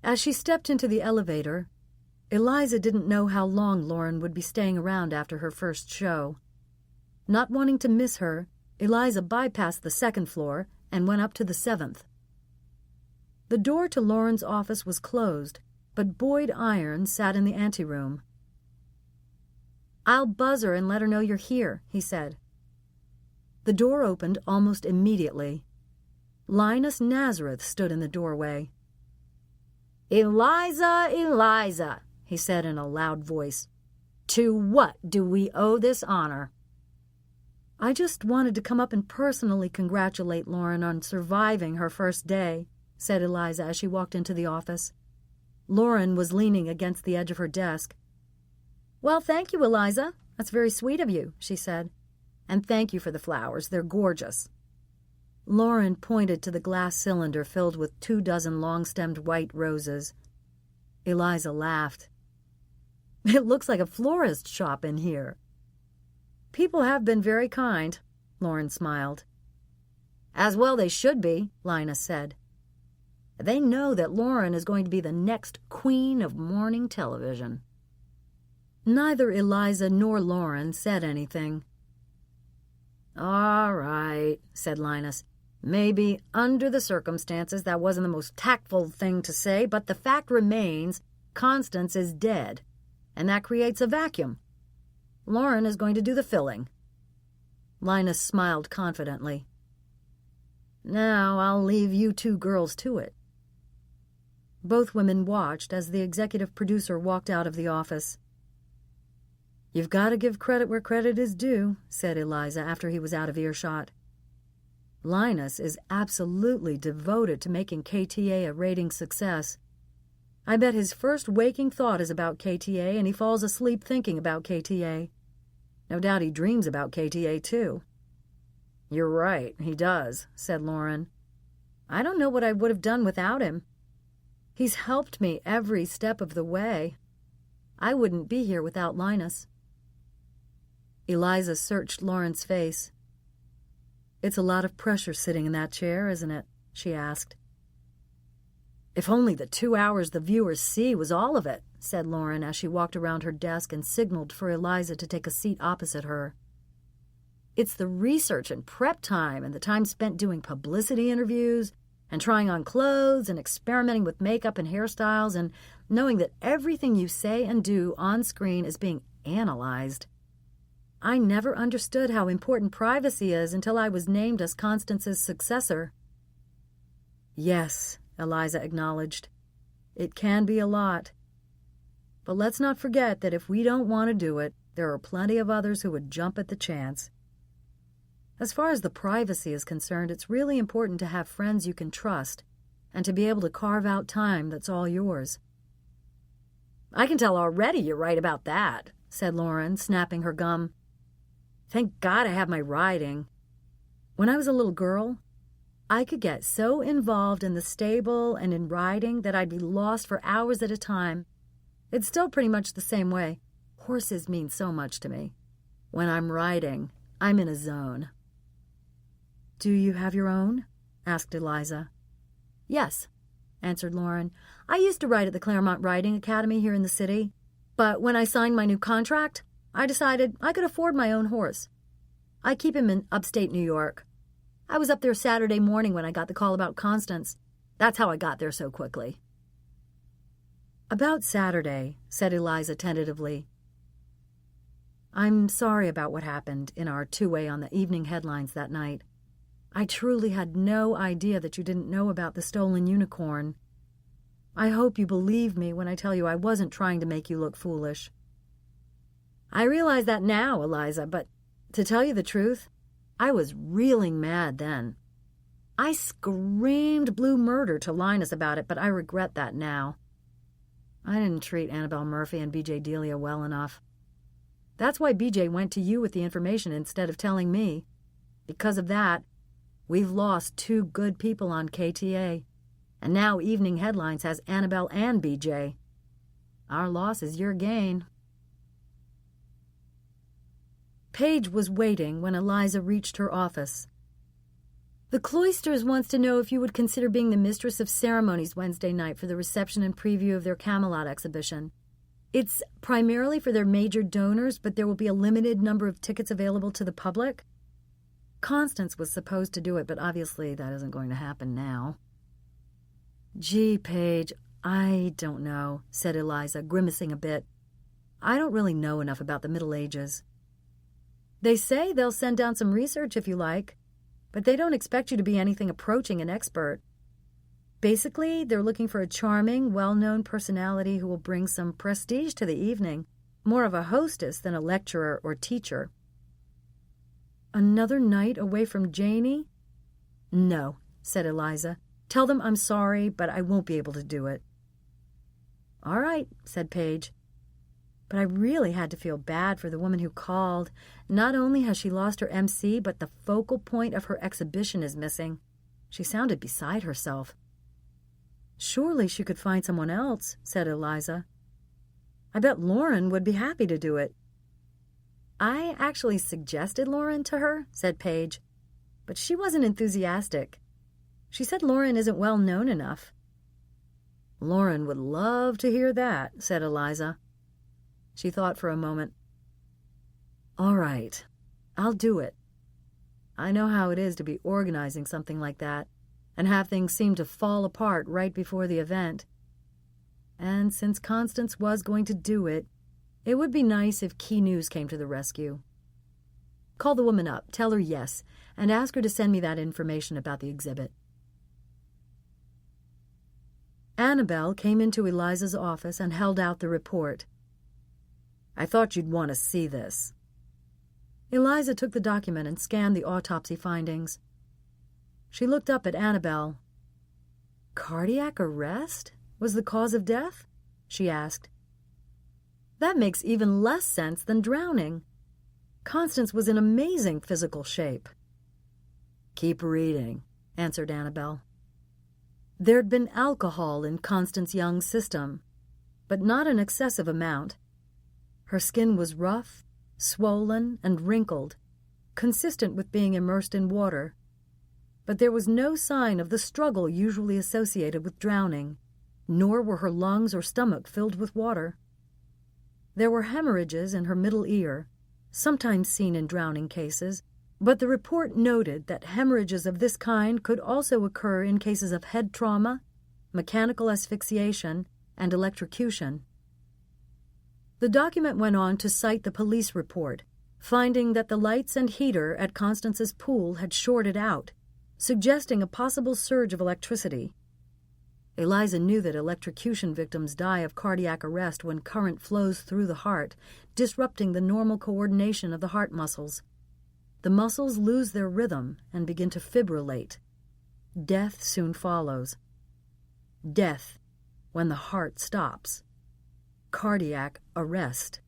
As she stepped into the elevator, Eliza didn't know how long Lauren would be staying around after her first show. Not wanting to miss her, Eliza bypassed the second floor and went up to the 7th. The door to Lauren's office was closed, but Boyd Irons sat in the anteroom. "I'll buzz her and let her know you're here," he said. The door opened almost immediately. Linus Nazareth stood in the doorway. "Eliza, Eliza," he said in a loud voice, "to what do we owe this honor?" "I just wanted to come up and personally congratulate Lauren on surviving her first day," said Eliza as she walked into the office. Lauren was leaning against the edge of her desk. "Well, thank you, Eliza. That's very sweet of you," she said. "And thank you for the flowers. They're gorgeous." Lauren pointed to the glass cylinder filled with 24 long-stemmed white roses. Eliza laughed. "It looks like a florist shop in here." "People have been very kind," Lauren smiled. "As well they should be," Linus said. "They know that Lauren is going to be the next queen of morning television." Neither Eliza nor Lauren said anything. "All right," said Linus. "Maybe under the circumstances that wasn't the most tactful thing to say, but the fact remains Constance is dead, and that creates a vacuum. Lauren is going to do the filling." Linus smiled confidently. "Now I'll leave you two girls to it." Both women watched as the executive producer walked out of the office. "You've got to give credit where credit is due," said Eliza after he was out of earshot. "Linus is absolutely devoted to making KTA a rating success. I bet his first waking thought is about KTA, and he falls asleep thinking about KTA. No doubt he dreams about KTA, too." "You're right, he does," said Lauren. "I don't know what I would have done without him. He's helped me every step of the way. I wouldn't be here without Linus." Eliza searched Lauren's face. "It's a lot of pressure sitting in that chair, isn't it?" she asked. "If only the 2 hours the viewers see was all of it," said Lauren as she walked around her desk and signaled for Eliza to take a seat opposite her. "It's the research and prep time and the time spent doing publicity interviews and trying on clothes and experimenting with makeup and hairstyles and knowing that everything you say and do on screen is being analyzed. I never understood how important privacy is until I was named as Constance's successor." "Yes," Eliza acknowledged. "It can be a lot. But let's not forget that if we don't want to do it, there are plenty of others who would jump at the chance. As far as the privacy is concerned, it's really important to have friends you can trust and to be able to carve out time that's all yours." "I can tell already you're right about that," said Lauren, snapping her gum. "Thank God I have my writing. When I was a little girl, I could get so involved in the stable and in riding that I'd be lost for hours at a time. It's still pretty much the same way. Horses mean so much to me. When I'm riding, I'm in a zone." "Do you have your own?" asked Eliza. "Yes," answered Lauren. "I used to ride at the Claremont Riding Academy here in the city, but when I signed my new contract, I decided I could afford my own horse. I keep him in upstate New York. I was up there Saturday morning when I got the call about Constance. That's how I got there so quickly." "About Saturday," said Eliza tentatively. "I'm sorry about what happened in our two-way on the evening headlines that night. I truly had no idea that you didn't know about the stolen unicorn. I hope you believe me when I tell you I wasn't trying to make you look foolish." "I realize that now, Eliza, but to tell you the truth, I was reeling mad then. I screamed blue murder to Linus about it, but I regret that now. I didn't treat Annabelle Murphy and B.J. Delia well enough. That's why B.J. went to you with the information instead of telling me. Because of that, we've lost two good people on KTA, and now Evening Headlines has Annabelle and B.J. Our loss is your gain." Paige was waiting when Eliza reached her office. "The Cloisters wants to know if you would consider being the mistress of ceremonies Wednesday night for the reception and preview of their Camelot exhibition. It's primarily for their major donors, but there will be a limited number of tickets available to the public. Constance was supposed to do it, but obviously that isn't going to happen now." "Gee, Paige, I don't know," said Eliza, grimacing a bit. "I don't really know enough about the Middle Ages." "They say they'll send down some research if you like, but they don't expect you to be anything approaching an expert. Basically, they're looking for a charming, well-known personality who will bring some prestige to the evening, more of a hostess than a lecturer or teacher." "Another night away from Janie?" "No," said Eliza. "Tell them I'm sorry, but I won't be able to do it." "All right," said Paige. "But I really had to feel bad for the woman who called. Not only has she lost her MC, but the focal point of her exhibition is missing. She sounded beside herself." "Surely she could find someone else," said Eliza. "I bet Lauren would be happy to do it." "I actually suggested Lauren to her," said Paige, "but she wasn't enthusiastic. She said Lauren isn't well known enough." "Lauren would love to hear that," said Eliza. She thought for a moment. "All right, I'll do it. I know how it is to be organizing something like that and have things seem to fall apart right before the event. And since Constance was going to do it, it would be nice if Key News came to the rescue. Call the woman up, tell her yes, and ask her to send me that information about the exhibit." Annabelle came into Eliza's office and held out the report. "I thought you'd want to see this." Eliza took the document and scanned the autopsy findings. She looked up at Annabelle. "Cardiac arrest was the cause of death?" she asked. "That makes even less sense than drowning. Constance was in amazing physical shape." "Keep reading," answered Annabelle. There'd been alcohol in Constance Young's system, but not an excessive amount. Her skin was rough, swollen, and wrinkled, consistent with being immersed in water. But there was no sign of the struggle usually associated with drowning, nor were her lungs or stomach filled with water. There were hemorrhages in her middle ear, sometimes seen in drowning cases, but the report noted that hemorrhages of this kind could also occur in cases of head trauma, mechanical asphyxiation, and electrocution. The document went on to cite the police report, finding that the lights and heater at Constance's pool had shorted out, suggesting a possible surge of electricity. Eliza knew that electrocution victims die of cardiac arrest when current flows through the heart, disrupting the normal coordination of the heart muscles. The muscles lose their rhythm and begin to fibrillate. Death soon follows. Death when the heart stops. Cardiac arrest.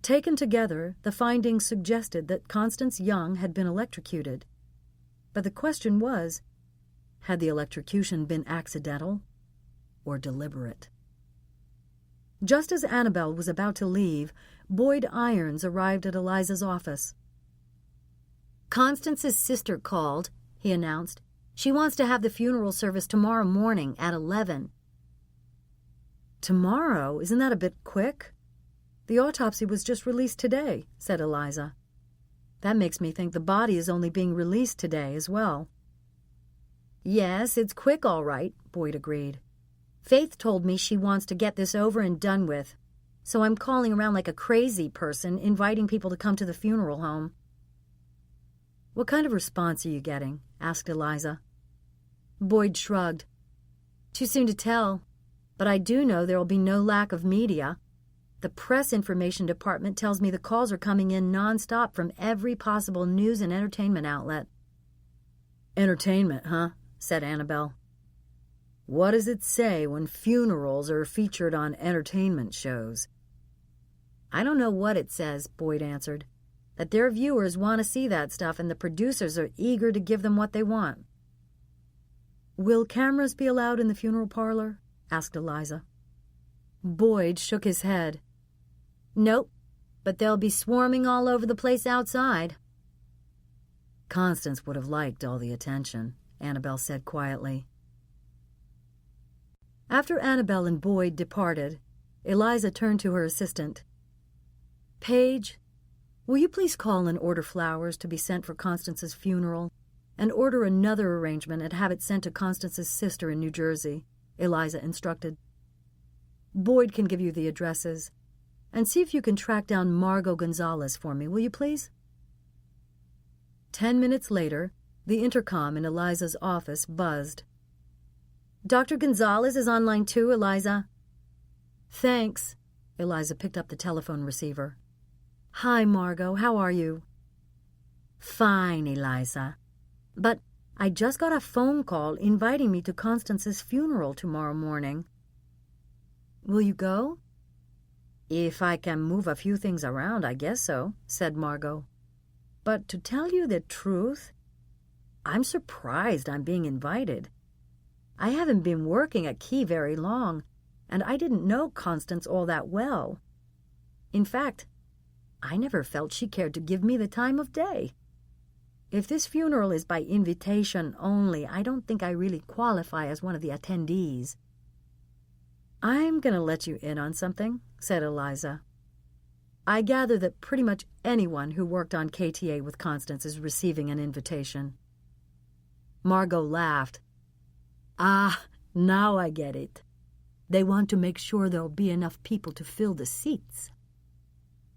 Taken together, the findings suggested that Constance Young had been electrocuted. But the question was, had the electrocution been accidental or deliberate? Just as Annabelle was about to leave, Boyd Irons arrived at Eliza's office. "Constance's sister called," he announced. "She wants to have the funeral service tomorrow morning at 11. "Tomorrow? Isn't that a bit quick?" "The autopsy was just released today," said Eliza. That makes me think the body is only being released today as well. Yes, it's quick all right, Boyd agreed. Faith told me she wants to get this over and done with, so I'm calling around like a crazy person, inviting people to come to the funeral home. What kind of response are you getting? Asked Eliza. Boyd shrugged. Too soon to tell, but I do know there will be no lack of media. The press information department tells me the calls are coming in nonstop from every possible news and entertainment outlet. Entertainment, huh? Said Annabelle. What does it say when funerals are featured on entertainment shows? I don't know what it says, Boyd answered. That their viewers want to see that stuff and the producers are eager to give them what they want. Will cameras be allowed in the funeral parlor? Asked Eliza. Boyd shook his head. Nope, but they'll be swarming all over the place outside. Constance would have liked all the attention, Annabelle said quietly. After Annabelle and Boyd departed, Eliza turned to her assistant. Paige, will you please call and order flowers to be sent for Constance's funeral, and order another arrangement and have it sent to Constance's sister in New Jersey, Eliza instructed. Boyd can give you the addresses, and see if you can track down Margot Gonzalez for me, will you please? 10 minutes later, the intercom in Eliza's office buzzed. Dr. Gonzalez is on line 2, Eliza. Thanks. Eliza picked up the telephone receiver. Hi, Margot. How are you? Fine, Eliza. But I just got a phone call inviting me to Constance's funeral tomorrow morning. Will you go? If I can move a few things around, I guess so, said Margot. But to tell you the truth, I'm surprised I'm being invited. I haven't been working at Key very long, and I didn't know Constance all that well. In fact, I never felt she cared to give me the time of day. If this funeral is by invitation only, I don't think I really qualify as one of the attendees. I'm going to let you in on something, said Eliza. I gather that pretty much anyone who worked on KTA with Constance is receiving an invitation. Margot laughed. Ah, now I get it. They want to make sure there'll be enough people to fill the seats.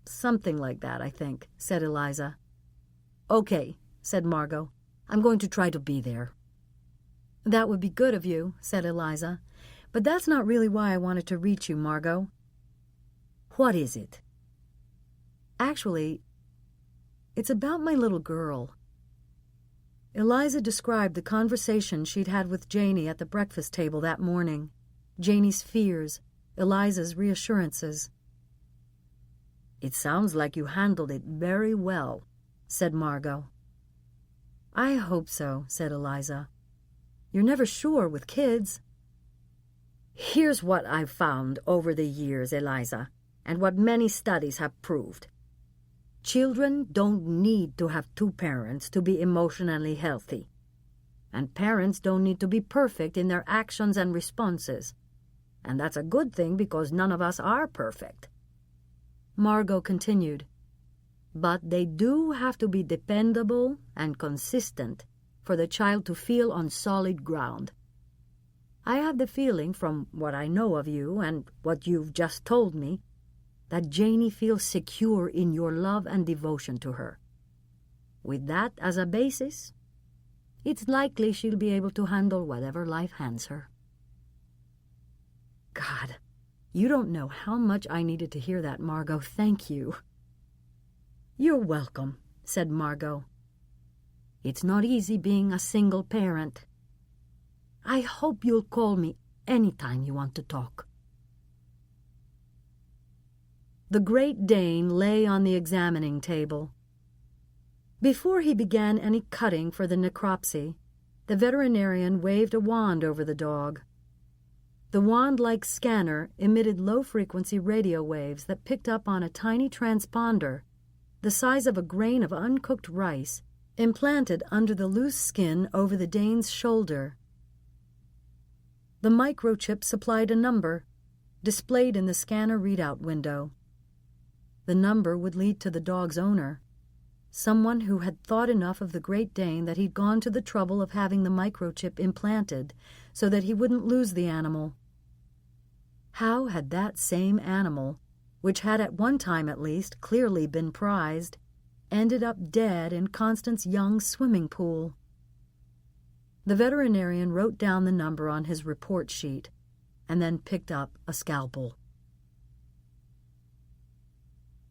Something like that, I think, said Eliza. Okay, said Margot. I'm going to try to be there. That would be good of you, said Eliza. But that's not really why I wanted to reach you, Margot. What is it? Actually, it's about my little girl. Eliza described the conversation she'd had with Janie at the breakfast table that morning. Janie's fears, Eliza's reassurances. It sounds like you handled it very well, said Margot. I hope so, said Eliza. You're never sure with kids. Here's what I've found over the years, Eliza, and what many studies have proved. Children don't need to have two parents to be emotionally healthy. And parents don't need to be perfect in their actions and responses. And that's a good thing because none of us are perfect. Margot continued. But they do have to be dependable and consistent for the child to feel on solid ground. I have the feeling, from what I know of you and what you've just told me, that Janie feels secure in your love and devotion to her. With that as a basis, it's likely she'll be able to handle whatever life hands her. God, you don't know how much I needed to hear that, Margot. Thank you. You're welcome, said Margot. It's not easy being a single parent. I hope you'll call me anytime you want to talk. The Great Dane lay on the examining table. Before he began any cutting for the necropsy, the veterinarian waved a wand over the dog. The wand-like scanner emitted low-frequency radio waves that picked up on a tiny transponder, the size of a grain of uncooked rice, implanted under the loose skin over the Dane's shoulder. The microchip supplied a number, displayed in the scanner readout window. The number would lead to the dog's owner. Someone who had thought enough of the Great Dane that he'd gone to the trouble of having the microchip implanted so that he wouldn't lose the animal. How had that same animal, which had at one time at least clearly been prized, ended up dead in Constance Young's swimming pool? The veterinarian wrote down the number on his report sheet and then picked up a scalpel.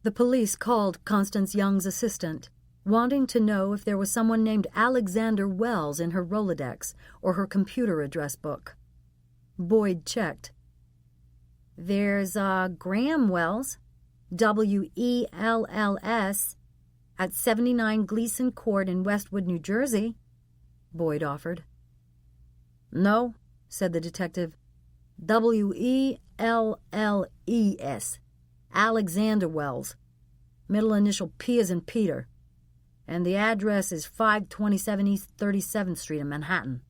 The police called Constance Young's assistant, wanting to know if there was someone named Alexander Wells in her Rolodex or her computer address book. Boyd checked. There's Graham Wells, Wells, at 79 Gleason Court in Westwood, New Jersey, Boyd offered. No, said the detective. Wells, Alexander Wells. Middle initial P as in Peter. And the address is 527 East 37th Street in Manhattan.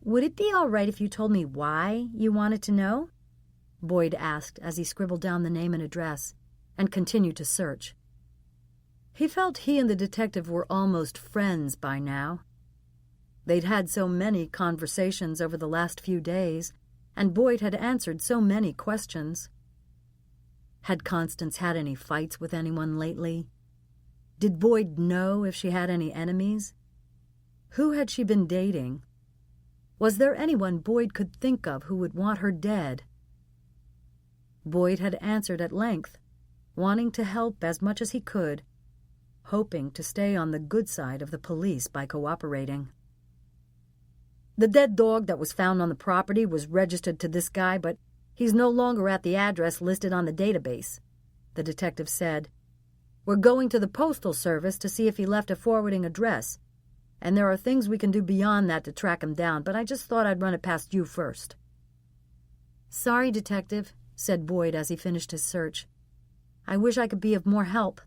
Would it be all right if you told me why you wanted to know? Boyd asked as he scribbled down the name and address and continued to search. He felt he and the detective were almost friends by now. They'd had so many conversations over the last few days, and Boyd had answered so many questions. Had Constance had any fights with anyone lately? Did Boyd know if she had any enemies? Who had she been dating? Was there anyone Boyd could think of who would want her dead? Boyd had answered at length, wanting to help as much as he could, hoping to stay on the good side of the police by cooperating. The dead dog that was found on the property was registered to this guy, but he's no longer at the address listed on the database, the detective said. We're going to the postal service to see if he left a forwarding address, and there are things we can do beyond that to track him down, but I just thought I'd run it past you first. Sorry, detective, said Boyd as he finished his search. I wish I could be of more help.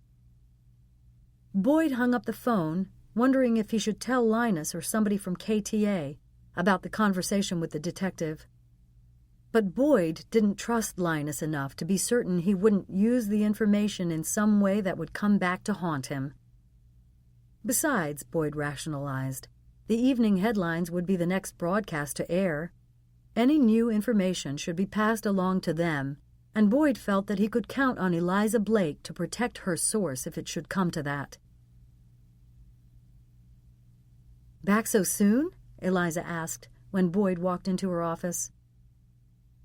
Boyd hung up the phone, wondering if he should tell Linus or somebody from KTA about the conversation with the detective. But Boyd didn't trust Linus enough to be certain he wouldn't use the information in some way that would come back to haunt him. Besides, Boyd rationalized, the evening headlines would be the next broadcast to air. Any new information should be passed along to them, and Boyd felt that he could count on Eliza Blake to protect her source if it should come to that. Back so soon? Eliza asked when Boyd walked into her office.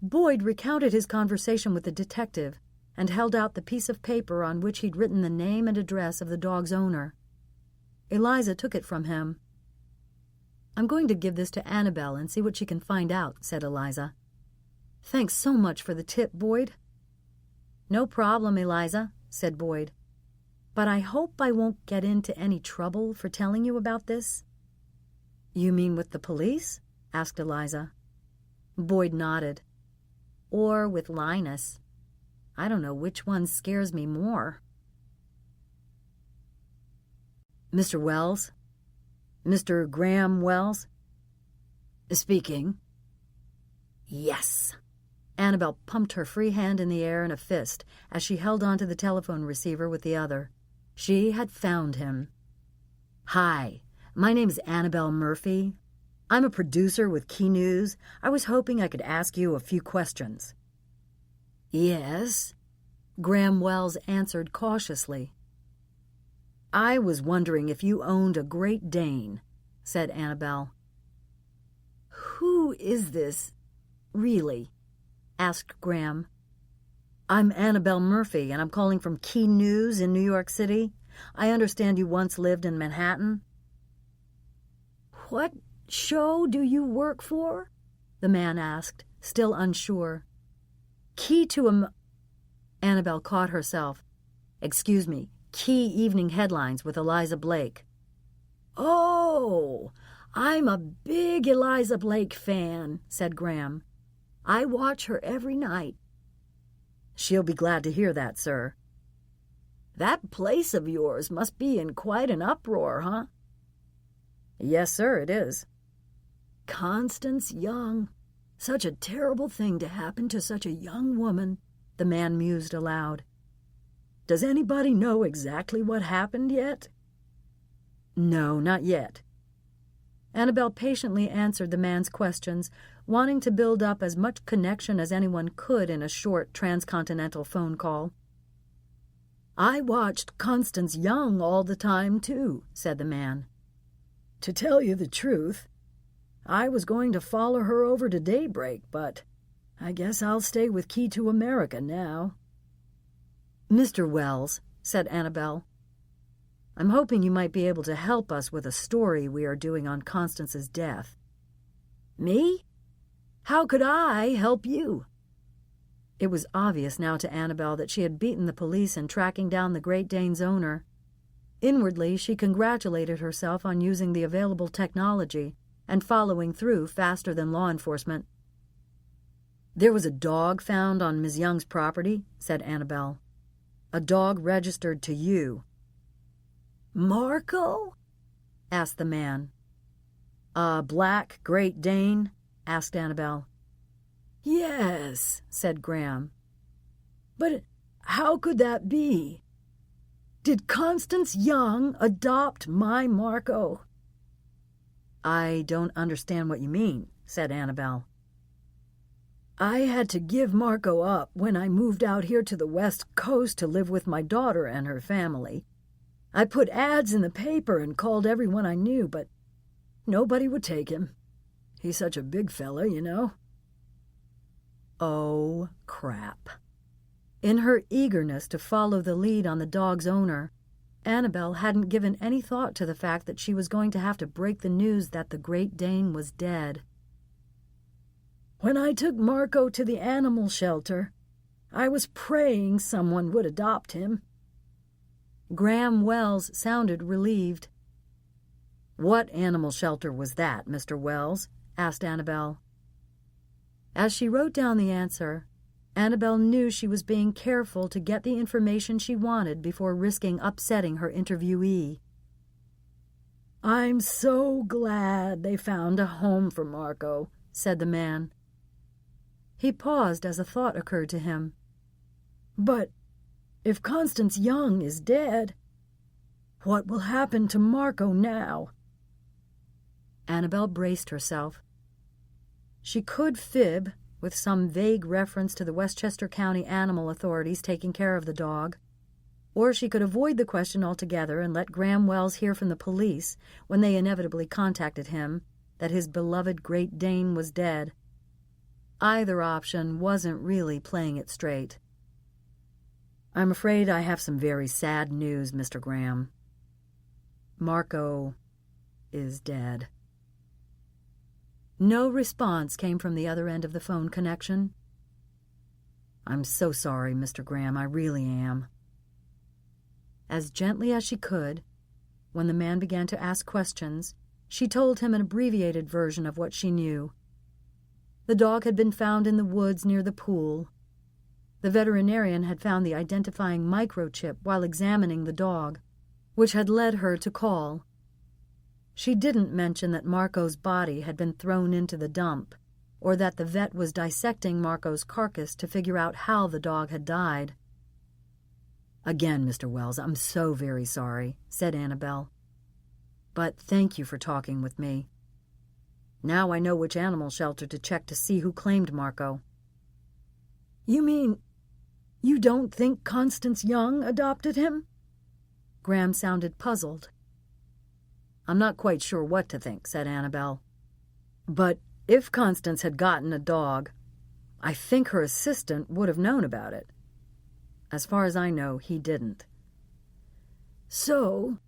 Boyd recounted his conversation with the detective and held out the piece of paper on which he'd written the name and address of the dog's owner. Eliza took it from him. I'm going to give this to Annabelle and see what she can find out, said Eliza. Thanks so much for the tip, Boyd. No problem, Eliza, said Boyd. But I hope I won't get into any trouble for telling you about this. You mean with the police? Asked Eliza. Boyd nodded. Or with Linus. I don't know which one scares me more. Mr. Wells? Mr. Graham Wells? Speaking. Yes. Annabelle pumped her free hand in the air in a fist as she held onto the telephone receiver with the other. She had found him. Hi, my name's Annabelle Murphy. I'm a producer with Key News. I was hoping I could ask you a few questions. Yes, Graham Wells answered cautiously. I was wondering if you owned a Great Dane, said Annabelle. Who is this, really? Asked Graham. I'm Annabelle Murphy, and I'm calling from Key News in New York City. I understand you once lived in Manhattan. What show do you work for? The man asked, still unsure. Key to Annabelle caught herself. Excuse me, Key Evening Headlines with Eliza Blake. Oh, I'm a big Eliza Blake fan, said Graham. I watch her every night. She'll be glad to hear that, sir. That place of yours must be in quite an uproar, huh? Yes, sir, it is. Constance Young. Such a terrible thing to happen to such a young woman, the man mused aloud. Does anybody know exactly what happened yet?" "No, not yet." Annabelle patiently answered the man's questions, wanting to build up as much connection as anyone could in a short transcontinental phone call. "I watched Constance Young all the time, too," said the man. "To tell you the truth, I was going to follow her over to Daybreak, but I guess I'll stay with Key to America now." "Mr. Wells," said Annabelle, "I'm hoping you might be able to help us with a story we are doing on Constance's death." "Me? How could I help you?" It was obvious now to Annabelle that she had beaten the police in tracking down the Great Dane's owner. Inwardly, she congratulated herself on using the available technology and following through faster than law enforcement. "There was a dog found on Ms. Young's property," said Annabelle. "A dog registered to you." "Marco?" asked the man. "A black Great Dane?" asked Annabelle. "Yes," said Graham. "But how could that be? Did Constance Young adopt my Marco?" "I don't understand what you mean," said Annabelle. "I had to give Marco up when I moved out here to the West Coast to live with my daughter and her family. I put ads in the paper and called everyone I knew, but nobody would take him. He's such a big fella, you know." Oh, crap. In her eagerness to follow the lead on the dog's owner, Annabelle hadn't given any thought to the fact that she was going to have to break the news that the Great Dane was dead. "When I took Marco to the animal shelter, I was praying someone would adopt him." Graham Wells sounded relieved. "What animal shelter was that, Mr. Wells?" asked Annabelle. As she wrote down the answer, Annabelle knew she was being careful to get the information she wanted before risking upsetting her interviewee. "I'm so glad they found a home for Marco," said the man. He paused as a thought occurred to him. "But if Constance Young is dead, what will happen to Marco now?" Annabelle braced herself. She could fib, with some vague reference to the Westchester County Animal Authorities taking care of the dog, or she could avoid the question altogether and let Graham Wells hear from the police, when they inevitably contacted him, that his beloved Great Dane was dead. Either option wasn't really playing it straight. "I'm afraid I have some very sad news, Mr. Graham. Marco is dead." No response came from the other end of the phone connection. "I'm so sorry, Mr. Graham, I really am." As gently as she could, when the man began to ask questions, she told him an abbreviated version of what she knew. The dog had been found in the woods near the pool. The veterinarian had found the identifying microchip while examining the dog, which had led her to call. She didn't mention that Marco's body had been thrown into the dump, or that the vet was dissecting Marco's carcass to figure out how the dog had died. "Again, Mr. Wells, I'm so very sorry," said Annabelle. "But thank you for talking with me. Now I know which animal shelter to check to see who claimed Marco." "You mean you don't think Constance Young adopted him?" Graham sounded puzzled. "I'm not quite sure what to think," said Annabelle. "But if Constance had gotten a dog, I think her assistant would have known about it. As far as I know, he didn't." "So,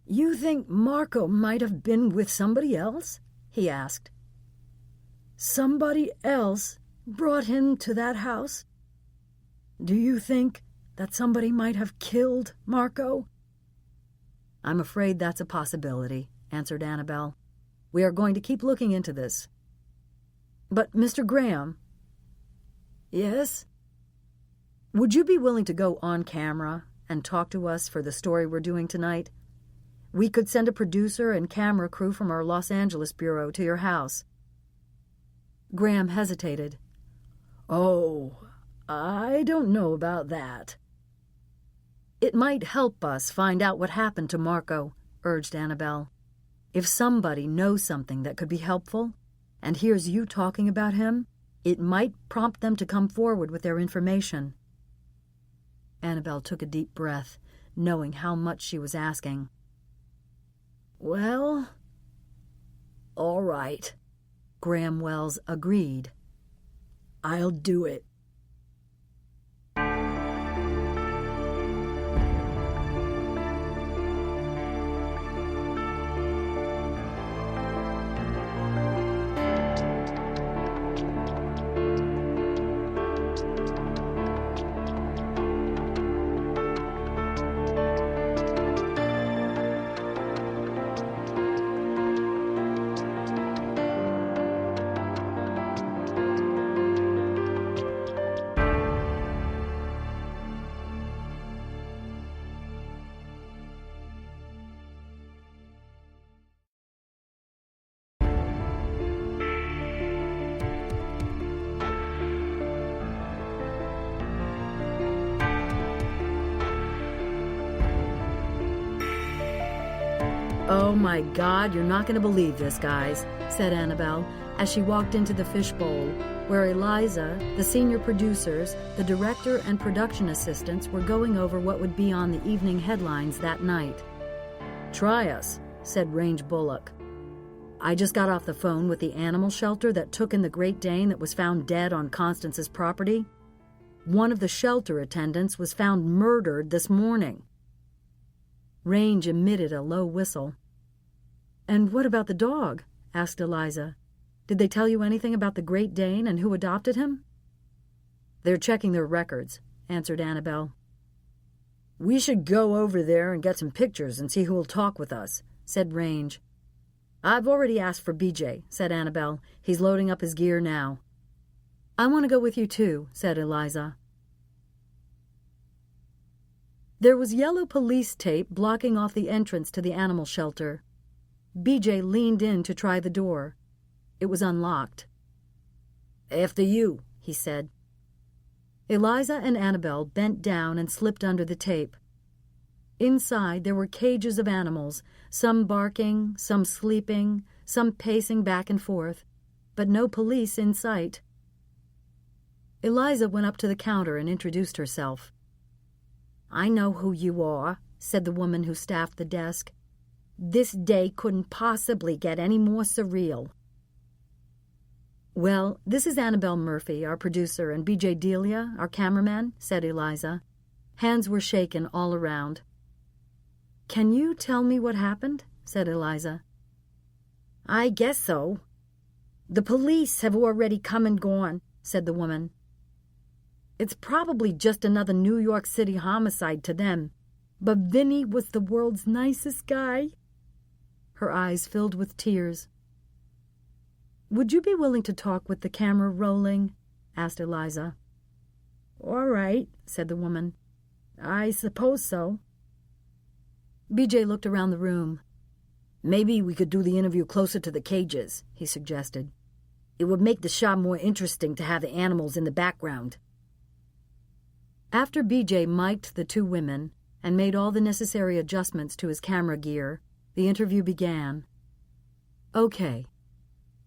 you think Marco might have been with somebody else?" he asked. "Somebody else brought him to that house? Do you think that somebody might have killed Marco?" "I'm afraid that's a possibility," answered Annabelle. "We are going to keep looking into this. But, Mr. Graham." "Yes?" "Would you be willing to go on camera and talk to us for the story we're doing tonight? We could send a producer and camera crew from our Los Angeles bureau to your house." Graham hesitated. "Oh, I don't know about that." It might help us find out what happened to Marco, urged Annabelle. If somebody knows something that could be helpful and hears you talking about him, it might prompt them to come forward with their information. Annabelle took a deep breath, knowing how much she was asking. Well, all right, Graham Wells agreed. I'll do it. Oh my God, you're not going to believe this, guys, said Annabelle as she walked into the fishbowl, where Eliza, the senior producers, the director, and production assistants were going over what would be on the evening headlines that night. Try us, said Range Bullock. I just got off the phone with the animal shelter that took in the Great Dane that was found dead on Constance's property. One of the shelter attendants was found murdered this morning. Range emitted a low whistle. And what about the dog? Asked Eliza. Did they tell you anything about the Great Dane and who adopted him? They're checking their records, answered Annabelle. We should go over there and get some pictures and see who will talk with us, said Range. I've already asked for BJ, said Annabelle. He's loading up his gear now. I want to go with you too, said Eliza. There was yellow police tape blocking off the entrance to the animal shelter. BJ leaned in to try the door. It was unlocked. After you, he said. Eliza and Annabelle bent down and slipped under the tape. Inside there were cages of animals, some barking, some sleeping, some pacing back and forth, but no police in sight. Eliza went up to the counter and introduced herself. I know who you are, said the woman who staffed the desk. This day couldn't possibly get any more surreal. Well, this is Annabelle Murphy, our producer, and B.J. Delia, our cameraman, said Eliza. Hands were shaken all around. Can you tell me what happened? Said Eliza. I guess so. The police have already come and gone, said the woman. It's probably just another New York City homicide to them, but Vinny was the world's nicest guy. Her eyes filled with tears. Would you be willing to talk with the camera rolling? Asked Eliza. All right, said the woman. I suppose so. BJ looked around the room. Maybe we could do the interview closer to the cages, he suggested. It would make the shot more interesting to have the animals in the background. After BJ mic'd the two women and made all the necessary adjustments to his camera gear, the interview began. Okay,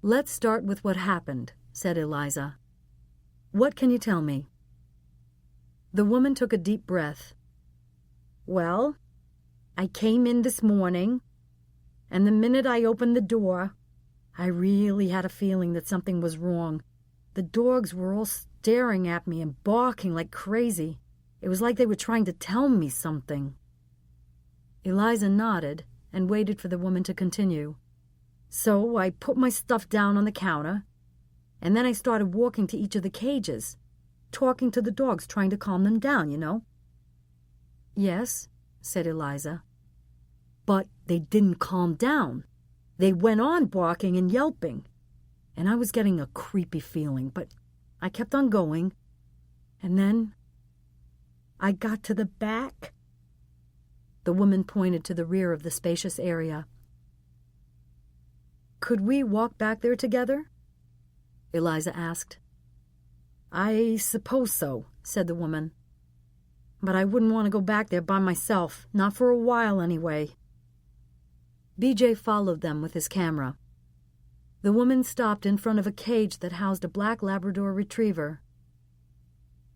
let's start with what happened, said Eliza. What can you tell me? The woman took a deep breath. Well, I came in this morning, and the minute I opened the door, I really had a feeling that something was wrong. The dogs were all staring at me and barking like crazy. It was like they were trying to tell me something. Eliza nodded and waited for the woman to continue. So I put my stuff down on the counter, and then I started walking to each of the cages, talking to the dogs, trying to calm them down, you know. Yes, said Eliza. But they didn't calm down. They went on barking and yelping, and I was getting a creepy feeling, but I kept on going, and then I got to the back. The woman pointed to the rear of the spacious area. Could we walk back there together? Eliza asked. I suppose so, said the woman. but I wouldn't want to go back there by myself, not for a while anyway. BJ followed them with his camera. The woman stopped in front of a cage that housed a black Labrador retriever.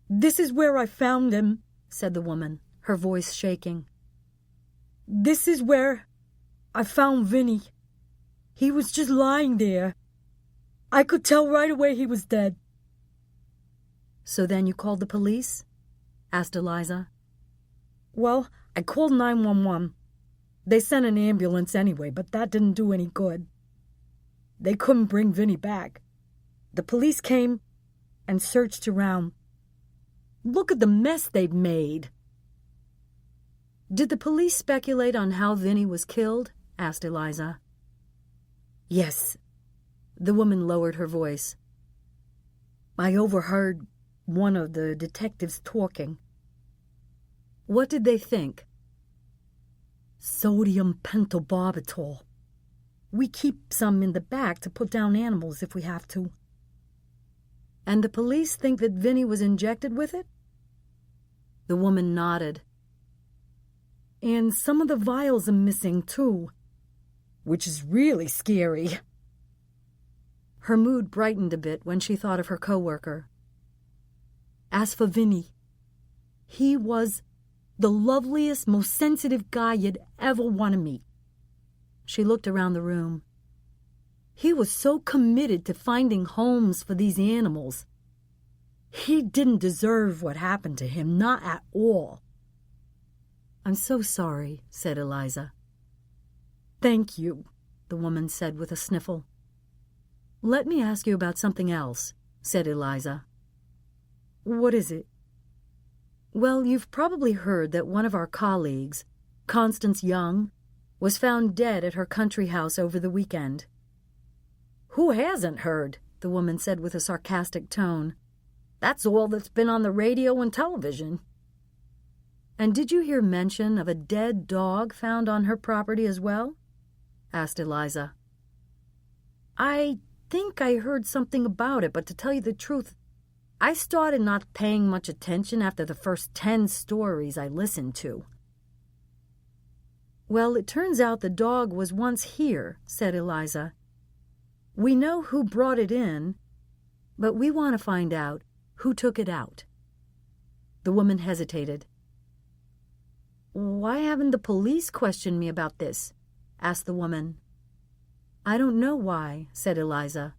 "This is where I found him," said the woman, her voice shaking. "This is where I found Vinny. He was just lying there. I could tell right away he was dead." "So then you called the police?" asked Eliza. "Well, I called 911. They sent an ambulance anyway, but that didn't do any good. They couldn't bring Vinny back. The police came and searched around. Look at the mess they've made." "Did the police speculate on how Vinny was killed?" asked Eliza. "Yes." The woman lowered her voice. "I overheard one of the detectives talking." "What did they think?" "Sodium pentobarbital. We keep some in the back to put down animals if we have to." "And the police think that Vinny was injected with it?" The woman nodded. "And some of the vials are missing, too, which is really scary." Her mood brightened a bit when she thought of her coworker. "As for Vinny, he was the loveliest, most sensitive guy you'd ever want to meet." She looked around the room. "He was so committed to finding homes for these animals. He didn't deserve what happened to him, not at all." "I'm so sorry," said Eliza. "Thank you," the woman said with a sniffle. "Let me ask you about something else," said Eliza. "What is it?" "Well, you've probably heard that one of our colleagues, Constance Young, was found dead at her country house over the weekend." "Who hasn't heard?" the woman said with a sarcastic tone. "That's all that's been on the radio and television." "And did you hear mention of a dead dog found on her property as well?" asked Eliza. "I think I heard something about it, but to tell you the truth, I started not paying much attention after the first 10 stories I listened to." "Well, it turns out the dog was once here," said Eliza. "We know who brought it in, but we want to find out who took it out." The woman hesitated. "Why haven't the police questioned me about this?" asked the woman. "I don't know why," said Eliza,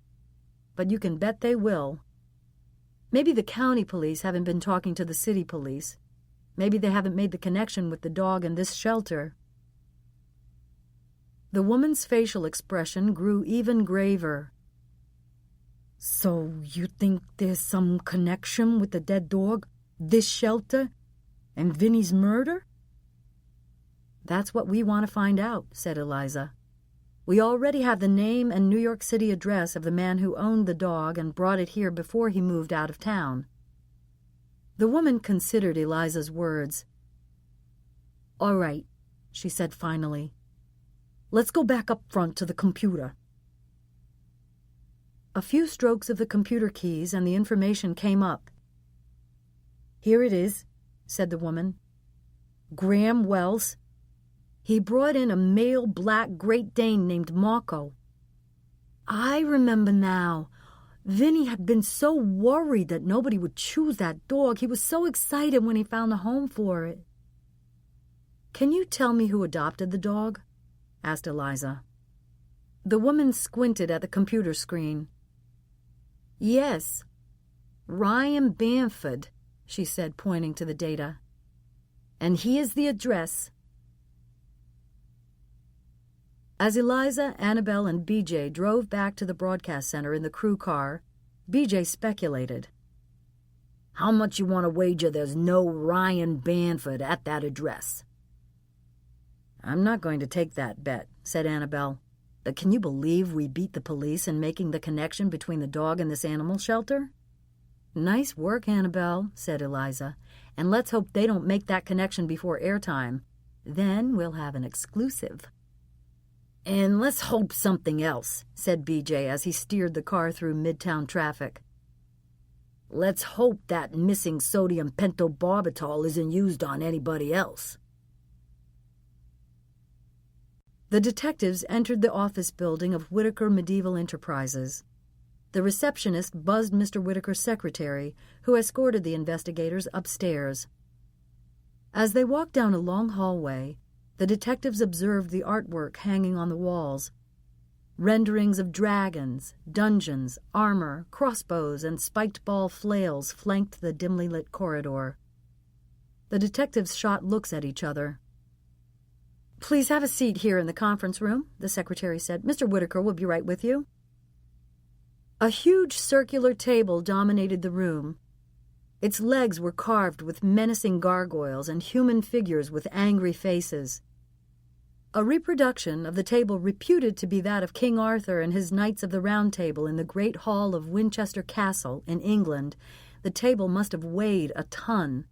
"but you can bet they will. Maybe the county police haven't been talking to the city police. Maybe they haven't made the connection with the dog in this shelter." The woman's facial expression grew even graver. "So you think there's some connection with the dead dog, this shelter, and Vinny's murder?" "That's what we want to find out," said Eliza. "We already have the name and New York City address of the man who owned the dog and brought it here before he moved out of town." The woman considered Eliza's words. "All right," she said finally. "Let's go back up front to the computer." A few strokes of the computer keys and the information came up. "Here it is," said the woman. "Graham Wells. He brought in a male black Great Dane named Marco. I remember now. Vinny had been so worried that nobody would choose that dog. He was so excited when he found a home for it." "Can you tell me who adopted the dog?" asked Eliza. The woman squinted at the computer screen. "Yes, Ryan Bamford," she said, pointing to the data. "And here's the address." As Eliza, Annabelle, and BJ drove back to the broadcast center in the crew car, BJ speculated. "How much you want to wager there's no Ryan Bamford at that address?" "I'm not going to take that bet," said Annabelle. "But can you believe we beat the police in making the connection between the dog and this animal shelter?" "Nice work, Annabelle," said Eliza. "And let's hope they don't make that connection before airtime. Then we'll have an exclusive." "And let's hope something else," said BJ as he steered the car through midtown traffic. Let's hope that missing sodium pentobarbital isn't used on anybody else. The detectives entered the office building of Whitaker Medieval Enterprises. The receptionist buzzed Mr. Whitaker's secretary, who escorted the investigators upstairs. As they walked down a long hallway, the detectives observed the artwork hanging on the walls. Renderings of dragons, dungeons, armor, crossbows, and spiked ball flails flanked the dimly lit corridor. The detectives shot looks at each other. "Please have a seat here in the conference room," the secretary said. "Mr. Whitaker will be right with you." A huge circular table dominated the room. Its legs were carved with menacing gargoyles and human figures with angry faces. A reproduction of the table reputed to be that of King Arthur and his Knights of the Round Table in the great hall of Winchester Castle in England, the table must have weighed a ton.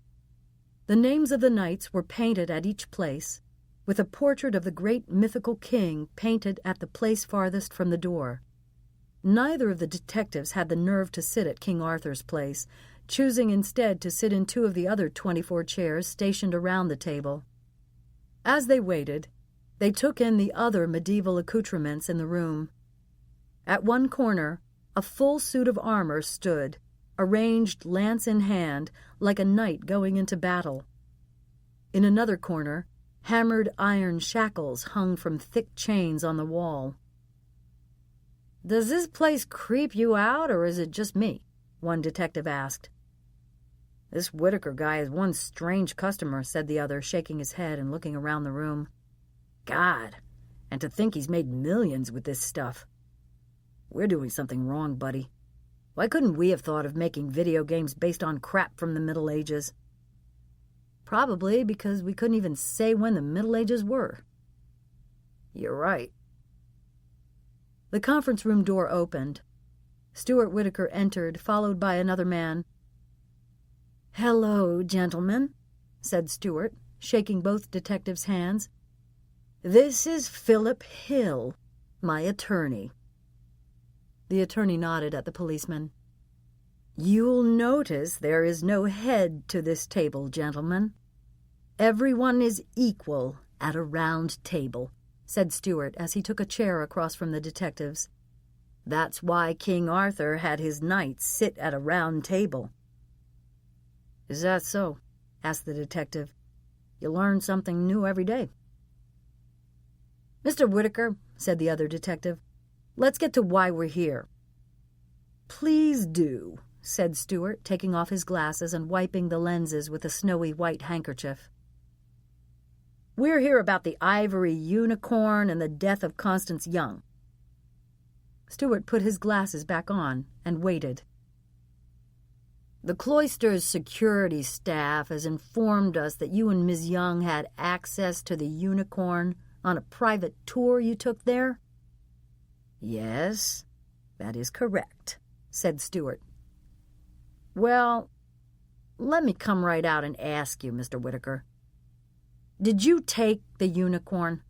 The names of the knights were painted at each place, with a portrait of the great mythical king painted at the place farthest from the door. Neither of the detectives had the nerve to sit at King Arthur's place, choosing instead to sit in 2 of the other 24 chairs stationed around the table. As they waited, they took in the other medieval accoutrements in the room. At one corner, a full suit of armor stood, arranged lance in hand, like a knight going into battle. In another corner, hammered iron shackles hung from thick chains on the wall. "Does this place creep you out, or is it just me?" one detective asked. "This Whitaker guy is one strange customer," said the other, shaking his head and looking around the room. "God, and to think he's made millions with this stuff. We're doing something wrong, buddy. Why couldn't we have thought of making video games based on crap from the Middle Ages?" "Probably because we couldn't even say when the Middle Ages were." "You're right." The conference room door opened. Stuart Whitaker entered, followed by another man. "Hello, gentlemen," said Stuart, shaking both detectives' hands. "This is Philip Hill, my attorney." The attorney nodded at the policeman. "You'll notice there is no head to this table, gentlemen. Everyone is equal at a round table," said Stuart as he took a chair across from the detectives. "That's why King Arthur had his knights sit at a round table." "Is that so?" asked the detective. "You learn something new every day." "Mr. Whitaker," said the other detective, "let's get to why we're here." "Please do," said Stuart, taking off his glasses and wiping the lenses with a snowy white handkerchief. "We're here about the ivory unicorn and the death of Constance Young." Stuart put his glasses back on and waited. "The Cloister's security staff has informed us that you and Ms. Young had access to the unicorn on a private tour you took there?" "Yes, that is correct," said Stuart. "Well, let me come right out and ask you, Mr. Whitaker. Did you take the unicorn?"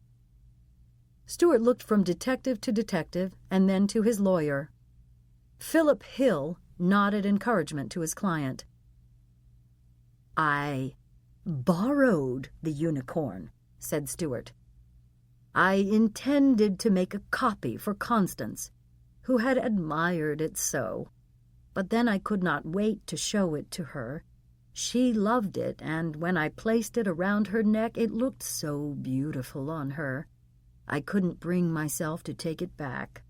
Stuart looked from detective to detective and then to his lawyer. Philip Hill nodded encouragement to his client. "I borrowed the unicorn," said Stuart. "I intended to make a copy for Constance, who had admired it so. But then I could not wait to show it to her. She loved it, and when I placed it around her neck, it looked so beautiful on her. I couldn't bring myself to take it back.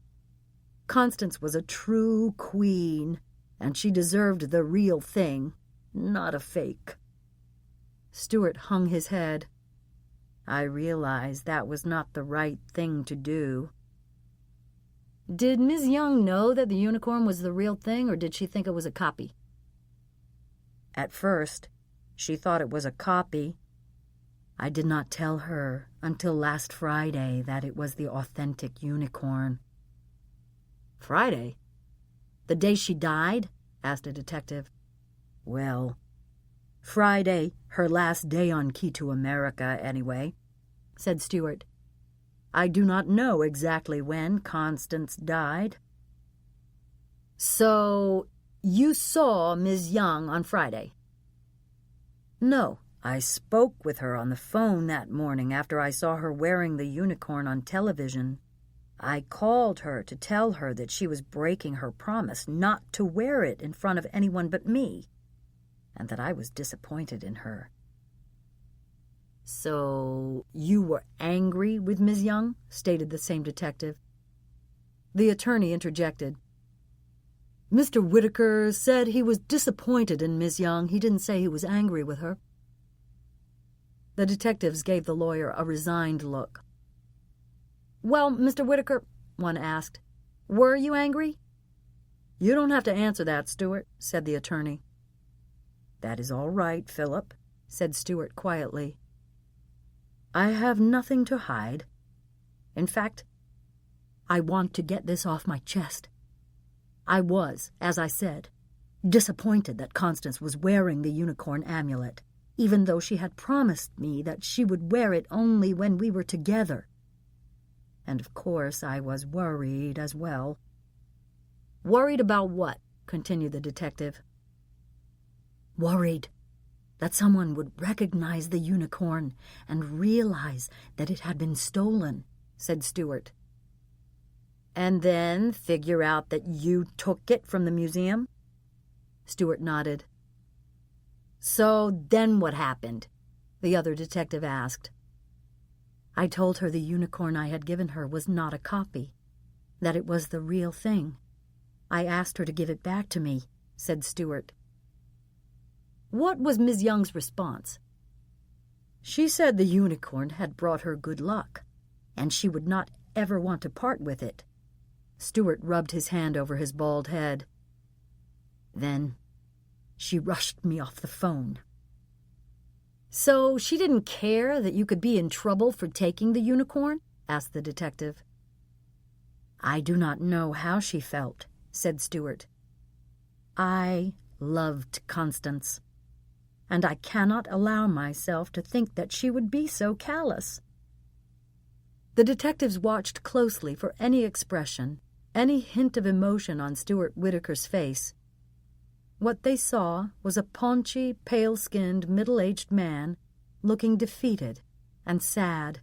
Constance was a true queen, and she deserved the real thing, not a fake." Stuart hung his head. "I realized that was not the right thing to do." "Did Ms. Young know that the unicorn was the real thing, or did she think it was a copy?" "At first, she thought it was a copy. I did not tell her until last Friday that it was the authentic unicorn." "Friday? The day she died?" asked a detective. "Well, Friday, her last day on Key to America, anyway," said Stuart. "I do not know exactly when Constance died." "So You saw Ms. Young on Friday? No, I spoke with her on the phone that morning after I saw her wearing the unicorn on television. I called her to tell her that she was breaking her promise not to wear it in front of anyone but me, and that I was disappointed in her. So you were angry with Ms. Young? Stated the same detective. The attorney interjected. Mr. Whitaker said he was disappointed in Ms. Young. He didn't say he was angry with her. The detectives gave the lawyer a resigned look. Well, Mr. Whitaker, one asked, were you angry? You don't have to answer that, Stewart, said the attorney. That is all right, Philip, said Stewart quietly. I have nothing to hide. In fact, I want to get this off my chest. I was, as I said, disappointed that Constance was wearing the unicorn amulet, even though she had promised me that she would wear it only when we were together. And of course I was worried as well. Worried about what? Continued the detective. Worried that someone would recognize the unicorn and realize that it had been stolen, said Stewart. And then figure out that you took it from the museum? Stewart nodded. So then what happened? The other detective asked. I told her the unicorn I had given her was not a copy, that it was the real thing. I asked her to give it back to me, said Stewart. What was Ms. Young's response? She said the unicorn had brought her good luck, and she would not ever want to part with it. Stewart rubbed his hand over his bald head. Then she rushed me off the phone. So she didn't care that you could be in trouble for taking the unicorn? Asked the detective. I do not know how she felt, said Stewart. I loved Constance, and I cannot allow myself to think that she would be so callous. The detectives watched closely for any expression, any hint of emotion on Stewart Whitaker's face. What they saw was a paunchy, pale-skinned, middle-aged man looking defeated and sad.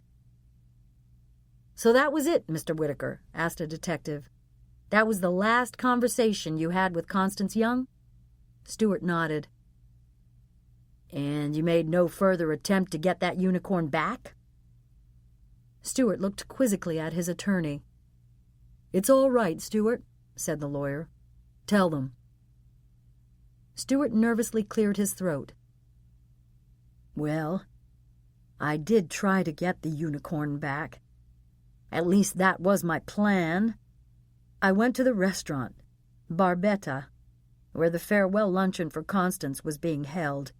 So that was it, Mr. Whitaker? Asked a detective. That was the last conversation you had with Constance Young? Stewart nodded. And you made no further attempt to get that unicorn back? Stewart looked quizzically at his attorney. It's all right, Stewart, said the lawyer. Tell them. Stewart nervously cleared his throat. Well, I did try to get the unicorn back. At least that was my plan. I went to the restaurant, Barbetta, where the farewell luncheon for Constance was being held,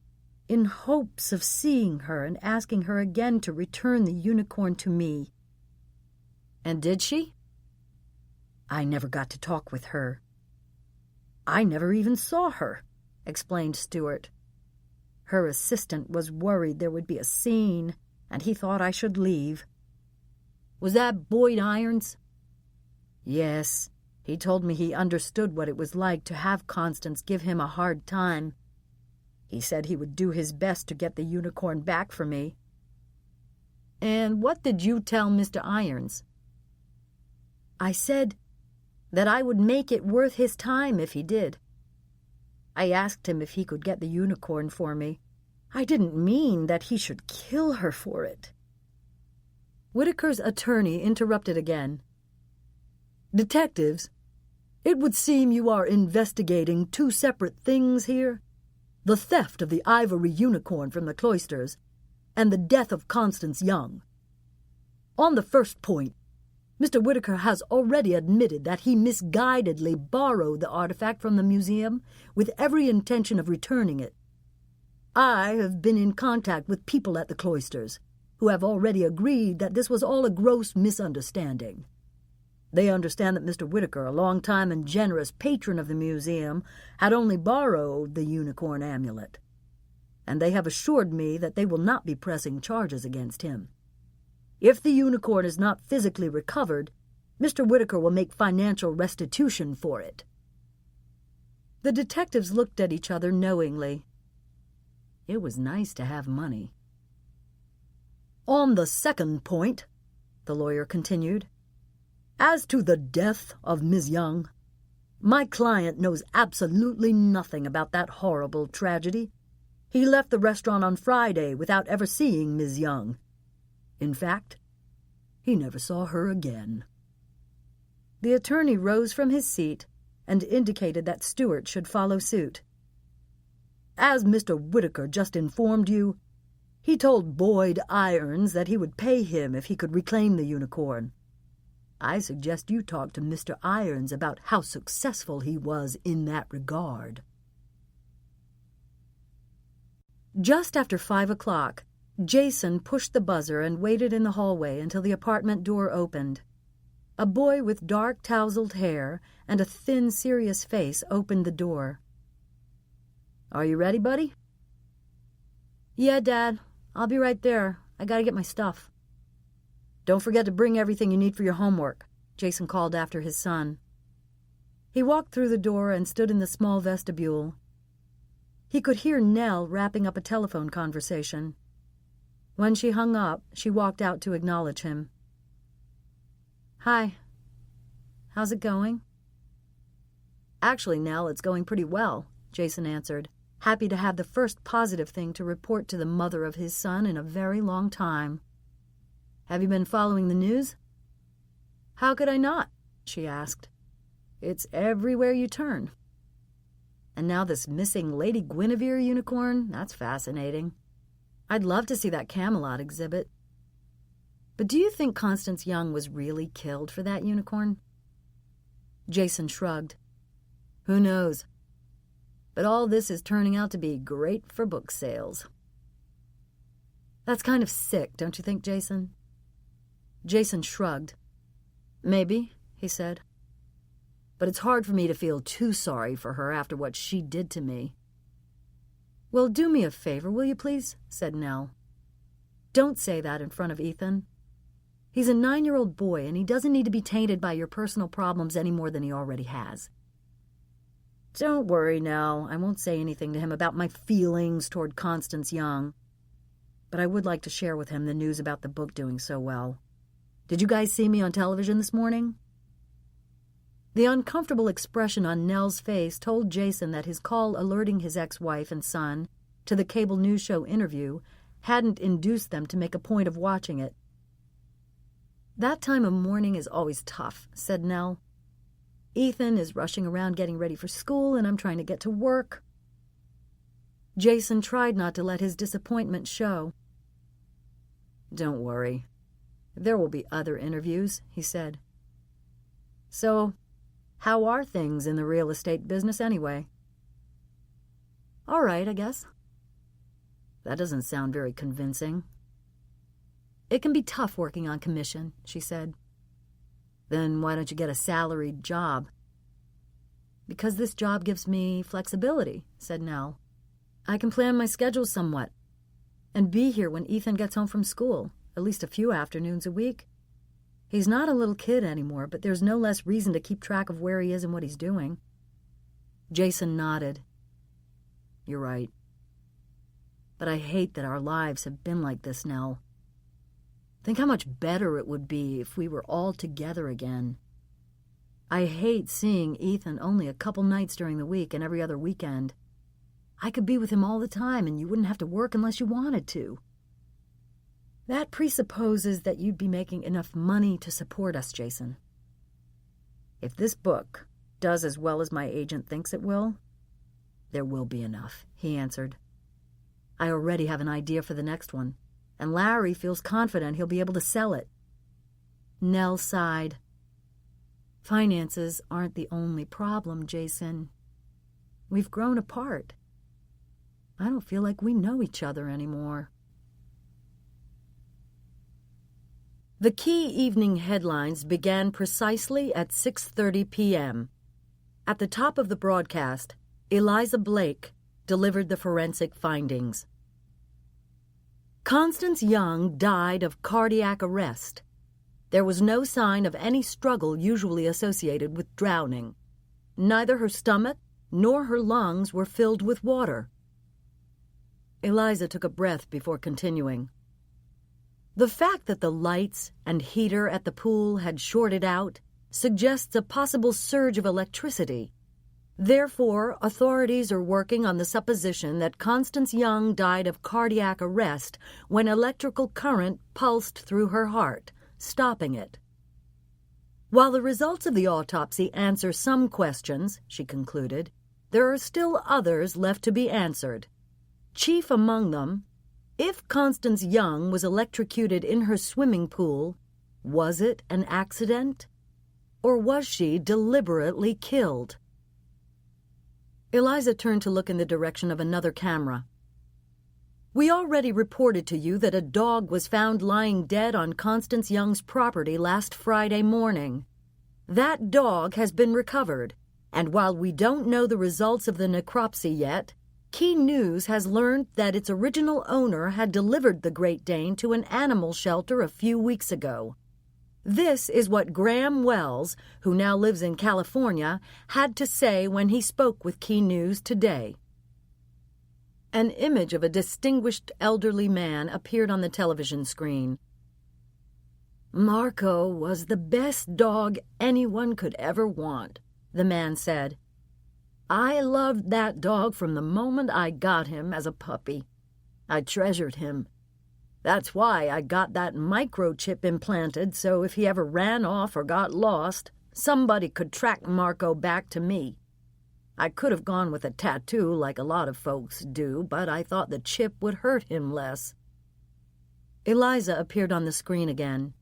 in hopes of seeing her and asking her again to return the unicorn to me. And did she? I never got to talk with her. I never even saw her, explained Stewart. Her assistant was worried there would be a scene, and he thought I should leave. Was that Boyd Irons? Yes. He told me he understood what it was like to have Constance give him a hard time. He said he would do his best to get the unicorn back for me. And what did you tell Mr. Irons? I said that I would make it worth his time if he did. I asked him if he could get the unicorn for me. I didn't mean that he should kill her for it. Whitaker's attorney interrupted again. Detectives, it would seem you are investigating two separate things here. The theft of the ivory unicorn from the cloisters and the death of Constance Young. On the first point, Mr. Whitaker has already admitted that he misguidedly borrowed the artifact from the museum with every intention of returning it. I have been in contact with people at the cloisters who have already agreed that this was all a gross misunderstanding. They understand that Mr. Whitaker, a long-time and generous patron of the museum, had only borrowed the unicorn amulet, and they have assured me that they will not be pressing charges against him. If the unicorn is not physically recovered, Mr. Whitaker will make financial restitution for it. The detectives looked at each other knowingly. It was nice to have money. On the second point, the lawyer continued, as to the death of Miss Young, my client knows absolutely nothing about that horrible tragedy. He left the restaurant on Friday without ever seeing Miss Young. In fact, he never saw her again. The attorney rose from his seat and indicated that Stewart should follow suit. As Mr. Whitaker just informed you, he told Boyd Irons that he would pay him if he could reclaim the unicorn. I suggest you talk to Mr. Irons about how successful he was in that regard. Just after 5 o'clock, Jason pushed the buzzer and waited in the hallway until the apartment door opened. A boy with dark, tousled hair and a thin, serious face opened the door. Are you ready, buddy? Yeah, Dad. I'll be right there. I gotta get my stuff. Don't forget to bring everything you need for your homework, Jason called after his son. He walked through the door and stood in the small vestibule. He could hear Nell wrapping up a telephone conversation. When she hung up, she walked out to acknowledge him. Hi. How's it going? Actually, Nell, it's going pretty well, Jason answered, happy to have the first positive thing to report to the mother of his son in a very long time. Have you been following the news? How could I not? She asked. It's everywhere you turn. And now this missing Lady Guinevere unicorn, that's fascinating. I'd love to see that Camelot exhibit. But do you think Constance Young was really killed for that unicorn? Jason shrugged. Who knows? But all this is turning out to be great for book sales. That's kind of sick, don't you think, Jason? Jason shrugged. Maybe, he said. But it's hard for me to feel too sorry for her after what she did to me. Well, do me a favor, will you please? Said Nell. Don't say that in front of Ethan. He's a 9-year-old boy, and he doesn't need to be tainted by your personal problems any more than he already has. Don't worry, Nell. I won't say anything to him about my feelings toward Constance Young. But I would like to share with him the news about the book doing so well. Did you guys see me on television this morning? The uncomfortable expression on Nell's face told Jason that his call alerting his ex-wife and son to the cable news show interview hadn't induced them to make a point of watching it. That time of morning is always tough, said Nell. Ethan is rushing around getting ready for school, and I'm trying to get to work. Jason tried not to let his disappointment show. Don't worry. There will be other interviews, he said. So, how are things in the real estate business anyway? All right, I guess. That doesn't sound very convincing. It can be tough working on commission, she said. Then why don't you get a salaried job? Because this job gives me flexibility, said Nell. I can plan my schedule somewhat and be here when Ethan gets home from school, at least a few afternoons a week. He's not a little kid anymore, but there's no less reason to keep track of where he is and what he's doing. Jason nodded. You're right. But I hate that our lives have been like this, Nell. Think how much better it would be if we were all together again. I hate seeing Ethan only a couple nights during the week and every other weekend. I could be with him all the time, and you wouldn't have to work unless you wanted to. That presupposes that you'd be making enough money to support us, Jason. If this book does as well as my agent thinks it will, there will be enough, he answered. I already have an idea for the next one, and Larry feels confident he'll be able to sell it. Nell sighed. Finances aren't the only problem, Jason. We've grown apart. I don't feel like we know each other anymore. The key evening headlines began precisely at 6:30 p.m. At the top of the broadcast, Eliza Blake delivered the forensic findings. Constance Young died of cardiac arrest. There was no sign of any struggle usually associated with drowning. Neither her stomach nor her lungs were filled with water. Eliza took a breath before continuing. The fact that the lights and heater at the pool had shorted out suggests a possible surge of electricity. Therefore, authorities are working on the supposition that Constance Young died of cardiac arrest when electrical current pulsed through her heart, stopping it. While the results of the autopsy answer some questions, she concluded, there are still others left to be answered. Chief among them, if Constance Young was electrocuted in her swimming pool, was it an accident? Or was she deliberately killed? Eliza turned to look in the direction of another camera. We already reported to you that a dog was found lying dead on Constance Young's property last Friday morning. That dog has been recovered, and while we don't know the results of the necropsy yet, Key News has learned that its original owner had delivered the Great Dane to an animal shelter a few weeks ago. This is what Graham Wells, who now lives in California, had to say when he spoke with Key News today. An image of a distinguished elderly man appeared on the television screen. Marco was the best dog anyone could ever want, the man said. I loved that dog from the moment I got him as a puppy. I treasured him. That's why I got that microchip implanted, so if he ever ran off or got lost, somebody could track Marco back to me. I could have gone with a tattoo like a lot of folks do, but I thought the chip would hurt him less. Eliza appeared on the screen again.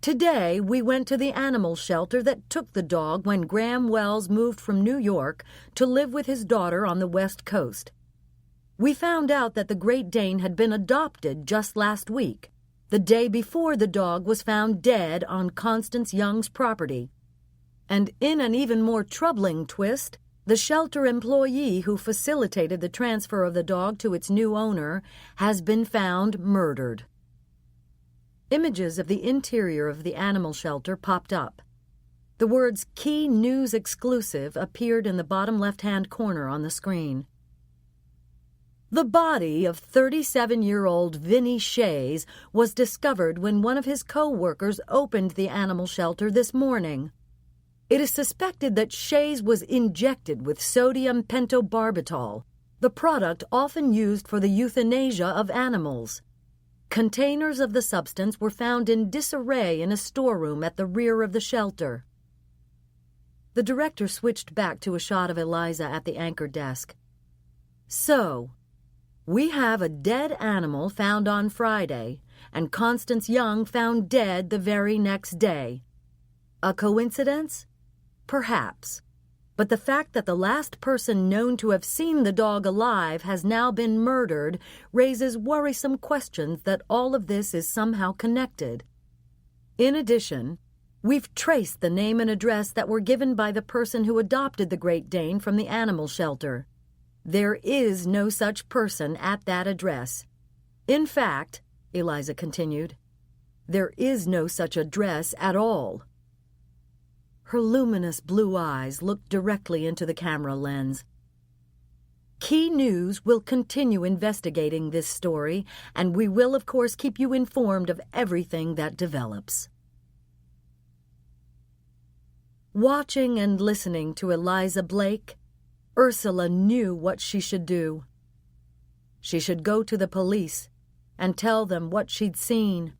Today, we went to the animal shelter that took the dog when Graham Wells moved from New York to live with his daughter on the West Coast. We found out that the Great Dane had been adopted just last week, the day before the dog was found dead on Constance Young's property. And in an even more troubling twist, the shelter employee who facilitated the transfer of the dog to its new owner has been found murdered. Images of the interior of the animal shelter popped up. The words Key News Exclusive appeared in the bottom left-hand corner on the screen. The body of 37-year-old Vinnie Shays was discovered when one of his co-workers opened the animal shelter this morning. It is suspected that Shays was injected with sodium pentobarbital, the product often used for the euthanasia of animals. Containers of the substance were found in disarray in a storeroom at the rear of the shelter. The director switched back to a shot of Eliza at the anchor desk. So, we have a dead animal found on Friday, and Constance Young found dead the very next day. A coincidence? Perhaps. But the fact that the last person known to have seen the dog alive has now been murdered raises worrisome questions that all of this is somehow connected. In addition, we've traced the name and address that were given by the person who adopted the Great Dane from the animal shelter. There is no such person at that address. In fact, Eliza continued, there is no such address at all. Her luminous blue eyes looked directly into the camera lens. Key News will continue investigating this story, and we will, of course, keep you informed of everything that develops. Watching and listening to Eliza Blake, Ursula knew what she should do. She should go to the police and tell them what she'd seen.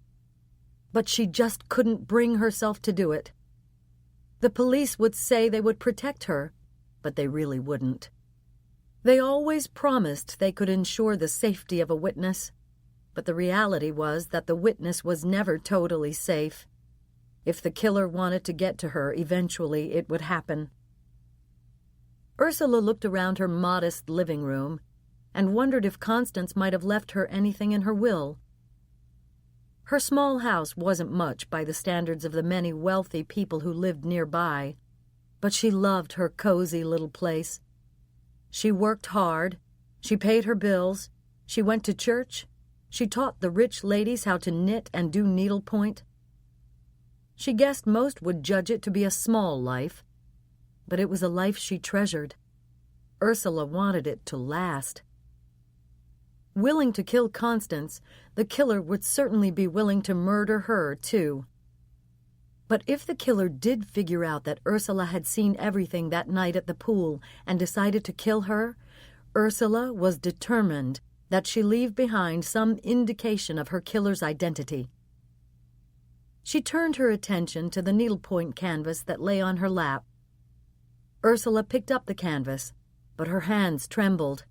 But she just couldn't bring herself to do it. The police would say they would protect her, but they really wouldn't. They always promised they could ensure the safety of a witness, but the reality was that the witness was never totally safe. If the killer wanted to get to her, eventually it would happen. Ursula looked around her modest living room and wondered if Constance might have left her anything in her will. Her small house wasn't much by the standards of the many wealthy people who lived nearby, but she loved her cozy little place. She worked hard, she paid her bills, she went to church, she taught the rich ladies how to knit and do needlepoint. She guessed most would judge it to be a small life, but it was a life she treasured. Ursula wanted it to last. Willing to kill Constance, the killer would certainly be willing to murder her, too. But if the killer did figure out that Ursula had seen everything that night at the pool and decided to kill her, Ursula was determined that she leave behind some indication of her killer's identity. She turned her attention to the needlepoint canvas that lay on her lap. Ursula picked up the canvas, but her hands trembled.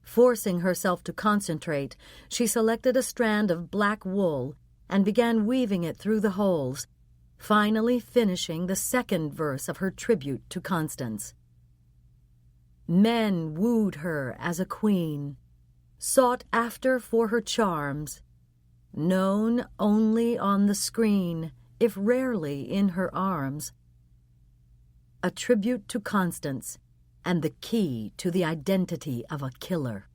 Forcing herself to concentrate, she selected a strand of black wool and began weaving it through the holes, finally finishing the second verse of her tribute to Constance. Men wooed her as a queen, sought after for her charms, known only on the screen, if rarely in her arms. A tribute to Constance, and the key to the identity of a killer.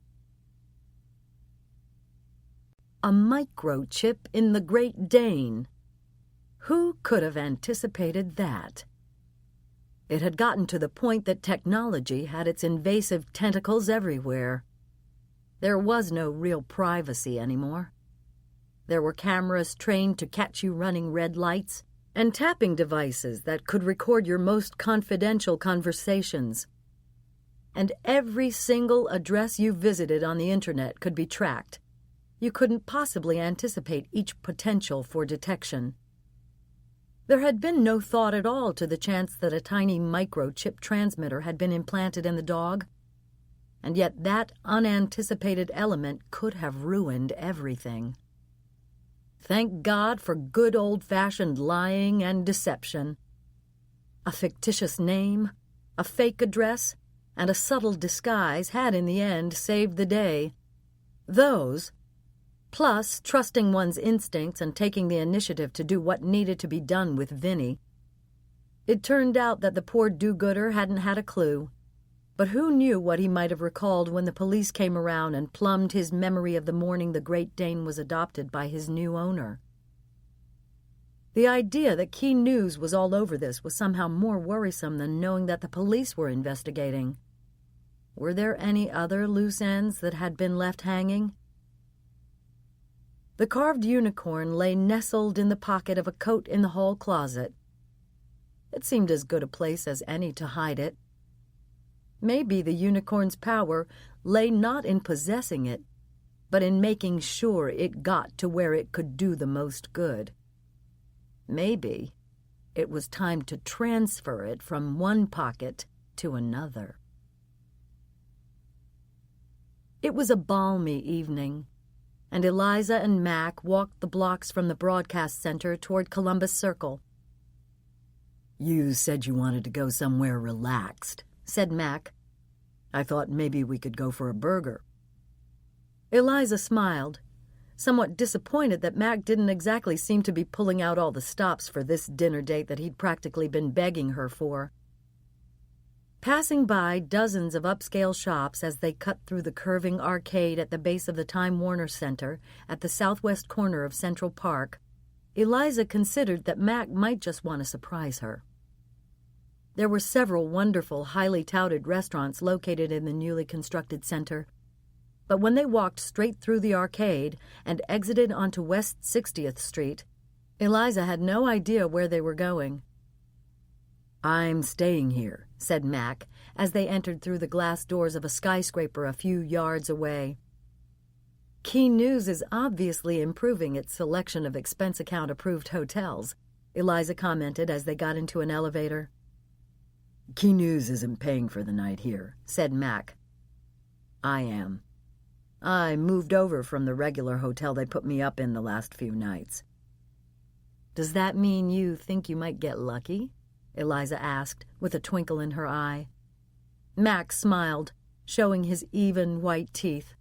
A microchip in the Great Dane. Who could have anticipated that? It had gotten to the point that technology had its invasive tentacles everywhere. There was no real privacy anymore. There were cameras trained to catch you running red lights, and tapping devices that could record your most confidential conversations. And every single address you visited on the internet could be tracked. You couldn't possibly anticipate each potential for detection. There had been no thought at all to the chance that a tiny microchip transmitter had been implanted in the dog, and yet that unanticipated element could have ruined everything. Thank God for good old-fashioned lying and deception. A fictitious name, a fake address, and a subtle disguise had in the end saved the day. Those, plus trusting one's instincts and taking the initiative to do what needed to be done with Vinny. It turned out that the poor do-gooder hadn't had a clue, but who knew what he might have recalled when the police came around and plumbed his memory of the morning the Great Dane was adopted by his new owner. The idea that Key News was all over this was somehow more worrisome than knowing that the police were investigating. Were there any other loose ends that had been left hanging? The carved unicorn lay nestled in the pocket of a coat in the hall closet. It seemed as good a place as any to hide it. Maybe the unicorn's power lay not in possessing it, but in making sure it got to where it could do the most good. Maybe it was time to transfer it from one pocket to another. It was a balmy evening, and Eliza and Mac walked the blocks from the broadcast center toward Columbus Circle. "You said you wanted to go somewhere relaxed," said Mac. "I thought maybe we could go for a burger." Eliza smiled, somewhat disappointed that Mac didn't exactly seem to be pulling out all the stops for this dinner date that he'd practically been begging her for. Passing by dozens of upscale shops as they cut through the curving arcade at the base of the Time Warner Center at the southwest corner of Central Park, Eliza considered that Mac might just want to surprise her. There were several wonderful, highly touted restaurants located in the newly constructed center, but when they walked straight through the arcade and exited onto West 60th Street, Eliza had no idea where they were going. "I'm staying here," said Mac, as they entered through the glass doors of a skyscraper a few yards away. Key News is obviously improving its selection of expense account-approved hotels, Eliza commented as they got into an elevator. "Key News isn't paying for the night here," said Mac. "I am. I moved over from the regular hotel they put me up in the last few nights." "Does that mean you think you might get lucky?" Eliza asked, with a twinkle in her eye. Mac smiled, showing his even white teeth.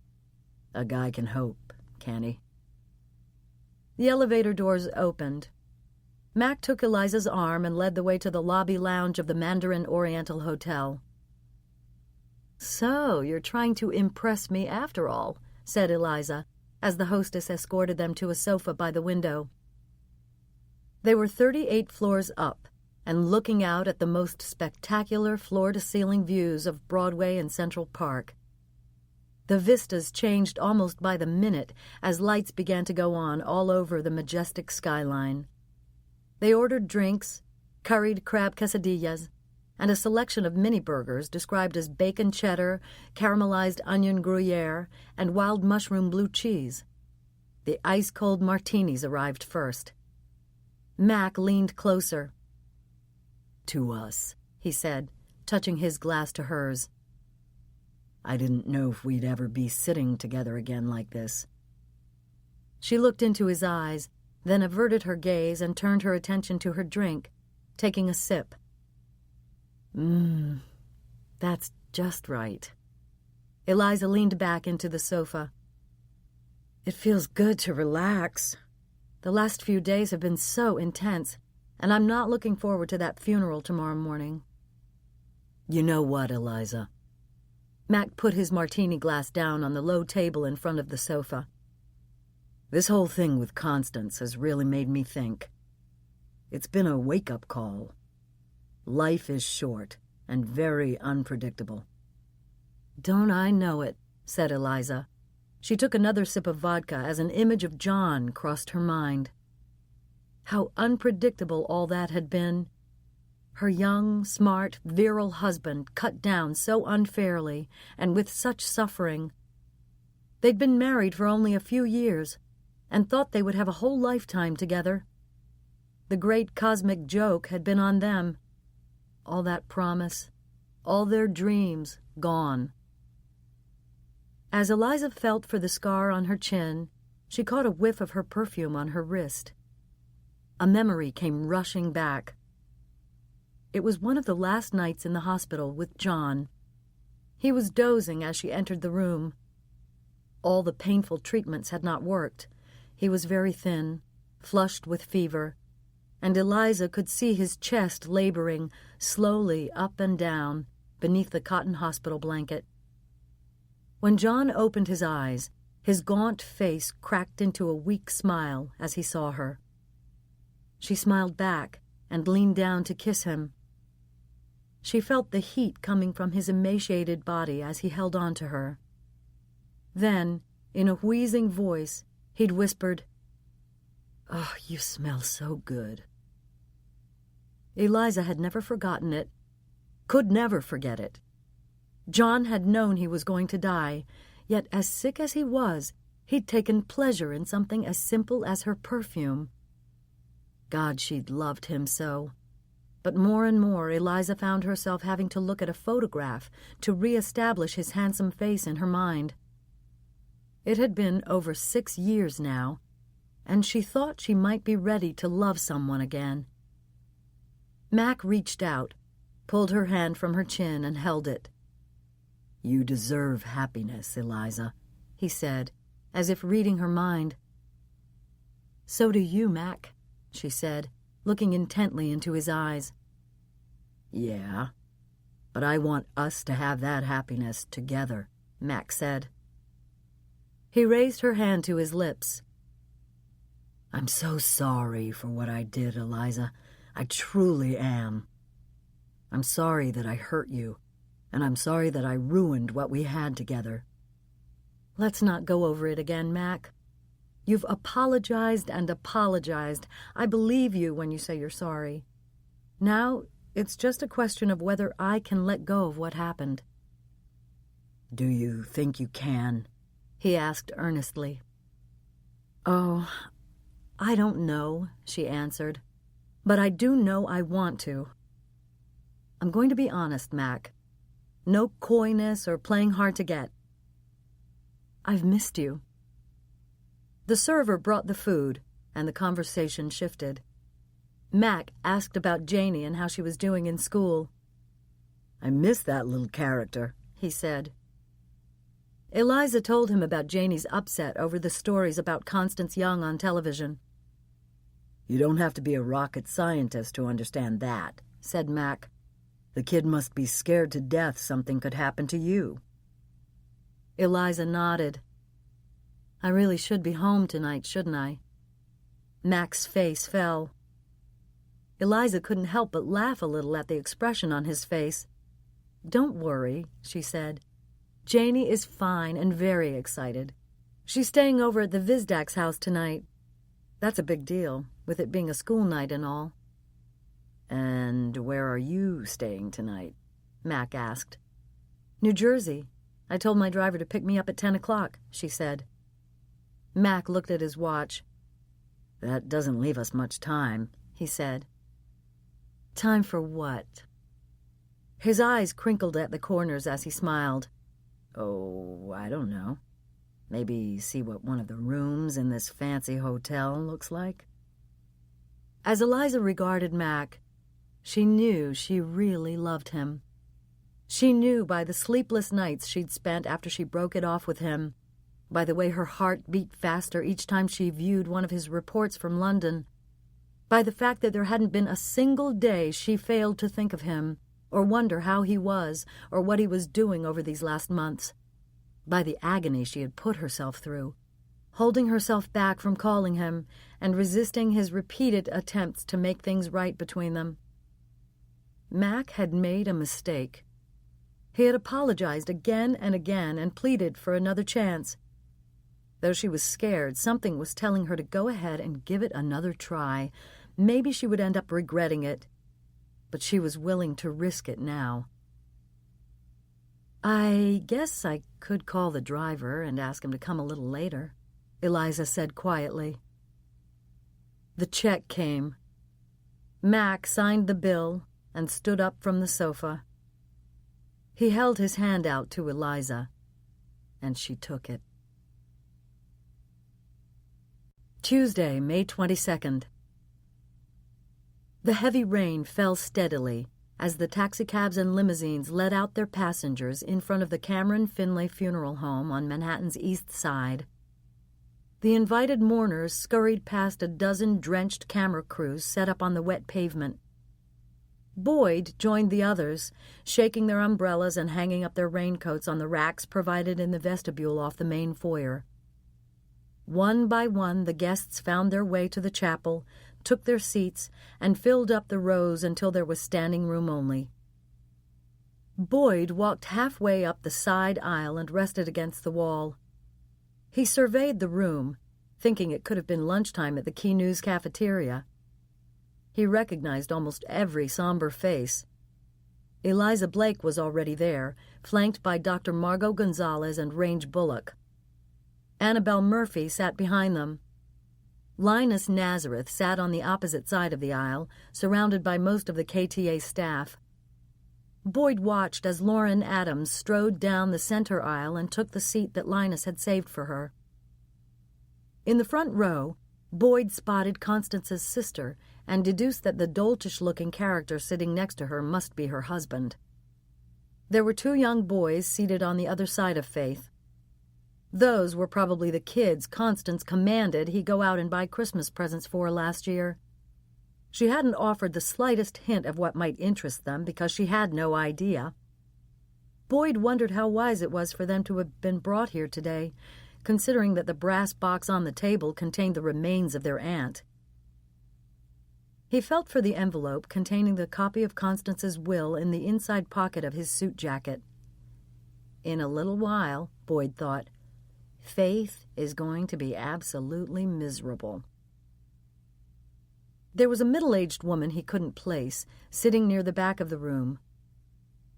"A guy can hope, can't he?" The elevator doors opened. Mac took Eliza's arm and led the way to the lobby lounge of the Mandarin Oriental Hotel. "So, you're trying to impress me after all," said Eliza, as the hostess escorted them to a sofa by the window. They were 38 floors up, and looking out at the most spectacular floor-to-ceiling views of Broadway and Central Park. The vistas changed almost by the minute as lights began to go on all over the majestic skyline. They ordered drinks, curried crab quesadillas, and a selection of mini burgers described as bacon cheddar, caramelized onion gruyere, and wild mushroom blue cheese. The ice-cold martinis arrived first. Mac leaned closer. "To us," he said, touching his glass to hers. "I didn't know if we'd ever be sitting together again like this." She looked into his eyes, then averted her gaze and turned her attention to her drink, taking a sip. That's just right." Eliza leaned back into the sofa. "It feels good to relax. The last few days have been so intense, and I'm not looking forward to that funeral tomorrow morning." "You know what, Eliza?" Mac put his martini glass down on the low table in front of the sofa. "This whole thing with Constance has really made me think. It's been a wake-up call. Life is short and very unpredictable." "Don't I know it," said Eliza. She took another sip of vodka as an image of John crossed her mind. How unpredictable all that had been. Her young, smart, virile husband cut down so unfairly and with such suffering. They'd been married for only a few years and thought they would have a whole lifetime together. The great cosmic joke had been on them. All that promise, all their dreams gone. As Eliza felt for the scar on her chin, she caught a whiff of her perfume on her wrist. A memory came rushing back. It was one of the last nights in the hospital with John. He was dozing as she entered the room. All the painful treatments had not worked. He was very thin, flushed with fever, and Eliza could see his chest laboring slowly up and down beneath the cotton hospital blanket. When John opened his eyes, his gaunt face cracked into a weak smile as he saw her. She smiled back and leaned down to kiss him. She felt the heat coming from his emaciated body as he held on to her. Then, in a wheezing voice, he'd whispered, "Oh, you smell so good." Eliza had never forgotten it, could never forget it. John had known he was going to die, yet as sick as he was, he'd taken pleasure in something as simple as her perfume. God, she'd loved him so. But more and more, Eliza found herself having to look at a photograph to re-establish his handsome face in her mind. It had been over 6 years now, and she thought she might be ready to love someone again. Mac reached out, pulled her hand from her chin, and held it. "You deserve happiness, Eliza," he said, as if reading her mind. "So do you, Mac," she said, looking intently into his eyes. "Yeah, but I want us to have that happiness together," Mac said. He raised her hand to his lips. "I'm so sorry for what I did, Eliza. I truly am. I'm sorry that I hurt you, and I'm sorry that I ruined what we had together." "Let's not go over it again, Mac. You've apologized and apologized. I believe you when you say you're sorry. Now, it's just a question of whether I can let go of what happened." "Do you think you can?" he asked earnestly. "Oh, I don't know," she answered. "But I do know I want to. I'm going to be honest, Mac. No coyness or playing hard to get. I've missed you." The server brought the food, and the conversation shifted. Mac asked about Janie and how she was doing in school. "I miss that little character," he said. Eliza told him about Janie's upset over the stories about Constance Young on television. "You don't have to be a rocket scientist to understand that," said Mac. "The kid must be scared to death something could happen to you." Eliza nodded. "I really should be home tonight, shouldn't I?" Mac's face fell. Eliza couldn't help but laugh a little at the expression on his face. "Don't worry," she said. "Janie is fine and very excited. She's staying over at the Vizdak's house tonight. That's a big deal, with it being a school night and all." "And where are you staying tonight?" Mac asked. "New Jersey. I told my driver to pick me up at 10 o'clock, she said. Mac looked at his watch. "That doesn't leave us much time," he said. "Time for what?" His eyes crinkled at the corners as he smiled. "Oh, I don't know. Maybe see what one of the rooms in this fancy hotel looks like." As Eliza regarded Mac, she knew she really loved him. She knew by the sleepless nights she'd spent after she broke it off with him, by the way her heart beat faster each time she viewed one of his reports from London, by the fact that there hadn't been a single day she failed to think of him, or wonder how he was, or what he was doing over these last months, by the agony she had put herself through, holding herself back from calling him and resisting his repeated attempts to make things right between them. Mac had made a mistake. He had apologized again and again and pleaded for another chance. Though she was scared, something was telling her to go ahead and give it another try. Maybe she would end up regretting it, but she was willing to risk it now. "I guess I could call the driver and ask him to come a little later," Eliza said quietly. The check came. Mac signed the bill and stood up from the sofa. He held his hand out to Eliza, and she took it. Tuesday, May 22nd. The heavy rain fell steadily as the taxicabs and limousines led out their passengers in front of the Cameron Finlay Funeral Home on Manhattan's East Side. The invited mourners scurried past a dozen drenched camera crews set up on the wet pavement. Boyd joined the others, shaking their umbrellas and hanging up their raincoats on the racks provided in the vestibule off the main foyer. One by one, the guests found their way to the chapel, took their seats, and filled up the rows until there was standing room only. Boyd walked halfway up the side aisle and rested against the wall. He surveyed the room, thinking it could have been lunchtime at the Key News cafeteria. He recognized almost every somber face. Eliza Blake was already there, flanked by Dr. Margot Gonzalez and Range Bullock. Annabelle Murphy sat behind them. Linus Nazareth sat on the opposite side of the aisle, surrounded by most of the KTA staff. Boyd watched as Lauren Adams strode down the center aisle and took the seat that Linus had saved for her. In the front row, Boyd spotted Constance's sister and deduced that the doltish-looking character sitting next to her must be her husband. There were two young boys seated on the other side of Faith. Those were probably the kids Constance commanded he go out and buy Christmas presents for last year. She hadn't offered the slightest hint of what might interest them because she had no idea. Boyd wondered how wise it was for them to have been brought here today, considering that the brass box on the table contained the remains of their aunt. He felt for the envelope containing the copy of Constance's will in the inside pocket of his suit jacket. In a little while, Boyd thought, Faith is going to be absolutely miserable. There was a middle-aged woman he couldn't place, sitting near the back of the room.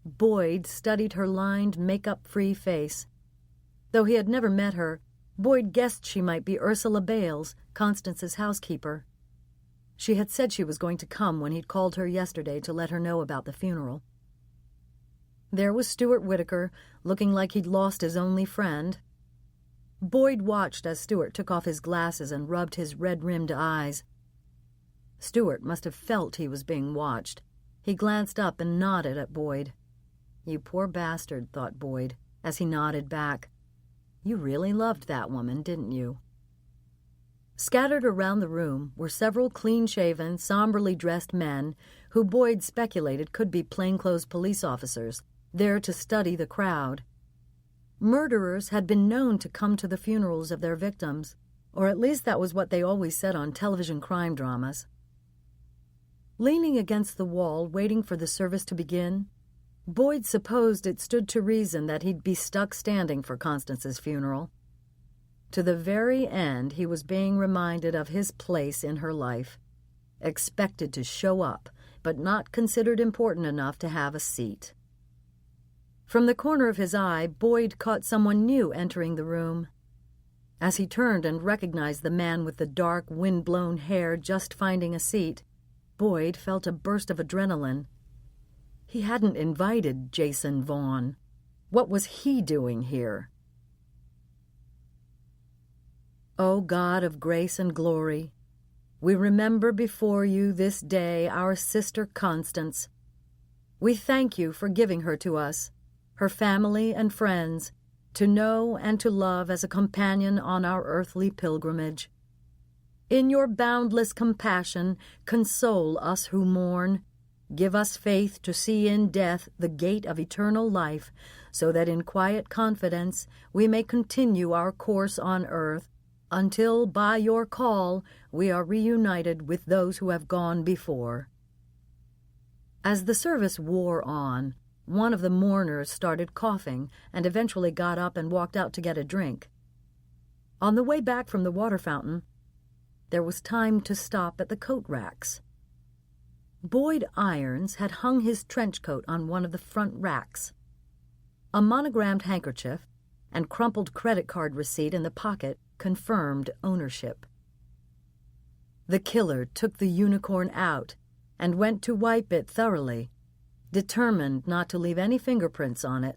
Boyd studied her lined, makeup-free face. Though he had never met her, Boyd guessed she might be Ursula Bales, Constance's housekeeper. She had said she was going to come when he'd called her yesterday to let her know about the funeral. There was Stuart Whitaker, looking like he'd lost his only friend. Boyd watched as Stuart took off his glasses and rubbed his red-rimmed eyes. Stuart must have felt he was being watched. He glanced up and nodded at Boyd. "You poor bastard," thought Boyd, as he nodded back. "You really loved that woman, didn't you?" Scattered around the room were several clean-shaven, somberly dressed men who Boyd speculated could be plainclothes police officers, there to study the crowd. Murderers had been known to come to the funerals of their victims, or at least that was what they always said on television crime dramas. Leaning against the wall, waiting for the service to begin, Boyd supposed it stood to reason that he'd be stuck standing for Constance's funeral. To the very end, he was being reminded of his place in her life, expected to show up, but not considered important enough to have a seat. From the corner of his eye, Boyd caught someone new entering the room. As he turned and recognized the man with the dark, wind-blown hair just finding a seat, Boyd felt a burst of adrenaline. He hadn't invited Jason Vaughn. What was he doing here? O God of grace and glory, we remember before you this day our sister Constance. We thank you for giving her to us, her family and friends, to know and to love as a companion on our earthly pilgrimage. In your boundless compassion, console us who mourn. Give us faith to see in death the gate of eternal life, so that in quiet confidence we may continue our course on earth, until by your call we are reunited with those who have gone before. As the service wore on, one of the mourners started coughing and eventually got up and walked out to get a drink. On the way back from the water fountain, there was time to stop at the coat racks. Boyd Irons had hung his trench coat on one of the front racks. A monogrammed handkerchief and crumpled credit card receipt in the pocket confirmed ownership. The killer took the unicorn out and went to wipe it thoroughly, determined not to leave any fingerprints on it.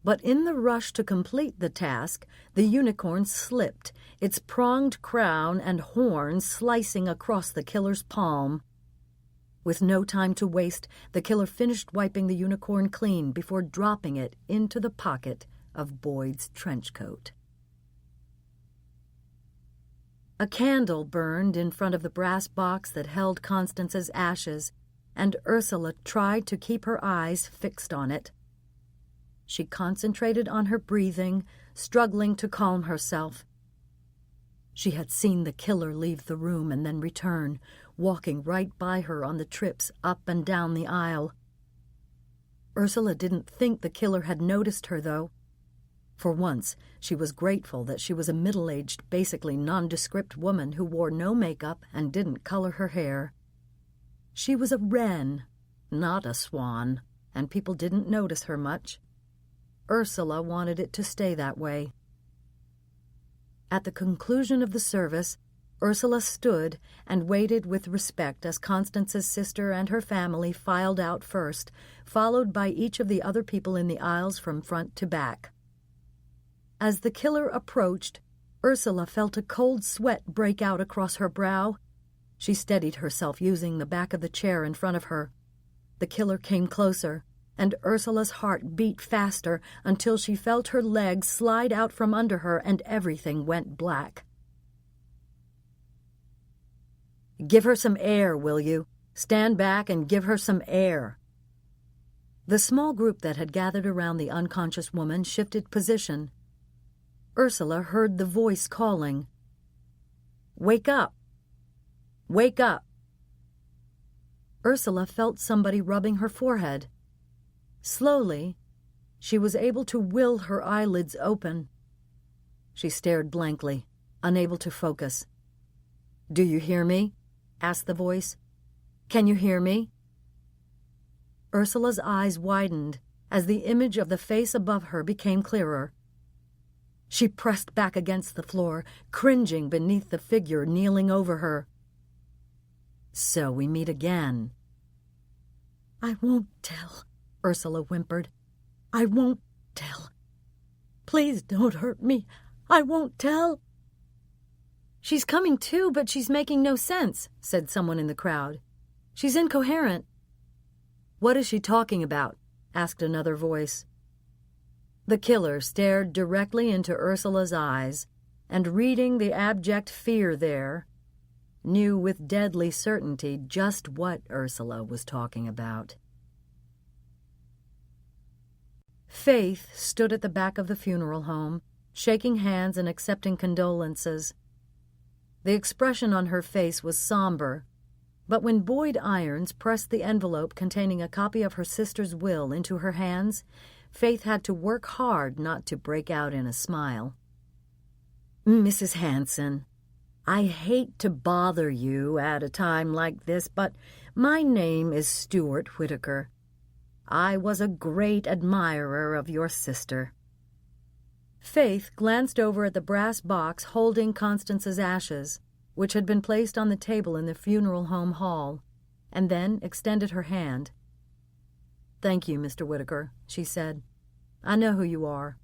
But in the rush to complete the task, the unicorn slipped, its pronged crown and horns slicing across the killer's palm. With no time to waste, the killer finished wiping the unicorn clean before dropping it into the pocket of Boyd's trench coat. A candle burned in front of the brass box that held Constance's ashes, and Ursula tried to keep her eyes fixed on it. She concentrated on her breathing, struggling to calm herself. She had seen the killer leave the room and then return, walking right by her on the trips up and down the aisle. Ursula didn't think the killer had noticed her, though. For once, she was grateful that she was a middle-aged, basically nondescript woman who wore no makeup and didn't color her hair. She was a wren, not a swan, and people didn't notice her much. Ursula wanted it to stay that way. At the conclusion of the service, Ursula stood and waited with respect as Constance's sister and her family filed out first, followed by each of the other people in the aisles from front to back. As the killer approached, Ursula felt a cold sweat break out across her brow. She steadied herself using the back of the chair in front of her. The killer came closer, and Ursula's heart beat faster until she felt her legs slide out from under her and everything went black. "Give her some air, will you? Stand back and give her some air." The small group that had gathered around the unconscious woman shifted position. Ursula heard the voice calling, "Wake up! Wake up!" Ursula felt somebody rubbing her forehead. Slowly, she was able to will her eyelids open. She stared blankly, unable to focus. "Do you hear me?" asked the voice. "Can you hear me?" Ursula's eyes widened as the image of the face above her became clearer. She pressed back against the floor, cringing beneath the figure kneeling over her. "So we meet again." "I won't tell," Ursula whimpered. "I won't tell. Please don't hurt me. I won't tell." "She's coming too, but she's making no sense," said someone in the crowd. "She's incoherent." "What is she talking about?" asked another voice. The killer stared directly into Ursula's eyes, and reading the abject fear there, knew with deadly certainty just what Ursula was talking about. Faith stood at the back of the funeral home, shaking hands and accepting condolences. The expression on her face was somber, But when Boyd Irons pressed the envelope containing a copy of her sister's will into her hands, Faith had to work hard not to break out in a smile. "Mrs. Hanson, I hate to bother you at a time like this, but my name is Stuart Whitaker. I was a great admirer of your sister." Faith glanced over at the brass box holding Constance's ashes, which had been placed on the table in the funeral home hall, and then extended her hand. "Thank you, Mr. Whitaker," she said. "I know who you are."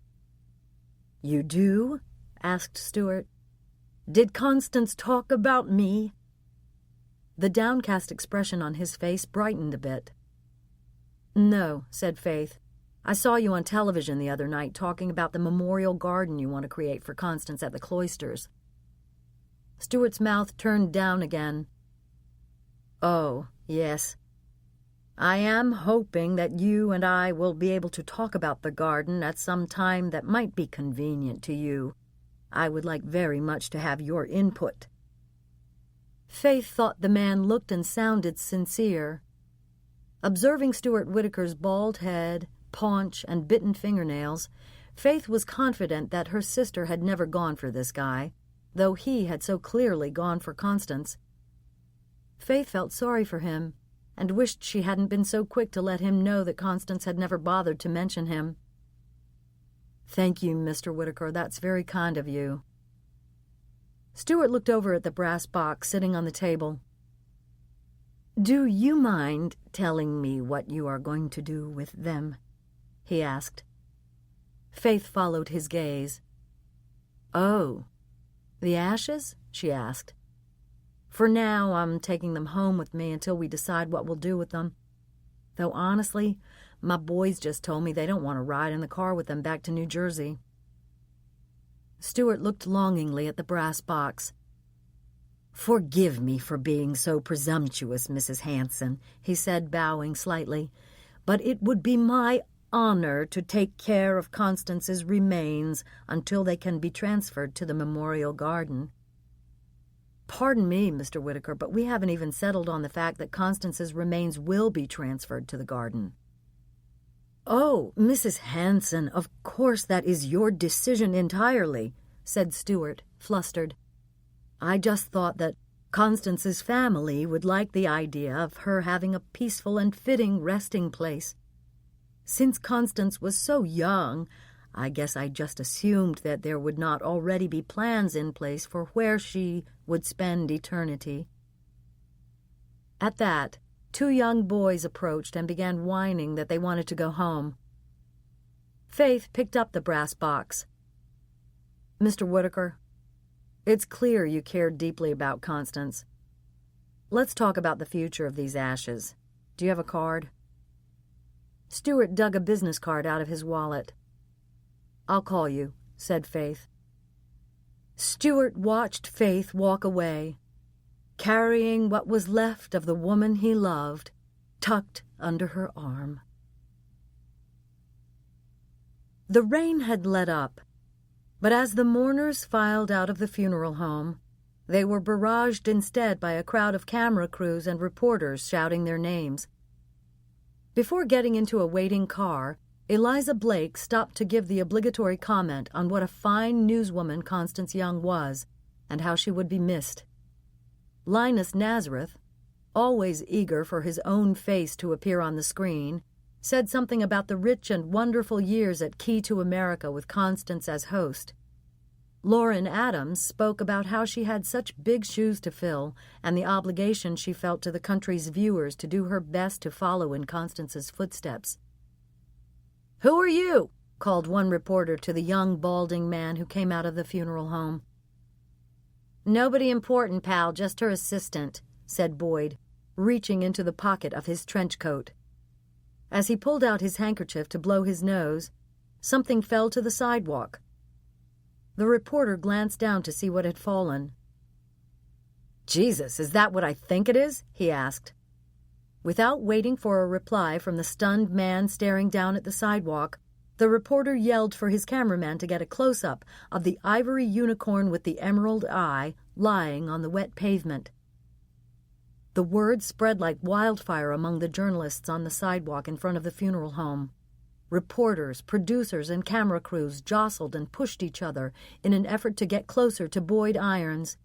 "You do?" asked Stuart. "Did Constance talk about me?" The downcast expression on his face brightened a bit. "No," said Faith. "I saw you on television the other night talking about the memorial garden you want to create for Constance at the cloisters." Stuart's mouth turned down again. "Oh, yes. I am hoping that you and I will be able to talk about the garden at some time that might be convenient to you. I would like very much to have your input." Faith thought the man looked and sounded sincere. Observing Stuart Whitaker's bald head, paunch, and bitten fingernails, Faith was confident that her sister had never gone for this guy, though he had so clearly gone for Constance. Faith felt sorry for him, and wished she hadn't been so quick to let him know that Constance had never bothered to mention him. "Thank you, Mr. Whitaker. That's very kind of you." Stuart looked over at the brass box sitting on the table. "Do you mind telling me what you are going to do with them?" he asked. Faith followed his gaze. "Oh, the ashes?" she asked. "For now, I'm taking them home with me until we decide what we'll do with them. Though honestly, my boys just told me they don't want to ride in the car with them back to New Jersey." Stuart looked longingly at the brass box. "Forgive me for being so presumptuous, Mrs. Hanson," he said, bowing slightly, "but it would be my honor to take care of Constance's remains until they can be transferred to the memorial garden." "Pardon me, Mr. Whitaker, but we haven't even settled on the fact that Constance's remains will be transferred to the garden." "Oh, Mrs. Hanson, of course that is your decision entirely," said Stuart, flustered. "I just thought that Constance's family would like the idea of her having a peaceful and fitting resting place. Since Constance was so young, I guess I just assumed that there would not already be plans in place for where she would spend eternity." At that, 2 young boys approached and began whining that they wanted to go home. Faith picked up the brass box. "Mr. Whitaker, it's clear you care deeply about Constance. Let's talk about the future of these ashes. Do you have a card?" Stuart dug a business card out of his wallet. "I'll call you," said Faith. Stuart watched Faith walk away, carrying what was left of the woman he loved tucked under her arm. The rain had let up, but as the mourners filed out of the funeral home, they were barraged instead by a crowd of camera crews and reporters shouting their names. Before getting into a waiting car, Eliza Blake stopped to give the obligatory comment on what a fine newswoman Constance Young was and how she would be missed. Linus Nazareth, always eager for his own face to appear on the screen, said something about the rich and wonderful years at Key to America with Constance as host. Lauren Adams spoke about how she had such big shoes to fill and the obligation she felt to the country's viewers to do her best to follow in Constance's footsteps. "Who are you?" called one reporter to the young, balding man who came out of the funeral home. "Nobody important, pal, just her assistant," said Boyd, reaching into the pocket of his trench coat. As he pulled out his handkerchief to blow his nose, something fell to the sidewalk. The reporter glanced down to see what had fallen. "Jesus, is that what I think it is?" he asked. Without waiting for a reply from the stunned man staring down at the sidewalk, the reporter yelled for his cameraman to get a close-up of the ivory unicorn with the emerald eye lying on the wet pavement. The word spread like wildfire among the journalists on the sidewalk in front of the funeral home. Reporters, producers, and camera crews jostled and pushed each other in an effort to get closer to Boyd Irons.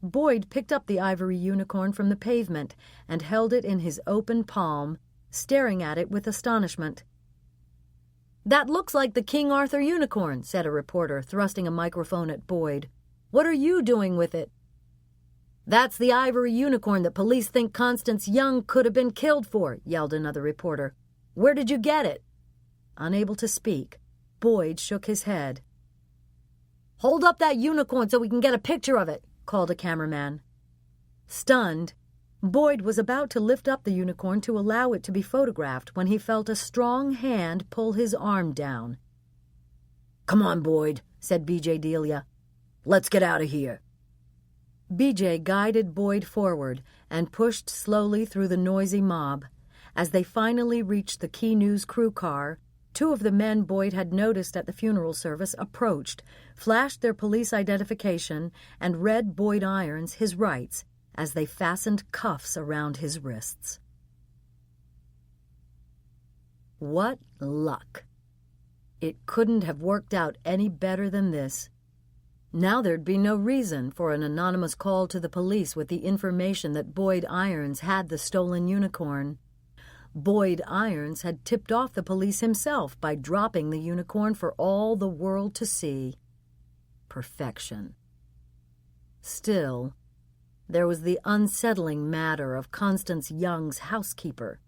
Boyd picked up the ivory unicorn from the pavement and held it in his open palm, staring at it with astonishment. "That looks like the King Arthur unicorn," said a reporter, thrusting a microphone at Boyd. "What are you doing with it?" "That's the ivory unicorn that police think Constance Young could have been killed for," yelled another reporter. "Where did you get it?" Unable to speak, Boyd shook his head. "Hold up that unicorn so we can get a picture of it," called a cameraman. Stunned, Boyd was about to lift up the unicorn to allow it to be photographed when he felt a strong hand pull his arm down. "Come on, Boyd," said B.J. Delia. "Let's get out of here." B.J. guided Boyd forward and pushed slowly through the noisy mob. As they finally reached the Key News crew car, two of the men Boyd had noticed at the funeral service approached, flashed their police identification, and read Boyd Irons his rights as they fastened cuffs around his wrists. What luck! It couldn't have worked out any better than this. Now there'd be no reason for an anonymous call to the police with the information that Boyd Irons had the stolen unicorn. Boyd Irons had tipped off the police himself by dropping the unicorn for all the world to see. Perfection. Still, there was the unsettling matter of Constance Young's housekeeper.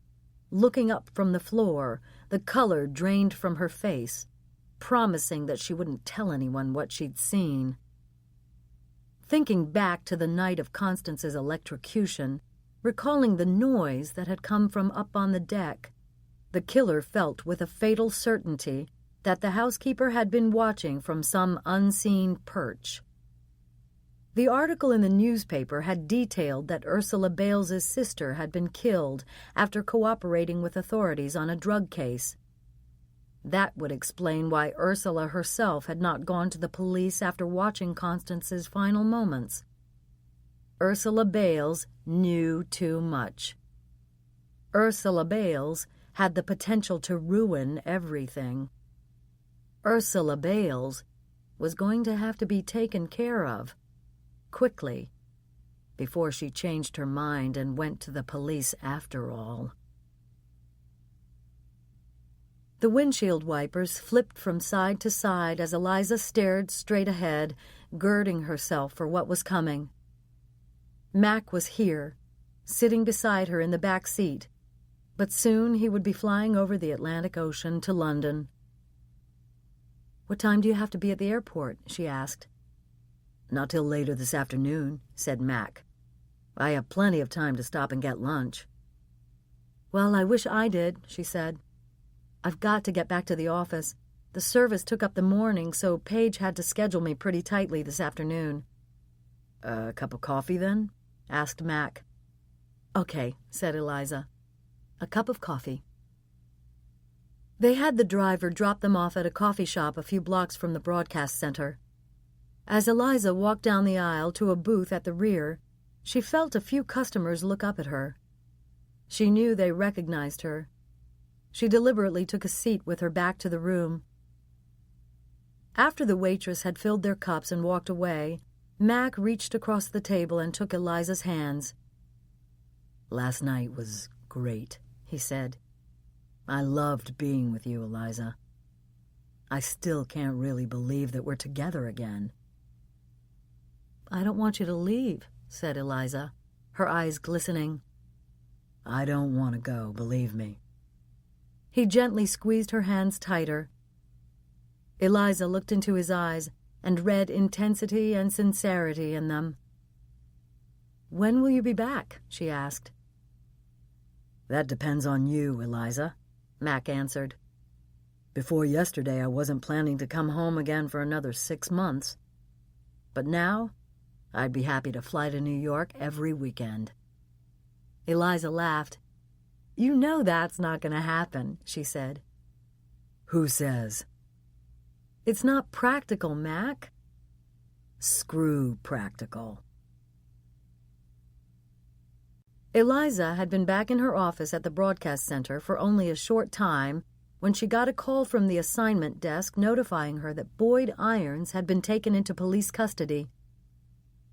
Looking up from the floor, the color drained from her face, promising that she wouldn't tell anyone what she'd seen. Thinking back to the night of Constance's electrocution, recalling the noise that had come from up on the deck, the killer felt with a fatal certainty that the housekeeper had been watching from some unseen perch. The article in the newspaper had detailed that Ursula Bales's sister had been killed after cooperating with authorities on a drug case. That would explain why Ursula herself had not gone to the police after watching Constance's final moments. Ursula Bales knew too much. Ursula Bales had the potential to ruin everything. Ursula Bales was going to have to be taken care of, quickly, before she changed her mind and went to the police after all. The windshield wipers flipped from side to side as Eliza stared straight ahead, girding herself for what was coming. Mac was here, sitting beside her in the back seat, but soon he would be flying over the Atlantic Ocean to London. "What time do you have to be at the airport?" she asked. "Not till later this afternoon," said Mac. "I have plenty of time to stop and get lunch." "Well, I wish I did," she said. "I've got to get back to the office. The service took up the morning, so Paige had to schedule me pretty tightly this afternoon." "A cup of coffee, then?" asked Mac. "Okay," said Eliza. "A cup of coffee." They had the driver drop them off at a coffee shop a few blocks from the broadcast center. As Eliza walked down the aisle to a booth at the rear, she felt a few customers look up at her. She knew they recognized her. She deliberately took a seat with her back to the room. After the waitress had filled their cups and walked away, Mac reached across the table and took Eliza's hands. "Last night was great," he said. "I loved being with you, Eliza. I still can't really believe that we're together again." "I don't want you to leave," said Eliza, her eyes glistening. "I don't want to go, believe me." He gently squeezed her hands tighter. Eliza looked into his eyes and read intensity and sincerity in them. "When will you be back?" she asked. "That depends on you, Eliza," Mac answered. "Before yesterday, I wasn't planning to come home again for another 6 months. But now, I'd be happy to fly to New York every weekend." Eliza laughed. "You know that's not going to happen," she said. "Who says?" "It's not practical, Mac." "Screw practical." Eliza had been back in her office at the broadcast center for only a short time when she got a call from the assignment desk notifying her that Boyd Irons had been taken into police custody.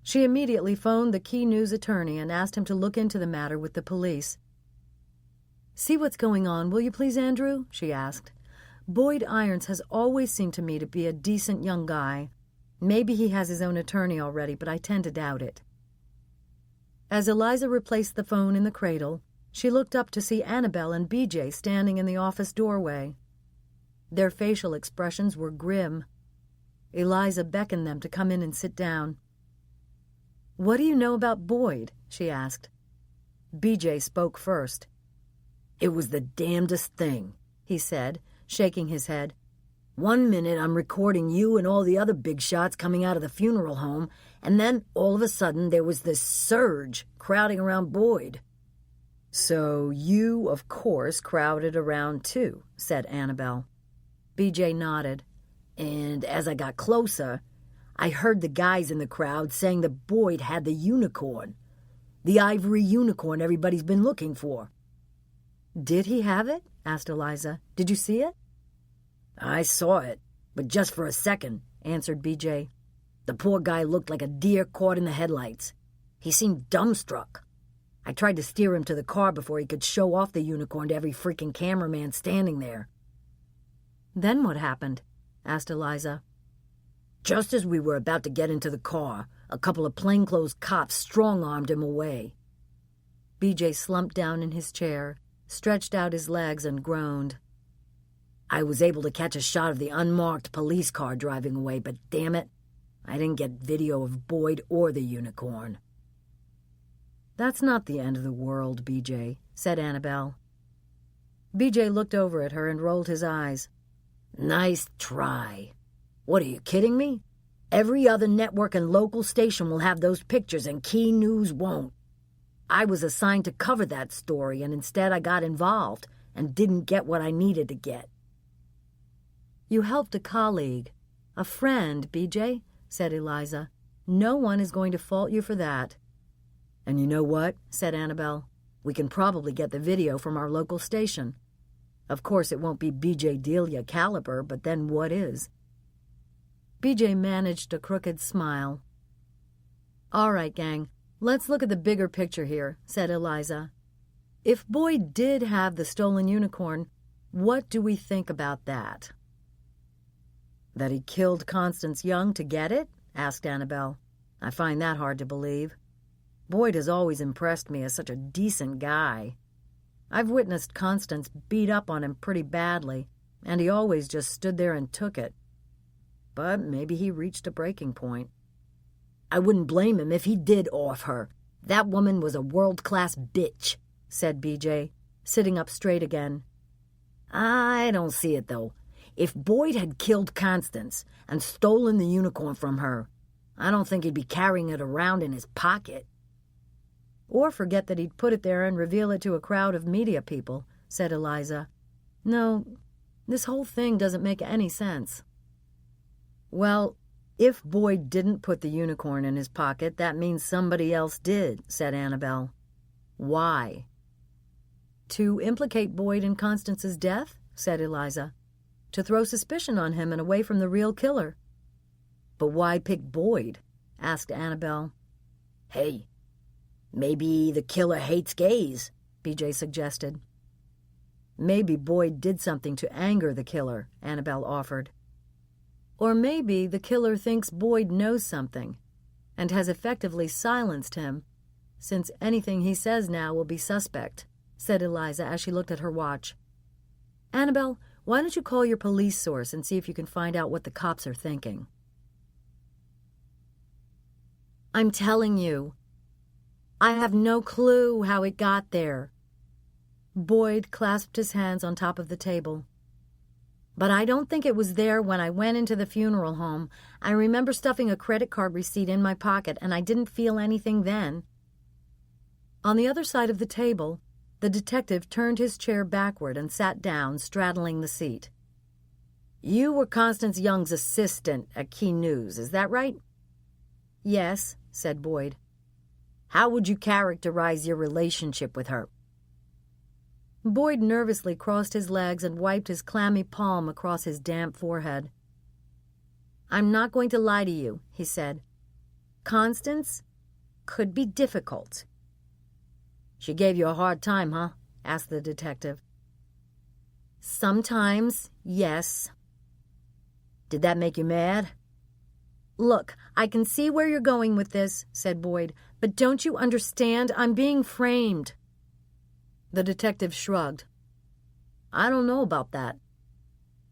She immediately phoned the Key News attorney and asked him to look into the matter with the police. "See what's going on, will you please, Andrew?" she asked. "Boyd Irons has always seemed to me to be a decent young guy. Maybe he has his own attorney already, but I tend to doubt it." As Eliza replaced the phone in the cradle, she looked up to see Annabelle and BJ standing in the office doorway. Their facial expressions were grim. Eliza beckoned them to come in and sit down. "What do you know about Boyd?" she asked. BJ spoke first. "It was the damnedest thing," he said, shaking his head. "One minute I'm recording you and all the other big shots coming out of the funeral home, and then all of a sudden there was this surge crowding around Boyd." "So you, of course, crowded around too," said Annabelle. BJ nodded. "And as I got closer, I heard the guys in the crowd saying that Boyd had the unicorn. The ivory unicorn everybody's been looking for." "Did he have it?" asked Eliza. "Did you see it?" "I saw it, but just for a second," answered BJ. "The poor guy looked like a deer caught in the headlights. He seemed dumbstruck. I tried to steer him to the car before he could show off the unicorn to every freaking cameraman standing there." "Then what happened?" asked Eliza. "Just as we were about to get into the car, a couple of plainclothes cops strong-armed him away." BJ slumped down in his chair, stretched out his legs, and groaned. "I was able to catch a shot of the unmarked police car driving away, but damn it, I didn't get video of Boyd or the unicorn." "That's not the end of the world, BJ," said Annabelle. BJ looked over at her and rolled his eyes. "Nice try. What, are you kidding me? Every other network and local station will have those pictures and Key News won't. I was assigned to cover that story, and instead I got involved and didn't get what I needed to get." "You helped a colleague, a friend, BJ," said Eliza. "No one is going to fault you for that." "And you know what?" said Annabelle. "We can probably get the video from our local station. Of course, it won't be BJ Delia caliber, but then what is?" BJ managed a crooked smile. "All right, gang, let's look at the bigger picture here," said Eliza. "If Boyd did have the stolen unicorn, what do we think about that?" "That he killed Constance Young to get it?" asked Annabelle. "I find that hard to believe. Boyd has always impressed me as such a decent guy. I've witnessed Constance beat up on him pretty badly, and he always just stood there and took it. But maybe he reached a breaking point." "I wouldn't blame him if he did off her. That woman was a world-class bitch," said BJ, sitting up straight again. "I don't see it, though. If Boyd had killed Constance and stolen the unicorn from her, I don't think he'd be carrying it around in his pocket." "Or forget that he'd put it there and reveal it to a crowd of media people," said Eliza. "No, this whole thing doesn't make any sense." "Well, if Boyd didn't put the unicorn in his pocket, that means somebody else did," said Annabelle. "Why?" "To implicate Boyd in Constance's death," said Eliza. "To throw suspicion on him and away from the real killer." "But why pick Boyd?" asked Annabelle. "Hey, maybe the killer hates gays," BJ suggested. "Maybe Boyd did something to anger the killer," Annabelle offered. "Or maybe the killer thinks Boyd knows something and has effectively silenced him, since anything he says now will be suspect," said Eliza as she looked at her watch. "Annabelle, why don't you call your police source and see if you can find out what the cops are thinking?" "I'm telling you, I have no clue how it got there." Boyd clasped his hands on top of the table. "But I don't think it was there when I went into the funeral home. I remember stuffing a credit card receipt in my pocket, and I didn't feel anything then." On the other side of the table, the detective turned his chair backward and sat down, straddling the seat. "You were Constance Young's assistant at Key News, is that right?" "Yes," said Boyd. How would you characterize your relationship with her?" Boyd nervously crossed his legs and wiped his clammy palm across his damp forehead. "I'm not going to lie to you," he said. "Constance could be difficult." "She gave you a hard time, huh?" asked the detective. "Sometimes, yes." "Did that make you mad?" "Look, I can see where you're going with this," said Boyd, "but don't you understand? I'm being framed." The detective shrugged. "I don't know about that.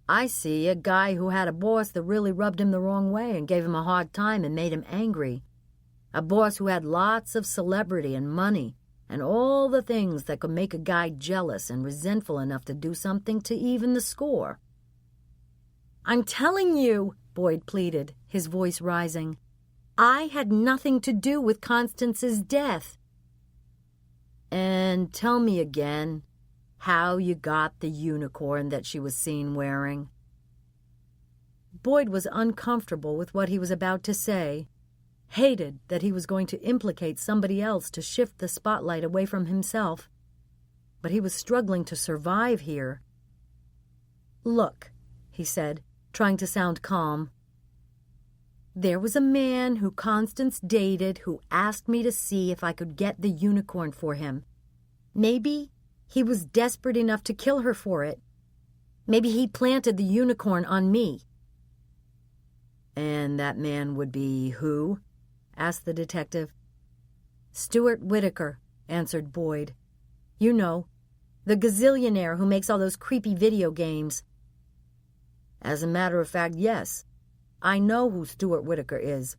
I see a guy who had a boss that really rubbed him the wrong way and gave him a hard time and made him angry. A boss who had lots of celebrity and money and all the things that could make a guy jealous and resentful enough to do something to even the score." "I'm telling you," Boyd pleaded, his voice rising, "I had nothing to do with Constance's death." "And tell me again how you got the unicorn that she was seen wearing." Boyd was uncomfortable with what he was about to say, hated that he was going to implicate somebody else to shift the spotlight away from himself, but he was struggling to survive here. "Look," he said, trying to sound calm. "There was a man who Constance dated who asked me to see if I could get the unicorn for him. Maybe he was desperate enough to kill her for it. Maybe he planted the unicorn on me." "And that man would be who?" asked the detective. "Stuart Whitaker," answered Boyd. "You know, the gazillionaire who makes all those creepy video games." "As a matter of fact, yes. I know who Stuart Whitaker is.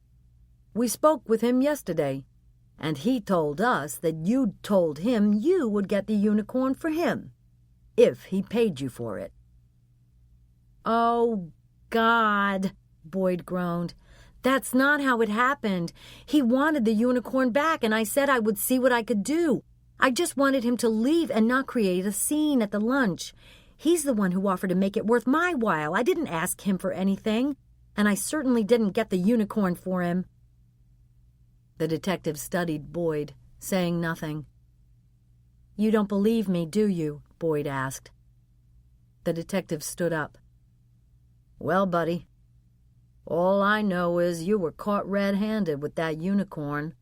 We spoke with him yesterday, and he told us that you told him you would get the unicorn for him, if he paid you for it." "Oh, God," Boyd groaned. "That's not how it happened. He wanted the unicorn back, and I said I would see what I could do. I just wanted him to leave and not create a scene at the lunch. He's the one who offered to make it worth my while. I didn't ask him for anything, and I certainly didn't get the unicorn for him." The detective studied Boyd, saying nothing. "You don't believe me, do you?" Boyd asked. The detective stood up. "Well, buddy, all I know is you were caught red-handed with that unicorn.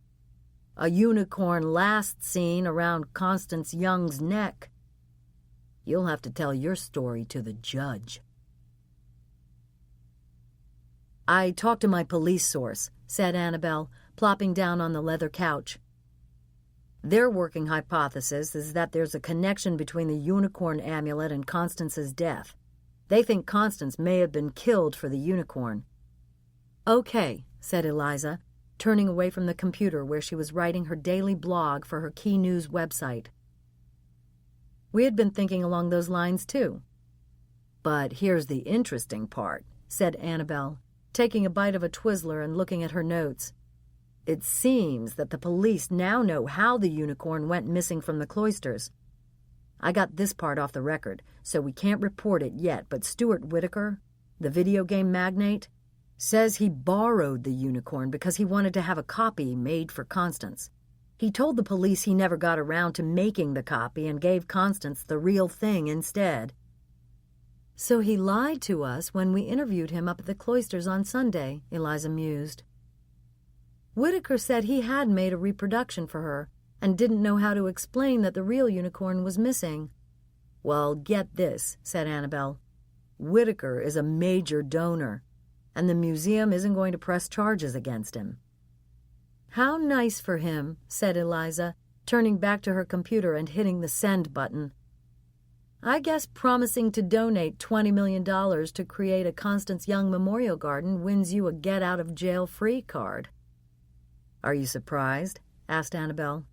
A unicorn last seen around Constance Young's neck. You'll have to tell your story to the judge." "I talked to my police source," said Annabelle, plopping down on the leather couch. "Their working hypothesis is that there's a connection between the unicorn amulet and Constance's death. They think Constance may have been killed for the unicorn." "Okay," said Eliza, turning away from the computer where she was writing her daily blog for her Key News website. "We had been thinking along those lines, too." "But here's the interesting part," said Annabelle, taking a bite of a Twizzler and looking at her notes. "It seems that the police now know how the unicorn went missing from the cloisters. I got this part off the record, so we can't report it yet, but Stuart Whitaker, the video game magnate, says he borrowed the unicorn because he wanted to have a copy made for Constance. He told the police he never got around to making the copy and gave Constance the real thing instead." "So he lied to us when we interviewed him up at the cloisters on Sunday," Eliza mused. "Whitaker said he had made a reproduction for her and didn't know how to explain that the real unicorn was missing." "Well, get this," said Annabelle. "Whitaker is a major donor, and the museum isn't going to press charges against him." "How nice for him," said Eliza, turning back to her computer and hitting the send button. "I guess promising to donate $20 million to create a Constance Young memorial garden wins you a get-out-of-jail-free card." "Are you surprised?" asked Annabelle.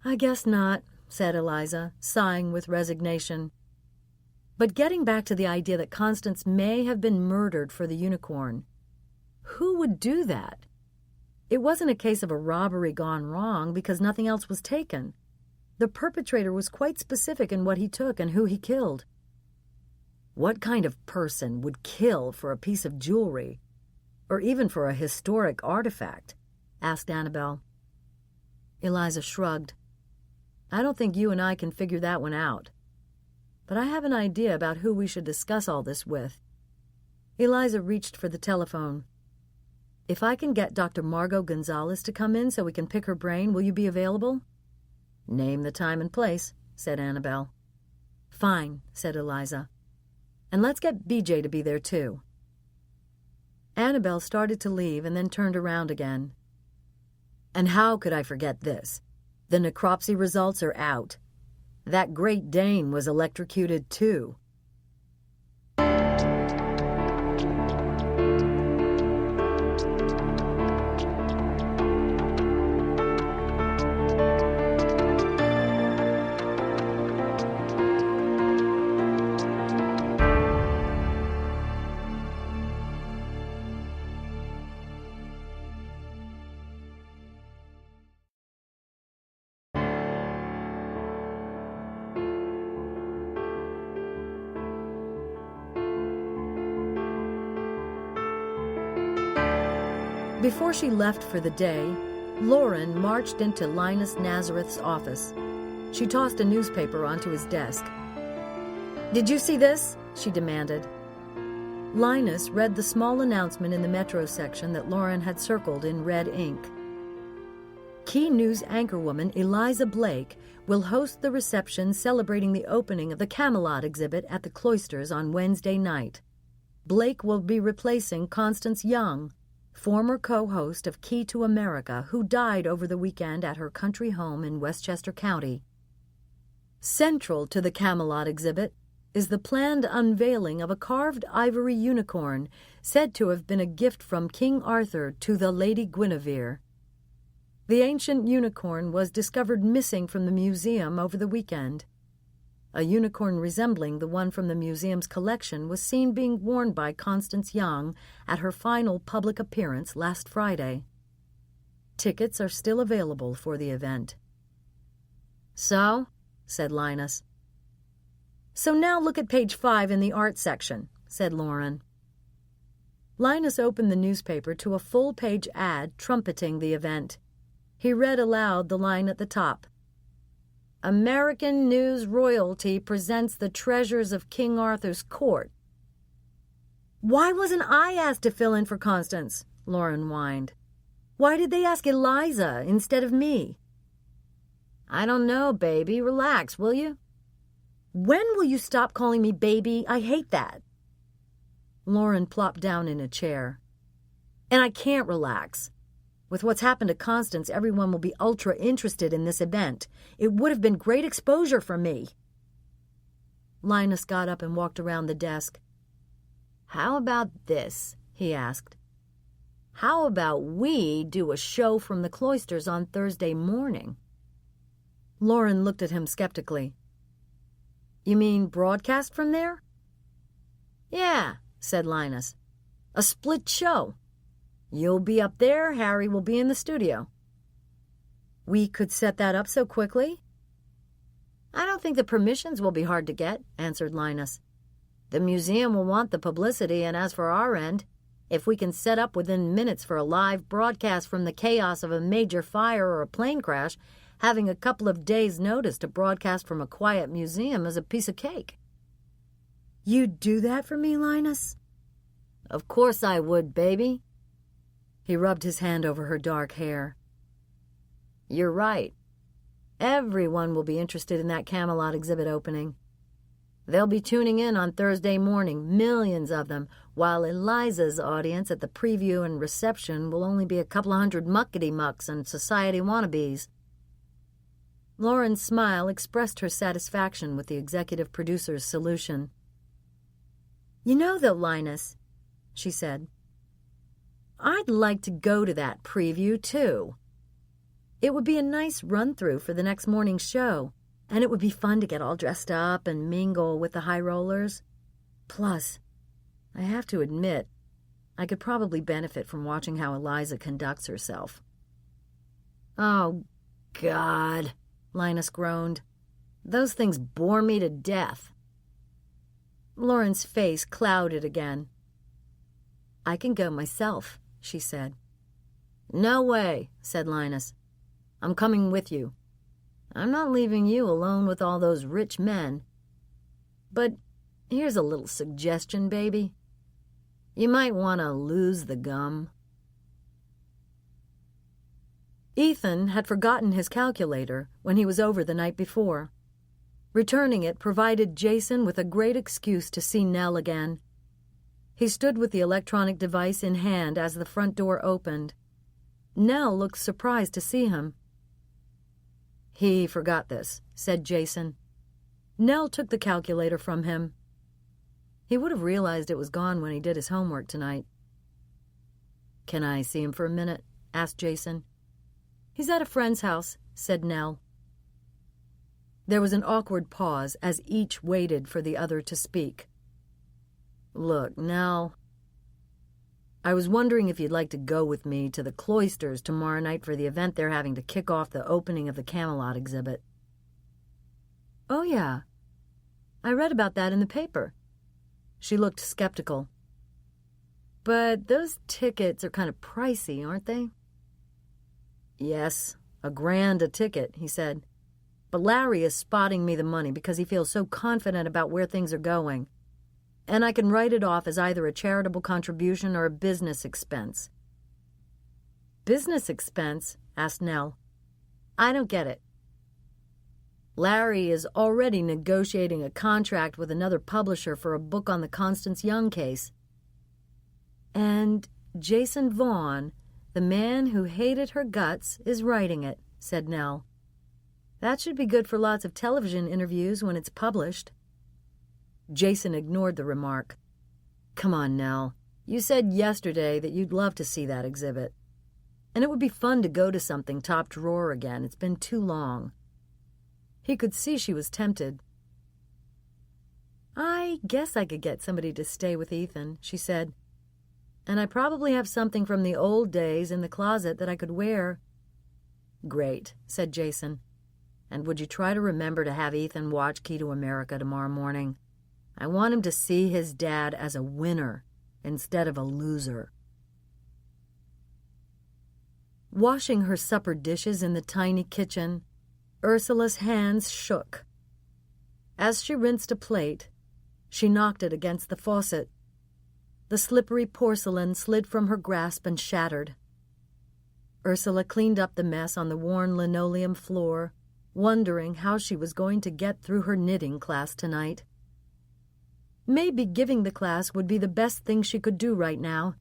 "I guess not," said Eliza, sighing with resignation. "But getting back to the idea that Constance may have been murdered for the unicorn, who would do that? It wasn't a case of a robbery gone wrong because nothing else was taken. The perpetrator was quite specific in what he took and who he killed." "What kind of person would kill for a piece of jewelry, or even for a historic artifact?" asked Annabelle. Eliza shrugged. I don't think you and I can figure that one out. But I have an idea about who we should discuss all this with. Eliza reached for the telephone. If I can get Dr. Margot Gonzalez to come in so we can pick her brain, will you be available? Name the time and place, said Annabelle. Fine, said Eliza. And let's get BJ to be there too. Annabelle started to leave and then turned around again. And how could I forget this? The necropsy results are out. That Great Dane was electrocuted too. Before she left for the day, Lauren marched into Linus Nazareth's office. She tossed a newspaper onto his desk. "Did you see this?" she demanded. Linus read the small announcement in the Metro section that Lauren had circled in red ink. Key News anchorwoman Eliza Blake will host the reception celebrating the opening of the Camelot exhibit at the Cloisters on Wednesday night. Blake will be replacing Constance Young, former co-host of Key to America, who died over the weekend at her country home in Westchester County. Central to the Camelot exhibit is the planned unveiling of a carved ivory unicorn said to have been a gift from King Arthur to the Lady Guinevere. The ancient unicorn was discovered missing from the museum over the weekend. A unicorn resembling the one from the museum's collection was seen being worn by Constance Young at her final public appearance last Friday. Tickets are still available for the event. "So?" said Linus. "So now look at page 5 in the art section," said Lauren. Linus opened the newspaper to a full-page ad trumpeting the event. He read aloud the line at the top. "American News Royalty presents the treasures of King Arthur's court." "Why wasn't I asked to fill in for Constance?" Lauren whined. "Why did they ask Eliza instead of me?" "I don't know, baby. Relax, will you?" "When will you stop calling me baby? I hate that." Lauren plopped down in a chair. "And I can't relax. With what's happened to Constance, everyone will be ultra interested in this event. It would have been great exposure for me." Linus got up and walked around the desk. "How about this?" he asked. "How about we do a show from the Cloisters on Thursday morning?" Lauren looked at him skeptically. "You mean broadcast from there?" "Yeah," said Linus. "A split show. You'll be up there, Harry will be in the studio." "We could set that up so quickly?" "I don't think the permissions will be hard to get," answered Linus. "The museum will want the publicity, and as for our end, if we can set up within minutes for a live broadcast from the chaos of a major fire or a plane crash, having a couple of days' notice to broadcast from a quiet museum is a piece of cake." "You'd do that for me, Linus?" "Of course I would, baby." He rubbed his hand over her dark hair. "You're right. Everyone will be interested in that Camelot exhibit opening. They'll be tuning in on Thursday morning, millions of them, while Eliza's audience at the preview and reception will only be a couple of hundred muckety-mucks and society wannabes." Lauren's smile expressed her satisfaction with the executive producer's solution. "You know, though, Linus," she said, "I'd like to go to that preview, too. It would be a nice run-through for the next morning's show, and it would be fun to get all dressed up and mingle with the high rollers. Plus, I have to admit, I could probably benefit from watching how Eliza conducts herself." "Oh, God," Linus groaned. "Those things bore me to death." Lauren's face clouded again. "I can go myself," she said. "No way," said Linus. I'm coming with you. I'm not leaving you alone with all those rich men. But here's a little suggestion, baby. You might want to lose the gum." Ethan had forgotten his calculator when he was over the night before. Returning it provided Jason with a great excuse to see Nell again. He stood with the electronic device in hand as the front door opened. Nell looked surprised to see him. "He forgot this," said Jason. Nell took the calculator from him. He would have realized it was gone when he did his homework tonight. "Can I see him for a minute?" asked Jason. "He's at a friend's house," said Nell. There was an awkward pause as each waited for the other to speak. "Look, Nell, I was wondering if you'd like to go with me to the Cloisters tomorrow night for the event they're having to kick off the opening of the Camelot exhibit." "Oh, yeah. I read about that in the paper." She looked skeptical. "But those tickets are kind of pricey, aren't they?" "Yes, $1,000 a ticket," he said. "But Larry is spotting me the money because he feels so confident about where things are going. And I can write it off as either a charitable contribution or a business expense." "Business expense?" asked Nell. "I don't get it." "Larry is already negotiating a contract with another publisher for a book on the Constance Young case." "And Jason Vaughn, the man who hated her guts, is writing it," said Nell. "That should be good for lots of television interviews when it's published." Jason ignored the remark. "Come on, Nell. You said yesterday that you'd love to see that exhibit. And it would be fun to go to something top drawer again. It's been too long." He could see she was tempted. "I guess I could get somebody to stay with Ethan," she said. "And I probably have something from the old days in the closet that I could wear." "Great," said Jason. "And would you try to remember to have Ethan watch Key to America tomorrow morning? I want him to see his dad as a winner instead of a loser." Washing her supper dishes in the tiny kitchen, Ursula's hands shook. As she rinsed a plate, she knocked it against the faucet. The slippery porcelain slid from her grasp and shattered. Ursula cleaned up the mess on the worn linoleum floor, wondering how she was going to get through her knitting class tonight. Maybe giving the class would be the best thing she could do right now.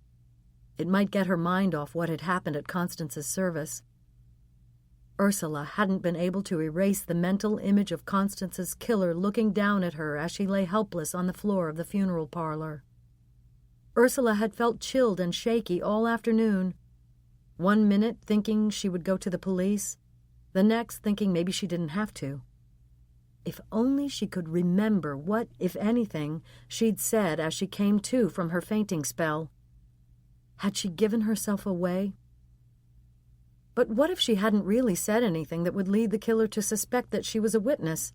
It might get her mind off what had happened at Constance's service. Ursula hadn't been able to erase the mental image of Constance's killer looking down at her as she lay helpless on the floor of the funeral parlor. Ursula had felt chilled and shaky all afternoon. 1 minute thinking she would go to the police, the next thinking maybe she didn't have to. If only she could remember what, if anything, she'd said as she came to from her fainting spell. Had she given herself away? But what if she hadn't really said anything that would lead the killer to suspect that she was a witness?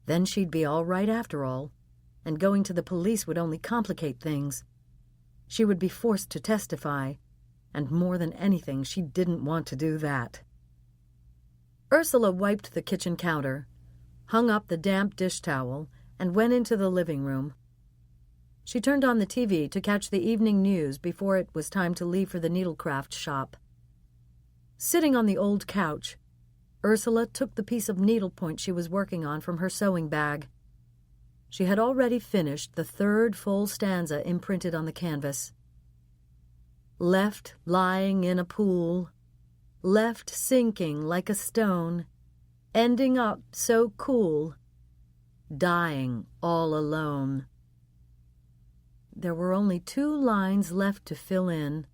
Then she'd be all right after all, and going to the police would only complicate things. She would be forced to testify, and more than anything, she didn't want to do that. Ursula wiped the kitchen counter, hung up the damp dish towel, and went into the living room. She turned on the TV to catch the evening news before it was time to leave for the needlecraft shop. Sitting on the old couch, Ursula took the piece of needlepoint she was working on from her sewing bag. She had already finished the 3rd full stanza imprinted on the canvas. "Left lying in a pool, left sinking like a stone, ending up so cool, dying all alone." There were only 2 lines left to fill in.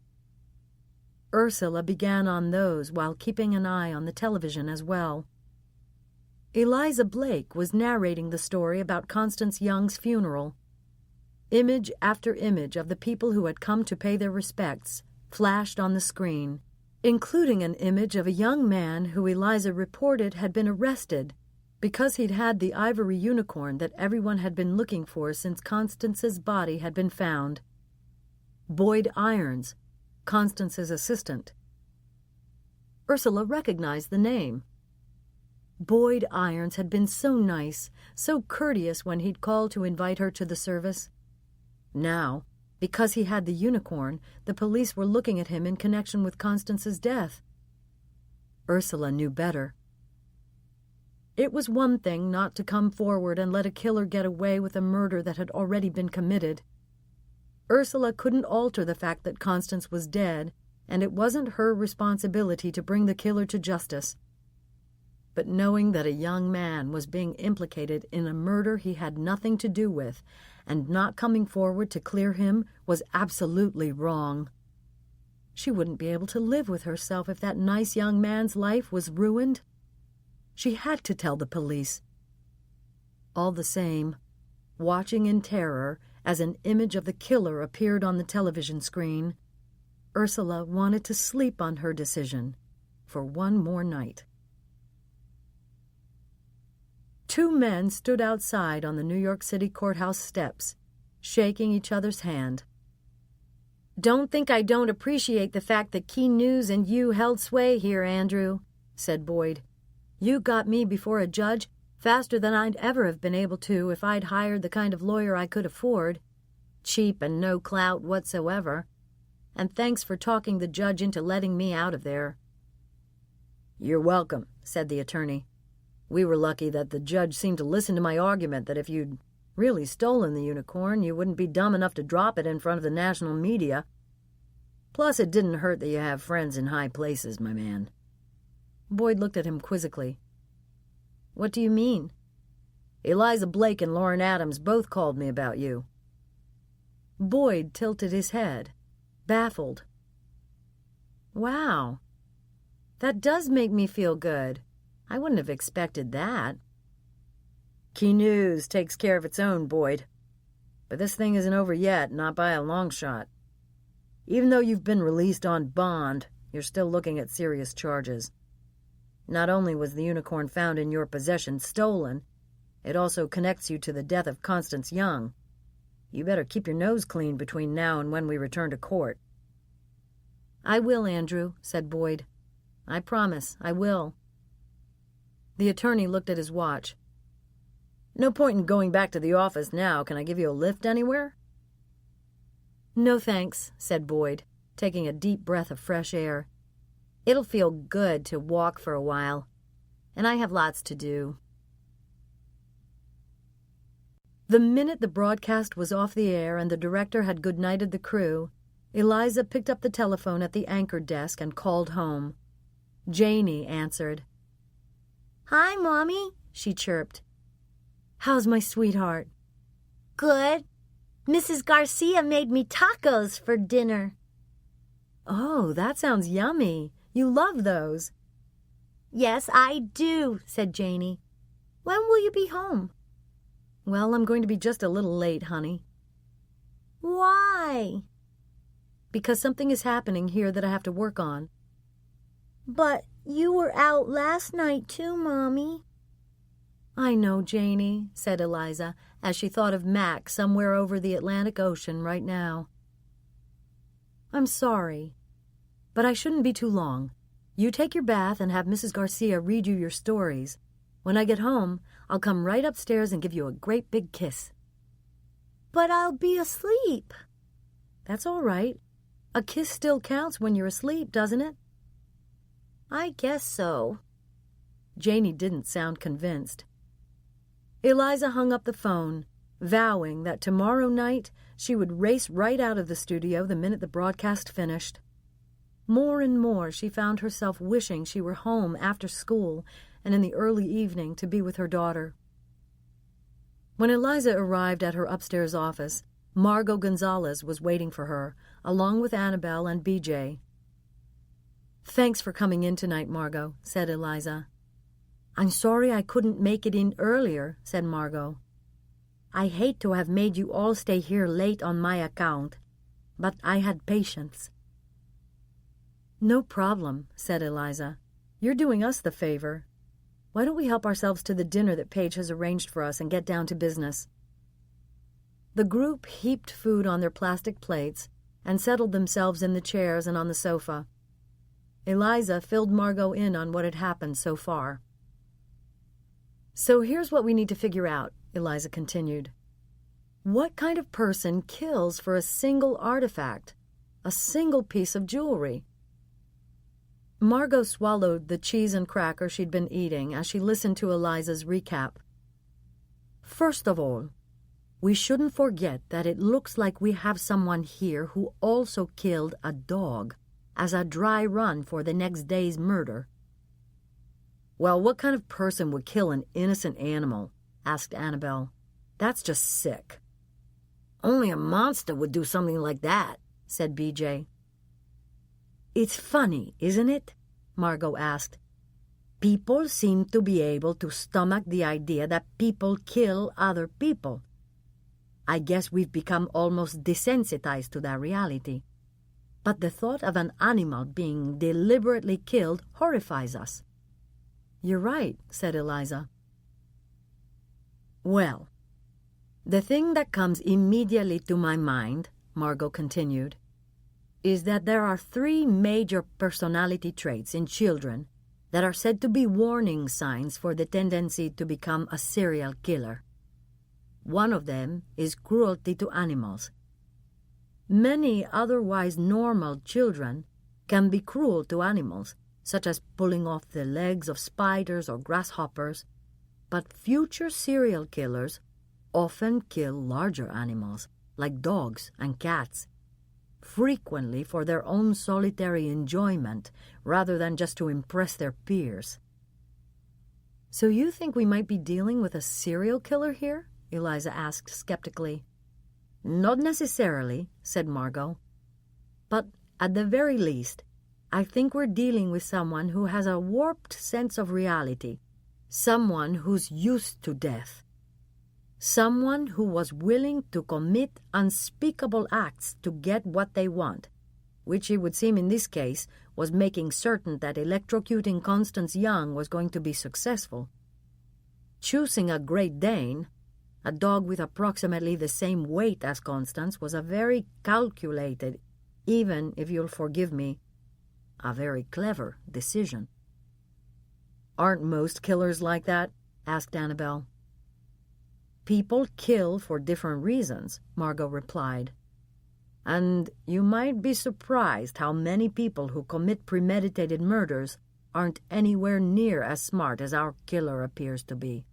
Ursula began on those while keeping an eye on the television as well. Eliza Blake was narrating the story about Constance Young's funeral. Image after image of the people who had come to pay their respects flashed on the screen, including an image of a young man who Eliza reported had been arrested because he'd had the ivory unicorn that everyone had been looking for since Constance's body had been found. Boyd Irons, Constance's assistant. Ursula recognized the name. Boyd Irons had been so nice, so courteous when he'd called to invite her to the service. Now, because he had the unicorn, the police were looking at him in connection with Constance's death. Ursula knew better. It was one thing not to come forward and let a killer get away with a murder that had already been committed. Ursula couldn't alter the fact that Constance was dead, and it wasn't her responsibility to bring the killer to justice. But knowing that a young man was being implicated in a murder he had nothing to do with, and not coming forward to clear him, was absolutely wrong. She wouldn't be able to live with herself if that nice young man's life was ruined. She had to tell the police. All the same, watching in terror as an image of the killer appeared on the television screen, Ursula wanted to sleep on her decision for one more night. 2 men stood outside on the New York City courthouse steps, shaking each other's hand. "Don't think I don't appreciate the fact that Key News and you held sway here, Andrew," said Boyd. "You got me before a judge faster than I'd ever have been able to if I'd hired the kind of lawyer I could afford. Cheap and no clout whatsoever. And thanks for talking the judge into letting me out of there." "You're welcome," said the attorney. "We were lucky that the judge seemed to listen to my argument that if you'd really stolen the unicorn, you wouldn't be dumb enough to drop it in front of the national media. Plus, it didn't hurt that you have friends in high places, my man." Boyd looked at him quizzically. "What do you mean?" "Eliza Blake and Lauren Adams both called me about you." Boyd tilted his head, baffled. "Wow. That does make me feel good. I wouldn't have expected that." "Key News takes care of its own, Boyd. But this thing isn't over yet, not by a long shot. Even though you've been released on bond, you're still looking at serious charges. Not only was the unicorn found in your possession stolen, it also connects you to the death of Constance Young. You better keep your nose clean between now and when we return to court." "I will, Andrew," said Boyd. "I promise, I will." The attorney looked at his watch. "No point in going back to the office now. Can I give you a lift anywhere?" "No, thanks," said Boyd, taking a deep breath of fresh air. "It'll feel good to walk for a while, and I have lots to do." The minute the broadcast was off the air and the director had good-nighted the crew, Eliza picked up the telephone at the anchor desk and called home. Janie answered. "Hi, Mommy," she chirped. "How's my sweetheart?" "Good. Mrs. Garcia made me tacos for dinner." "Oh, that sounds yummy. You love those." "Yes, I do," said Janie. "When will you be home?" "Well, I'm going to be just a little late, honey." "Why?" "Because something is happening here that I have to work on." "But you were out last night, too, Mommy." "I know, Janie," said Eliza, as she thought of Mac somewhere over the Atlantic Ocean right now. "I'm sorry, but I shouldn't be too long. You take your bath and have Mrs. Garcia read you your stories. When I get home, I'll come right upstairs and give you a great big kiss." "But I'll be asleep." "That's all right. A kiss still counts when you're asleep, doesn't it?" "I guess so." Janie didn't sound convinced. Eliza hung up the phone, vowing that tomorrow night she would race right out of the studio the minute the broadcast finished. More and more she found herself wishing she were home after school and in the early evening to be with her daughter. When Eliza arrived at her upstairs office, Margot Gonzalez was waiting for her, along with Annabelle and BJ. "Thanks for coming in tonight, Margot," said Eliza. "I'm sorry I couldn't make it in earlier," said Margot. "I hate to have made you all stay here late on my account, but I had patience." "No problem," said Eliza. "You're doing us the favor. Why don't we help ourselves to the dinner that Paige has arranged for us and get down to business?" The group heaped food on their plastic plates and settled themselves in the chairs and on the sofa. Eliza filled Margot in on what had happened so far. "So here's what we need to figure out," Eliza continued. "What kind of person kills for a single artifact, a single piece of jewelry?" Margot swallowed the cheese and cracker she'd been eating as she listened to Eliza's recap. "First of all, we shouldn't forget that it looks like we have someone here who also killed a dog as a dry run for the next day's murder." "Well, what kind of person would kill an innocent animal?" asked Annabelle. "That's just sick." "Only a monster would do something like that," said BJ. "It's funny, isn't it?" Margot asked. "People seem to be able to stomach the idea that people kill other people. I guess we've become almost desensitized to that reality. But the thought of an animal being deliberately killed horrifies us." "You're right," said Eliza. "Well, the thing that comes immediately to my mind," Margot continued, "is that there are 3 major personality traits in children that are said to be warning signs for the tendency to become a serial killer. One of them is cruelty to animals. Many otherwise normal children can be cruel to animals, such as pulling off the legs of spiders or grasshoppers, but future serial killers often kill larger animals, like dogs and cats, frequently for their own solitary enjoyment rather than just to impress their peers." "So you think we might be dealing with a serial killer here?" Eliza asked skeptically. "Not necessarily," said Margot. "But at the very least, I think we're dealing with someone who has a warped sense of reality, someone who's used to death, someone who was willing to commit unspeakable acts to get what they want, which it would seem in this case was making certain that electrocuting Constance Young was going to be successful. Choosing a Great Dane, a dog with approximately the same weight as Constance, was a very calculated, even if you'll forgive me, a very clever decision." "Aren't most killers like that?" asked Annabelle. "People kill for different reasons," Margot replied. "And you might be surprised how many people who commit premeditated murders aren't anywhere near as smart as our killer appears to be."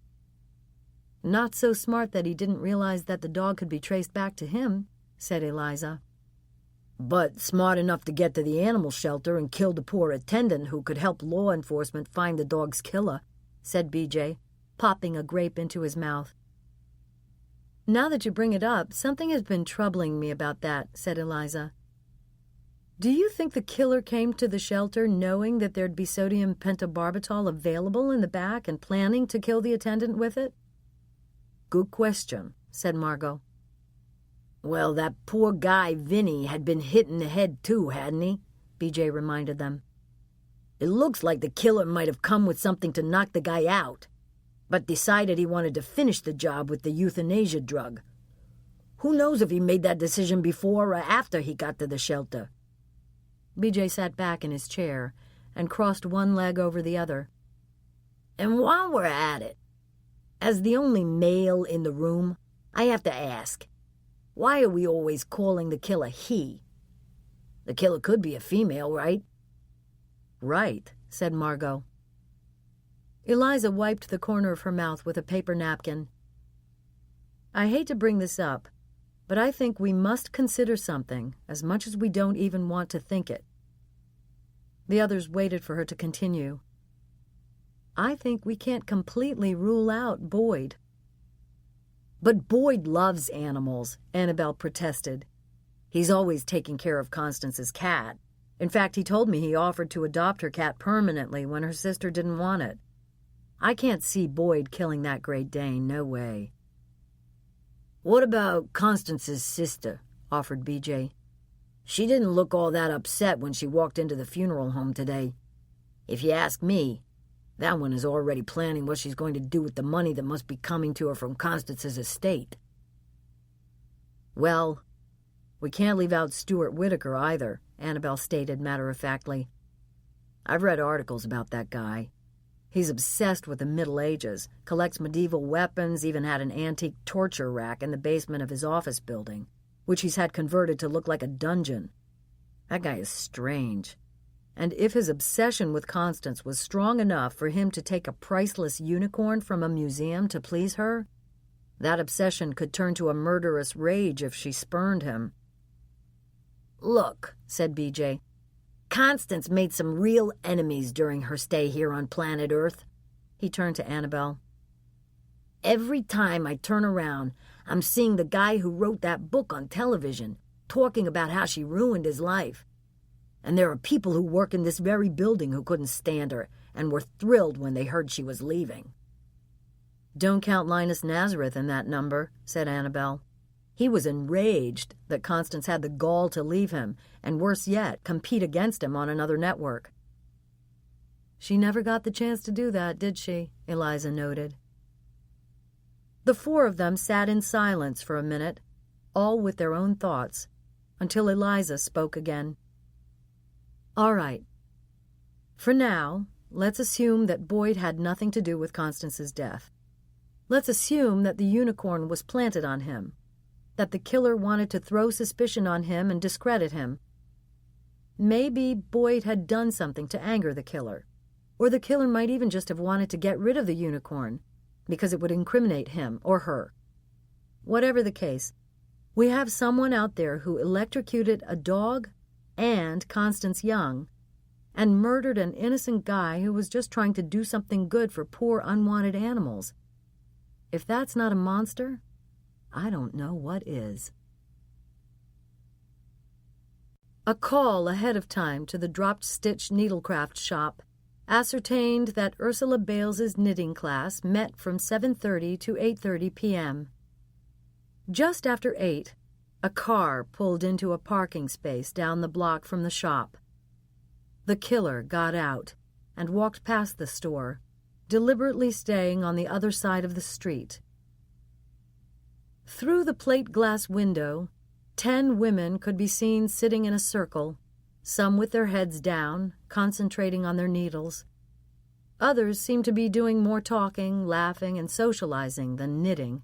"Not so smart that he didn't realize that the dog could be traced back to him," said Eliza. "But smart enough to get to the animal shelter and kill the poor attendant who could help law enforcement find the dog's killer," said BJ, popping a grape into his mouth. "Now that you bring it up, something has been troubling me about that," said Eliza. "Do you think the killer came to the shelter knowing that there'd be sodium pentobarbital available in the back and planning to kill the attendant with it?" "Good question," said Margot. "Well, that poor guy, Vinny, had been hit in the head too, hadn't he?" BJ reminded them. "It looks like the killer might have come with something to knock the guy out, but decided he wanted to finish the job with the euthanasia drug. Who knows if he made that decision before or after he got to the shelter?" BJ sat back in his chair and crossed one leg over the other. "And while we're at it, as the only male in the room, I have to ask, why are we always calling the killer he? The killer could be a female, right?" "Right," said Margot. Eliza wiped the corner of her mouth with a paper napkin. "I hate to bring this up, but I think we must consider something, as much as we don't even want to think it." The others waited for her to continue. "I think we can't completely rule out Boyd." "But Boyd loves animals," Annabelle protested. "He's always taking care of Constance's cat. In fact, he told me he offered to adopt her cat permanently when her sister didn't want it. I can't see Boyd killing that Great Dane, no way." "What about Constance's sister?" offered BJ. "She didn't look all that upset when she walked into the funeral home today. If you ask me, that one is already planning what she's going to do with the money that must be coming to her from Constance's estate." "Well, we can't leave out Stuart Whitaker either," Annabelle stated matter-of-factly. I've read articles about that guy. He's obsessed with the Middle Ages, collects medieval weapons, even had an antique torture rack in the basement of his office building, which he's had converted to look like a dungeon. That guy is strange. And if his obsession with Constance was strong enough for him to take a priceless unicorn from a museum to please her, that obsession could turn to a murderous rage if she spurned him. "Look," said BJ, "Constance made some real enemies during her stay here on planet Earth." He turned to Annabelle. "Every time I turn around, I'm seeing the guy who wrote that book on television, talking about how she ruined his life. And there are people who work in this very building who couldn't stand her and were thrilled when they heard she was leaving." "Don't count Linus Nazareth in that number," said Annabelle. He was enraged that Constance had the gall to leave him, and worse yet, compete against him on another network. "She never got the chance to do that, did she?" Eliza noted. The four of them sat in silence for a minute, all with their own thoughts, until Eliza spoke again. "All right. For now, let's assume that Boyd had nothing to do with Constance's death. Let's assume that the unicorn was planted on him, that the killer wanted to throw suspicion on him and discredit him. Maybe Boyd had done something to anger the killer, or the killer might even just have wanted to get rid of the unicorn because it would incriminate him or her. Whatever the case, we have someone out there who electrocuted a dog and Constance Young and murdered an innocent guy who was just trying to do something good for poor unwanted animals. If that's not a monster, I don't know what is." A call ahead of time to the dropped-stitch needlecraft shop ascertained that Ursula Bales's knitting class met from 7:30 to 8:30 p.m. Just after 8, a car pulled into a parking space down the block from the shop. The killer got out and walked past the store, deliberately staying on the other side of the street. Through the plate glass window, 10 women could be seen sitting in a circle, some with their heads down, concentrating on their needles. Others seemed to be doing more talking, laughing, and socializing than knitting.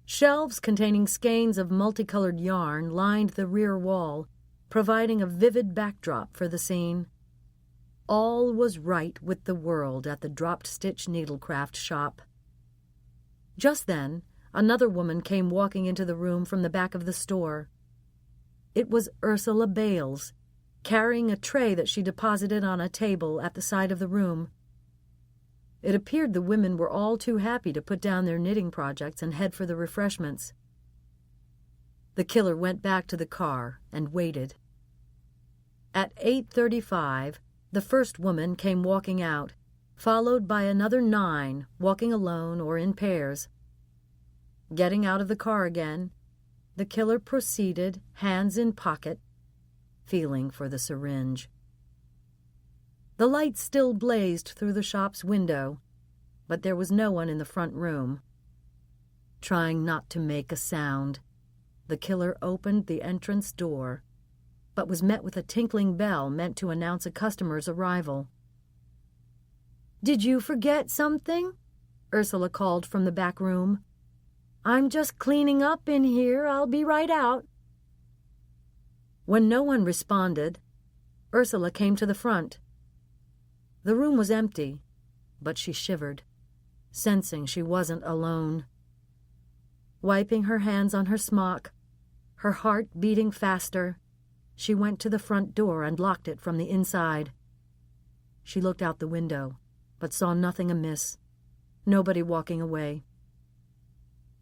Shelves containing skeins of multicolored yarn lined the rear wall, providing a vivid backdrop for the scene. All was right with the world at the dropped-stitch needlecraft shop. Just then, another woman came walking into the room from the back of the store. It was Ursula Bales, carrying a tray that she deposited on a table at the side of the room. It appeared the women were all too happy to put down their knitting projects and head for the refreshments. The killer went back to the car and waited. At 8:35, the first woman came walking out, followed by another 9 walking alone or in pairs. Getting out of the car again, the killer proceeded, hands in pocket, feeling for the syringe. The light still blazed through the shop's window, but there was no one in the front room. Trying not to make a sound, the killer opened the entrance door, but was met with a tinkling bell meant to announce a customer's arrival. "Did you forget something?" Ursula called from the back room. "I'm just cleaning up in here. I'll be right out." When no one responded, Ursula came to the front. The room was empty, but she shivered, sensing she wasn't alone. Wiping her hands on her smock, her heart beating faster, she went to the front door and locked it from the inside. She looked out the window, but saw nothing amiss, nobody walking away.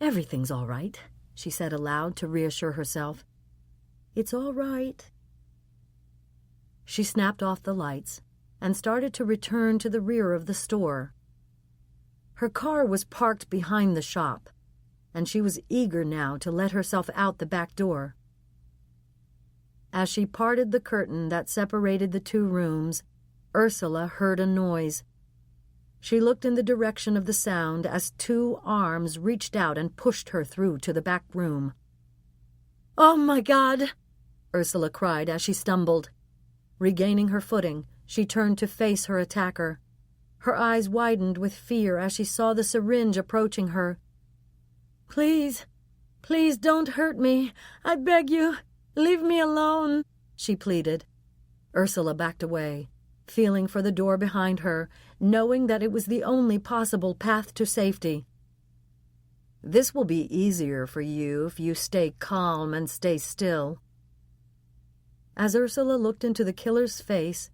"Everything's all right," she said aloud to reassure herself. "It's all right." She snapped off the lights and started to return to the rear of the store. Her car was parked behind the shop, and she was eager now to let herself out the back door. As she parted the curtain that separated the 2 rooms, Ursula heard a noise. She looked in the direction of the sound as 2 arms reached out and pushed her through to the back room. "Oh, my God!" Ursula cried as she stumbled. Regaining her footing, She turned to face her attacker. Her eyes widened with fear as she saw the syringe approaching her. Please, please don't hurt me. I beg you, leave me alone, she pleaded. Ursula backed away, feeling for the door behind her, knowing that it was the only possible path to safety. This will be easier for you if you stay calm and stay still. As Ursula looked into the killer's face,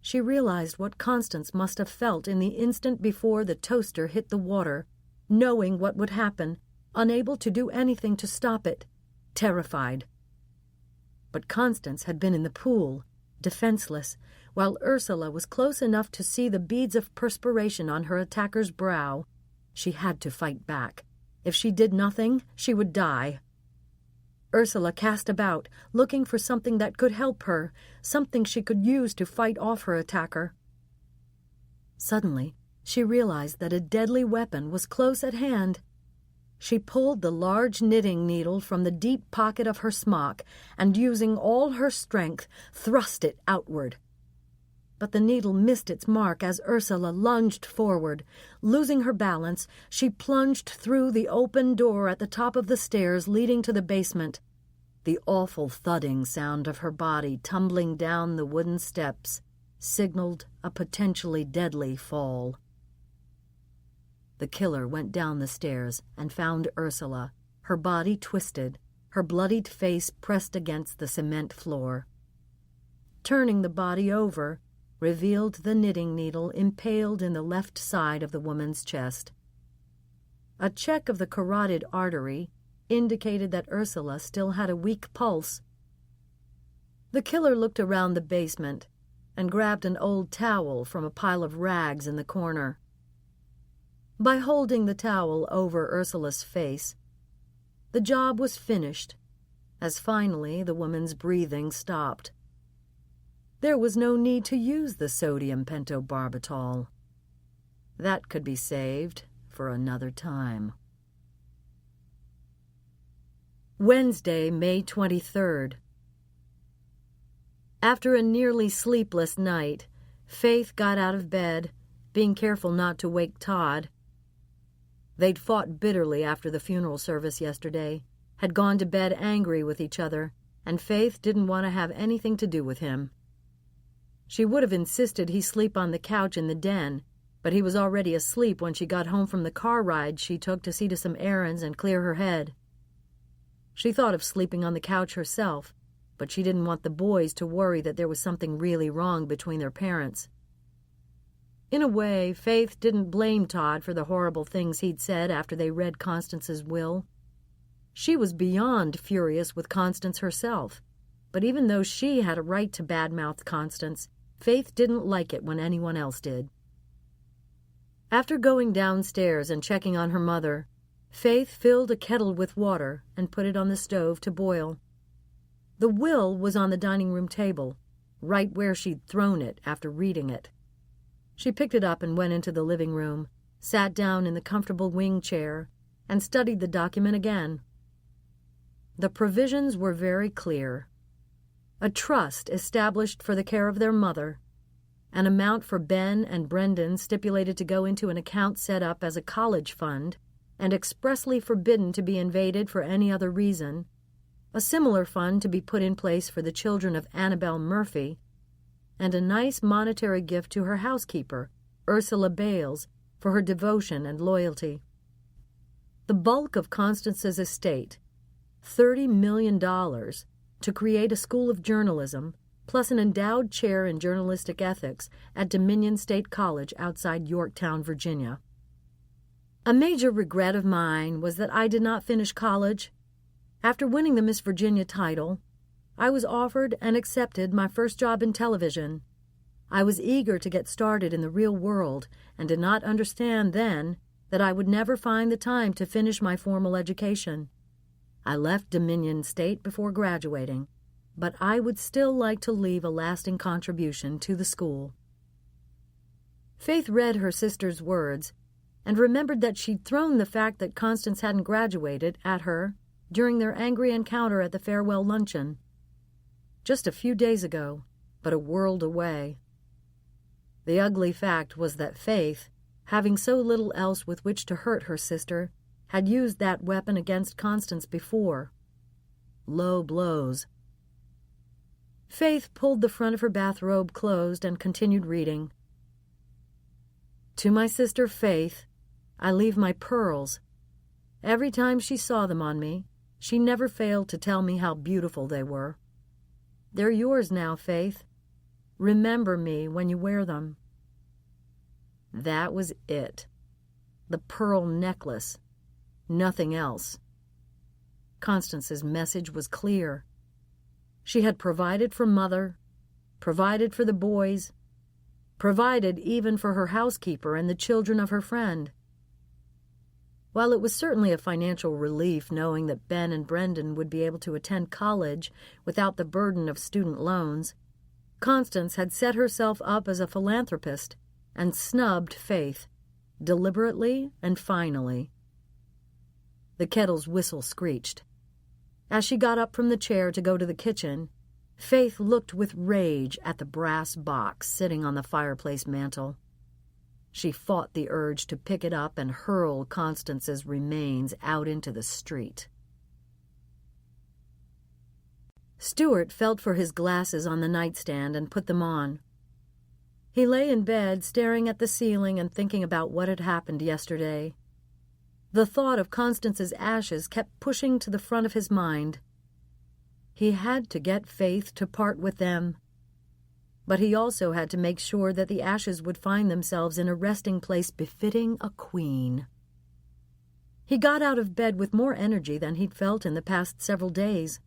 she realized what Constance must have felt in the instant before the toaster hit the water, knowing what would happen, unable to do anything to stop it, terrified. But Constance had been in the pool, defenseless, while Ursula was close enough to see the beads of perspiration on her attacker's brow. She had to fight back. If she did nothing, she would die. Ursula cast about, looking for something that could help her, something she could use to fight off her attacker. Suddenly, she realized that a deadly weapon was close at hand. She pulled the large knitting needle from the deep pocket of her smock and, using all her strength, thrust it outward. But the needle missed its mark as Ursula lunged forward. Losing her balance, she plunged through the open door at the top of the stairs leading to the basement. The awful thudding sound of her body tumbling down the wooden steps signaled a potentially deadly fall. The killer went down the stairs and found Ursula, her body twisted, her bloodied face pressed against the cement floor. Turning the body over, revealed the knitting needle impaled in the left side of the woman's chest. A check of the carotid artery indicated that Ursula still had a weak pulse. The killer looked around the basement and grabbed an old towel from a pile of rags in the corner. By holding the towel over Ursula's face, the job was finished, as finally the woman's breathing stopped. There was no need to use the sodium pentobarbital. That could be saved for another time. Wednesday, May 23rd. After a nearly sleepless night, Faith got out of bed, being careful not to wake Todd. They'd fought bitterly after the funeral service yesterday, had gone to bed angry with each other, and Faith didn't want to have anything to do with him. She would have insisted he sleep on the couch in the den, but he was already asleep when she got home from the car ride she took to see to some errands and clear her head. She thought of sleeping on the couch herself, but she didn't want the boys to worry that there was something really wrong between their parents. In a way, Faith didn't blame Todd for the horrible things he'd said after they read Constance's will. She was beyond furious with Constance herself, but even though she had a right to badmouth Constance, Faith didn't like it when anyone else did. After going downstairs and checking on her mother, Faith filled a kettle with water and put it on the stove to boil. The will was on the dining room table, right where she'd thrown it after reading it. She picked it up and went into the living room, sat down in the comfortable wing chair, and studied the document again. The provisions were very clear. A trust established for the care of their mother, an amount for Ben and Brendan stipulated to go into an account set up as a college fund and expressly forbidden to be invaded for any other reason, a similar fund to be put in place for the children of Annabelle Murphy, and a nice monetary gift to her housekeeper, Ursula Bales, for her devotion and loyalty. The bulk of Constance's estate, $30 million, to create a school of journalism, plus an endowed chair in journalistic ethics at Dominion State College outside Yorktown, Virginia. A major regret of mine was that I did not finish college. After winning the Miss Virginia title, I was offered and accepted my first job in television. I was eager to get started in the real world and did not understand then that I would never find the time to finish my formal education. I left Dominion State before graduating, but I would still like to leave a lasting contribution to the school. Faith read her sister's words and remembered that she'd thrown the fact that Constance hadn't graduated at her during their angry encounter at the farewell luncheon. Just a few days ago, but a world away. The ugly fact was that Faith, having so little else with which to hurt her sister, had used that weapon against Constance before. Low blows. Faith pulled the front of her bathrobe closed and continued reading. To my sister Faith, I leave my pearls. Every time she saw them on me, she never failed to tell me how beautiful they were. They're yours now, Faith. Remember me when you wear them. That was it. The pearl necklace. Nothing else. Constance's message was clear. She had provided for Mother, provided for the boys, provided even for her housekeeper and the children of her friend. While it was certainly a financial relief knowing that Ben and Brendan would be able to attend college without the burden of student loans, Constance had set herself up as a philanthropist and snubbed Faith, deliberately and finally. The kettle's whistle screeched. As she got up from the chair to go to the kitchen, Faith looked with rage at the brass box sitting on the fireplace mantel. She fought the urge to pick it up and hurl Constance's remains out into the street. Stuart felt for his glasses on the nightstand and put them on. He lay in bed, staring at the ceiling and thinking about what had happened yesterday. The thought of Constance's ashes kept pushing to the front of his mind. He had to get Faith to part with them. But he also had to make sure that the ashes would find themselves in a resting place befitting a queen. He got out of bed with more energy than he'd felt in the past several days.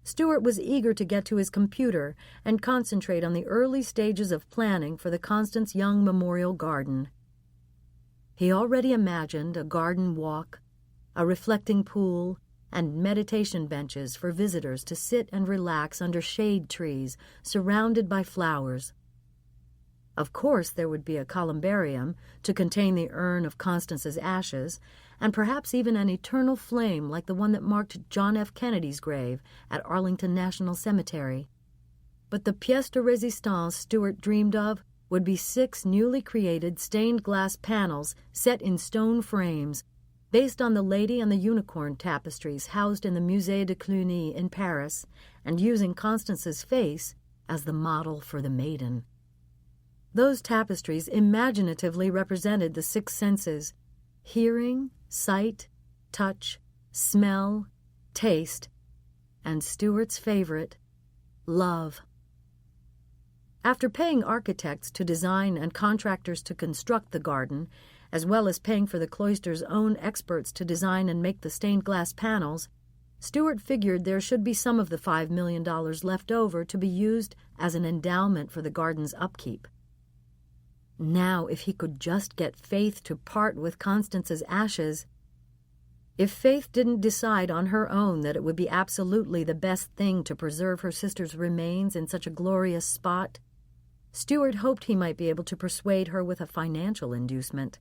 Stuart was eager to get to his computer and concentrate on the early stages of planning for the Constance Young Memorial Garden. He already imagined a garden walk, a reflecting pool, and meditation benches for visitors to sit and relax under shade trees surrounded by flowers. Of course, there would be a columbarium to contain the urn of Constance's ashes, and perhaps even an eternal flame like the one that marked John F. Kennedy's grave at Arlington National Cemetery. But the pièce de résistance Stuart dreamed of would be 6 newly created stained glass panels set in stone frames, based on the Lady and the Unicorn tapestries housed in the Musée de Cluny in Paris, and using Constance's face as the model for the maiden. Those tapestries imaginatively represented the 6 senses: hearing, sight, touch, smell, taste, and Stuart's favorite, love. After paying architects to design and contractors to construct the garden, as well as paying for the cloister's own experts to design and make the stained glass panels, Stuart figured there should be some of the $5 million left over to be used as an endowment for the garden's upkeep. Now, if he could just get Faith to part with Constance's ashes. If Faith didn't decide on her own that it would be absolutely the best thing to preserve her sister's remains in such a glorious spot, Stuart hoped he might be able to persuade her with a financial inducement.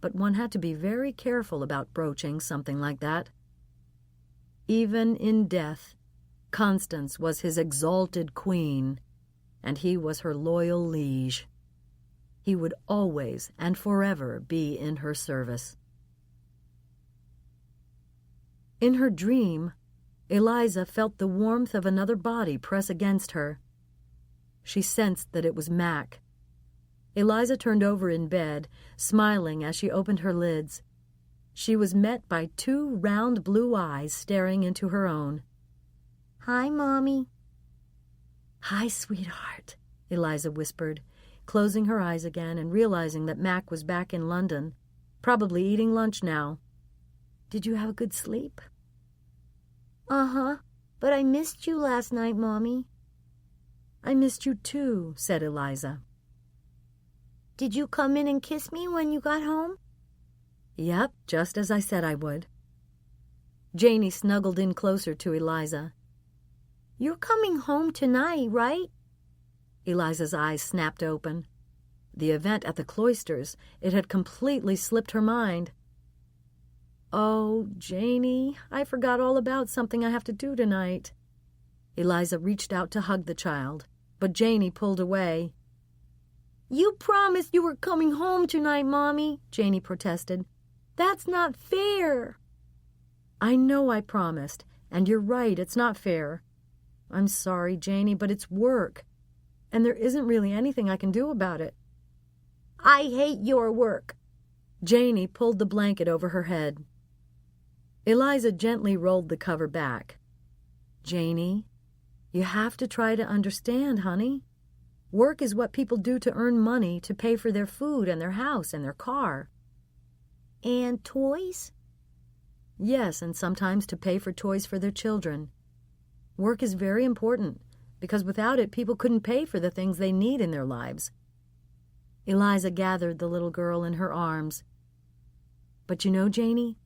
But one had to be very careful about broaching something like that. Even in death, Constance was his exalted queen, and he was her loyal liege. He would always and forever be in her service. In her dream, Eliza felt the warmth of another body press against her. She sensed that it was Mac. Eliza turned over in bed, smiling as she opened her lids. She was met by 2 round blue eyes staring into her own. "Hi, Mommy." "Hi, sweetheart," Eliza whispered, closing her eyes again and realizing that Mac was back in London, probably eating lunch now. "Did you have a good sleep?" "Uh-huh, but I missed you last night, Mommy." "I missed you too," said Eliza. "Did you come in and kiss me when you got home?" "Yep, just as I said I would." Janie snuggled in closer to Eliza. "You're coming home tonight, right?" Eliza's eyes snapped open. The event at the cloisters, it had completely slipped her mind. "Oh, Janie, I forgot all about something I have to do tonight." Eliza reached out to hug the child, but Janie pulled away. You promised you were coming home tonight, Mommy, Janie protested. That's not fair. I know I promised, and you're right, it's not fair. I'm sorry, Janie, but it's work, and there isn't really anything I can do about it. I hate your work. Janie pulled the blanket over her head. Eliza gently rolled the cover back. Janie, you have to try to understand, honey. Work is what people do to earn money to pay for their food and their house and their car. And toys? Yes, and sometimes to pay for toys for their children. Work is very important, because without it, people couldn't pay for the things they need in their lives. Eliza gathered the little girl in her arms. But you know, Janie,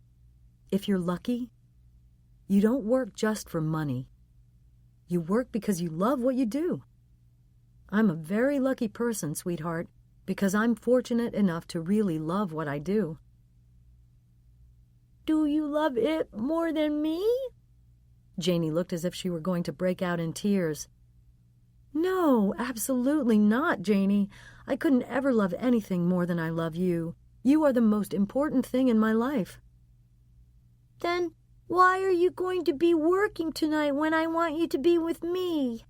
if you're lucky, you don't work just for money. You work because you love what you do. I'm a very lucky person, sweetheart, because I'm fortunate enough to really love what I do. Do you love it more than me? Janie looked as if she were going to break out in tears. No, absolutely not, Janie. I couldn't ever love anything more than I love you. You are the most important thing in my life. Then why are you going to be working tonight when I want you to be with me?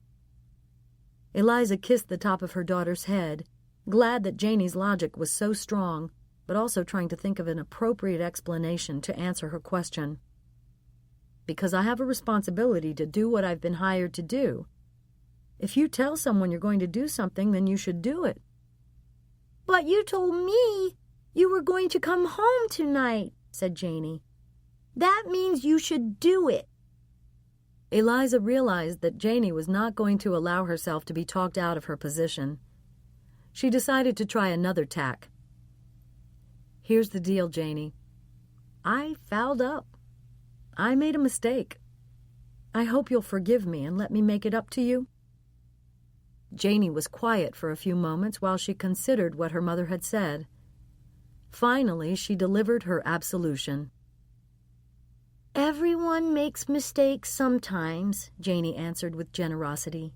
Eliza kissed the top of her daughter's head, glad that Janie's logic was so strong, but also trying to think of an appropriate explanation to answer her question. Because I have a responsibility to do what I've been hired to do. If you tell someone you're going to do something, then you should do it. But you told me you were going to come home tonight, said Janie. That means you should do it. Eliza realized that Janie was not going to allow herself to be talked out of her position. She decided to try another tack. Here's the deal, Janie. I fouled up. I made a mistake. I hope you'll forgive me and let me make it up to you. Janie was quiet for a few moments while she considered what her mother had said. Finally, she delivered her absolution. Everyone makes mistakes sometimes, Janie answered with generosity.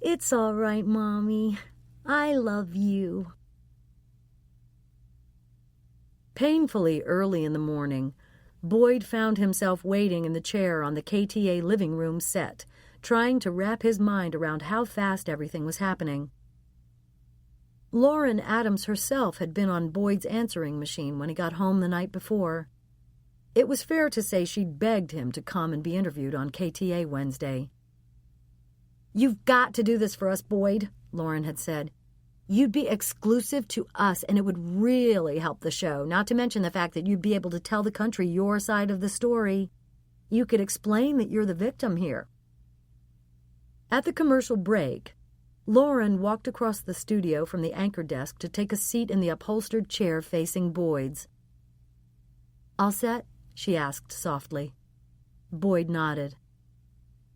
It's all right, Mommy. I love you. Painfully early in the morning, Boyd found himself waiting in the chair on the KTA living room set, trying to wrap his mind around how fast everything was happening. Lauren Adams herself had been on Boyd's answering machine when he got home the night before. It was fair to say she'd begged him to come and be interviewed on KTA Wednesday. You've got to do this for us, Boyd, Lauren had said. You'd be exclusive to us, and it would really help the show, not to mention the fact that you'd be able to tell the country your side of the story. You could explain that you're the victim here. At the commercial break, Lauren walked across the studio from the anchor desk to take a seat in the upholstered chair facing Boyd's. All set? She asked softly. Boyd nodded.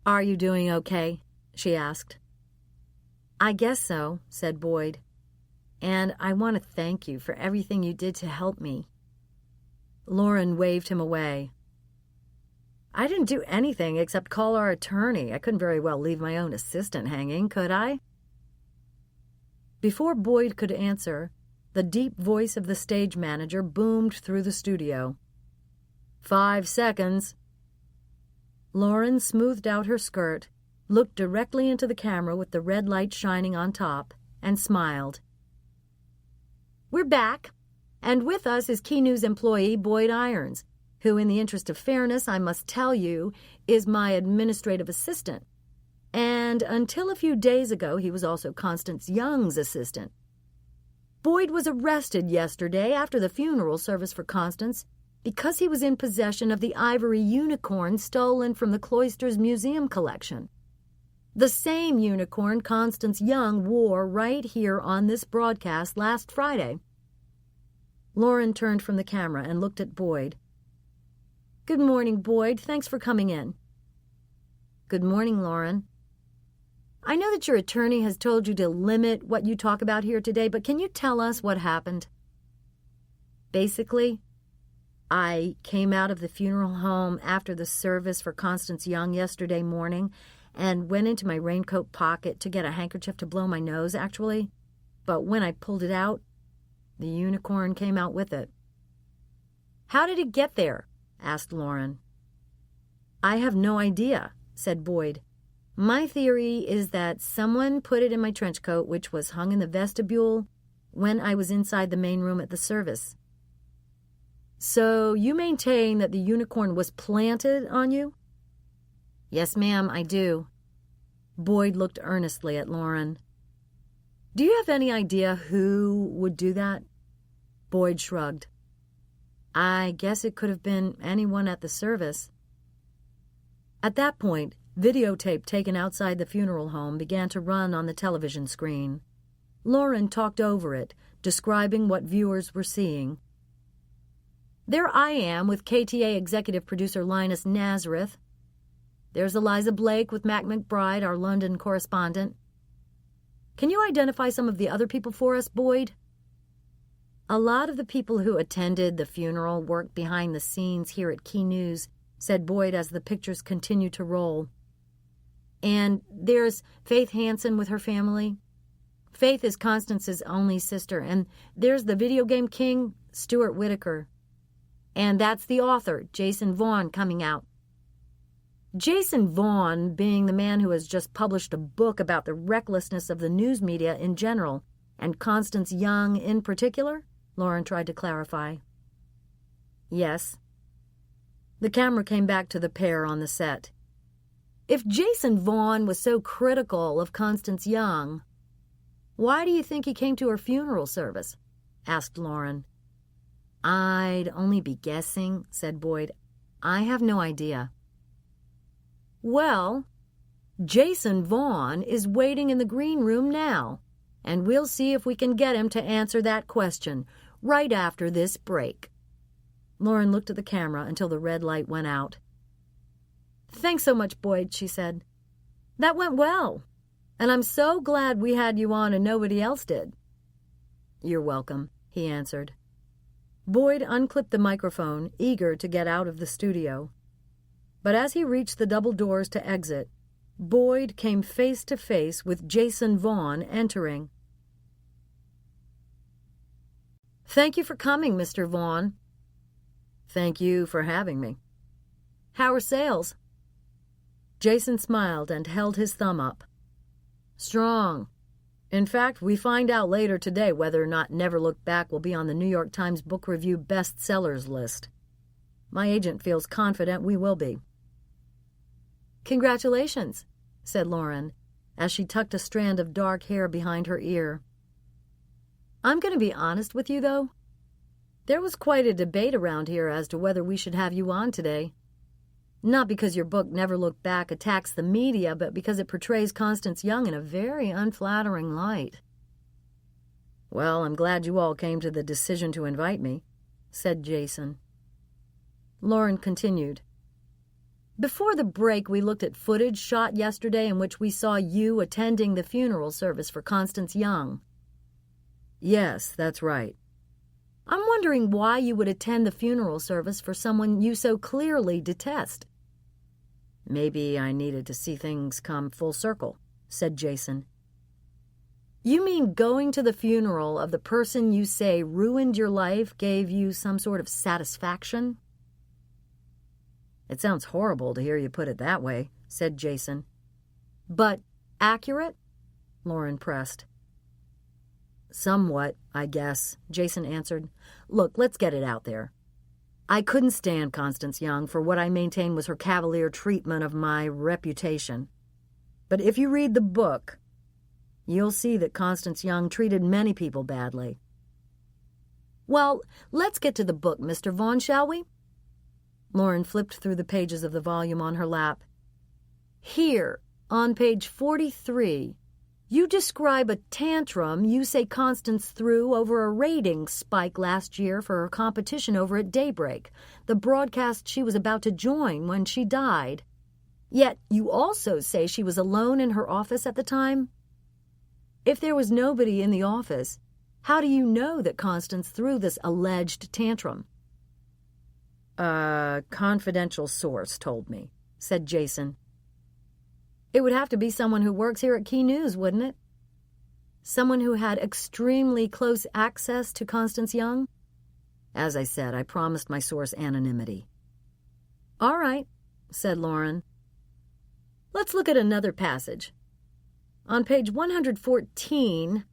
Are you doing okay? She asked. I guess so, said Boyd. And I want to thank you for everything you did to help me. Lauren waved him away. I didn't do anything except call our attorney. I couldn't very well leave my own assistant hanging, could I? Before Boyd could answer, the deep voice of the stage manager boomed through the studio. 5 seconds. Lauren smoothed out her skirt, looked directly into the camera with the red light shining on top, and smiled. We're back, and with us is Key News employee Boyd Irons, who, in the interest of fairness, I must tell you, is my administrative assistant. And until a few days ago, he was also Constance Young's assistant. Boyd was arrested yesterday after the funeral service for Constance because he was in possession of the ivory unicorn stolen from the Cloisters Museum collection. The same unicorn Constance Young wore right here on this broadcast last Friday. Lauren turned from the camera and looked at Boyd. Good morning, Boyd. Thanks for coming in. Good morning, Lauren. I know that your attorney has told you to limit what you talk about here today, but can you tell us what happened? Basically, I came out of the funeral home after the service for Constance Young yesterday morning and went into my raincoat pocket to get a handkerchief to blow my nose, actually. but when I pulled it out, the unicorn came out with it." "How did it get there?" asked Lauren. "I have no idea," said Boyd. "My theory is that someone put it in my trench coat, which was hung in the vestibule when I was inside the main room at the service." "So you maintain that the unicorn was planted on you?" "Yes, ma'am, I do." Boyd looked earnestly at Lauren. "Do you have any idea who would do that?" Boyd shrugged. "I guess it could have been anyone at the service." At that point, videotape taken outside the funeral home began to run on the television screen. Lauren talked over it, describing what viewers were seeing. "There I am with KTA executive producer Linus Nazareth. There's Eliza Blake with Mac McBride, our London correspondent. Can you identify some of the other people for us, Boyd?" "A lot of the people who attended the funeral work behind the scenes here at Key News," said Boyd as the pictures continued to roll. "And there's Faith Hansen with her family. Faith is Constance's only sister. And there's the video game king, Stuart Whitaker. And that's the author, Jason Vaughn, coming out." Jason Vaughn being the man who has just published a book about the recklessness of the news media in general, and Constance Young in particular, Lauren tried to clarify. "Yes." The camera came back to the pair on the set. "If Jason Vaughn was so critical of Constance Young, why do you think he came to her funeral service?" asked Lauren. "I'd only be guessing," said Boyd. "I have no idea." "Well, Jason Vaughn is waiting in the green room now, and we'll see if we can get him to answer that question right after this break." Lauren looked at the camera until the red light went out. "Thanks so much, Boyd," she said. "That went well, and I'm so glad we had you on and nobody else did." "You're welcome," he answered. Boyd unclipped the microphone, eager to get out of the studio. But as he reached the double doors to exit, Boyd came face to face with Jason Vaughn entering. "Thank you for coming, Mr. Vaughn." "Thank you for having me." "How are sales?" Jason smiled and held his thumb up. "Strong. In fact, we find out later today whether or not Never Look Back will be on the New York Times Book Review bestsellers list. My agent feels confident we will be." "Congratulations," said Lauren, as she tucked a strand of dark hair behind her ear. "I'm going to be honest with you, though. There was quite a debate around here as to whether we should have you on today. Not because your book Never Look Back attacks the media, but because it portrays Constance Young in a very unflattering light." "Well, I'm glad you all came to the decision to invite me," said Jason. Lauren continued. "Before the break, we looked at footage shot yesterday in which we saw you attending the funeral service for Constance Young." "Yes, that's right." "I'm wondering why you would attend the funeral service for someone you so clearly detest." "Maybe I needed to see things come full circle," said Jason. "You mean going to the funeral of the person you say ruined your life gave you some sort of satisfaction?" "It sounds horrible to hear you put it that way," said Jason. "But accurate?" Lauren pressed. "Somewhat, I guess," Jason answered. "Look, let's get it out there. I couldn't stand Constance Young for what I maintain was her cavalier treatment of my reputation. But if you read the book, you'll see that Constance Young treated many people badly." "Well, let's get to the book, Mr. Vaughn, shall we?" Lauren flipped through the pages of the volume on her lap. "Here, on page 43, you describe a tantrum you say Constance threw over a ratings spike last year for her competition over at Daybreak, the broadcast she was about to join when she died. Yet you also say she was alone in her office at the time. If there was nobody in the office, how do you know that Constance threw this alleged tantrum?" "A confidential source told me," said Jason. "It would have to be someone who works here at Key News, wouldn't it?" Someone who had extremely close access to Constance Young? As I said, I promised my source anonymity. All right, said Lauren. Let's look at another passage. On page 114,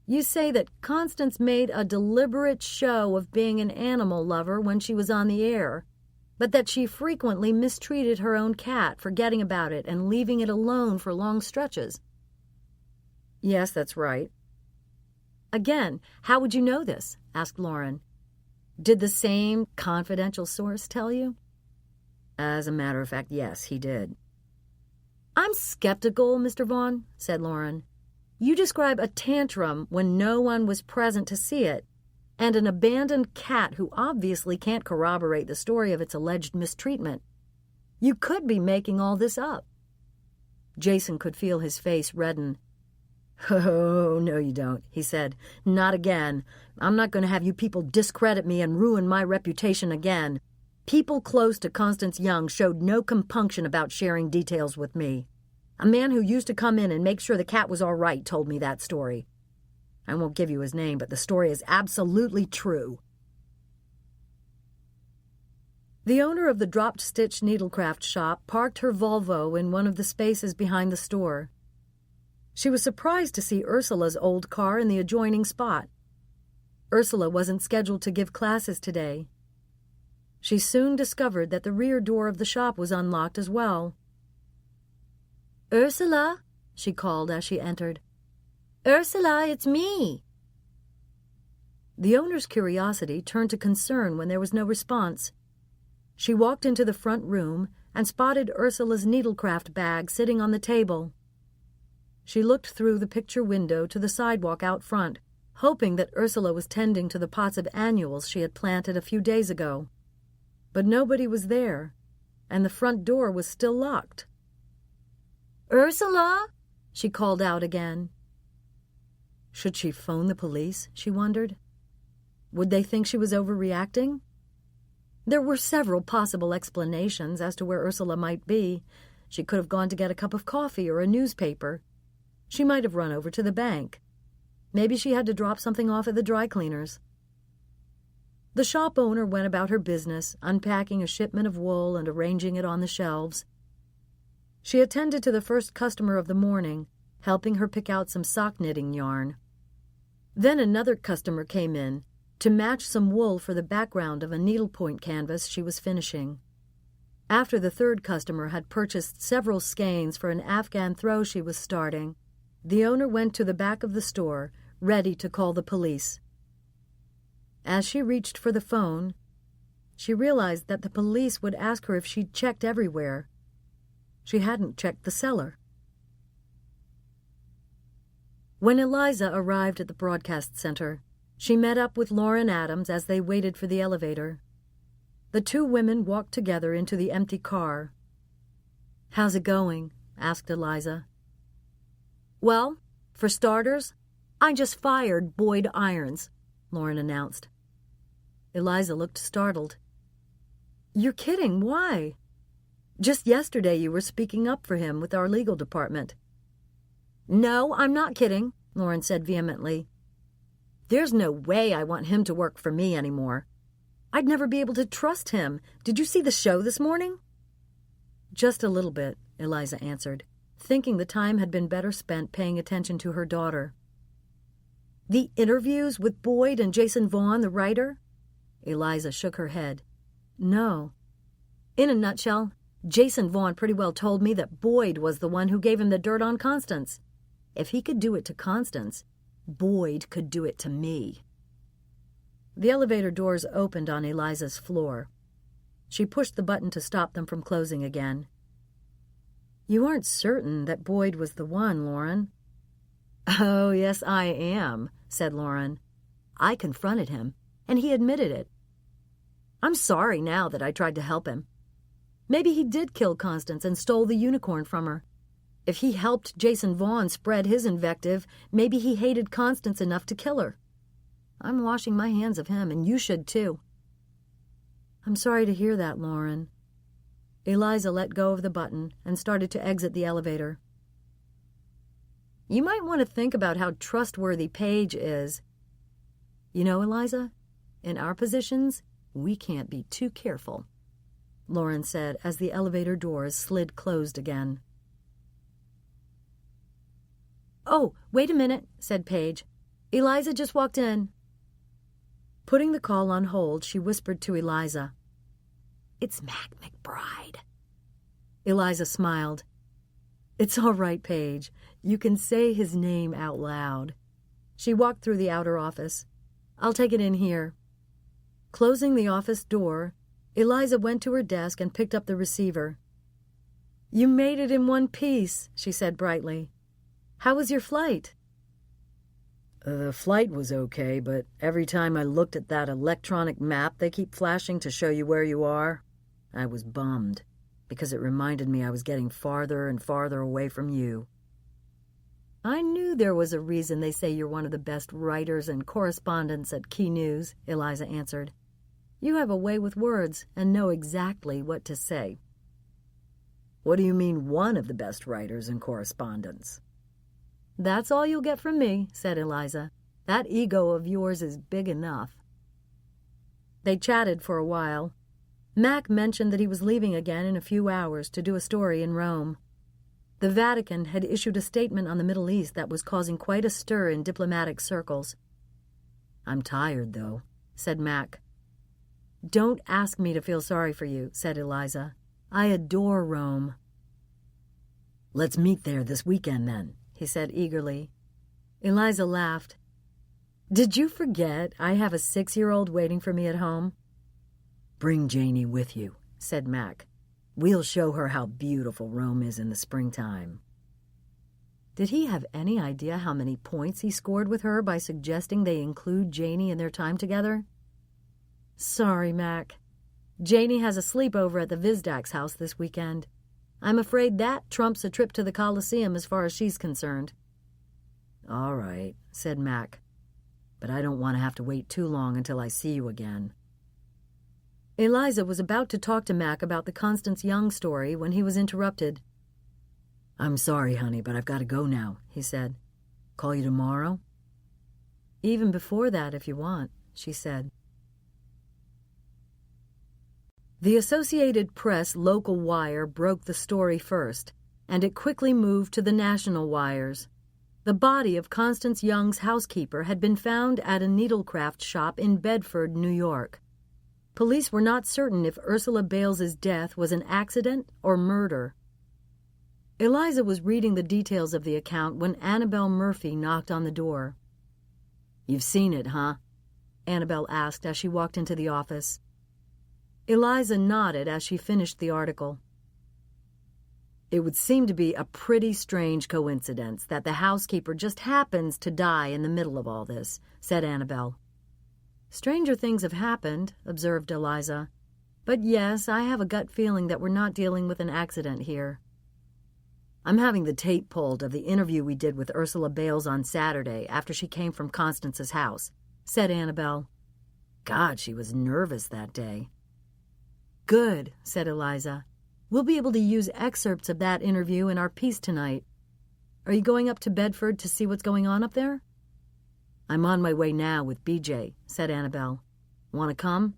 you say that Constance made a deliberate show of being an animal lover when she was on the air, but that she frequently mistreated her own cat, forgetting about it and leaving it alone for long stretches. Yes, that's right. Again, how would you know this? Asked Lauren. Did the same confidential source tell you? As a matter of fact, yes, he did. I'm skeptical, Mr. Vaughn, said Lauren. You describe a tantrum when no one was present to see it, and an abandoned cat who obviously can't corroborate the story of its alleged mistreatment. You could be making all this up. Jason could feel his face redden. Oh, no you don't, he said. Not again. I'm not going to have you people discredit me and ruin my reputation again. People close to Constance Young showed no compunction about sharing details with me. A man who used to come in and make sure the cat was all right told me that story. I won't give you his name, but the story is absolutely true. The owner of the dropped-stitch needlecraft shop parked her Volvo in one of the spaces behind the store. She was surprised to see Ursula's old car in the adjoining spot. Ursula wasn't scheduled to give classes today. She soon discovered that the rear door of the shop was unlocked as well. "Ursula," she called as she entered. "Ursula, it's me." The owner's curiosity turned to concern when there was no response. She walked into the front room and spotted Ursula's needlecraft bag sitting on the table. She looked through the picture window to the sidewalk out front, hoping that Ursula was tending to the pots of annuals she had planted a few days ago. But nobody was there, and the front door was still locked. "Ursula!" she called out again. Should she phone the police, she wondered? Would they think she was overreacting? There were several possible explanations as to where Ursula might be. She could have gone to get a cup of coffee or a newspaper. She might have run over to the bank. Maybe she had to drop something off at the dry cleaners. The shop owner went about her business, unpacking a shipment of wool and arranging it on the shelves. She attended to the first customer of the morning, helping her pick out some sock knitting yarn. Then another customer came in to match some wool for the background of a needlepoint canvas she was finishing. After the third customer had purchased several skeins for an Afghan throw she was starting, the owner went to the back of the store, ready to call the police. As she reached for the phone, she realized that the police would ask her if she'd checked everywhere. She hadn't checked the cellar. When Eliza arrived at the broadcast center, she met up with Lauren Adams as they waited for the elevator. The two women walked together into the empty car. "How's it going?" asked Eliza. "Well, for starters, I just fired Boyd Irons," Lauren announced. Eliza looked startled. "You're kidding. Why?" "Just yesterday you were speaking up for him with our legal department." "No, I'm not kidding," Lauren said vehemently. "There's no way I want him to work for me anymore. I'd never be able to trust him. Did you see the show this morning?" "Just a little bit," Eliza answered, thinking the time had been better spent paying attention to her daughter. "The interviews with Boyd and Jason Vaughn, the writer?" Eliza shook her head. "No. In a nutshell, Jason Vaughn pretty well told me that Boyd was the one who gave him the dirt on Constance. If he could do it to Constance, Boyd could do it to me." The elevator doors opened on Eliza's floor. She pushed the button to stop them from closing again. "You aren't certain that Boyd was the one, Lauren?" "Oh, yes, I am," said Lauren. "I confronted him, and he admitted it. I'm sorry now that I tried to help him. Maybe he did kill Constance and stole the unicorn from her. If he helped Jason Vaughn spread his invective, maybe he hated Constance enough to kill her. I'm washing my hands of him, and you should too." "I'm sorry to hear that, Lauren." Eliza let go of the button and started to exit the elevator. You might want to think about how trustworthy Paige is. You know, Eliza, in our positions, we can't be too careful, Lauren said as the elevator doors slid closed again. Oh, wait a minute, said Paige. Eliza just walked in. Putting the call on hold, she whispered to Eliza, It's Mac McBride. Eliza smiled. It's all right, Paige. You can say his name out loud. She walked through the outer office. I'll take it in here. Closing the office door, Eliza went to her desk and picked up the receiver. You made it in one piece, she said brightly. How was your flight? The flight was okay, but every time I looked at that electronic map they keep flashing to show you where you are, I was bummed, because it reminded me I was getting farther and farther away from you. I knew there was a reason they say you're one of the best writers and correspondents at Key News, Eliza answered. You have a way with words and know exactly what to say. What do you mean, one of the best writers and correspondents? That's all you'll get from me, said Eliza. That ego of yours is big enough. They chatted for a while. Mac mentioned that he was leaving again in a few hours to do a story in Rome. The Vatican had issued a statement on the Middle East that was causing quite a stir in diplomatic circles. I'm tired, though, said Mac. Don't ask me to feel sorry for you, said Eliza. I adore Rome. Let's meet there this weekend, then, he said eagerly. Eliza laughed. Did you forget I have a 6-year-old waiting for me at home? Bring Janie with you, said Mac. We'll show her how beautiful Rome is in the springtime. Did he have any idea how many points he scored with her by suggesting they include Janie in their time together? Sorry, Mac. Janie has a sleepover at the Vizdak's house this weekend. I'm afraid that trumps a trip to the Coliseum as far as she's concerned. All right, said Mac. But I don't want to have to wait too long until I see you again. Eliza was about to talk to Mac about the Constance Young story when he was interrupted. I'm sorry, honey, but I've got to go now, he said. Call you tomorrow? Even before that, if you want, she said. The Associated Press local wire broke the story first, and it quickly moved to the national wires. The body of Constance Young's housekeeper had been found at a needlecraft shop in Bedford, New York. Police were not certain if Ursula Bales's death was an accident or murder. Eliza was reading the details of the account when Annabelle Murphy knocked on the door. You've seen it, huh? Annabelle asked as she walked into the office. Eliza nodded as she finished the article. It would seem to be a pretty strange coincidence that the housekeeper just happens to die in the middle of all this, said Annabelle. Stranger things have happened, observed Eliza. But yes, I have a gut feeling that we're not dealing with an accident here. I'm having the tape pulled of the interview we did with Ursula Bales on Saturday after she came from Constance's house, said Annabelle. God, she was nervous that day. Good, said Eliza. We'll be able to use excerpts of that interview in our piece tonight. Are you going up to Bedford to see what's going on up there? I'm on my way now with BJ, said Annabelle. Want to come?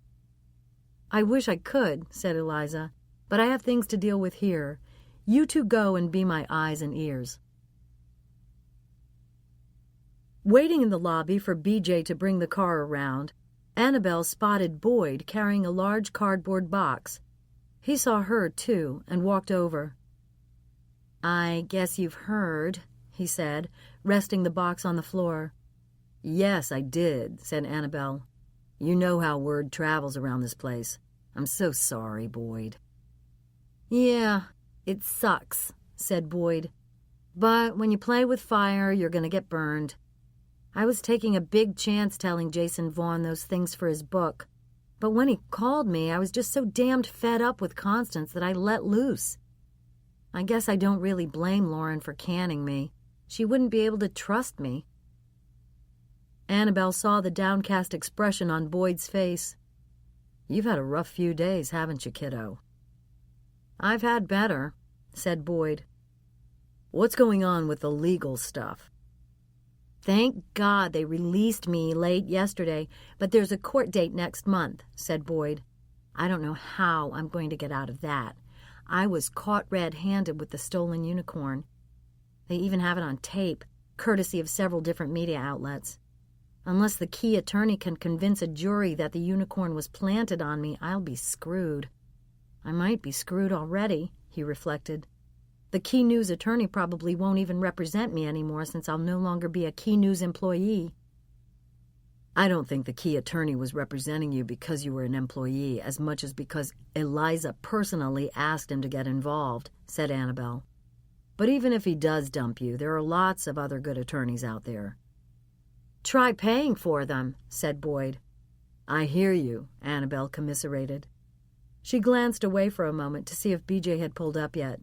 I wish I could, said Eliza, but I have things to deal with here. You two go and be my eyes and ears. Waiting in the lobby for BJ to bring the car around, Annabelle spotted Boyd carrying a large cardboard box. He saw her, too, and walked over. I guess you've heard, he said, resting the box on the floor. Yes, I did, said Annabelle. You know how word travels around this place. I'm so sorry, Boyd. Yeah, it sucks, said Boyd. But when you play with fire, you're going to get burned. I was taking a big chance telling Jason Vaughn those things for his book. But when he called me, I was just so damned fed up with Constance that I let loose. I guess I don't really blame Lauren for canning me. She wouldn't be able to trust me. Annabelle saw the downcast expression on Boyd's face. You've had a rough few days, haven't you, kiddo? I've had better, said Boyd. What's going on with the legal stuff? Thank God they released me late yesterday, but there's a court date next month, said Boyd. I don't know how I'm going to get out of that. I was caught red-handed with the stolen unicorn. They even have it on tape, courtesy of several different media outlets. Unless the key attorney can convince a jury that the unicorn was planted on me, I'll be screwed. I might be screwed already, he reflected. The Key News attorney probably won't even represent me anymore since I'll no longer be a Key News employee. I don't think the Key attorney was representing you because you were an employee as much as because Eliza personally asked him to get involved, said Annabelle. But even if he does dump you, there are lots of other good attorneys out there. Try paying for them, said Boyd. I hear you, Annabelle commiserated. She glanced away for a moment to see if BJ had pulled up yet.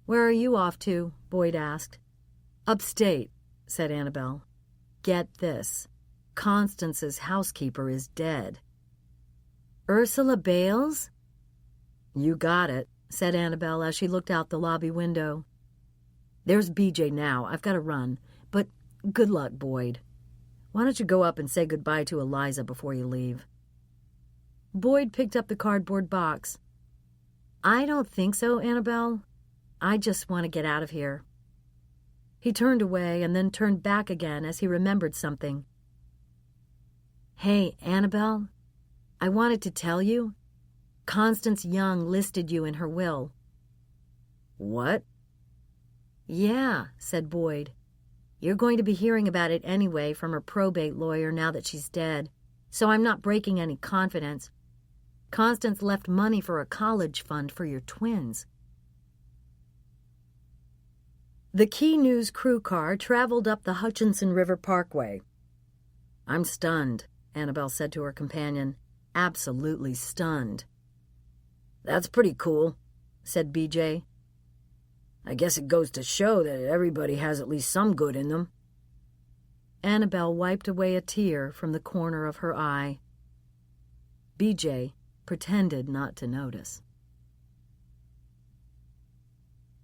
Where are you off to? Boyd asked. Upstate, said Annabelle. Get this. Constance's housekeeper is dead. Ursula Bales? You got it, said Annabelle as she looked out the lobby window. There's BJ now. I've got to run. But good luck, Boyd. Why don't you go up and say goodbye to Eliza before you leave? Boyd picked up the cardboard box. I don't think so, Annabelle. I just want to get out of here. He turned away and then turned back again as he remembered something. Hey, Annabelle, I wanted to tell you. Constance Young listed you in her will. What? Yeah, said Boyd. You're going to be hearing about it anyway from her probate lawyer now that she's dead, so I'm not breaking any confidence. Constance left money for a college fund for your twins. The Key News crew car traveled up the Hutchinson River Parkway. I'm stunned, Annabelle said to her companion. Absolutely stunned. That's pretty cool, said BJ. I guess it goes to show that everybody has at least some good in them. Annabelle wiped away a tear from the corner of her eye. BJ pretended not to notice.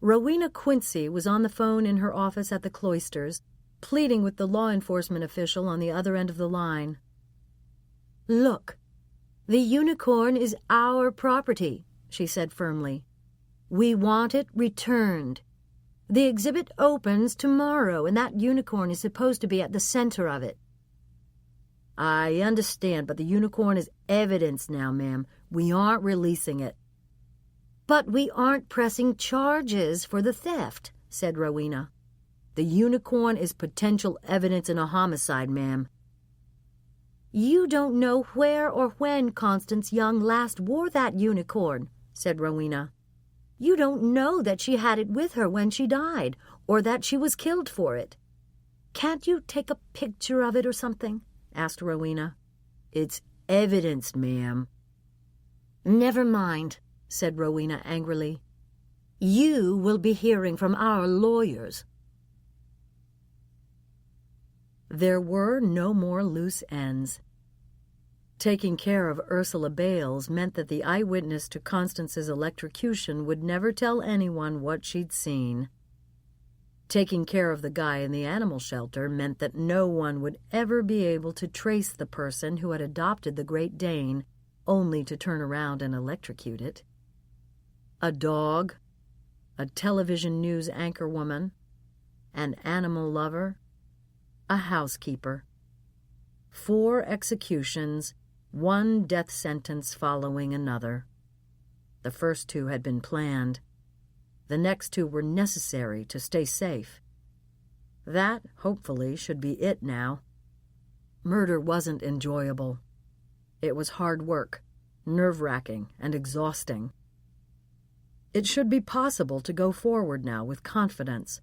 Rowena Quincy was on the phone in her office at the Cloisters, pleading with the law enforcement official on the other end of the line. Look, the unicorn is our property, she said firmly. We want it returned. The exhibit opens tomorrow, and that unicorn is supposed to be at the center of it. I understand, but the unicorn is evidence now, ma'am. We aren't releasing it. But we aren't pressing charges for the theft, said Rowena. The unicorn is potential evidence in a homicide, ma'am. You don't know where or when Constance Young last wore that unicorn, said Rowena. You don't know that she had it with her when she died, or that she was killed for it. Can't you take a picture of it or something? Asked Rowena. It's evidence, ma'am. Never mind, said Rowena angrily. You will be hearing from our lawyers. There were no more loose ends. Taking care of Ursula Bales meant that the eyewitness to Constance's electrocution would never tell anyone what she'd seen. Taking care of the guy in the animal shelter meant that no one would ever be able to trace the person who had adopted the Great Dane only to turn around and electrocute it. A dog, a television news anchorwoman, an animal lover, a housekeeper. 4 executions, 1 death sentence following another. The first 2 had been planned. The next 2 were necessary to stay safe. That, hopefully, should be it now. Murder wasn't enjoyable. It was hard work, nerve-wracking, and exhausting. It should be possible to go forward now with confidence.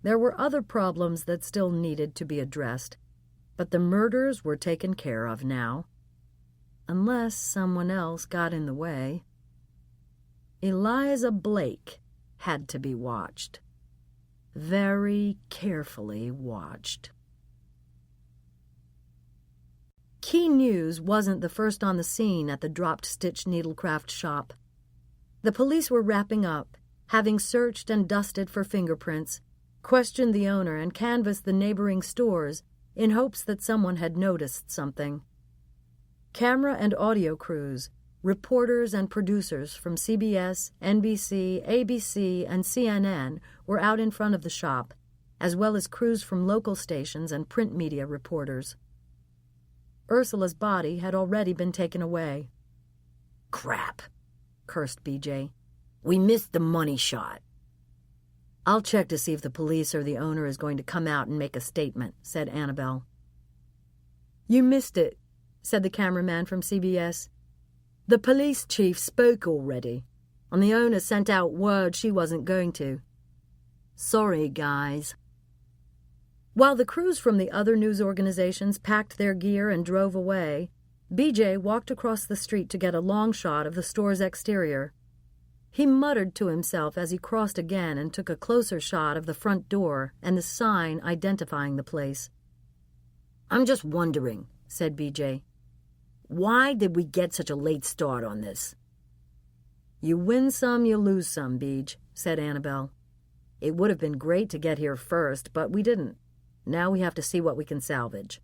There were other problems that still needed to be addressed, but the murders were taken care of now. Unless someone else got in the way. Eliza Blake had to be watched. Very carefully watched. Key News wasn't the first on the scene at the dropped stitch needlecraft shop. The police were wrapping up, having searched and dusted for fingerprints, questioned the owner and canvassed the neighboring stores in hopes that someone had noticed something. Camera and audio crews, reporters and producers from CBS, NBC, ABC, and CNN were out in front of the shop, as well as crews from local stations and print media reporters. Ursula's body had already been taken away. "Crap," cursed BJ. "We missed the money shot." "I'll check to see if the police or the owner is going to come out and make a statement," said Annabelle. "You missed it," said the cameraman from CBS. "The police chief spoke already, and the owner sent out word she wasn't going to. Sorry, guys." While the crews from the other news organizations packed their gear and drove away, BJ walked across the street to get a long shot of the store's exterior. He muttered to himself as he crossed again and took a closer shot of the front door and the sign identifying the place. "I'm just wondering," said BJ. "Why did we get such a late start on this?" "You win some, you lose some, Beej," said Annabelle. "It would have been great to get here first, but we didn't. Now we have to see what we can salvage."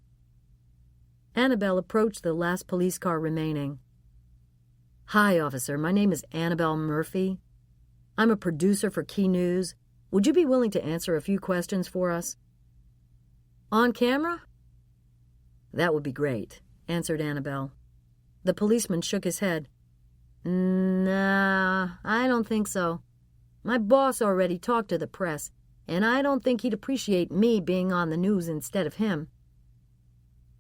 Annabelle approached the last police car remaining. "Hi, officer. My name is Annabelle Murphy. I'm a producer for Key News. Would you be willing to answer a few questions for us?" "On camera?" "That would be great," answered Annabelle. The policeman shook his head. "Nah, I don't think so. My boss already talked to the press, and I don't think he'd appreciate me being on the news instead of him."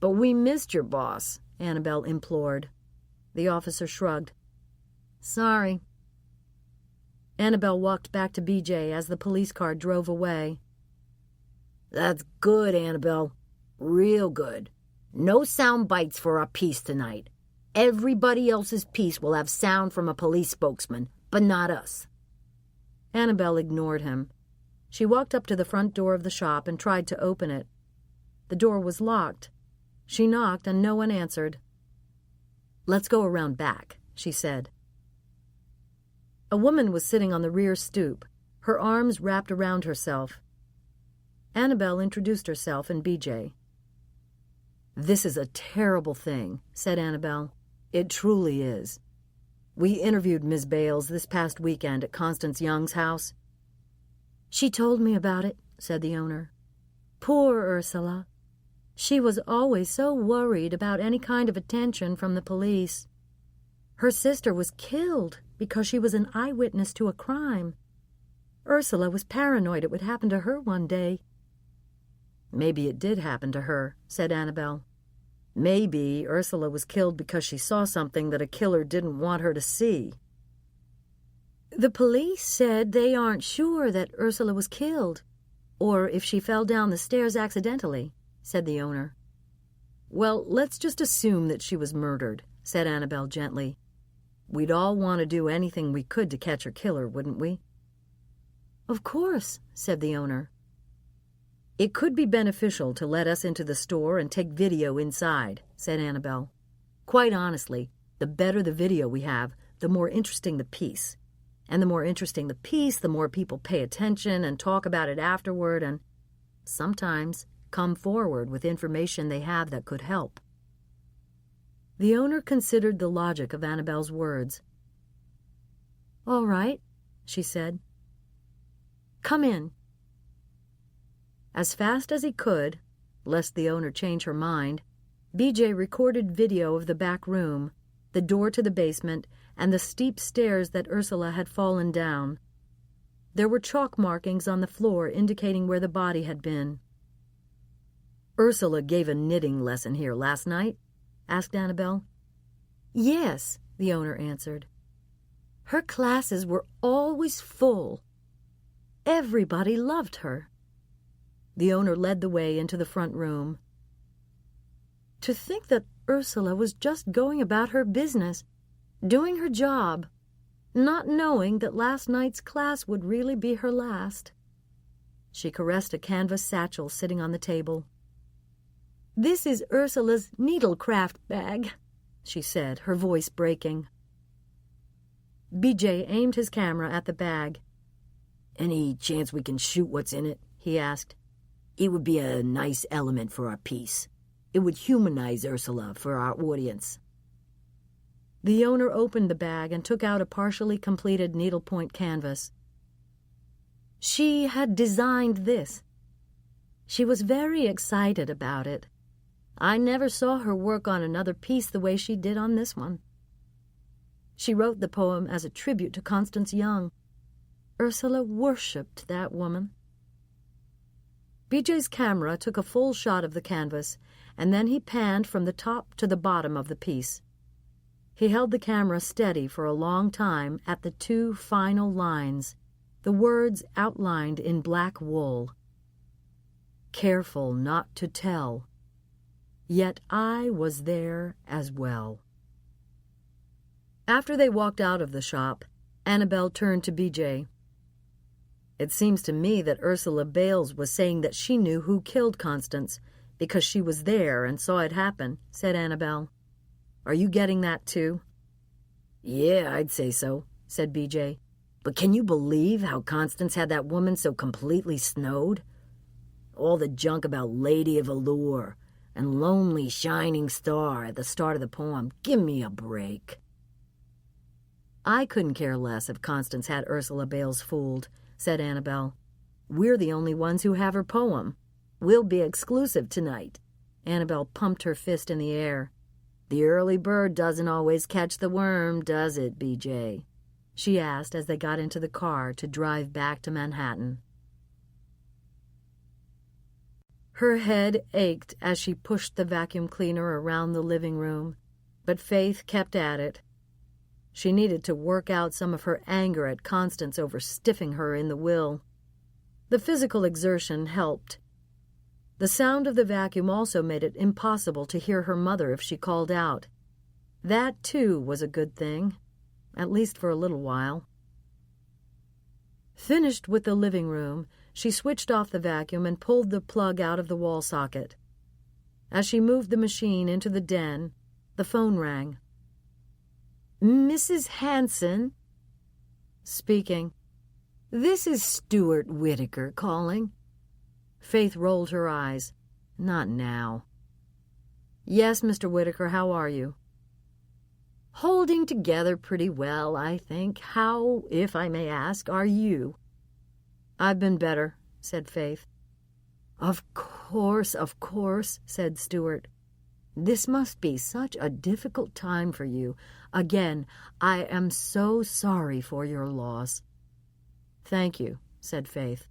"But we missed your boss," Annabelle implored. The officer shrugged. "Sorry." Annabelle walked back to BJ as the police car drove away. "That's good, Annabelle. Real good. No sound bites for our piece tonight. Everybody else's piece will have sound from a police spokesman, but not us." Annabelle ignored him. She walked up to the front door of the shop and tried to open it. The door was locked. She knocked and no one answered. "Let's go around back," she said. A woman was sitting on the rear stoop, her arms wrapped around herself. Annabelle introduced herself and BJ. "This is a terrible thing," said Annabelle. "It truly is. We interviewed Ms. Bales this past weekend at Constance Young's house." "She told me about it," said the owner. "Poor Ursula. She was always so worried about any kind of attention from the police. Her sister was killed because she was an eyewitness to a crime. Ursula was paranoid it would happen to her one day." "Maybe it did happen to her," said Annabelle. "Maybe Ursula was killed because she saw something that a killer didn't want her to see." "The police said they aren't sure that Ursula was killed, or if she fell down the stairs accidentally," said the owner. "Well, let's just assume that she was murdered," said Annabelle gently. "We'd all want to do anything we could to catch her killer, wouldn't we?" "Of course," said the owner. "It could be beneficial to let us into the store and take video inside," said Annabelle. "Quite honestly, the better the video we have, the more interesting the piece. And the more interesting the piece, the more people pay attention and talk about it afterward and sometimes come forward with information they have that could help." The owner considered the logic of Annabelle's words. "All right," she said. "Come in." As fast as he could, lest the owner change her mind, BJ recorded video of the back room, the door to the basement, and the steep stairs that Ursula had fallen down. There were chalk markings on the floor indicating where the body had been. "Ursula gave a knitting lesson here last night?" asked Annabelle. "Yes," the owner answered. "Her classes were always full. Everybody loved her." The owner led the way into the front room. "To think that Ursula was just going about her business, doing her job, not knowing that last night's class would really be her last." She caressed a canvas satchel sitting on the table. "This is Ursula's needlecraft bag," she said, her voice breaking. BJ aimed his camera at the bag. Any chance we can shoot what's in it? He asked. It would be a nice element for our piece. It would humanize Ursula for our audience. The owner opened the bag and took out a partially completed needlepoint canvas. She had designed this. She was very excited about it. I never saw her work on another piece the way she did on this one. She wrote the poem as a tribute to Constance Young. Ursula worshipped that woman. BJ's camera took a full shot of the canvas, and then he panned from the top to the bottom of the piece. He held the camera steady for a long time at the 2 final lines, the words outlined in black wool. Careful not to tell, yet I was there as well. After they walked out of the shop, Annabelle turned to BJ. It seems to me that Ursula Bales was saying that she knew who killed Constance because she was there and saw it happen, said Annabelle. Are you getting that too? Yeah, I'd say so, said BJ. But can you believe how Constance had that woman so completely snowed? All the junk about Lady of Allure and Lonely Shining Star at the start of the poem. Give me a break. I couldn't care less if Constance had Ursula Bales fooled, said Annabelle. We're the only ones who have her poem. We'll be exclusive tonight. Annabelle pumped her fist in the air. The early bird doesn't always catch the worm, does it, BJ? She asked as they got into the car to drive back to Manhattan. Her head ached as she pushed the vacuum cleaner around the living room, but Faith kept at it. She needed to work out some of her anger at Constance over stiffing her in the will. The physical exertion helped. The sound of the vacuum also made it impossible to hear her mother if she called out. That, too, was a good thing, at least for a little while. Finished with the living room, she switched off the vacuum and pulled the plug out of the wall socket. As she moved the machine into the den, the phone rang. Mrs. Hanson? Speaking. This is Stuart Whitaker calling. Faith rolled her eyes. Not now. Yes, Mr. Whitaker, how are you? Holding together pretty well, I think. How, if I may ask, are you? I've been better, said Faith. Of course, said Stuart. This must be such a difficult time for you. Again, I am so sorry for your loss. Thank you, said Faith.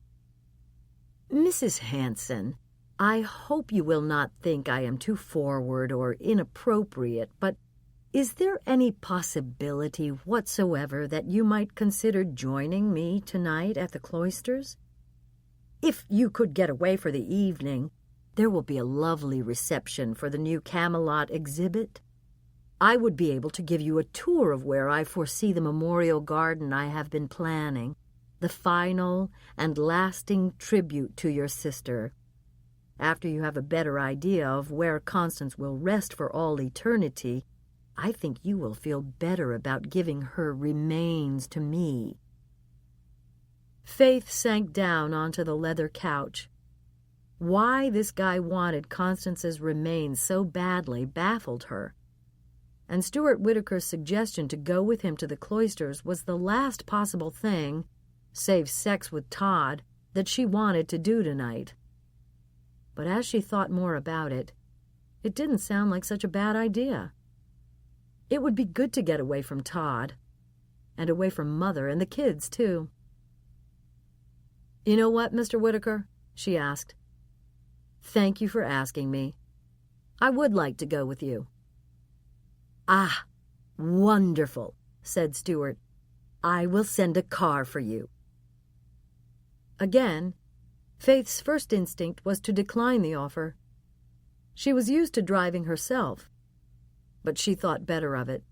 Mrs. Hanson, I hope you will not think I am too forward or inappropriate, but is there any possibility whatsoever that you might consider joining me tonight at the Cloisters? If you could get away for the evening, there will be a lovely reception for the new Camelot exhibit. I would be able to give you a tour of where I foresee the memorial garden I have been planning, the final and lasting tribute to your sister. After you have a better idea of where Constance will rest for all eternity, I think you will feel better about giving her remains to me. Faith sank down onto the leather couch. Why this guy wanted Constance's remains so badly baffled her, and Stuart Whitaker's suggestion to go with him to the Cloisters was the last possible thing, save sex with Todd, that she wanted to do tonight. But as she thought more about it, it didn't sound like such a bad idea. It would be good to get away from Todd, and away from Mother and the kids, too. You know what, Mr. Whitaker? She asked. Thank you for asking me. I would like to go with you. Ah, wonderful, said Stuart. I will send a car for you. Again, Faith's first instinct was to decline the offer. She was used to driving herself, but she thought better of it.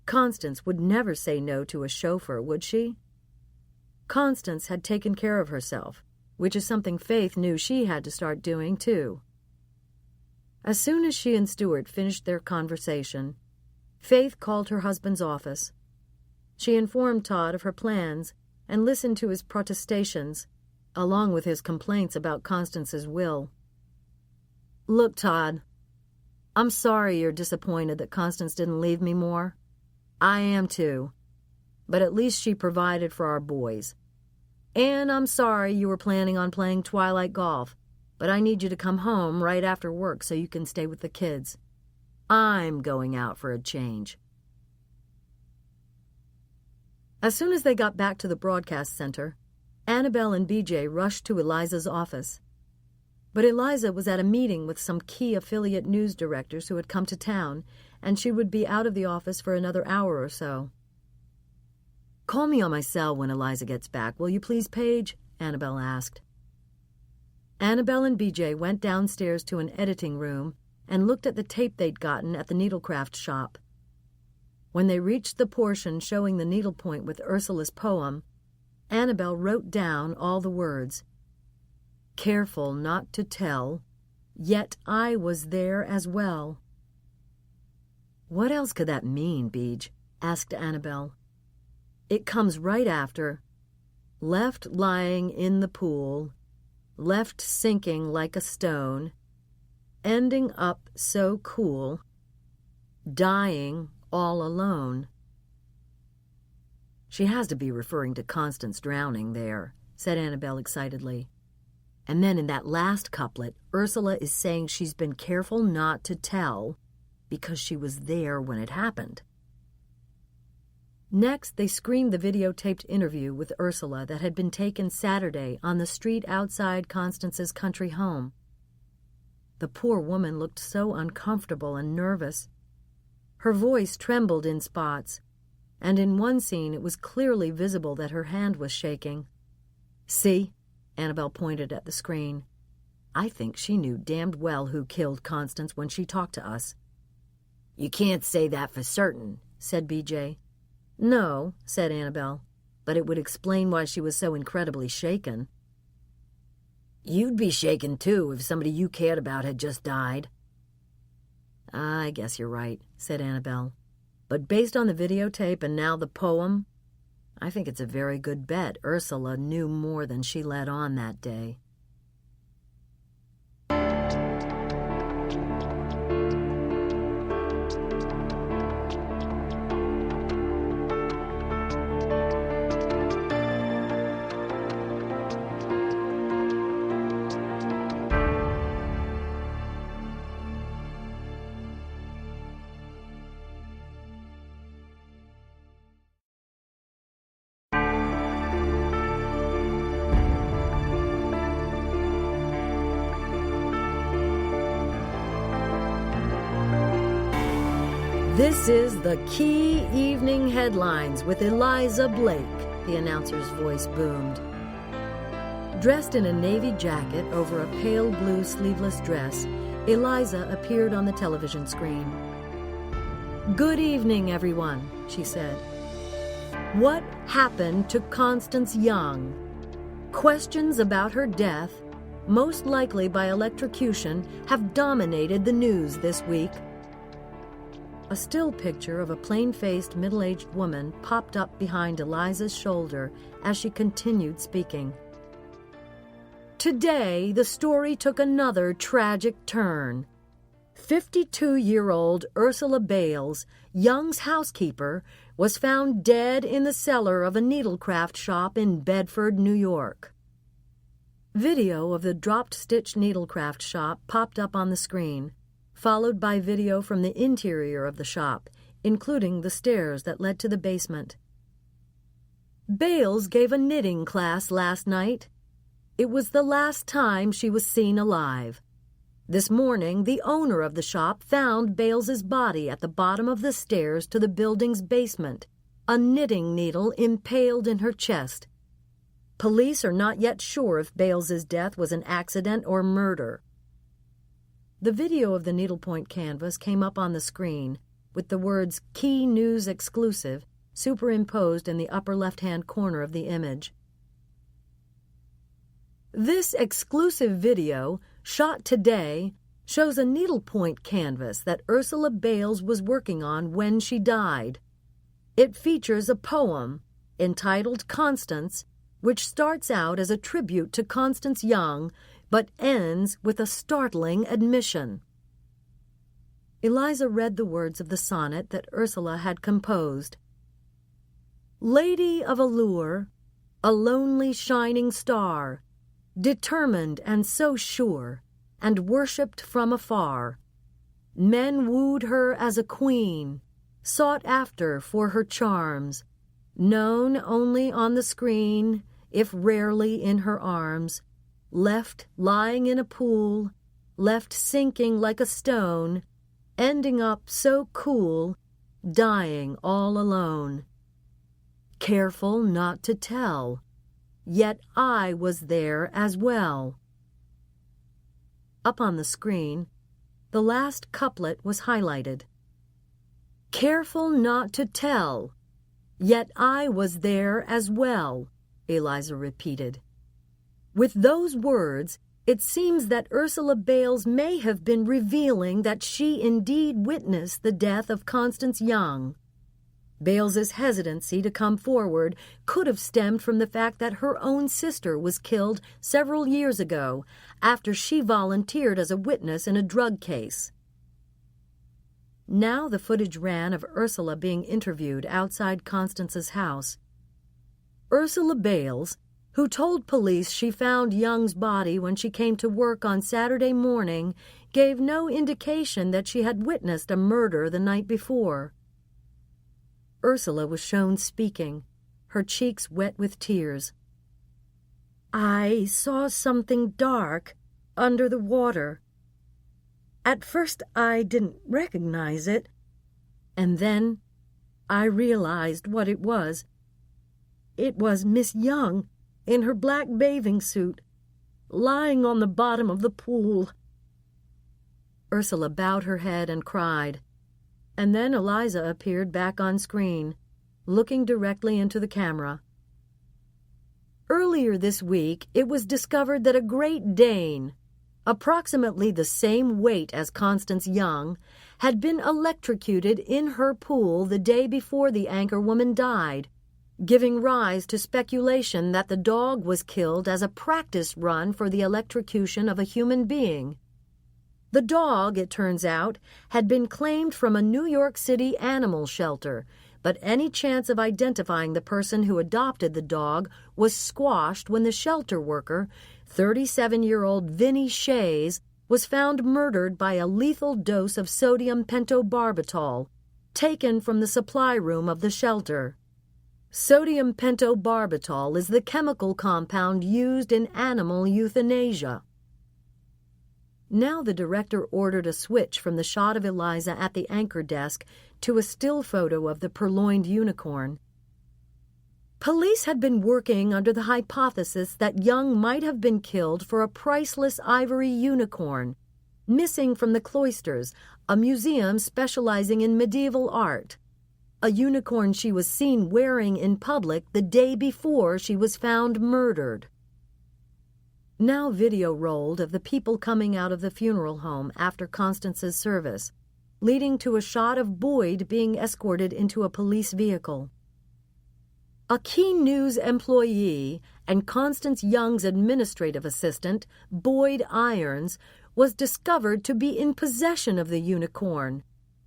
Constance would never say no to a chauffeur, would she? Constance had taken care of herself, which is something Faith knew she had to start doing, too. As soon as she and Stuart finished their conversation, Faith called her husband's office. She informed Todd of her plans and listened to his protestations, along with his complaints about Constance's will. "Look, Todd, I'm sorry you're disappointed that Constance didn't leave me more. I am too. But at least she provided for our boys. And I'm sorry you were planning on playing twilight golf, but I need you to come home right after work so you can stay with the kids. I'm going out for a change." As soon as they got back to the broadcast center, Annabelle and BJ rushed to Eliza's office. But Eliza was at a meeting with some key affiliate news directors who had come to town, and she would be out of the office for another hour or so. "Call me on my cell when Eliza gets back, will you please, Paige?" Annabelle asked. Annabelle and BJ went downstairs to an editing room and looked at the tape they'd gotten at the needlecraft shop. When they reached the portion showing the needlepoint with Ursula's poem, Annabelle wrote down all the words. "Careful not to tell, yet I was there as well." "What else could that mean, Beej?" asked Annabelle. "It comes right after, left lying in the pool, left sinking like a stone, ending up so cool, dying all alone." "She has to be referring to Constance drowning there," said Annabelle excitedly. "And then in that last couplet, Ursula is saying she's been careful not to tell because she was there when it happened." Next, they screened the videotaped interview with Ursula that had been taken Saturday on the street outside Constance's country home. The poor woman looked so uncomfortable and nervous. Her voice trembled in spots, and in one scene it was clearly visible that her hand was shaking. "See?" Annabelle pointed at the screen. "I think she knew damned well who killed Constance when she talked to us." "You can't say that for certain," said BJ. "No," said Annabelle, "but it would explain why she was so incredibly shaken." "You'd be shaken, too, if somebody you cared about had just died." "I guess you're right," said Annabelle. "But based on the videotape and now the poem, I think it's a very good bet Ursula knew more than she let on that day." "This is the Key Evening Headlines with Eliza Blake," the announcer's voice boomed. Dressed in a navy jacket over a pale blue sleeveless dress, Eliza appeared on the television screen. "Good evening, everyone," she said. "What happened to Constance Young? Questions about her death, most likely by electrocution, have dominated the news this week." A still picture of a plain-faced, middle-aged woman popped up behind Eliza's shoulder as she continued speaking. "Today, the story took another tragic turn. 52-year-old Ursula Bales, Young's housekeeper, was found dead in the cellar of a needlecraft shop in Bedford, New York." Video of the dropped-stitch needlecraft shop popped up on the screen, followed by video from the interior of the shop, including the stairs that led to the basement. "Bales gave a knitting class last night. It was the last time she was seen alive. This morning, the owner of the shop found Bales's body at the bottom of the stairs to the building's basement, a knitting needle impaled in her chest. Police are not yet sure if Bales's death was an accident or murder." The video of the needlepoint canvas came up on the screen, with the words "Key News Exclusive" superimposed in the upper left-hand corner of the image. "This exclusive video, shot today, shows a needlepoint canvas that Ursula Bales was working on when she died. It features a poem, entitled Constance, which starts out as a tribute to Constance Young but ends with a startling admission. Eliza read the words of the sonnet that Ursula had composed. Lady of allure, a lonely shining star, determined and so sure, and worshipped from afar. Men wooed her as a queen, sought after for her charms, known only on the screen, if rarely in her arms, left lying in a pool, left sinking like a stone, ending up so cool, dying all alone. Careful not to tell, yet I was there as well. Up on the screen, the last couplet was highlighted. Careful not to tell, yet I was there as well, Eliza repeated. With those words, it seems that Ursula Bales may have been revealing that she indeed witnessed the death of Constance Young. Bales's hesitancy to come forward could have stemmed from the fact that her own sister was killed several years ago after she volunteered as a witness in a drug case. Now the footage ran of Ursula being interviewed outside Constance's house. Ursula Bales, who told police she found Young's body when she came to work on Saturday morning, gave no indication that she had witnessed a murder the night before. Ursula was shown speaking, her cheeks wet with tears. I saw something dark under the water. At first I didn't recognize it, and then I realized what it was. It was Miss Young in her black bathing suit, lying on the bottom of the pool. Ursula bowed her head and cried, and then Eliza appeared back on screen, looking directly into the camera. Earlier this week, it was discovered that a Great Dane, approximately the same weight as Constance Young, had been electrocuted in her pool the day before the anchorwoman died, giving rise to speculation that the dog was killed as a practice run for the electrocution of a human being. The dog, it turns out, had been claimed from a New York City animal shelter, but any chance of identifying the person who adopted the dog was squashed when the shelter worker, 37-year-old Vinnie Shays, was found murdered by a lethal dose of sodium pentobarbital, taken from the supply room of the shelter. Sodium pentobarbital is the chemical compound used in animal euthanasia. Now the director ordered a switch from the shot of Eliza at the anchor desk to a still photo of the purloined unicorn. Police had been working under the hypothesis that Young might have been killed for a priceless ivory unicorn, missing from the Cloisters, a museum specializing in medieval art. A unicorn she was seen wearing in public the day before she was found murdered. Now video rolled of the people coming out of the funeral home after Constance's service, leading to a shot of Boyd being escorted into a police vehicle. A Key News employee and Constance Young's administrative assistant, Boyd Irons, was discovered to be in possession of the unicorn,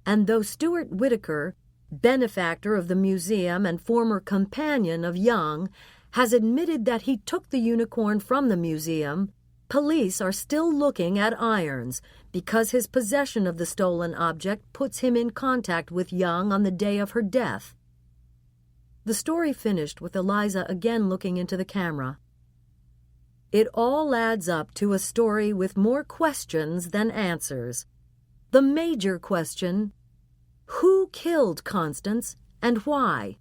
and though Stuart Whitaker, benefactor of the museum and former companion of Young, has admitted that he took the unicorn from the museum, police are still looking at Irons because his possession of the stolen object puts him in contact with Young on the day of her death. The story finished with Eliza again looking into the camera. It all adds up to a story with more questions than answers. The major question: who killed Constance and why?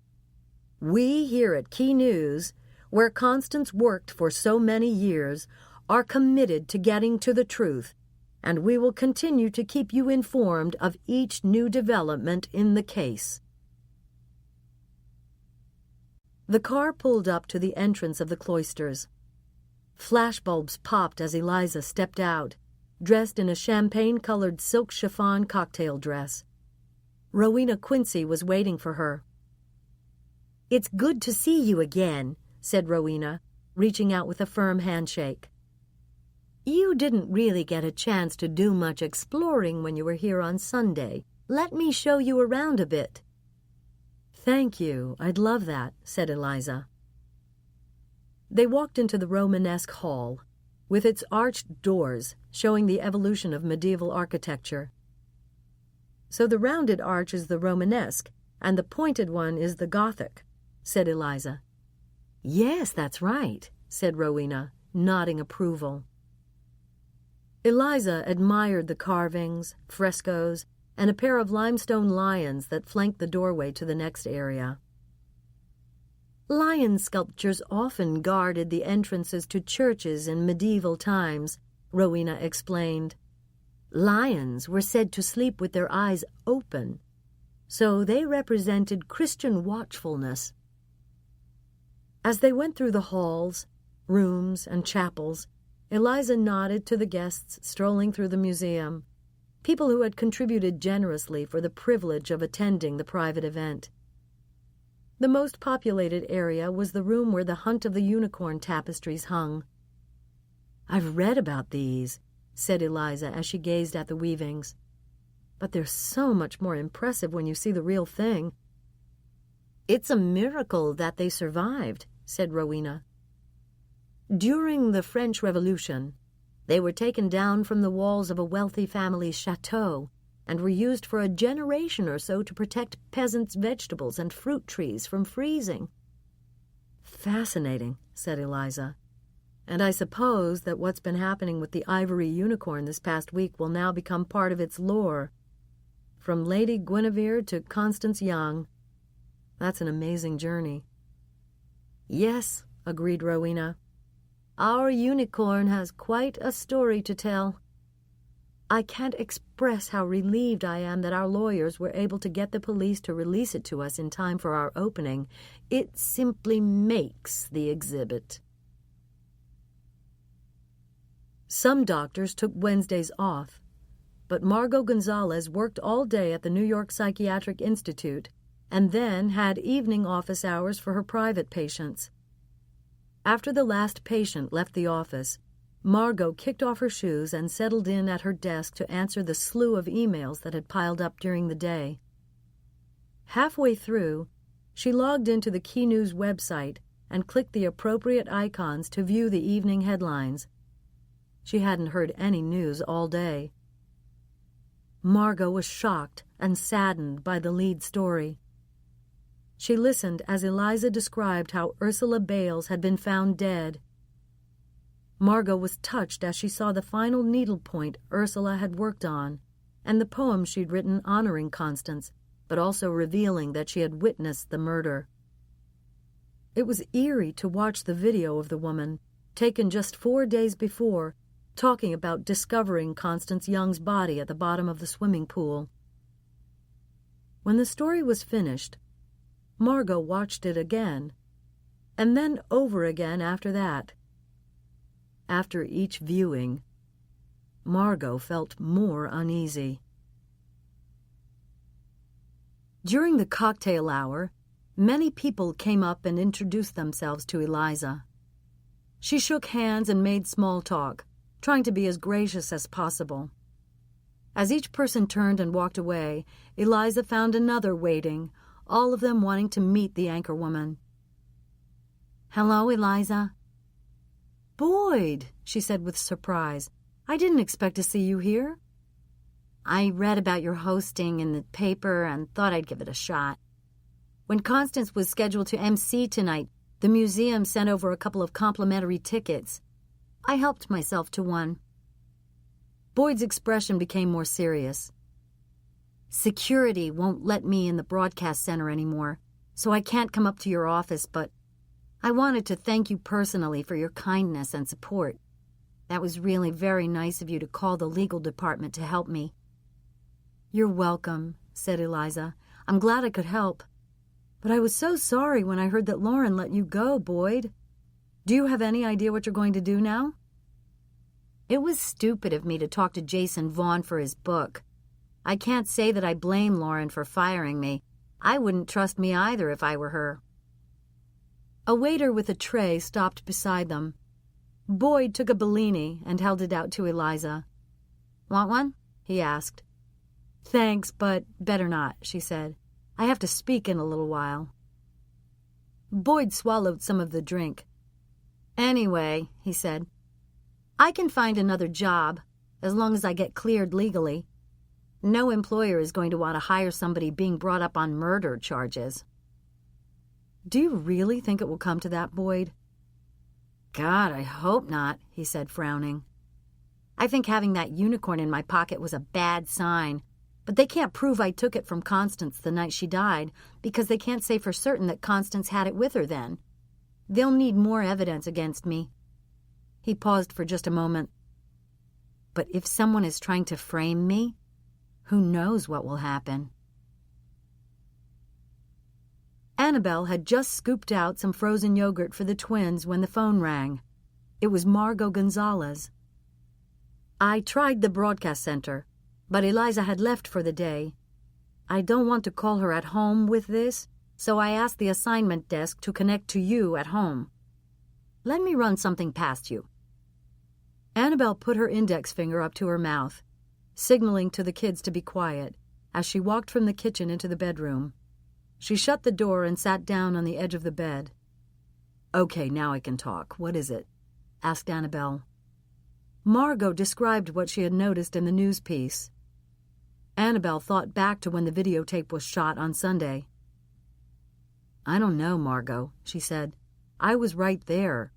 We here at Key News, where Constance worked for so many years, are committed to getting to the truth, and we will continue to keep you informed of each new development in the case. The car pulled up to the entrance of the Cloisters. Flashbulbs popped as Eliza stepped out, dressed in a champagne-colored silk chiffon cocktail dress. Rowena Quincy was waiting for her. It's good to see you again, said Rowena, reaching out with a firm handshake. You didn't really get a chance to do much exploring when you were here on Sunday. Let me show you around a bit. Thank you. I'd love that, said Eliza. They walked into the Romanesque hall, with its arched doors showing the evolution of medieval architecture. So the rounded arch is the Romanesque, and the pointed one is the Gothic, said Eliza. Yes, that's right, said Rowena, nodding approval. Eliza admired the carvings, frescoes, and a pair of limestone lions that flanked the doorway to the next area. Lion sculptures often guarded the entrances to churches in medieval times, Rowena explained. Lions were said to sleep with their eyes open, so they represented Christian watchfulness. As they went through the halls, rooms, and chapels, Eliza nodded to the guests strolling through the museum, people who had contributed generously for the privilege of attending the private event. The most populated area was the room where the Hunt of the Unicorn tapestries hung. I've read about these, said Eliza as she gazed at the weavings. But they're so much more impressive when you see the real thing. It's a miracle that they survived, said Rowena. During the French Revolution, they were taken down from the walls of a wealthy family's chateau and were used for a generation or so to protect peasants' vegetables and fruit trees from freezing. Fascinating, said Eliza. And I suppose that what's been happening with the ivory unicorn this past week will now become part of its lore. From Lady Guinevere to Constance Young. That's an amazing journey. Yes, agreed Rowena. Our unicorn has quite a story to tell. I can't express how relieved I am that our lawyers were able to get the police to release it to us in time for our opening. It simply makes the exhibit. Some doctors took Wednesdays off, but Margot Gonzalez worked all day at the New York Psychiatric Institute and then had evening office hours for her private patients. After the last patient left the office, Margot kicked off her shoes and settled in at her desk to answer the slew of emails that had piled up during the day. Halfway through, she logged into the Key News website and clicked the appropriate icons to view the evening headlines. She hadn't heard any news all day. Margot was shocked and saddened by the lead story. She listened as Eliza described how Ursula Bales had been found dead. Margot was touched as she saw the final needlepoint Ursula had worked on, and the poem she'd written honoring Constance, but also revealing that she had witnessed the murder. It was eerie to watch the video of the woman, taken just 4 days before, talking about discovering Constance Young's body at the bottom of the swimming pool. When the story was finished, Margot watched it again, and then over again after that. After each viewing, Margot felt more uneasy. During the cocktail hour, many people came up and introduced themselves to Eliza. She shook hands and made small talk, trying to be as gracious as possible. As each person turned and walked away, Eliza found another waiting, all of them wanting to meet the anchorwoman. Hello, Eliza. Boyd, she said with surprise. I didn't expect to see you here. I read about your hosting in the paper and thought I'd give it a shot. When Constance was scheduled to MC tonight, the museum sent over a couple of complimentary tickets. I helped myself to one. Boyd's expression became more serious. Security won't let me in the broadcast center anymore, so I can't come up to your office, but I wanted to thank you personally for your kindness and support. That was really very nice of you to call the legal department to help me. You're welcome, said Eliza. I'm glad I could help. But I was so sorry when I heard that Lauren let you go, Boyd. Do you have any idea what you're going to do now? It was stupid of me to talk to Jason Vaughn for his book. I can't say that I blame Lauren for firing me. I wouldn't trust me either if I were her. A waiter with a tray stopped beside them. Boyd took a Bellini and held it out to Eliza. "Want one?" he asked. "Thanks, but better not," she said. "I have to speak in a little while." Boyd swallowed some of the drink. "Anyway," he said, "I can find another job, as long as I get cleared legally. No employer is going to want to hire somebody being brought up on murder charges." "Do you really think it will come to that, Boyd?" "God, I hope not," he said, frowning. "I think having that unicorn in my pocket was a bad sign, but they can't prove I took it from Constance the night she died, because they can't say for certain that Constance had it with her then. They'll need more evidence against me." He paused for just a moment. "But if someone is trying to frame me, who knows what will happen?" Annabelle had just scooped out some frozen yogurt for the twins when the phone rang. It was Margot Gonzalez. "I tried the broadcast center, but Eliza had left for the day. I don't want to call her at home with this, so I asked the assignment desk to connect to you at home. Let me run something past you." Annabelle put her index finger up to her mouth, signaling to the kids to be quiet, as she walked from the kitchen into the bedroom. She shut the door and sat down on the edge of the bed. "Okay, now I can talk. What is it?" asked Annabelle. Margot described what she had noticed in the news piece. Annabelle thought back to when the videotape was shot on Sunday. "I don't know, Margot," she said. "I was right there.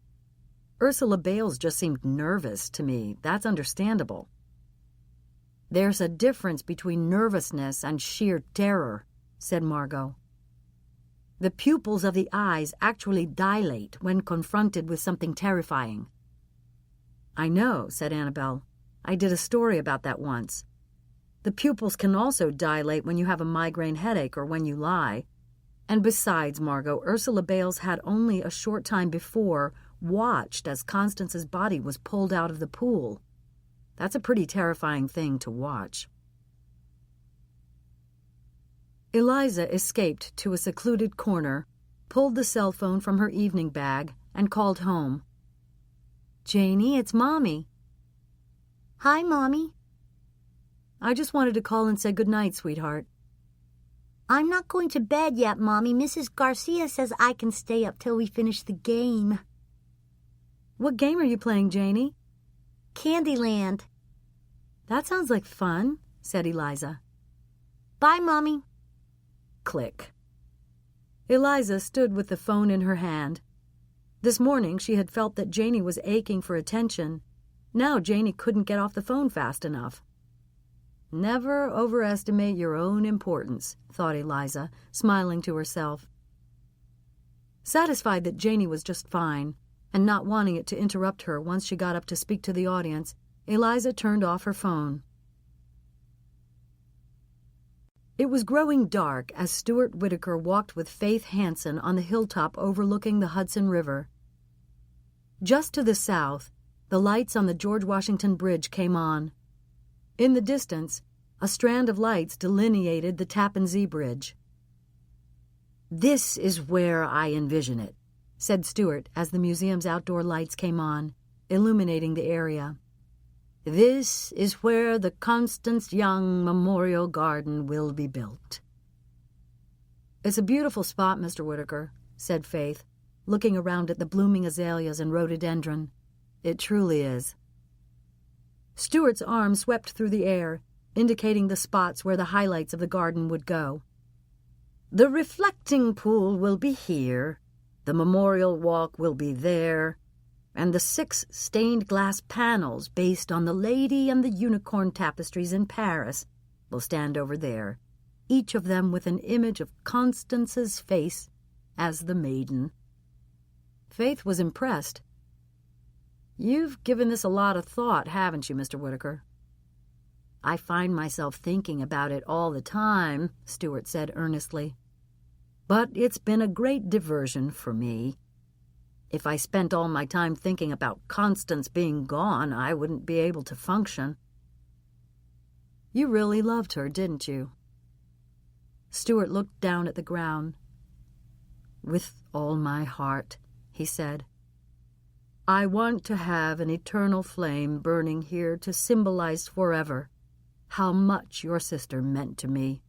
Ursula Bales just seemed nervous to me. That's understandable." "There's a difference between nervousness and sheer terror," said Margot. "The pupils of the eyes actually dilate when confronted with something terrifying." "I know," said Annabelle. "I did a story about that once. The pupils can also dilate when you have a migraine headache or when you lie. And besides, Margot, Ursula Bales had only a short time before watched as Constance's body was pulled out of the pool. That's a pretty terrifying thing to watch." Eliza escaped to a secluded corner, pulled the cell phone from her evening bag, and called home. "Janie, it's Mommy." "Hi, Mommy." "I just wanted to call and say goodnight, sweetheart." "I'm not going to bed yet, Mommy. Mrs. Garcia says I can stay up till we finish the game." "What game are you playing, Janie?" "Candyland." "That sounds like fun," said Eliza. "Bye, Mommy." Click. Eliza stood with the phone in her hand. This morning she had felt that Janie was aching for attention. Now Janie couldn't get off the phone fast enough. Never overestimate your own importance, thought Eliza, smiling to herself. Satisfied that Janie was just fine, and not wanting it to interrupt her once she got up to speak to the audience, Eliza turned off her phone. It was growing dark as Stuart Whitaker walked with Faith Hansen on the hilltop overlooking the Hudson River. Just to the south, the lights on the George Washington Bridge came on. In the distance, a strand of lights delineated the Tappan Zee Bridge. "This is where I envision it," said Stuart as the museum's outdoor lights came on, illuminating the area. "This is where the Constance Young Memorial Garden will be built." "It's a beautiful spot, Mr. Whitaker," said Faith, looking around at the blooming azaleas and rhododendron. "It truly is." Stuart's arm swept through the air, indicating the spots where the highlights of the garden would go. "The reflecting pool will be here, the memorial walk will be there, and the 6 stained glass panels based on the Lady and the Unicorn tapestries in Paris will stand over there, each of them with an image of Constance's face as the maiden." Faith was impressed. "You've given this a lot of thought, haven't you, Mr. Whitaker?" "I find myself thinking about it all the time," Stuart said earnestly. "But it's been a great diversion for me. If I spent all my time thinking about Constance being gone, I wouldn't be able to function." "You really loved her, didn't you?" Stuart looked down at the ground. "With all my heart," he said. "I want to have an eternal flame burning here to symbolize forever how much your sister meant to me."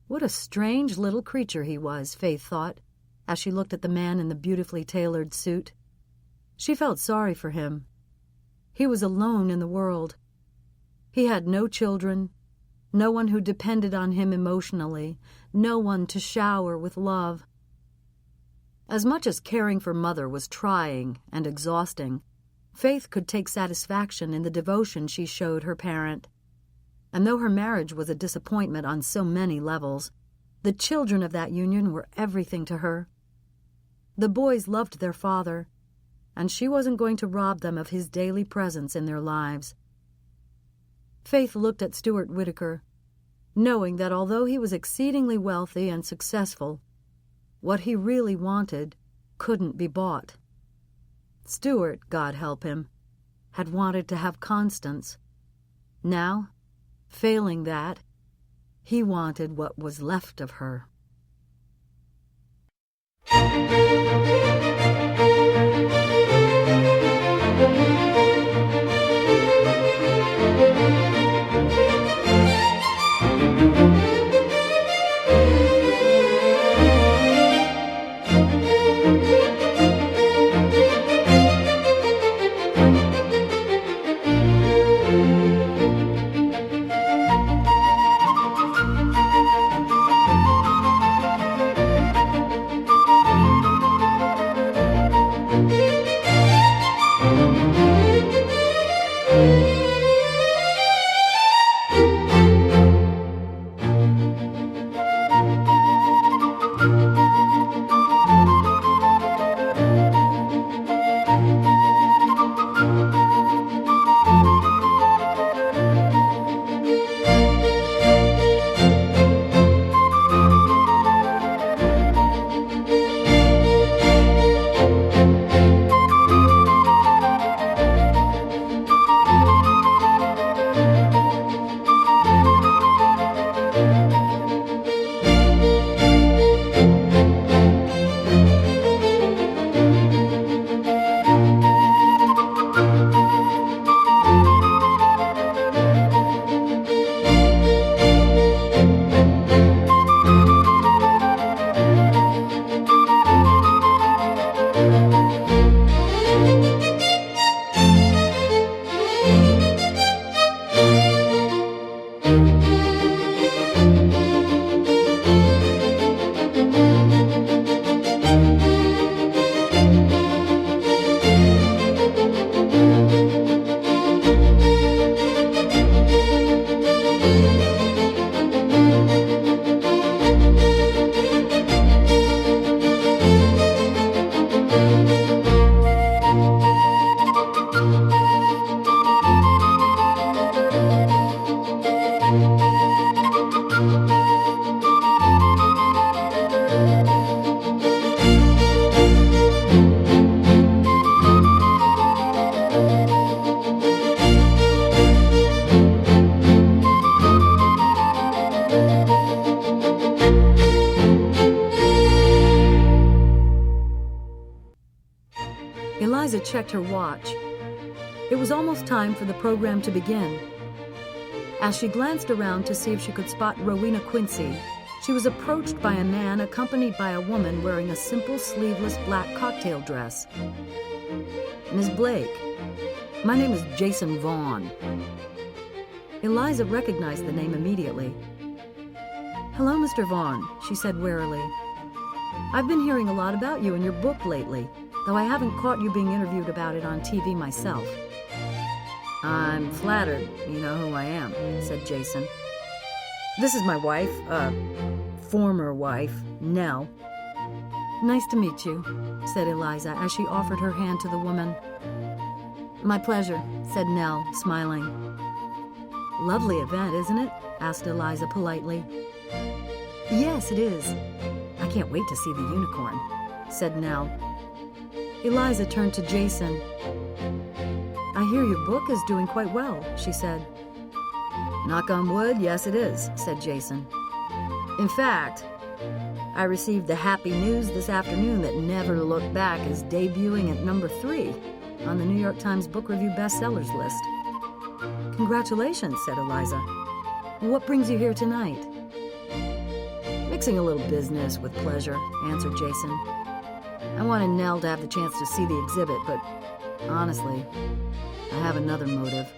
What a strange little creature he was, Faith thought, as she looked at the man in the beautifully tailored suit. She felt sorry for him. He was alone in the world. He had no children, no one who depended on him emotionally, no one to shower with love. As much as caring for Mother was trying and exhausting, Faith could take satisfaction in the devotion she showed her parent. And though her marriage was a disappointment on so many levels, the children of that union were everything to her. The boys loved their father, and she wasn't going to rob them of his daily presence in their lives. Faith looked at Stuart Whitaker, knowing that although he was exceedingly wealthy and successful, what he really wanted couldn't be bought. Stuart, God help him, had wanted to have Constance. Now, failing that, he wanted what was left of her. Eliza checked her watch. It was almost time for the program to begin. As she glanced around to see if she could spot Rowena Quincy, she was approached by a man accompanied by a woman wearing a simple sleeveless black cocktail dress. "Miss Blake, my name is Jason Vaughn." Eliza recognized the name immediately. "Hello, Mr. Vaughn," she said warily. "I've been hearing a lot about you and your book lately, though I haven't caught you being interviewed about it on TV myself." "I'm flattered you know who I am," said Jason. "This is my wife, former wife, Nell." "Nice to meet you," said Eliza as she offered her hand to the woman. "My pleasure," said Nell, smiling. "Lovely event, isn't it?" asked Eliza politely. "Yes, it is. I can't wait to see the unicorn," said Nell. Eliza turned to Jason. "I hear your book is doing quite well," she said. "Knock on wood, yes it is," said Jason. "In fact, I received the happy news this afternoon that Never Look Back is debuting at number 3 on the New York Times Book Review bestsellers list. Congratulations, said Eliza. What brings you here tonight? Mixing a little business with pleasure, answered Jason. I wanted Nell to have the chance to see the exhibit, but honestly, I have another motive.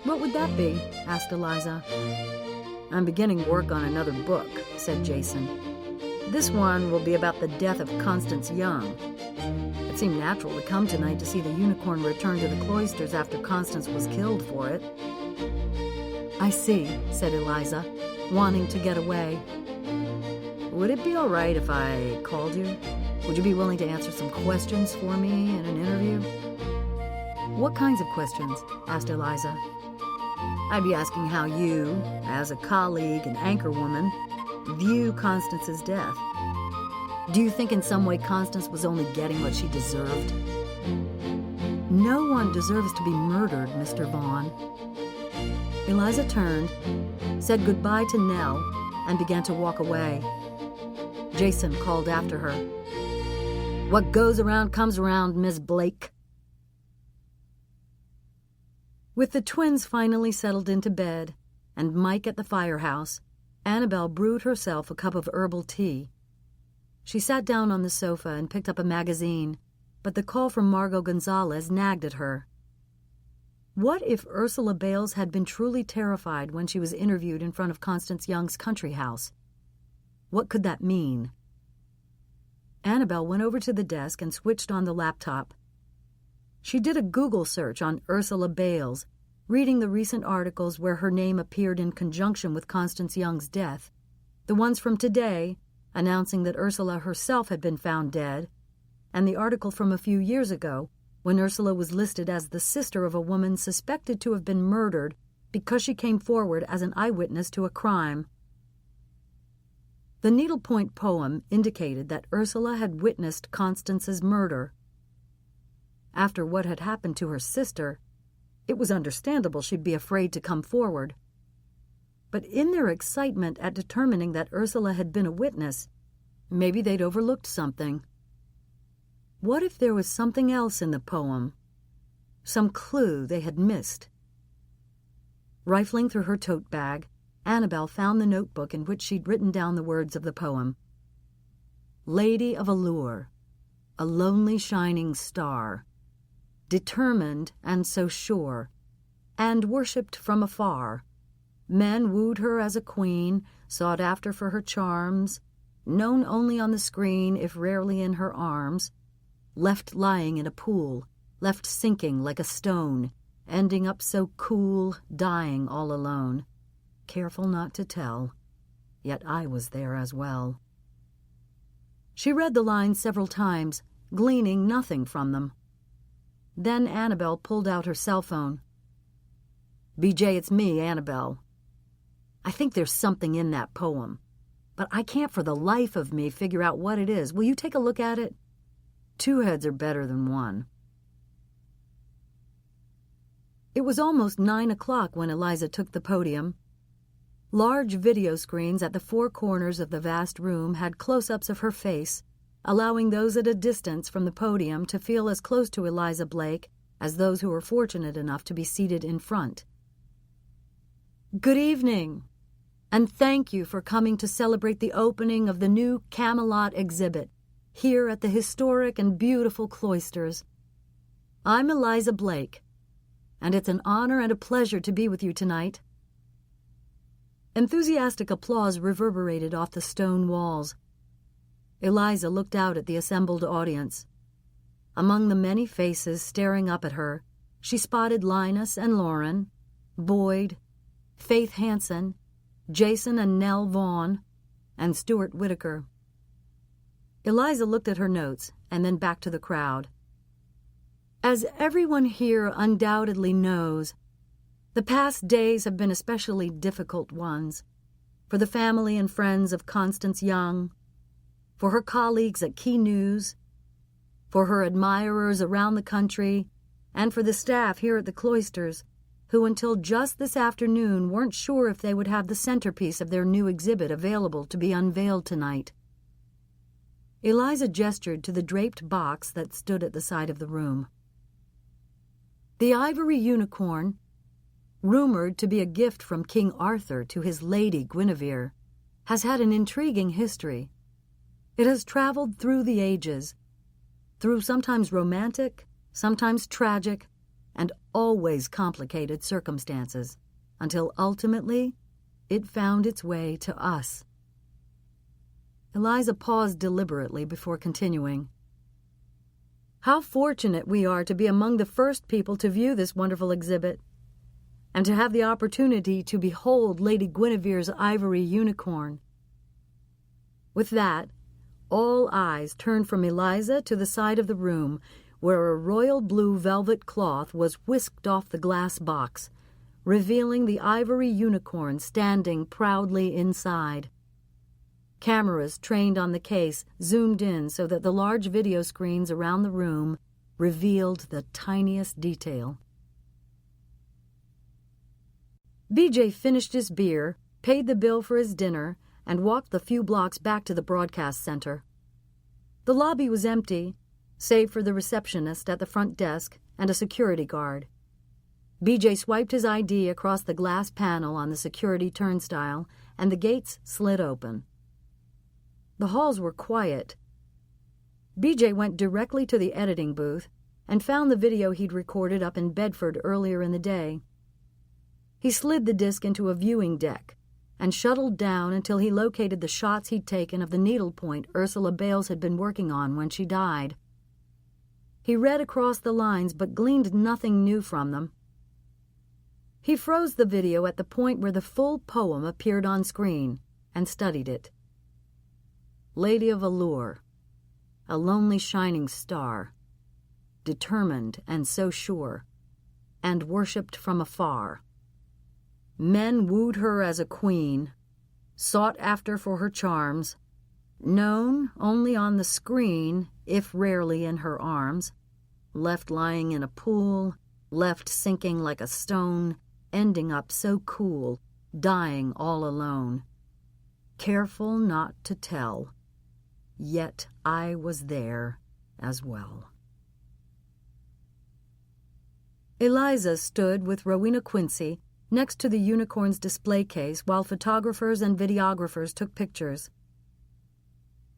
What would that be? Asked Eliza. I'm beginning work on another book, said Jason. This one will be about the death of Constance Young. It seemed natural to come tonight to see the unicorn return to the cloisters after Constance was killed for it. I see, said Eliza, wanting to get away. Would it be all right if I called you? Would you be willing to answer some questions for me in an interview? What kinds of questions? Asked Eliza. I'd be asking how you, as a colleague and anchorwoman, view Constance's death. Do you think in some way Constance was only getting what she deserved? No one deserves to be murdered, Mr. Vaughn. Eliza turned, said goodbye to Nell, and began to walk away. Jason called after her. What goes around comes around, Miss Blake. With the twins finally settled into bed, and Mike at the firehouse, Annabelle brewed herself a cup of herbal tea. She sat down on the sofa and picked up a magazine, but the call from Margot Gonzalez nagged at her. What if Ursula Bales had been truly terrified when she was interviewed in front of Constance Young's country house? What could that mean? Annabelle went over to the desk and switched on the laptop. She did a Google search on Ursula Bales, reading the recent articles where her name appeared in conjunction with Constance Young's death, the ones from today announcing that Ursula herself had been found dead, and the article from a few years ago when Ursula was listed as the sister of a woman suspected to have been murdered because she came forward as an eyewitness to a crime. The needlepoint poem indicated that Ursula had witnessed Constance's murder. After what had happened to her sister, it was understandable she'd be afraid to come forward. But in their excitement at determining that Ursula had been a witness, maybe they'd overlooked something. What if there was something else in the poem? Some clue they had missed? Rifling through her tote bag, Annabelle found the notebook in which she'd written down the words of the poem. Lady of allure, a lonely shining star, determined and so sure, and worshipped from afar. Men wooed her as a queen, sought after for her charms, known only on the screen if rarely in her arms, left lying in a pool, left sinking like a stone, ending up so cool, dying all alone. Careful not to tell, yet I was there as well. She read the lines several times, gleaning nothing from them. Then Annabelle pulled out her cell phone. BJ, it's me, Annabelle. I think there's something in that poem, but I can't for the life of me figure out what it is. Will you take a look at it? 2 heads are better than 1. It was almost 9 o'clock when Eliza took the podium. Large video screens at the 4 corners of the vast room had close-ups of her face, allowing those at a distance from the podium to feel as close to Eliza Blake as those who were fortunate enough to be seated in front. Good evening, and thank you for coming to celebrate the opening of the new Camelot exhibit here at the historic and beautiful cloisters. I'm Eliza Blake, and it's an honor and a pleasure to be with you tonight. Enthusiastic applause reverberated off the stone walls. Eliza looked out at the assembled audience. Among the many faces staring up at her, she spotted Linus and Lauren, Boyd, Faith Hansen, Jason and Nell Vaughn, and Stuart Whitaker. Eliza looked at her notes and then back to the crowd. As everyone here undoubtedly knows, the past days have been especially difficult ones for the family and friends of Constance Young, for her colleagues at Key News, for her admirers around the country, and for the staff here at the cloisters, who until just this afternoon weren't sure if they would have the centerpiece of their new exhibit available to be unveiled tonight. Eliza gestured to the draped box that stood at the side of the room. The ivory unicorn, rumored to be a gift from King Arthur to his lady Guinevere, has had an intriguing history. It has traveled through the ages, through sometimes romantic, sometimes tragic, and always complicated circumstances, until ultimately it found its way to us. Eliza paused deliberately before continuing. How fortunate we are to be among the first people to view this wonderful exhibit, and to have the opportunity to behold Lady Guinevere's ivory unicorn. With that, all eyes turned from Eliza to the side of the room where a royal blue velvet cloth was whisked off the glass box, revealing the ivory unicorn standing proudly inside. Cameras trained on the case zoomed in so that the large video screens around the room revealed the tiniest detail. BJ finished his beer, paid the bill for his dinner, and walked the few blocks back to the broadcast center. The lobby was empty, save for the receptionist at the front desk and a security guard. BJ swiped his ID across the glass panel on the security turnstile, and the gates slid open. The halls were quiet. BJ went directly to the editing booth and found the video he'd recorded up in Bedford earlier in the day. He slid the disc into a viewing deck and shuttled down until he located the shots he'd taken of the needlepoint Ursula Bales had been working on when she died. He read across the lines but gleaned nothing new from them. He froze the video at the point where the full poem appeared on screen and studied it. Lady of Allure, a lonely shining star, determined and so sure, and worshipped from afar. Men wooed her as a queen, sought after for her charms, known only on the screen, if rarely in her arms, left lying in a pool, left sinking like a stone, ending up so cool, dying all alone. Careful not to tell, yet I was there as well. Eliza stood with Rowena Quincy next to the unicorn's display case while photographers and videographers took pictures.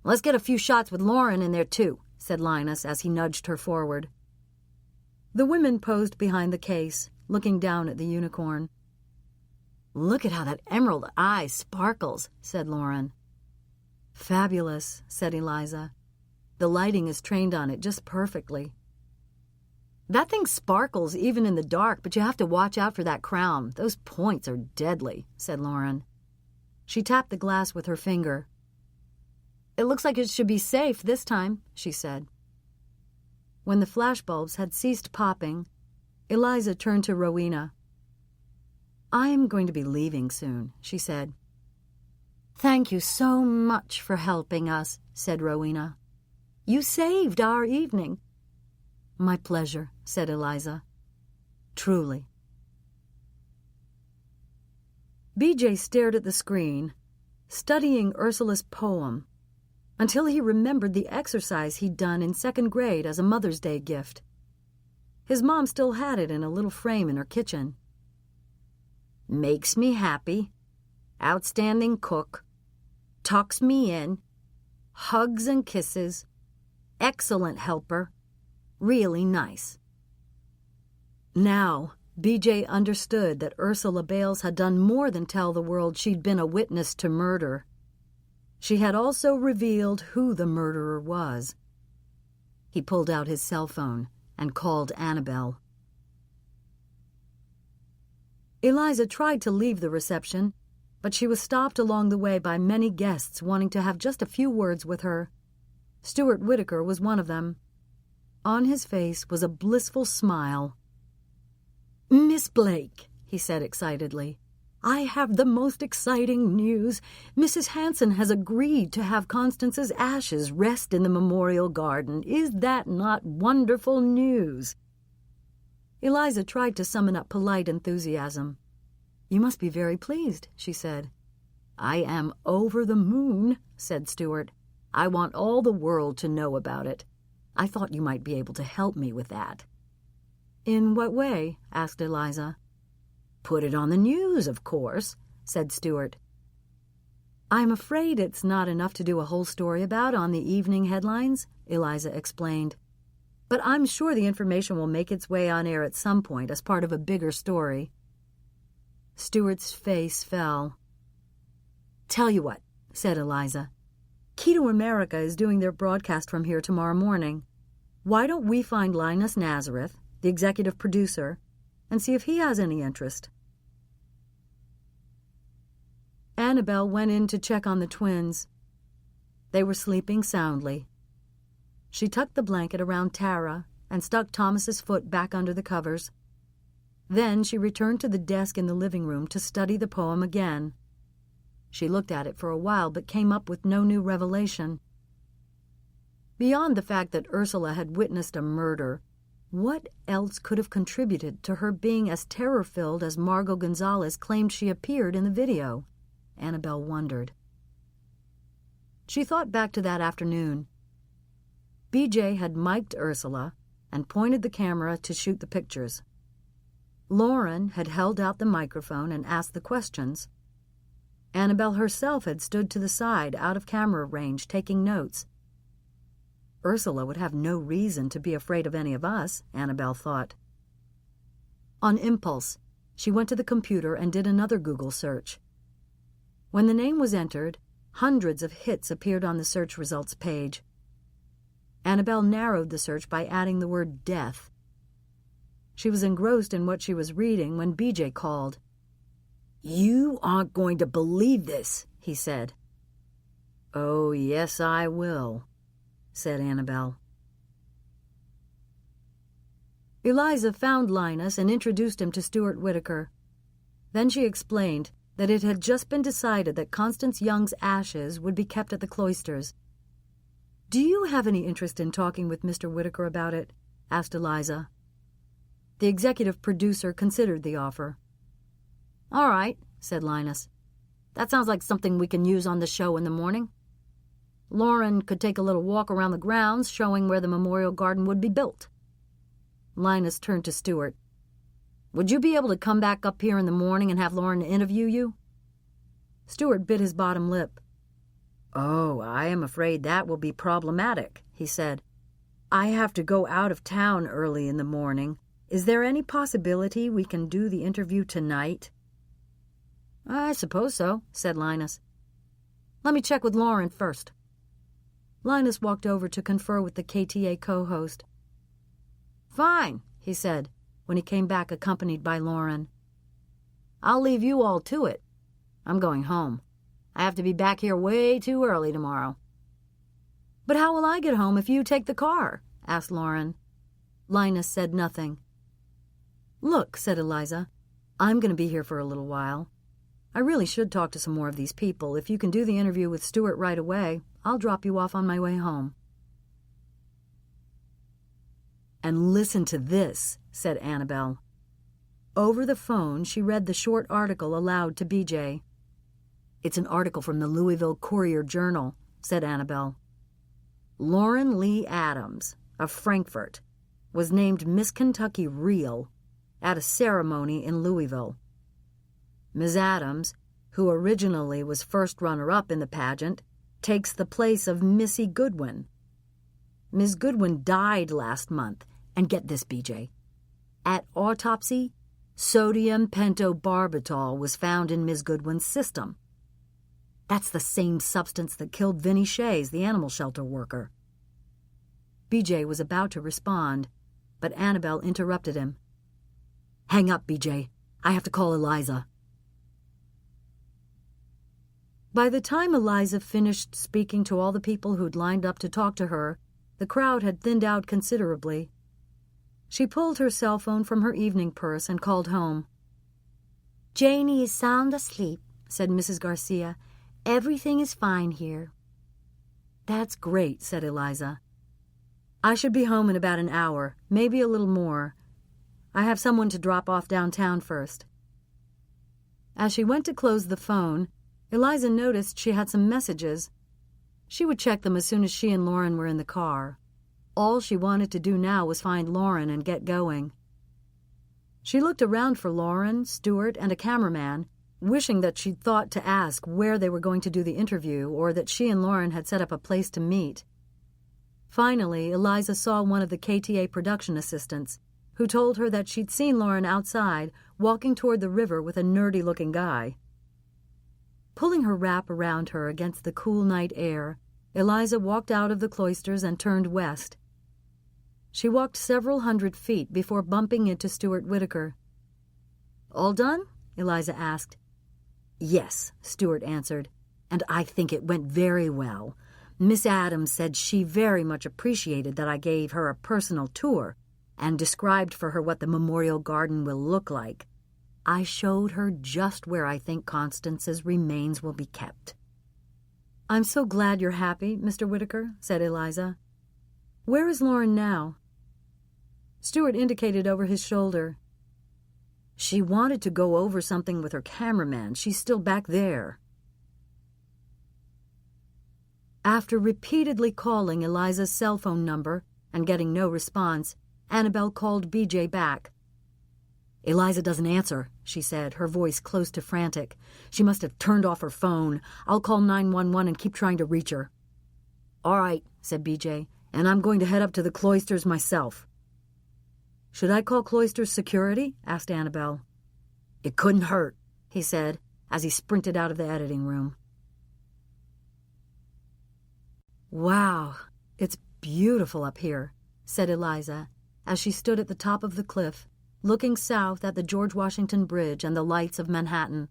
"Let's get a few shots with Lauren in there, too," said Linus as he nudged her forward. The women posed behind the case, looking down at the unicorn. "Look at how that emerald eye sparkles," said Lauren. "Fabulous," said Eliza. "The lighting is trained on it just perfectly." "That thing sparkles even in the dark, but you have to watch out for that crown. Those points are deadly," said Lauren. She tapped the glass with her finger. "It looks like it should be safe this time," she said. When the flashbulbs had ceased popping, Eliza turned to Rowena. "I am going to be leaving soon," she said. "Thank you so much for helping us," said Rowena. "You saved our evening." "My pleasure," said Eliza. "Truly." BJ stared at the screen, studying Ursula's poem, until he remembered the exercise he'd done in 2nd grade as a Mother's Day gift. His mom still had it in a little frame in her kitchen. "Makes me happy, outstanding cook, tucks me in, hugs and kisses, excellent helper, really nice." Now, BJ understood that Ursula Bales had done more than tell the world she'd been a witness to murder. She had also revealed who the murderer was. He pulled out his cell phone and called Annabelle. Eliza tried to leave the reception, but she was stopped along the way by many guests wanting to have just a few words with her. Stuart Whitaker was one of them. On his face was a blissful smile. "Miss Blake," he said excitedly, "I have the most exciting news. Mrs. Hanson has agreed to have Constance's ashes rest in the memorial garden. Is that not wonderful news?" Eliza tried to summon up polite enthusiasm. "You must be very pleased," she said. "I am over the moon," said Stuart. "I want all the world to know about it. I thought you might be able to help me with that." "In what way?" asked Eliza. "Put it on the news, of course," said Stuart. "I'm afraid it's not enough to do a whole story about on the evening headlines," Eliza explained. "But I'm sure the information will make its way on air at some point as part of a bigger story." Stuart's face fell. "Tell you what," said Eliza. "Key to America is doing their broadcast from here tomorrow morning. Why don't we find Linus Nazareth, the executive producer, and see if he has any interest?" Annabelle went in to check on the twins. They were sleeping soundly. She tucked the blanket around Tara and stuck Thomas's foot back under the covers. Then she returned to the desk in the living room to study the poem again. She looked at it for a while but came up with no new revelation. Beyond the fact that Ursula had witnessed a murder, what else could have contributed to her being as terror-filled as Margot Gonzalez claimed she appeared in the video? Annabelle wondered. She thought back to that afternoon. BJ had mic'd Ursula and pointed the camera to shoot the pictures. Lauren had held out the microphone and asked the questions. Annabelle herself had stood to the side, out of camera range, taking notes. Ursula would have no reason to be afraid of any of us, Annabelle thought. On impulse, she went to the computer and did another Google search. When the name was entered, hundreds of hits appeared on the search results page. Annabelle narrowed the search by adding the word death. She was engrossed in what she was reading when BJ called. "You aren't going to believe this," he said. "Oh, yes, I will," said Annabelle. Eliza found Linus and introduced him to Stuart Whitaker. Then she explained that it had just been decided that Constance Young's ashes would be kept at the cloisters. "Do you have any interest in talking with Mr. Whitaker about it?" asked Eliza. The executive producer considered the offer. "All right," said Linus. "That sounds like something we can use on the show in the morning. Lauren could take a little walk around the grounds showing where the memorial garden would be built." Linus turned to Stuart. "Would you be able to come back up here in the morning and have Lauren interview you?" Stuart bit his bottom lip. "Oh, I am afraid that will be problematic," he said. "I have to go out of town early in the morning. Is there any possibility we can do the interview tonight?" "I suppose so," said Linus. "Let me check with Lauren first." Linus walked over to confer with the KTA co-host. "Fine," he said, when he came back accompanied by Lauren. "I'll leave you all to it. I'm going home. I have to be back here way too early tomorrow." "But how will I get home if you take the car?" asked Lauren. Linus said nothing. "Look," said Eliza, "I'm going to be here for a little while. I really should talk to some more of these people. If you can do the interview with Stuart right away, I'll drop you off on my way home." "And listen to this," said Annabelle. Over the phone, she read the short article aloud to BJ. "It's an article from the Louisville Courier-Journal," said Annabelle. "Lauren Lee Adams, of Frankfort, was named Miss Kentucky Real at a ceremony in Louisville. Ms. Adams, who originally was first runner-up in the pageant, takes the place of Missy Goodwin. Ms. Goodwin died last month, and get this, BJ. At autopsy, sodium pentobarbital was found in Ms. Goodwin's system. That's the same substance that killed Vinnie Shays, the animal shelter worker." BJ was about to respond, but Annabelle interrupted him. "Hang up, BJ. I have to call Eliza." By the time Eliza finished speaking to all the people who'd lined up to talk to her, the crowd had thinned out considerably. She pulled her cell phone from her evening purse and called home. "Janie is sound asleep," said Mrs. Garcia. "Everything is fine here." "That's great," said Eliza. "I should be home in about an hour, maybe a little more. I have someone to drop off downtown first." As she went to close the phone, Eliza noticed she had some messages. She would check them as soon as she and Lauren were in the car. All she wanted to do now was find Lauren and get going. She looked around for Lauren, Stuart, and a cameraman, wishing that she'd thought to ask where they were going to do the interview or that she and Lauren had set up a place to meet. Finally, Eliza saw one of the KTA production assistants, who told her that she'd seen Lauren outside, walking toward the river with a nerdy-looking guy. Pulling her wrap around her against the cool night air, Eliza walked out of the cloisters and turned west. She walked several hundred feet before bumping into Stuart Whitaker. "All done?" Eliza asked. "Yes," Stuart answered, "and I think it went very well. Miss Adams said she very much appreciated that I gave her a personal tour and described for her what the memorial garden will look like. I showed her just where I think Constance's remains will be kept." "I'm so glad you're happy, Mr. Whitaker," said Eliza. "Where is Lauren now?" Stuart indicated over his shoulder. "She wanted to go over something with her cameraman. She's still back there." After repeatedly calling Eliza's cell phone number and getting no response, Annabelle called BJ back. "Eliza doesn't answer," she said, her voice close to frantic. "She must have turned off her phone. I'll call 911 and keep trying to reach her." "All right," said BJ, "and I'm going to head up to the cloisters myself." "Should I call Cloisters security?" asked Annabelle. "It couldn't hurt," he said, as he sprinted out of the editing room. "Wow, it's beautiful up here," said Eliza, as she stood at the top of the cliff, looking south at the George Washington Bridge and the lights of Manhattan.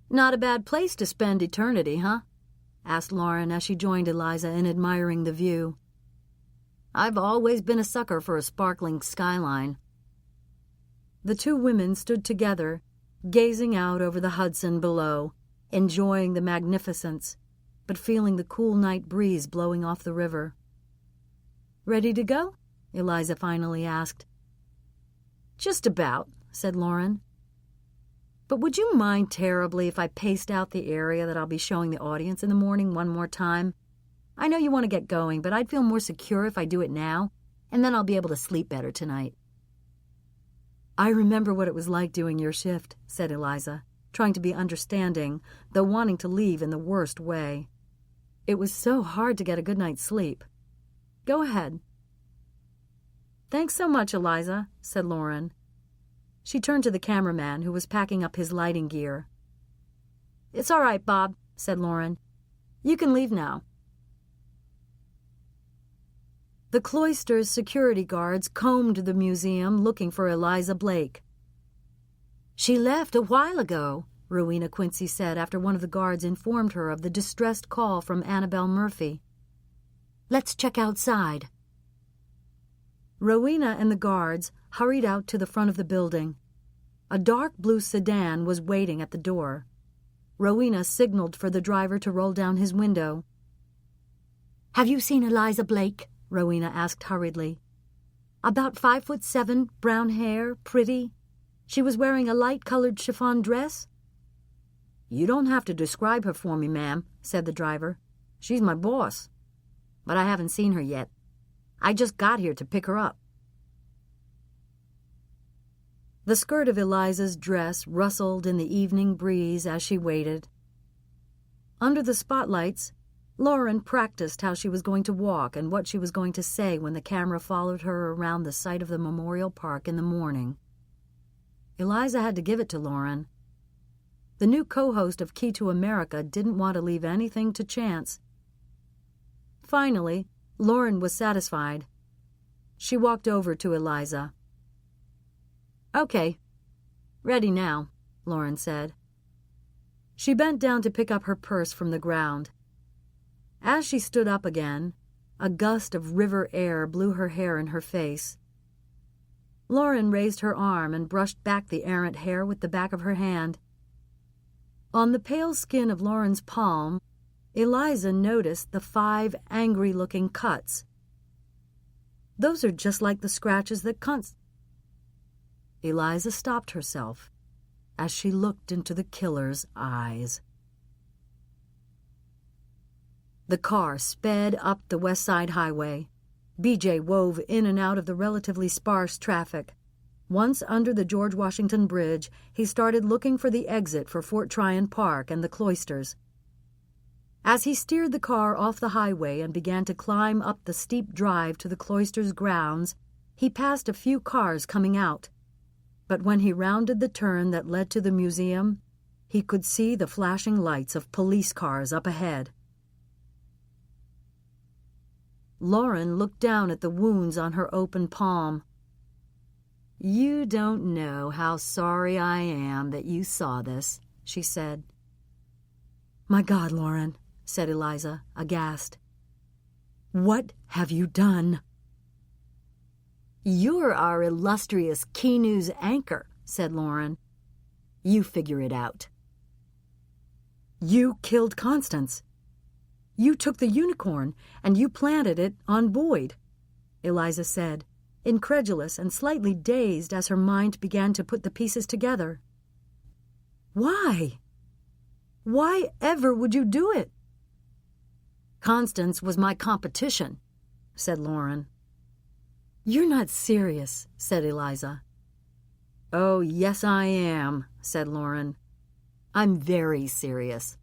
"Not a bad place to spend eternity, huh?" asked Lauren as she joined Eliza in admiring the view. "I've always been a sucker for a sparkling skyline." The two women stood together, gazing out over the Hudson below, enjoying the magnificence, but feeling the cool night breeze blowing off the river. "Ready to go?" Eliza finally asked. "Just about," said Lauren. "But would you mind terribly if I paced out the area that I'll be showing the audience in the morning one more time? I know you want to get going, but I'd feel more secure if I do it now, and then I'll be able to sleep better tonight." "I remember what it was like doing your shift," said Eliza, trying to be understanding, though wanting to leave in the worst way. "It was so hard to get a good night's sleep. Go ahead." "Thanks so much, Eliza," said Lauren. She turned to the cameraman, who was packing up his lighting gear. "It's all right, Bob," said Lauren. "You can leave now." The Cloisters' security guards combed the museum looking for Eliza Blake. "She left a while ago," Rowena Quincy said after one of the guards informed her of the distressed call from Annabelle Murphy. "Let's check outside." Rowena and the guards hurried out to the front of the building. A dark blue sedan was waiting at the door. Rowena signaled for the driver to roll down his window. "Have you seen Eliza Blake?" Rowena asked hurriedly. "About 5'7", brown hair, pretty. She was wearing a light-colored chiffon dress." "You don't have to describe her for me, ma'am," said the driver. "She's my boss. But I haven't seen her yet. I just got here to pick her up." The skirt of Eliza's dress rustled in the evening breeze as she waited. Under the spotlights, Lauren practiced how she was going to walk and what she was going to say when the camera followed her around the site of the Memorial Park in the morning. Eliza had to give it to Lauren. The new co-host of Key to America didn't want to leave anything to chance. Finally, Lauren was satisfied. She walked over to Eliza. "Okay, ready now," Lauren said. She bent down to pick up her purse from the ground. As she stood up again, a gust of river air blew her hair in her face. Lauren raised her arm and brushed back the errant hair with the back of her hand. On the pale skin of Lauren's palm, Eliza noticed the 5 angry-looking cuts. "Those are just like the scratches that Eliza stopped herself as she looked into the killer's eyes. The car sped up the West Side Highway. BJ wove in and out of the relatively sparse traffic. Once under the George Washington Bridge, he started looking for the exit for Fort Tryon Park and the cloisters. As he steered the car off the highway and began to climb up the steep drive to the cloisters' grounds, he passed a few cars coming out. But when he rounded the turn that led to the museum, he could see the flashing lights of police cars up ahead. Lauren looked down at the wounds on her open palm. "You don't know how sorry I am that you saw this," she said. "My God, Lauren," said Eliza, aghast. "What have you done?" "You're our illustrious Key News anchor," said Lauren. "You figure it out." "You killed Constance. You took the unicorn, and you planted it on Boyd," Eliza said, incredulous and slightly dazed as her mind began to put the pieces together. "Why? Why ever would you do it?" "Constance was my competition," said Lauren. "You're not serious," said Eliza. "Oh, yes, I am," said Lauren. "I'm very serious.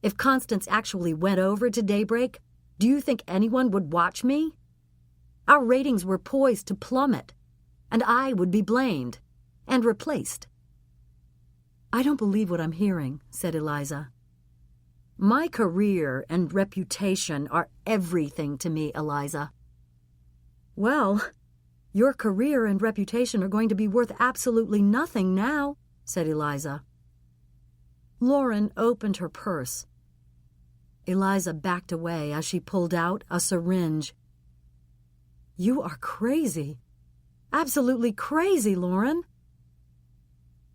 If Constance actually went over to Daybreak, do you think anyone would watch me? Our ratings were poised to plummet, and I would be blamed and replaced." "I don't believe what I'm hearing," said Eliza. "My career and reputation are everything to me, Eliza." "Well, your career and reputation are going to be worth absolutely nothing now," said Eliza. Lauren opened her purse. Eliza backed away as she pulled out a syringe. "You are crazy. Absolutely crazy, Lauren."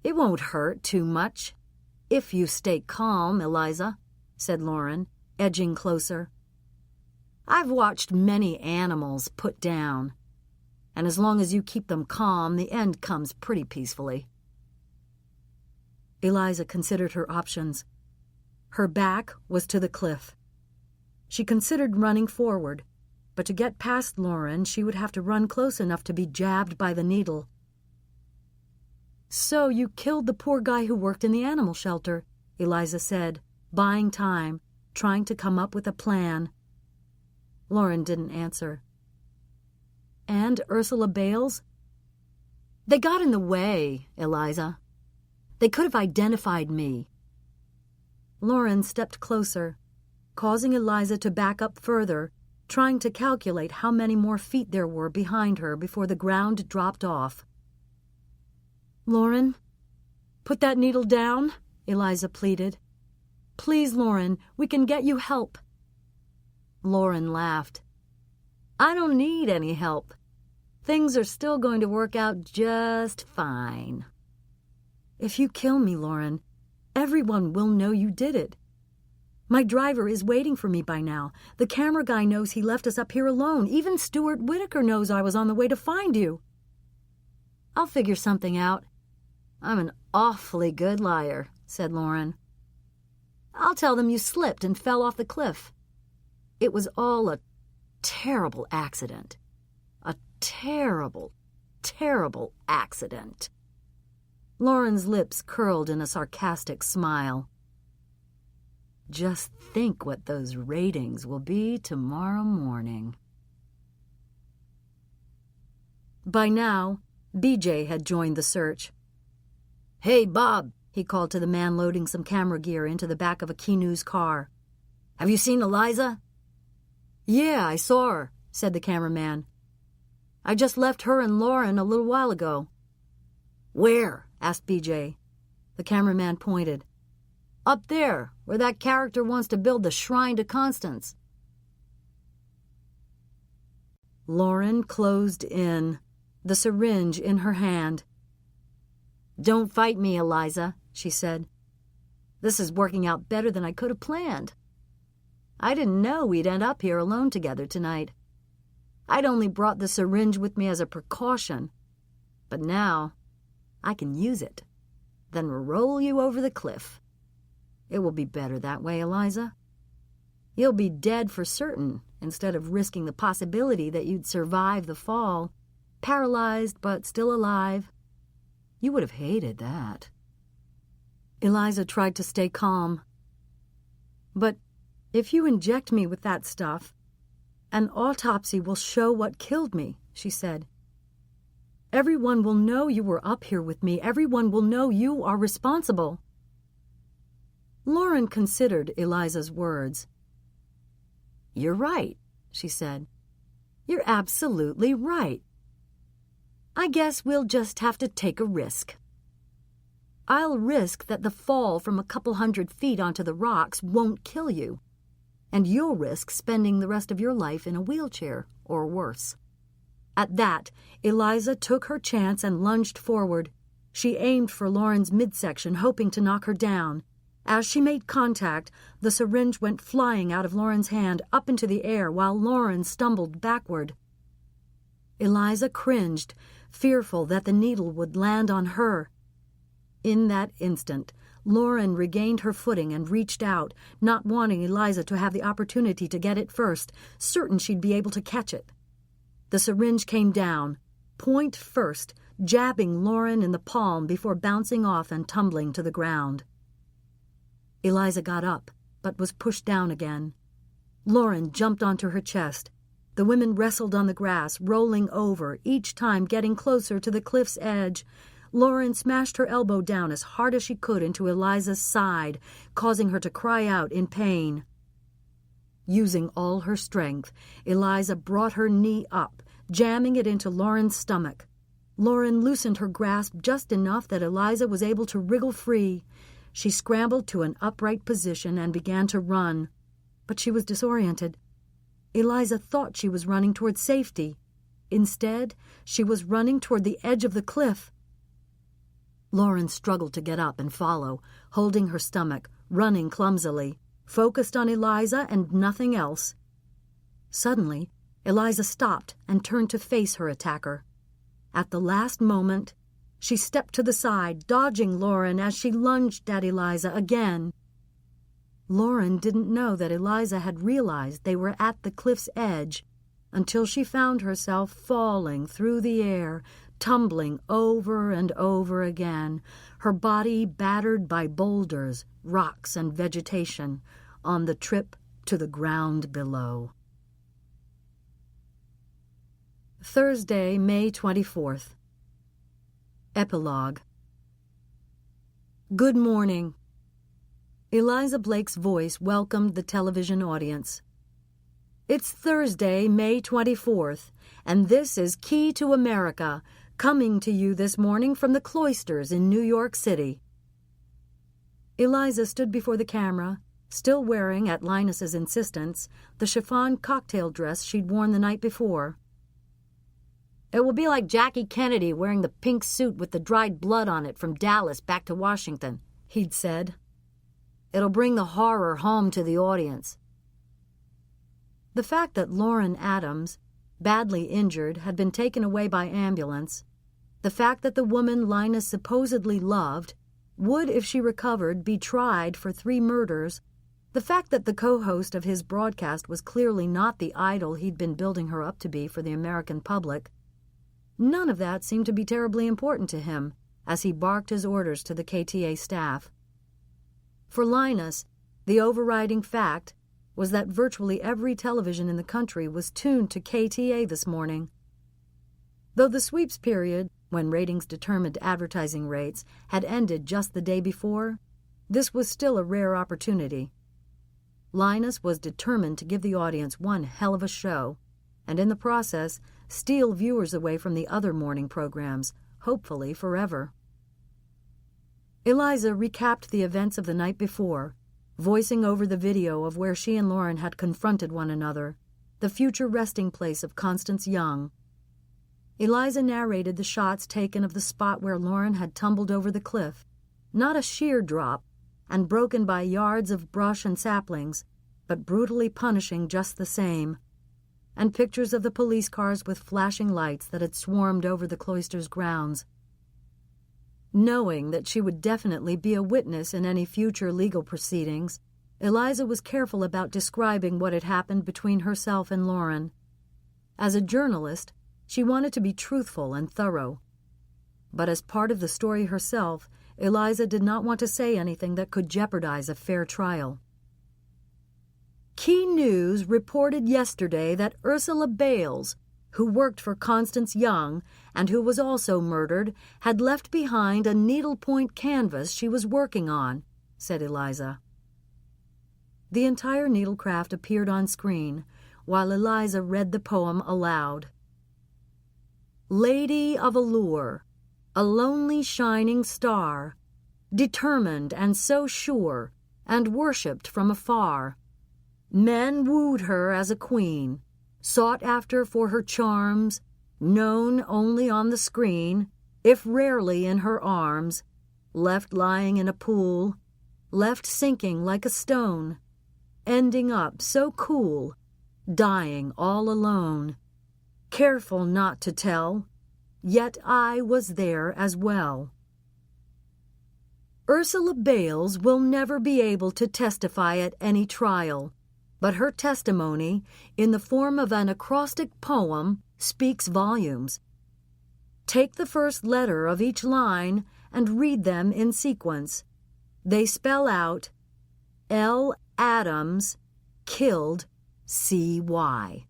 "It won't hurt too much if you stay calm, Eliza," said Lauren, edging closer. "I've watched many animals put down, and as long as you keep them calm, the end comes pretty peacefully." Eliza considered her options. Her back was to the cliff. She considered running forward, but to get past Lauren, she would have to run close enough to be jabbed by the needle. "So you killed the poor guy who worked in the animal shelter," Eliza said, buying time, trying to come up with a plan. Lauren didn't answer. "And Ursula Bales?" "They got in the way, Eliza. They could have identified me." Lauren stepped closer, causing Eliza to back up further, trying to calculate how many more feet there were behind her before the ground dropped off. "Lauren, put that needle down," Eliza pleaded. "Please, Lauren, we can get you help." Lauren laughed. "I don't need any help. Things are still going to work out just fine." "If you kill me, Lauren, everyone will know you did it. My driver is waiting for me by now. The camera guy knows he left us up here alone. Even Stuart Whitaker knows I was on the way to find you." "I'll figure something out. I'm an awfully good liar," said Lauren. "I'll tell them you slipped and fell off the cliff. It was all a terrible accident. A terrible, terrible accident." Lauren's lips curled in a sarcastic smile. "Just think what those ratings will be tomorrow morning." By now, BJ had joined the search. "Hey, Bob," he called to the man loading some camera gear into the back of a Key News car. "Have you seen Eliza?" "Yeah, I saw her," said the cameraman. "I just left her and Lauren a little while ago." "Where?" asked BJ. The cameraman pointed. "Up there, where that character wants to build the shrine to Constance." Lauren closed in, the syringe in her hand. "Don't fight me, Eliza," she said. "This is working out better than I could have planned. I didn't know we'd end up here alone together tonight. I'd only brought the syringe with me as a precaution, but now I can use it, then roll you over the cliff. It will be better that way, Eliza. You'll be dead for certain, instead of risking the possibility that you'd survive the fall, paralyzed but still alive. You would have hated that." Eliza tried to stay calm. "But if you inject me with that stuff, an autopsy will show what killed me," she said. "Everyone will know you were up here with me. Everyone will know you are responsible." Lauren considered Eliza's words. "You're right," she said. "You're absolutely right. I guess we'll just have to take a risk. I'll risk that the fall from a couple 100 feet onto the rocks won't kill you, and you'll risk spending the rest of your life in a wheelchair or worse." At that, Eliza took her chance and lunged forward. She aimed for Lauren's midsection, hoping to knock her down. As she made contact, the syringe went flying out of Lauren's hand up into the air while Lauren stumbled backward. Eliza cringed, fearful that the needle would land on her. In that instant, Lauren regained her footing and reached out, not wanting Eliza to have the opportunity to get it first, certain she'd be able to catch it. The syringe came down, point first, jabbing Lauren in the palm before bouncing off and tumbling to the ground. Eliza got up, but was pushed down again. Lauren jumped onto her chest. The women wrestled on the grass, rolling over, each time getting closer to the cliff's edge. Lauren smashed her elbow down as hard as she could into Eliza's side, causing her to cry out in pain. Using all her strength, Eliza brought her knee up, jamming it into Lauren's stomach. Lauren loosened her grasp just enough that Eliza was able to wriggle free. She scrambled to an upright position and began to run, but she was disoriented. Eliza thought she was running toward safety. Instead, she was running toward the edge of the cliff. Lauren struggled to get up and follow, holding her stomach, running clumsily, focused on Eliza and nothing else. Suddenly, Eliza stopped and turned to face her attacker. At the last moment, she stepped to the side, dodging Lauren as she lunged at Eliza again. Lauren didn't know that Eliza had realized they were at the cliff's edge until she found herself falling through the air, tumbling over and over again, her body battered by boulders, rocks, and vegetation on the trip to the ground below. Thursday, May 24th. Epilogue. Good morning. Eliza Blake's voice welcomed the television audience. It's Thursday, May 24th, and this is Key to America, coming to you this morning from the cloisters in New York City. Eliza stood before the camera, still wearing, at Linus's insistence, the chiffon cocktail dress she'd worn the night before. It will be like Jackie Kennedy wearing the pink suit with the dried blood on it from Dallas back to Washington, he'd said. It'll bring the horror home to the audience. The fact that Lauren Adams, badly injured, had been taken away by ambulance, the fact that the woman Linus supposedly loved would, if she recovered, be tried for 3 murders, the fact that the co-host of his broadcast was clearly not the idol he'd been building her up to be for the American public, none of that seemed to be terribly important to him as he barked his orders to the KTA staff. For Linus, the overriding fact was that virtually every television in the country was tuned to KTA this morning. Though the sweeps period, when ratings determined advertising rates, had ended just the day before, this was still a rare opportunity. Linus was determined to give the audience one hell of a show, and in the process, steal viewers away from the other morning programs, hopefully forever. Eliza recapped the events of the night before, voicing over the video of where she and Lauren had confronted one another, the future resting place of Constance Young. Eliza narrated the shots taken of the spot where Lauren had tumbled over the cliff, not a sheer drop, and broken by yards of brush and saplings, but brutally punishing just the same, and pictures of the police cars with flashing lights that had swarmed over the cloister's grounds. Knowing that she would definitely be a witness in any future legal proceedings, Eliza was careful about describing what had happened between herself and Lauren. As a journalist, she wanted to be truthful and thorough. But as part of the story herself, Eliza did not want to say anything that could jeopardize a fair trial. Key News reported yesterday that Ursula Bales, who worked for Constance Young and who was also murdered, had left behind a needlepoint canvas she was working on, said Eliza. The entire needlecraft appeared on screen, while Eliza read the poem aloud. Lady of allure, a lonely shining star, determined and so sure, and worshipped from afar. Men wooed her as a queen, sought after for her charms, known only on the screen, if rarely in her arms, left lying in a pool, left sinking like a stone, ending up so cool, dying all alone, careful not to tell, yet I was there as well. Ursula Bales will never be able to testify at any trial, but her testimony, in the form of an acrostic poem, speaks volumes. Take the first letter of each line and read them in sequence. They spell out L. Adams killed C.Y.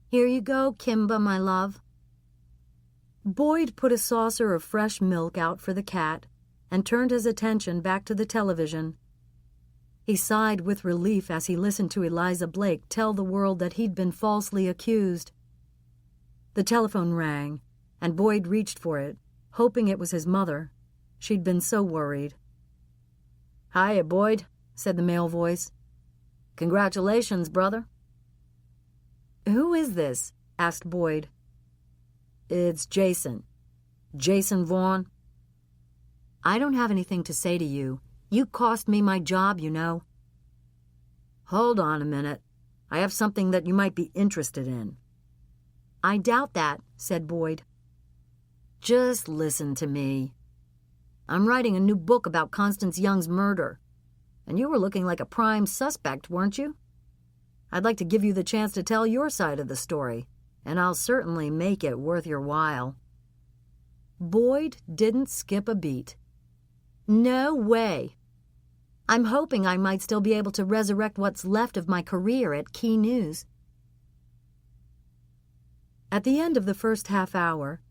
Here you go, Kimba, my love. Boyd put a saucer of fresh milk out for the cat and turned his attention back to the television. He sighed with relief as he listened to Eliza Blake tell the world that he'd been falsely accused. The telephone rang, and Boyd reached for it, hoping it was his mother. She'd been so worried. "Hiya, Boyd," said the male voice. "Congratulations, brother." "Who is this?" asked Boyd. "It's Jason. Jason Vaughn." "I don't have anything to say to you. You cost me my job, you know." "Hold on a minute. I have something that you might be interested in." "I doubt that," said Boyd. "Just listen to me. I'm writing a new book about Constance Young's murder, and you were looking like a prime suspect, weren't you? I'd like to give you the chance to tell your side of the story, and I'll certainly make it worth your while." Boyd didn't skip a beat. "No way. I'm hoping I might still be able to resurrect what's left of my career at Key News." At the end of the first half hour,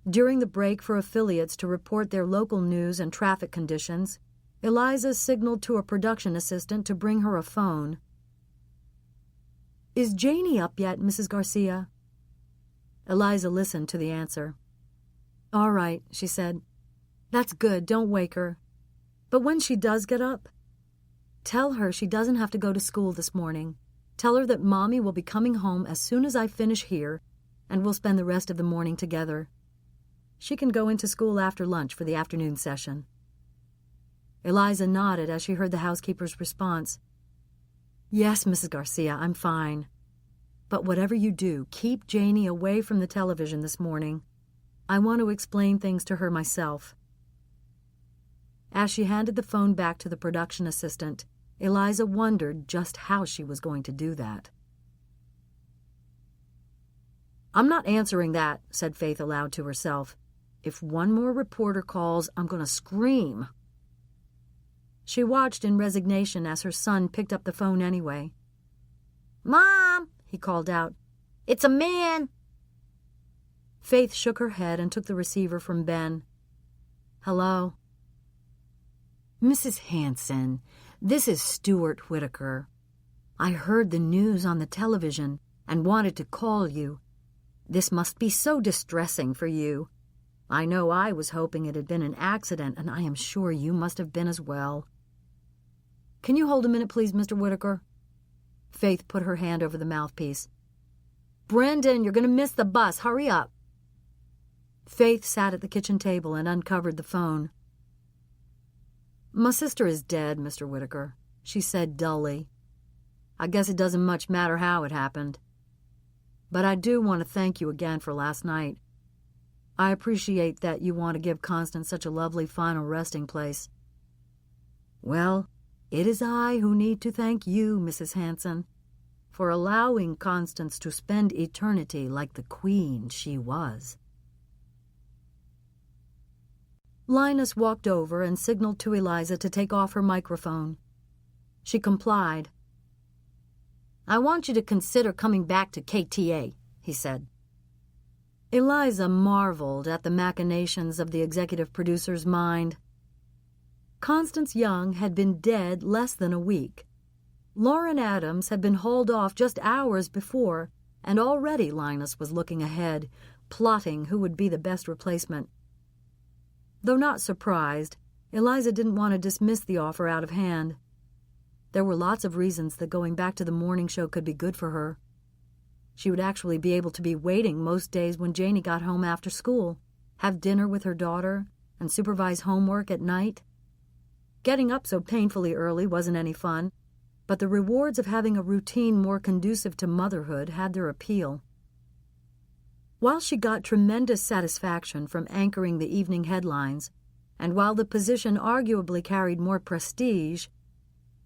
during the break for affiliates to report their local news and traffic conditions, Eliza signaled to a production assistant to bring her a phone. "Is Janie up yet, Mrs. Garcia?" Eliza listened to the answer. "All right," she said. "That's good, don't wake her. But when she does get up, tell her she doesn't have to go to school this morning. Tell her that Mommy will be coming home as soon as I finish here, and we'll spend the rest of the morning together. She can go into school after lunch for the afternoon session." Eliza nodded as she heard the housekeeper's response. "Yes, Mrs. Garcia, I'm fine. But whatever you do, keep Janie away from the television this morning. I want to explain things to her myself." As she handed the phone back to the production assistant, Eliza wondered just how she was going to do that. "I'm not answering that," said Faith aloud to herself. "If one more reporter calls, I'm going to scream." She watched in resignation as her son picked up the phone anyway. "Mom," he called out, "it's a man." Faith shook her head and took the receiver from Ben. "Hello?" "Mrs. Hanson, this is Stuart Whitaker. I heard the news on the television and wanted to call you. This must be so distressing for you. I know I was hoping it had been an accident, and I am sure you must have been as well." "Can you hold a minute, please, Mr. Whitaker?" Faith put her hand over the mouthpiece. "Brendan, you're going to miss the bus. Hurry up." Faith sat at the kitchen table and uncovered the phone. "My sister is dead, Mr. Whitaker," she said dully. "I guess it doesn't much matter how it happened. But I do want to thank you again for last night. I appreciate that you want to give Constance such a lovely final resting place. Well, it is I who need to thank you, Mrs. Hanson, for allowing Constance to spend eternity like the queen she was. Linus walked over and signaled to Eliza to take off her microphone. She complied. I want you to consider coming back to KTA, he said. Eliza marveled at the machinations of the executive producer's mind. Constance Young had been dead less than a week. Lauren Adams had been hauled off just hours before, and already Linus was looking ahead, plotting who would be the best replacement. Though not surprised, Eliza didn't want to dismiss the offer out of hand. There were lots of reasons that going back to the morning show could be good for her. She would actually be able to be waiting most days when Janie got home after school, have dinner with her daughter, and supervise homework at night. Getting up so painfully early wasn't any fun, but the rewards of having a routine more conducive to motherhood had their appeal. While she got tremendous satisfaction from anchoring the evening headlines, and while the position arguably carried more prestige,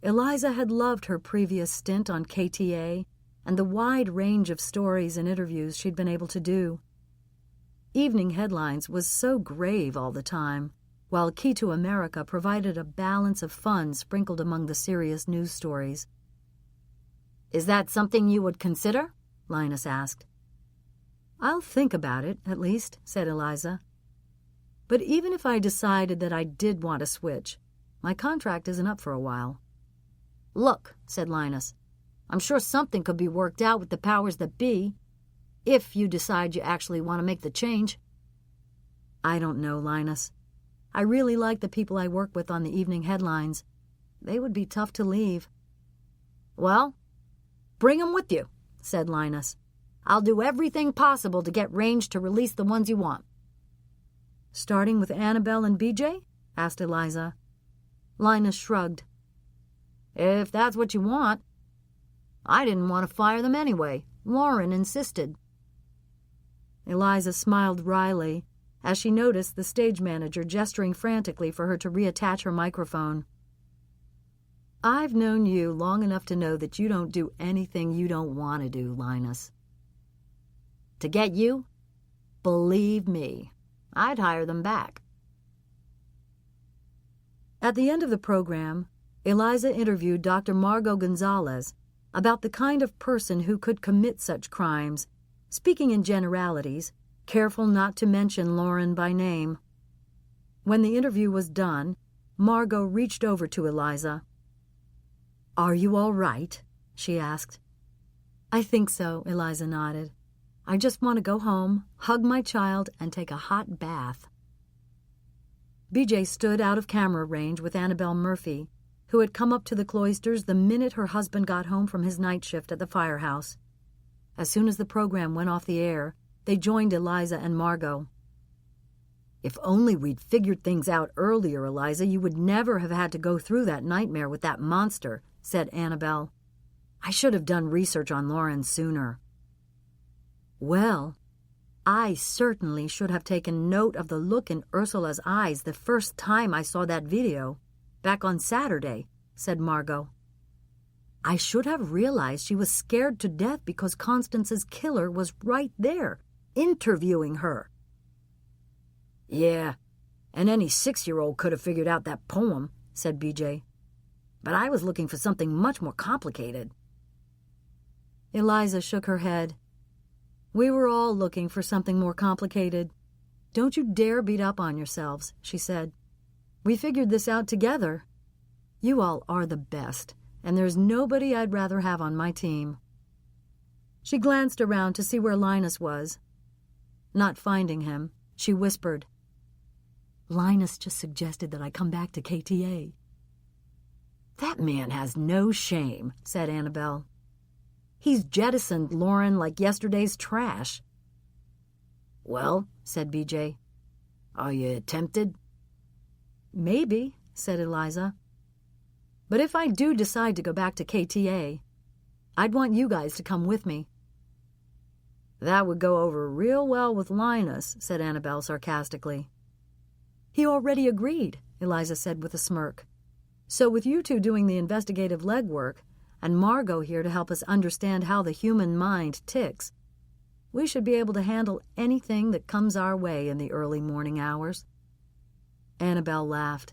Eliza had loved her previous stint on KTA and the wide range of stories and interviews she'd been able to do. Evening Headlines was so grave all the time, while Key to America provided a balance of fun sprinkled among the serious news stories. Is that something you would consider? Linus asked. I'll think about it, at least, said Eliza. But even if I decided that I did want to switch, my contract isn't up for a while. Look, said Linus, I'm sure something could be worked out with the powers that be, if you decide you actually want to make the change. I don't know, Linus. I really like the people I work with on the evening headlines. They would be tough to leave. Well, bring 'em with you, said Linus. I'll do everything possible to get Range to release the ones you want. Starting with Annabelle and BJ? Asked Eliza. Linus shrugged. If that's what you want. I didn't want to fire them anyway. Lauren insisted. Eliza smiled wryly as she noticed the stage manager gesturing frantically for her to reattach her microphone. I've known you long enough to know that you don't do anything you don't want to do, Linus. To get you? Believe me, I'd hire them back. At the end of the program, Eliza interviewed Dr. Margot Gonzalez about the kind of person who could commit such crimes, speaking in generalities, careful not to mention Lauren by name. When the interview was done, Margot reached over to Eliza. Are you all right? She asked. I think so, Eliza nodded. I just want to go home, hug my child, and take a hot bath. BJ stood out of camera range with Annabelle Murphy, who had come up to the cloisters the minute her husband got home from his night shift at the firehouse. As soon as the program went off the air, they joined Eliza and Margot. If only we'd figured things out earlier, Eliza, you would never have had to go through that nightmare with that monster, said Annabelle. I should have done research on Lauren sooner. Well, I certainly should have taken note of the look in Ursula's eyes the first time I saw that video, back on Saturday, said Margot. I should have realized she was scared to death because Constance's killer was right there, interviewing her. Yeah, and any 6-year-old could have figured out that poem, said BJ. But I was looking for something much more complicated. Eliza shook her head. We were all looking for something more complicated. Don't you dare beat up on yourselves, she said. We figured this out together. You all are the best, and there's nobody I'd rather have on my team. She glanced around to see where Linus was. Not finding him, she whispered, Linus just suggested that I come back to KTA. That man has no shame, said Annabelle. He's jettisoned Lauren like yesterday's trash. Well, said BJ, are you tempted? Maybe, said Eliza. But if I do decide to go back to KTA, I'd want you guys to come with me. That would go over real well with Linus, said Annabelle sarcastically. He already agreed, Eliza said with a smirk. So with you two doing the investigative legwork, and Margot here to help us understand how the human mind ticks, we should be able to handle anything that comes our way in the early morning hours. Annabelle laughed.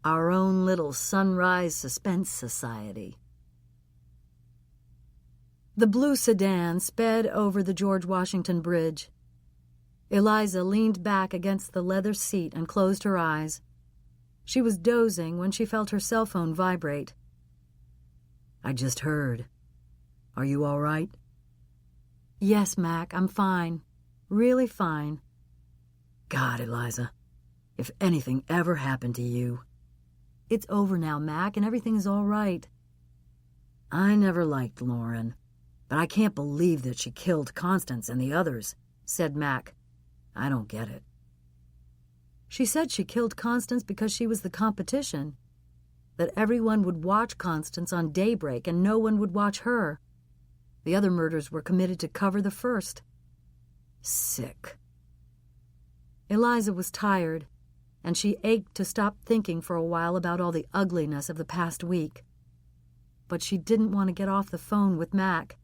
Our own little Sunrise Suspense Society. The blue sedan sped over the George Washington Bridge. Eliza leaned back against the leather seat and closed her eyes. She was dozing when she felt her cell phone vibrate. I just heard. Are you all right? Yes, Mac, I'm fine. Really fine. God, Eliza, if anything ever happened to you. It's over now, Mac, and everything's all right. I never liked Lauren, but I can't believe that she killed Constance and the others, said Mac. I don't get it. She said she killed Constance because she was the competition, that everyone would watch Constance on Daybreak and no one would watch her. The other murders were committed to cover the first. Sick. Eliza was tired, and she ached to stop thinking for a while about all the ugliness of the past week. But she didn't want to get off the phone with Mac.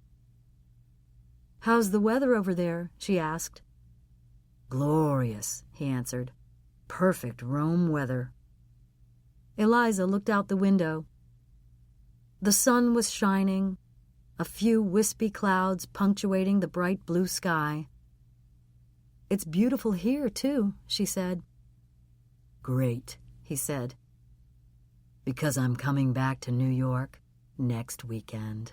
How's the weather over there? She asked. Glorious, he answered. Perfect Rome weather. Eliza looked out the window. The sun was shining, a few wispy clouds punctuating the bright blue sky. It's beautiful here, too, she said. Great, he said. Because I'm coming back to New York next weekend.